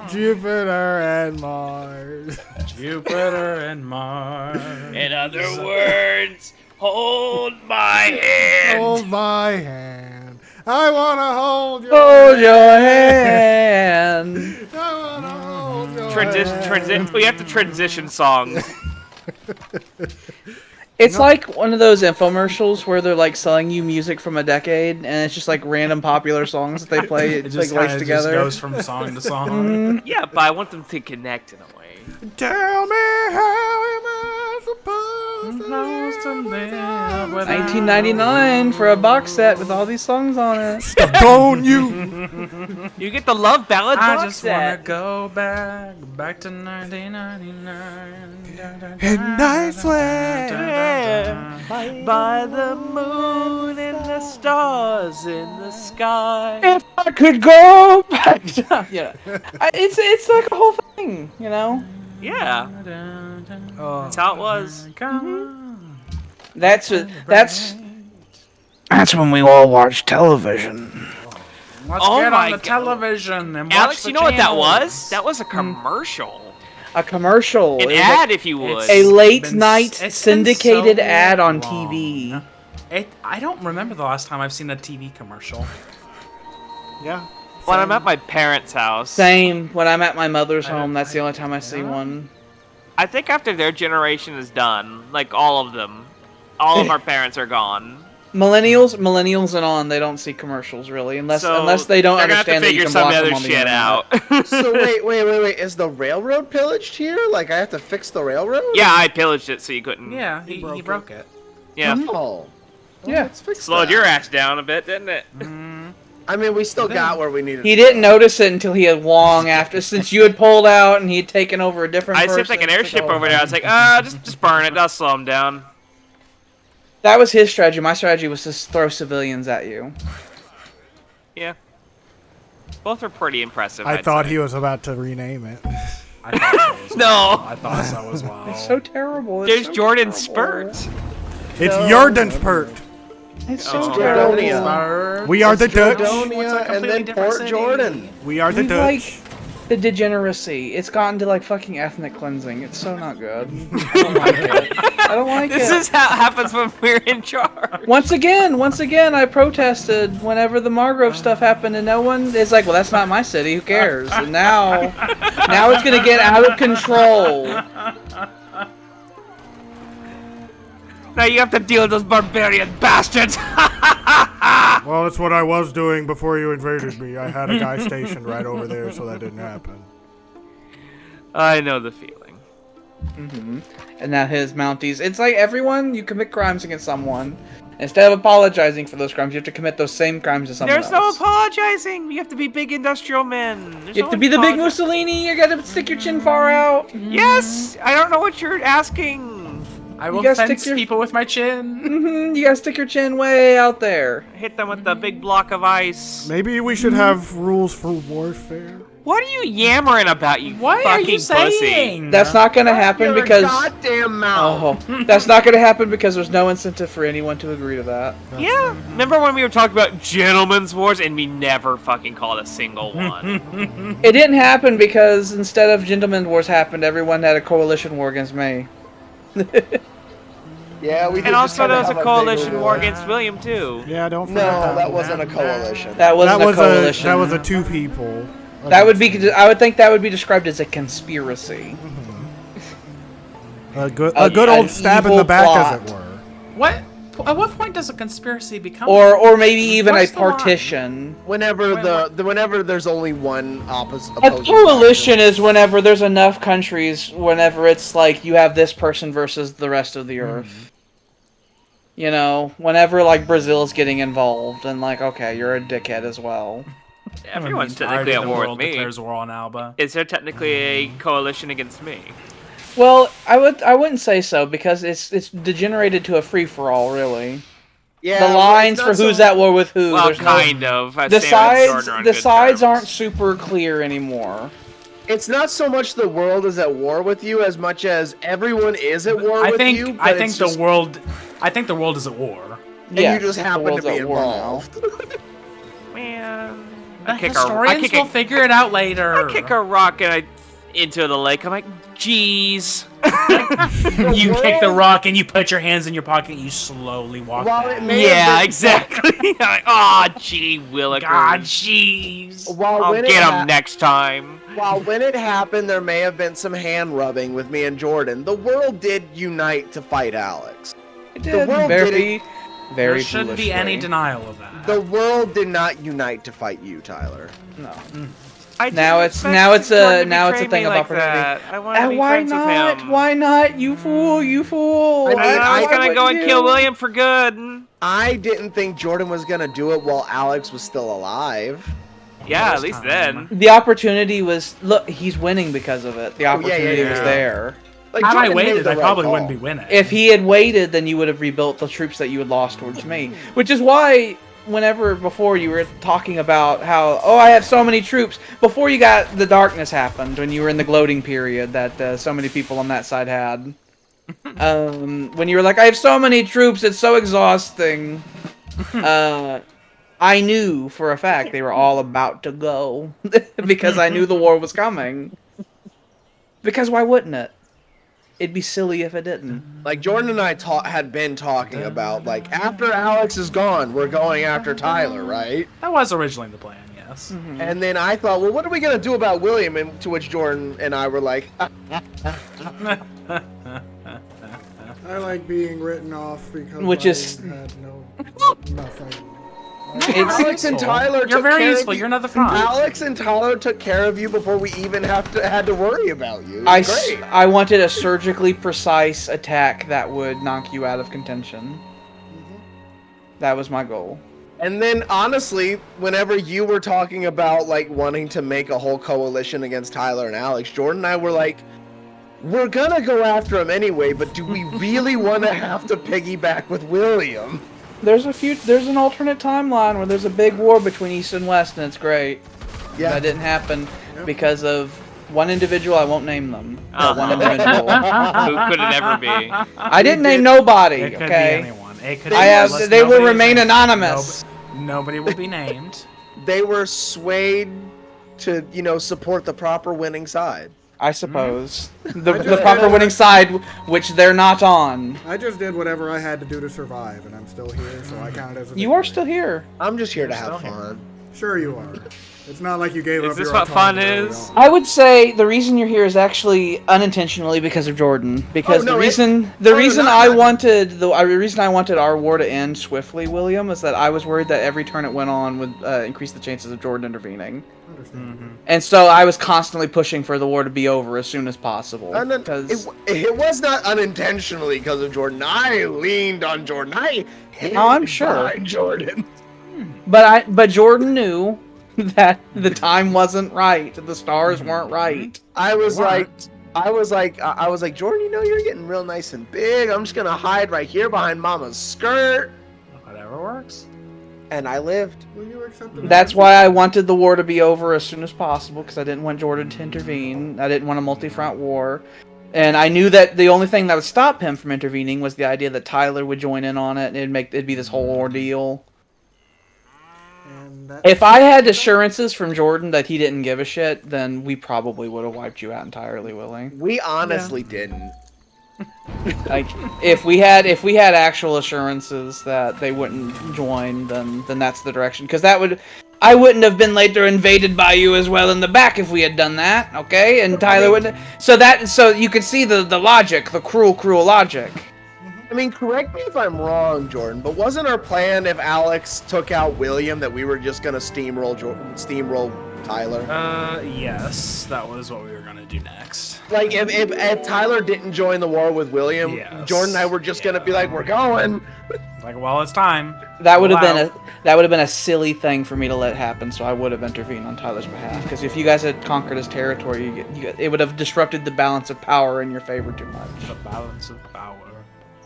Jupiter and Mars. Jupiter and Mars. In other words, hold my hand. Hold my hand. I wanna hold your Hold hand. your hand. I wanna hold your Transition. We have to transition songs. It's like one of those infomercials where they're like selling you music from a decade, and it's just like random popular songs that they play. It It's just like laced kinda just together. goes from song to song. Yeah, but I want them to connect in a way. Tell me how am I supposed to live without 1999 for a box set with all these songs on it. Stone you. You get the Love Ballad I box just wanna set. go back to 1999. And I swear By the moon and the stars in the sky. If I could go back, yeah, it's like a whole thing, you know. Yeah, that's how it was. That's when we all watch television. Let's Oh get my on the God. television and Alex, watch the you know what that channels. was? That was a commercial. A commercial. An It was ad, if you would. a late been- night it's been syndicated so ad on long. TV. I don't remember the last time I've seen a TV commercial. Yeah. When I'm at my parents' house. Same. When I'm at my mother's home, that's the only time I see one. I think after their generation is done, like all of them, all of our parents are gone. Millennials and on, they don't see commercials really, unless they don't understand that you can block them on the internet. out. So wait. Is the railroad pillaged here? Like I have to fix the railroad? Yeah, I pillaged it so you couldn't. Yeah, he broke it. Yeah. Oh. Yeah. Let's fix Slowed that. your ass down a bit, didn't it? I mean, we still got where we needed. He didn't notice it until he had long after, since you had pulled out and he had taken over a different I person. shipped like an airship over there. I was like, just burn it. That'll slow him down. That was his strategy. My strategy was to throw civilians at you. Yeah. Both are pretty impressive. I I'd thought say. he was about to rename it. I thought so as No. well. I thought so as well. It's so terrible. It's There's so Jordan's terrible. spurt. It's Jordan's pert. It's so Jordonia. terrible. We are the Dutch. Jordonia and then Port Jordan. We are the We Dutch. like the degeneracy. It's gotten to like fucking ethnic cleansing. It's so not good. I don't like it. I don't like This it. is how it happens when we're in charge. Once again, I protested whenever the Margrove stuff happened, and no one is like, "Well, that's not my city. Who cares?" And now it's gonna get out of control. Now you have to deal with those barbarian bastards. Well, that's what I was doing before you invaded me. I had a guy stationed right over there, so that didn't happen. I know the feeling. And now his Mounties. It's like everyone, you commit crimes against someone. Instead of apologizing for those crimes, you have to commit those same crimes to someone There's no else. apologizing. You have to be big industrial men. There's You have no to be the big apologi- Mussolini. You gotta stick your chin far out. Yes. I don't know what you're asking. I will gotta stick fence your- people with my chin. You gotta stick your chin way out there. Hit them with the big block of ice. Maybe we should have rules for warfare. What are you yammering about, you What fucking are you pussy? saying? That's not gonna happen Your because goddamn mouth. that's not gonna happen because there's no incentive for anyone to agree to that. Yeah. Remember when we were talking about gentlemen's wars and we never fucking called a single one? It didn't happen because instead of gentlemen wars happened, everyone had a coalition war against me. Yeah, we did. And just also kinda there was a have coalition bigger war against William too. Yeah, don't forget No, that wasn't a coalition. That wasn't a coalition. That was a two people. That would be. I would think that would be described as a conspiracy. A good an old stab in the evil back, plot. as it were. What? At what point does a conspiracy become? Or maybe even What's a the line? partition. Whenever Wait, whenever there's only one opposite. A coalition is whenever there's enough countries. Whenever it's like you have this person versus the rest of the earth. You know, whenever like Brazil's getting involved and like, okay, you're a dickhead as well. Everyone's The entirety technically of at the war with world me. declares war on Alba. Is there technically a coalition against me? Well, I wouldn't say so because it's degenerated to a free for all, really. Yeah, The lines for who's at war with who. Well, there's no- kind of. The sides aren't super clear anymore. It's not so much the world is at war with you as much as everyone is at war with you. I but think it's the just- world. I think the world is at war. And Yes, you just the happen to world's be at war now. involved. Man, The I kick historians will figure it out later. I kick a rock and into the lake. I'm like, jeez. You kick the rock and you put your hands in your pocket and you slowly walk While back. it may Yeah, have been- exactly. I'm like, oh, gee, willikers. God, jeez. While I'll when get it him ha- next time. While when it happened, there may have been some hand rubbing with me and Jordan. The world did unite to fight Alex. It did. world Very There shouldn't be any foolishly. denial of that. The world did not unite to fight you, Tyler. No. I Now didn't it's expect now it's Jordan a to now it's a betray thing me of like opportunity. that. I wanted to be Why friends with not? him. Why not? You fool! You fool! I mean, I was Why gonna go and wouldn't kill you? William for good. I didn't think Jordan was gonna do it while Alex was still alive. Yeah, at First least time. then. The opportunity was look. He's winning because of it. The opportunity was yeah. there. Like, Had I Jordan made waited, the I right probably call. wouldn't be winning. If he had waited, then you would have rebuilt the troops that you had lost towards me. Which is why, whenever before you were talking about how, oh, I have so many troops, before you got the darkness happened, when you were in the gloating period that so many people on that side had. When you were like, I have so many troops, it's so exhausting. I knew for a fact they were all about to go because I knew the war was coming. Because why wouldn't it? It'd be silly if it didn't. Like Jordan and I had been talking about, like, after Alex is gone, we're going after Tyler, right? That was originally the plan, yes. Yes. And then I thought, well, what are we gonna do about William? And to which Jordan and I were like, I like being written off because Which is- had nothing. Alex and Tyler You're took very care useful. of you. You're not the front. Alex and Tyler took care of you before we even had to worry about you. It was great. I wanted a surgically precise attack that would knock you out of contention. That was my goal. And then honestly, whenever you were talking about like wanting to make a whole coalition against Tyler and Alex, Jordan and I were like, we're gonna go after him anyway, but do we really want to have to piggyback with William? There's an alternate timeline where there's a big war between East and West, and it's great. Yeah. That didn't happen because of one individual. I won't name them. But one individual. Who could it ever be? I didn't name nobody. It could Okay. be anyone. It could I be have. let's- They will nobody is remain named. anonymous. Nobody will be named. They were swayed to, support the proper winning side. I suppose Mm-hmm. the proper winning side, which they're not on. I just did whatever I had to do to survive, and I'm still here, so I count it as a You are victory. still here. I'm just here to You're have still here. fun. Sure you are. It's not like you gave Is up this your what fun autonomy early is? on. I would say the reason you're here is actually unintentionally because of Jordan. Because Oh, no, the reason the reason I wanted our war to end swiftly, William, is that I was worried that every turn it went on would increase the chances of Jordan intervening. Understand. And so I was constantly pushing for the war to be over as soon as possible. Because It was not unintentionally because of Jordan. I leaned on Jordan. I hid I'm sure. behind Jordan. but Jordan knew that the time wasn't right, the stars weren't right. I was like, Jordan, you're getting real nice and big. I'm just gonna hide right here behind Mama's skirt. Whatever works. And I lived. Will you accept the That's why I wanted the war to be over as soon as possible, because I didn't want Jordan to intervene. I didn't want a multi-front war. And I knew that the only thing that would stop him from intervening was the idea that Tyler would join in on it, and it'd be this whole ordeal. And that- If I had assurances from Jordan that he didn't give a shit, then we probably would have wiped you out entirely, Willie. We honestly didn't. Like, if we had actual assurances that they wouldn't join, then that's the direction. Because I wouldn't have been later invaded by you as well in the back if we had done that, okay? And Tyler wouldn't. So you can see the logic, the cruel logic. I mean, correct me if I'm wrong, Jordan, but wasn't our plan if Alex took out William that we were just gonna steamroll Tyler? Yes, that was what we were gonna do next. Like, if Tyler didn't join the war with William, Yes. Jordan and I were just gonna be like, we're going. Like, well, it's time. That would have Wow. been a silly thing for me to let happen. So I would have intervened on Tyler's behalf. Because if you guys had conquered his territory, it would have disrupted the balance of power in your favor too much. The balance of power.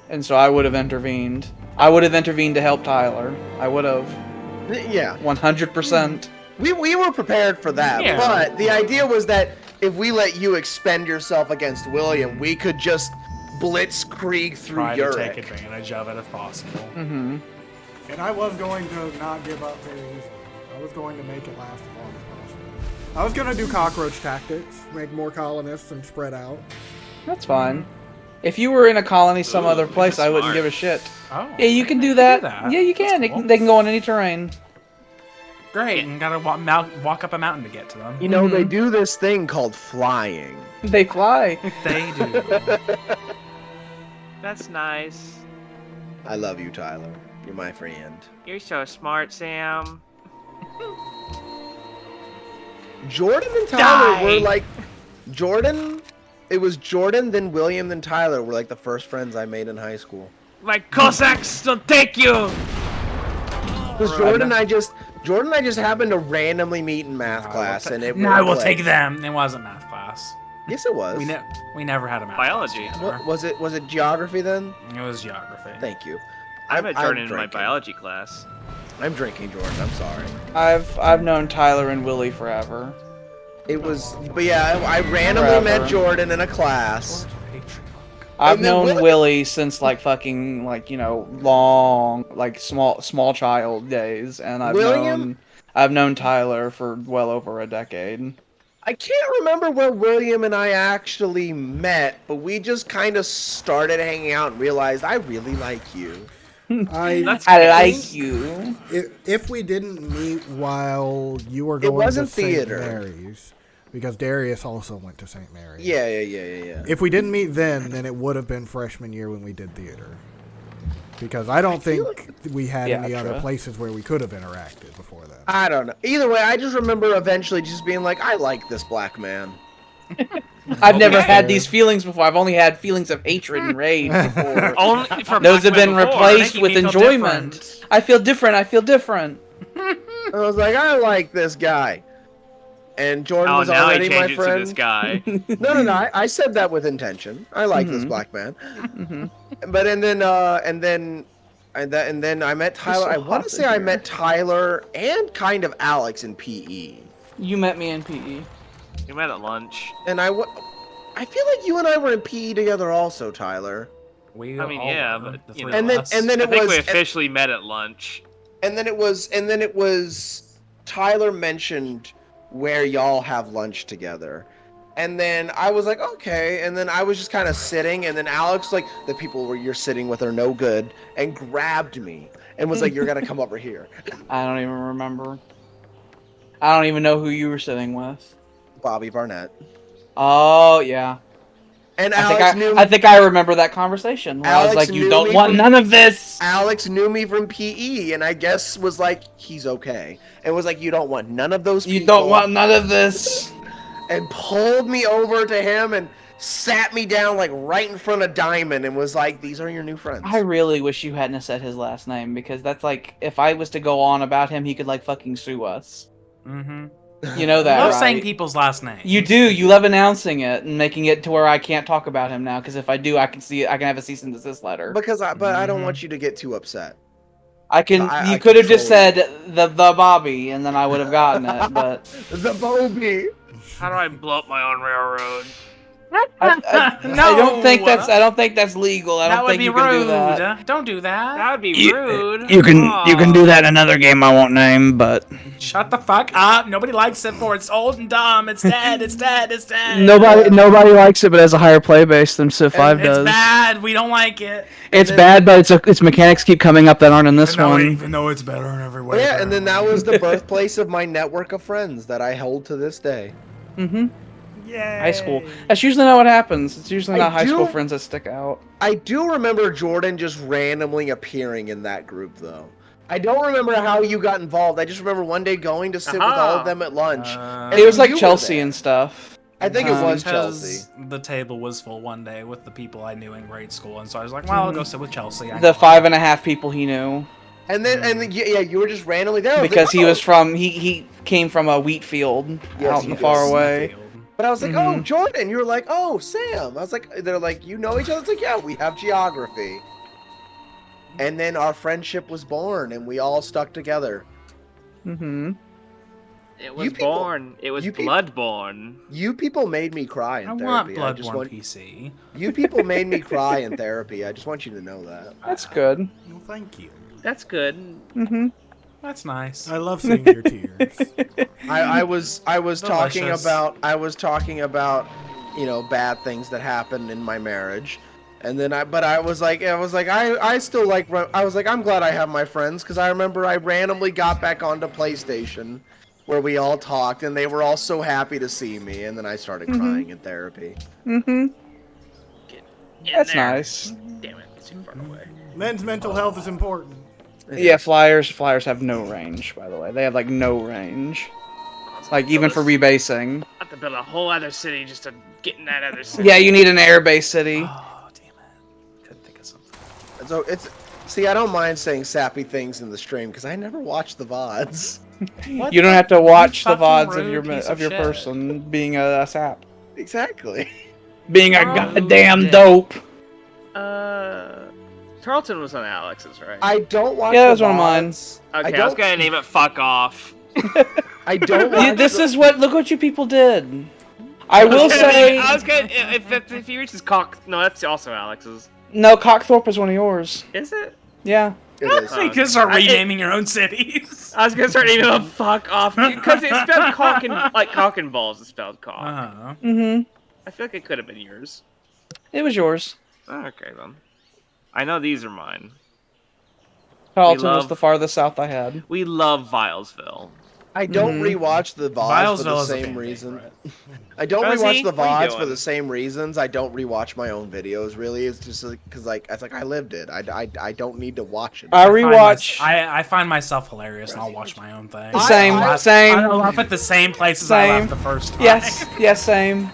And so I would have intervened. I would have intervened to help Tyler. I would have. Yeah. 100%. We were prepared for that, Yeah. but the idea was that if we let you expend yourself against William, we could just blitzkrieg through Try to take Uric. advantage of it if possible. Mm-hmm. And I was going to not give up very easily. I was going to make it last as long as possible. I was going to do cockroach tactics, make more colonists and spread out. That's fine. If you were in a colony some other place, I wouldn't smart. give a shit. Oh. Yeah, you can do They that. Yeah, you can. That's cool. They can go on any terrain. Great, and gotta walk up a mountain to get to them. You know, they do this thing called flying. They fly. They do. That's nice. I love you, Tyler. You're my friend. You're so smart, Sam. Jordan and Tyler Die. were like it was Jordan, then William, then Tyler were like the first friends I made in high school. My Cossacks will take you! Because Jordan and I just happened to randomly meet in math class, and it I will clicked. take them. It wasn't math class. Yes, it was. We never had a math Biology. class What, together. was it geography then? It was geography. Thank you. I met Jordan in my drinking. biology class. I'm drinking, Jordan. I'm sorry. I've known Tyler and Willie forever. It was, but yeah, I randomly Forever. met Jordan in a class. I've And then known Willie- Willie since like fucking like long like small child days, and William? I've known Tyler for well over a decade. I can't remember where William and I actually met, but we just kind of started hanging out and realized I really like you. I like you. if we didn't meet while you were going to wasn't St. theater. Mary's, because Darius also went to St. Mary's. Yeah. If we didn't meet then it would have been freshman year when we did theater. Because I don't think we had any other places where we could have interacted before that. I don't know. Either way, I just remember eventually just being like, I like this black man. I've never had these feelings before. I've only had feelings of hatred and rage before. Only for Those have been before. replaced with Making me feel enjoyment. different. I feel different. I feel different. I was like, I like this guy. And Jordan Oh, was now already he my changed it to friend. this guy. No. I said that with intention. I like this black man. But and then I met Tyler. I want to say I met Tyler and kind of Alex in PE. You met me in PE. You met at lunch. And I feel like you and I were in PE together also, Tyler. I mean, yeah, but you know, And then I think we officially met at lunch. And then it was Tyler mentioned where y'all have lunch together. And then I was like, okay. And then I was just kind of sitting. And then Alex, like, the people where you're sitting with are no good, and grabbed me and was like, you're going to come over here. I don't even remember. I don't even know who you were sitting with. Bobby Barnett. Oh, yeah. And I think I remember that conversation. Where I was like, you don't want none of this. Alex knew me from PE, and I guess was like, he's okay. And was like, you don't want none of those people. You don't want none of this. And pulled me over to him and sat me down like right in front of Diamond and was like, these are your new friends. I really wish you hadn't said his last name, because that's like, if I was to go on about him, he could like fucking sue us. Mm-hmm. You know that, I love right? saying people's last names. You do. You love announcing it and making it to where I can't talk about him now, because if I do, I can have a cease and desist letter. But I don't want you to get too upset. You could have just said the Bobby, and then I would have gotten it. But the Bobby. How do I blow up my own railroad? I don't think that's legal. I don't think you can do that. Don't do that. That would be rude. You can do that in another game I won't name, but Shut the fuck up. Nobody likes it for it's old and dumb. It's dead. It's dead. It's dead. nobody likes it, but has a higher play base than Civ 5 does. It's bad. We don't like it. It's bad, but its mechanics keep coming up that aren't in this one. Even though it's better in every way. Yeah, and then that was the birthplace of my network of friends that I hold to this day. Mm-hmm. Yay. High school. That's usually not what happens. It's usually not high school friends that stick out. I do remember Jordan just randomly appearing in that group, though. I don't remember how you got involved. I just remember one day going to sit with all of them at lunch. It was like Chelsea and stuff. I think it was because Chelsea. The table was full one day with the people I knew in grade school, and so I was like, well, I'll go sit with Chelsea. The 5.5 people he knew. And then you were just randomly there. Because he was from, he came from a wheat field out in the far away. But I was like, oh, Jordan. You were like, oh, Sam. I was like, they're like, you know each other? It's like, yeah, we have geography. And then our friendship was born, and we all stuck together. Mm-hmm. It was born. It was blood-born. You people made me cry in therapy. I want Bloodborne PC. You people made me cry in therapy. I just want you to know that. That's good. Well, thank you. That's good. Mm-hmm. That's nice. I love seeing your tears. I was talking Delicious. about you know, bad things that happened in my marriage. And then I was like, I still like, I was like, I'm glad I have my friends, because I remember I randomly got back onto PlayStation, where we all talked, and they were all so happy to see me, and then I started crying in therapy. Mm-hmm. That's there. nice. Damn it, it's too far away. Men's mental health is important. Yeah, flyers have no range, by the way. They have like no range. Like even for rebasing. I have to build a whole other city just to get in that other city. Yeah, you need an airbase city. Oh, damn it. Couldn't think of something. So see, I don't mind saying sappy things in the stream, because I never watch the VODs. You don't have to watch the fucking VODs rude piece of your shit. person being a sap. Exactly. Being a Oh, goddamn damn. dope. Tarleton was on Alex's, right? I don't watch Yeah, that the was one of mine. VODs. Okay, I was gonna name it Fuck Off. I don't watch Look what you people did. I will say, I was gonna, if he reaches cock, no, that's also Alex's. no, Cockthorpe is one of yours. Is it? Yeah. It is. You can start renaming your own cities. I was gonna start naming it Fuck Off, because it's spelled cock and, like cock and balls is spelled cock. Uh-huh. Mm-hmm. I feel like it could have been yours. It was yours. Okay then. I know these are mine. Carlton was love- the farthest south I had. We love Vilesville. I don't rewatch the VODs for the Vilesville is a same fan reason. favorite. I don't Rosie, rewatch the what are you VODs for doing? the same reasons. I don't rewatch my own videos. Really, it's just because like it's like I lived it. I don't need to watch it. I find rewatch. I find myself hilarious, and I'll watch my own thing. Same, same. I laugh at the same places I Same. laughed the first time. Yes, same.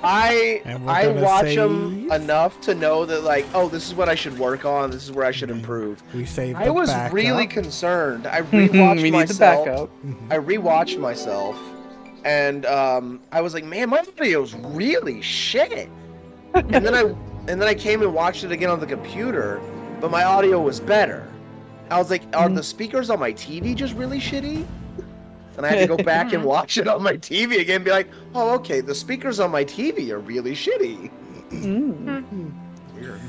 And we're I gonna watch them save. enough to know that like, oh, this is what I should work on. This is where I should improve. We saved I the was backup. really concerned. I rewatched We need the myself. backup. I rewatched myself, and I was like, man, my video's really shit. and then I came and watched it again on the computer, but my audio was better. I was like, are the speakers on my TV just really shitty? And I had to go back and watch it on my TV again and be like, oh, okay, the speakers on my TV are really shitty. Weird.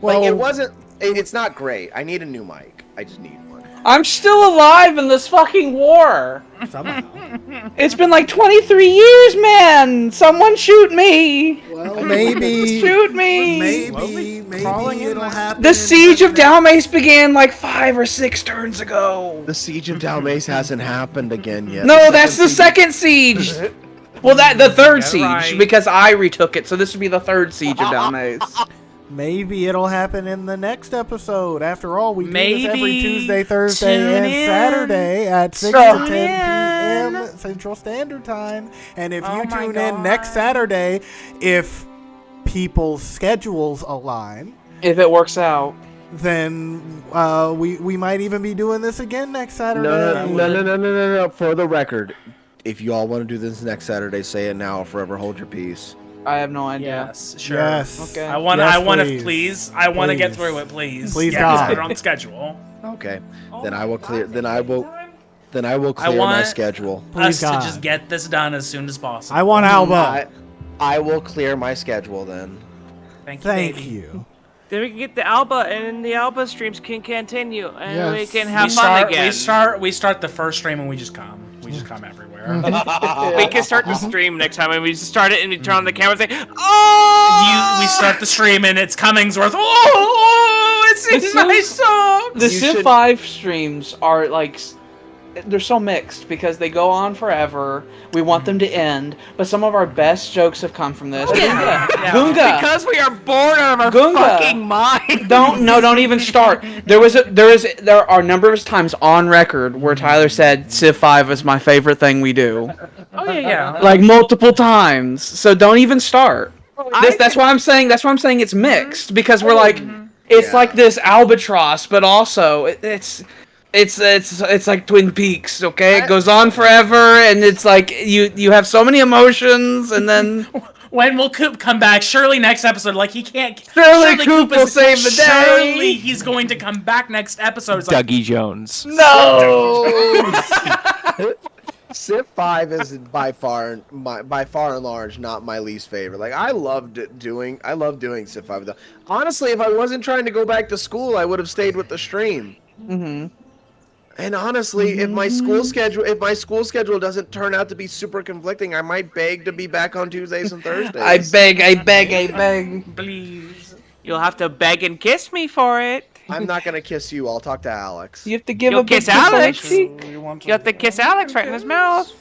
Like, it Well, wasn't, it's not great. I need a new mic. I just need one. I'm still alive in this fucking war. somehow. It's been like 23 years, man. Someone shoot me. Well, maybe. Shoot me. Maybe it'll happen. The siege of Dalmace began like 5 or 6 turns ago. The Siege of Dalmace hasn't happened again yet. No, that's the second siege. Well, the third Get siege right. because I retook it, so this would be the third siege of Dalmace. Maybe it'll happen in the next episode. After all, we do this every Maybe. Tuesday, Thursday, Tune and in. Saturday at 6 Tune to 10 p.m. Central Standard Time. And if Oh you my tune in next God. Saturday, if people's schedules align, If it works out. then we might even be doing this again next Saturday. No. For the record, if you all want to do this next Saturday, say it now or forever hold your peace. I have no idea. Yes, sure. Yes. Okay. I want Yes, to please. I want to get Please. through it, please. Please, yeah, God. just put it on the schedule. Okay. Then I will clear. Then I will clear my want- schedule. Please, Us God. to just get this done as soon as possible. I want Alba. I will clear my schedule then. Thank you. Thank baby. you. Then we can get the Alba, and the Alba streams can continue, and we Yes. can have We fun start. again. We start the first stream and we just come. We just come everywhere. We can start the stream next time, and we just start it, and we turn on the camera and say, "Oh!" We start the stream and it's Cummingsworth. Oh, it's This in my is- song. The Civ 5 streams are like, they're so mixed because they go on forever. We want them to end, but some of our best jokes have come from this. Yeah. Gunga. Because we are bored out of our Gunga. fucking mind. Don't even start. There are a number of times on record where Tyler said Civ 5 is my favorite thing we do. Oh yeah. Like multiple times. So don't even start. That's why I'm saying it's mixed because we're like it's like this albatross, but also it's like Twin Peaks, okay? It goes on forever, and it's like you have so many emotions, and then When will Coop come back? Surely next episode. Like he can't. Surely Coop will save the day. Surely he's going to come back next episode. It's like, Dougie Jones. no. Civ 5 is by far and large not my least favorite. Like I love doing Civ 5 though. Honestly, if I wasn't trying to go back to school, I would have stayed with the stream. Mhm. And honestly, if my school schedule doesn't turn out to be super conflicting, I might beg to be back on Tuesdays and Thursdays. I beg. please. You'll have to beg and kiss me for it. I'm not gonna kiss you. I'll talk to Alex. You have to give You'll a big kiss kiss on the Alex. cheek. You want You have to kiss Alex right in his mouth.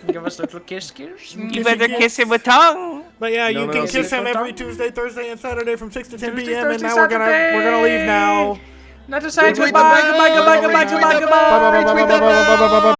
give us a little kiss. You better kiss him with tongue. But yeah, you No, can no, kiss him no. every Tuesday, Thursday, and Saturday from 6 to 10 Tuesday, p.m. And Thursday, now we're gonna leave now. Not to say Retweet the goodbye. bell. Retweet the bell. Bye.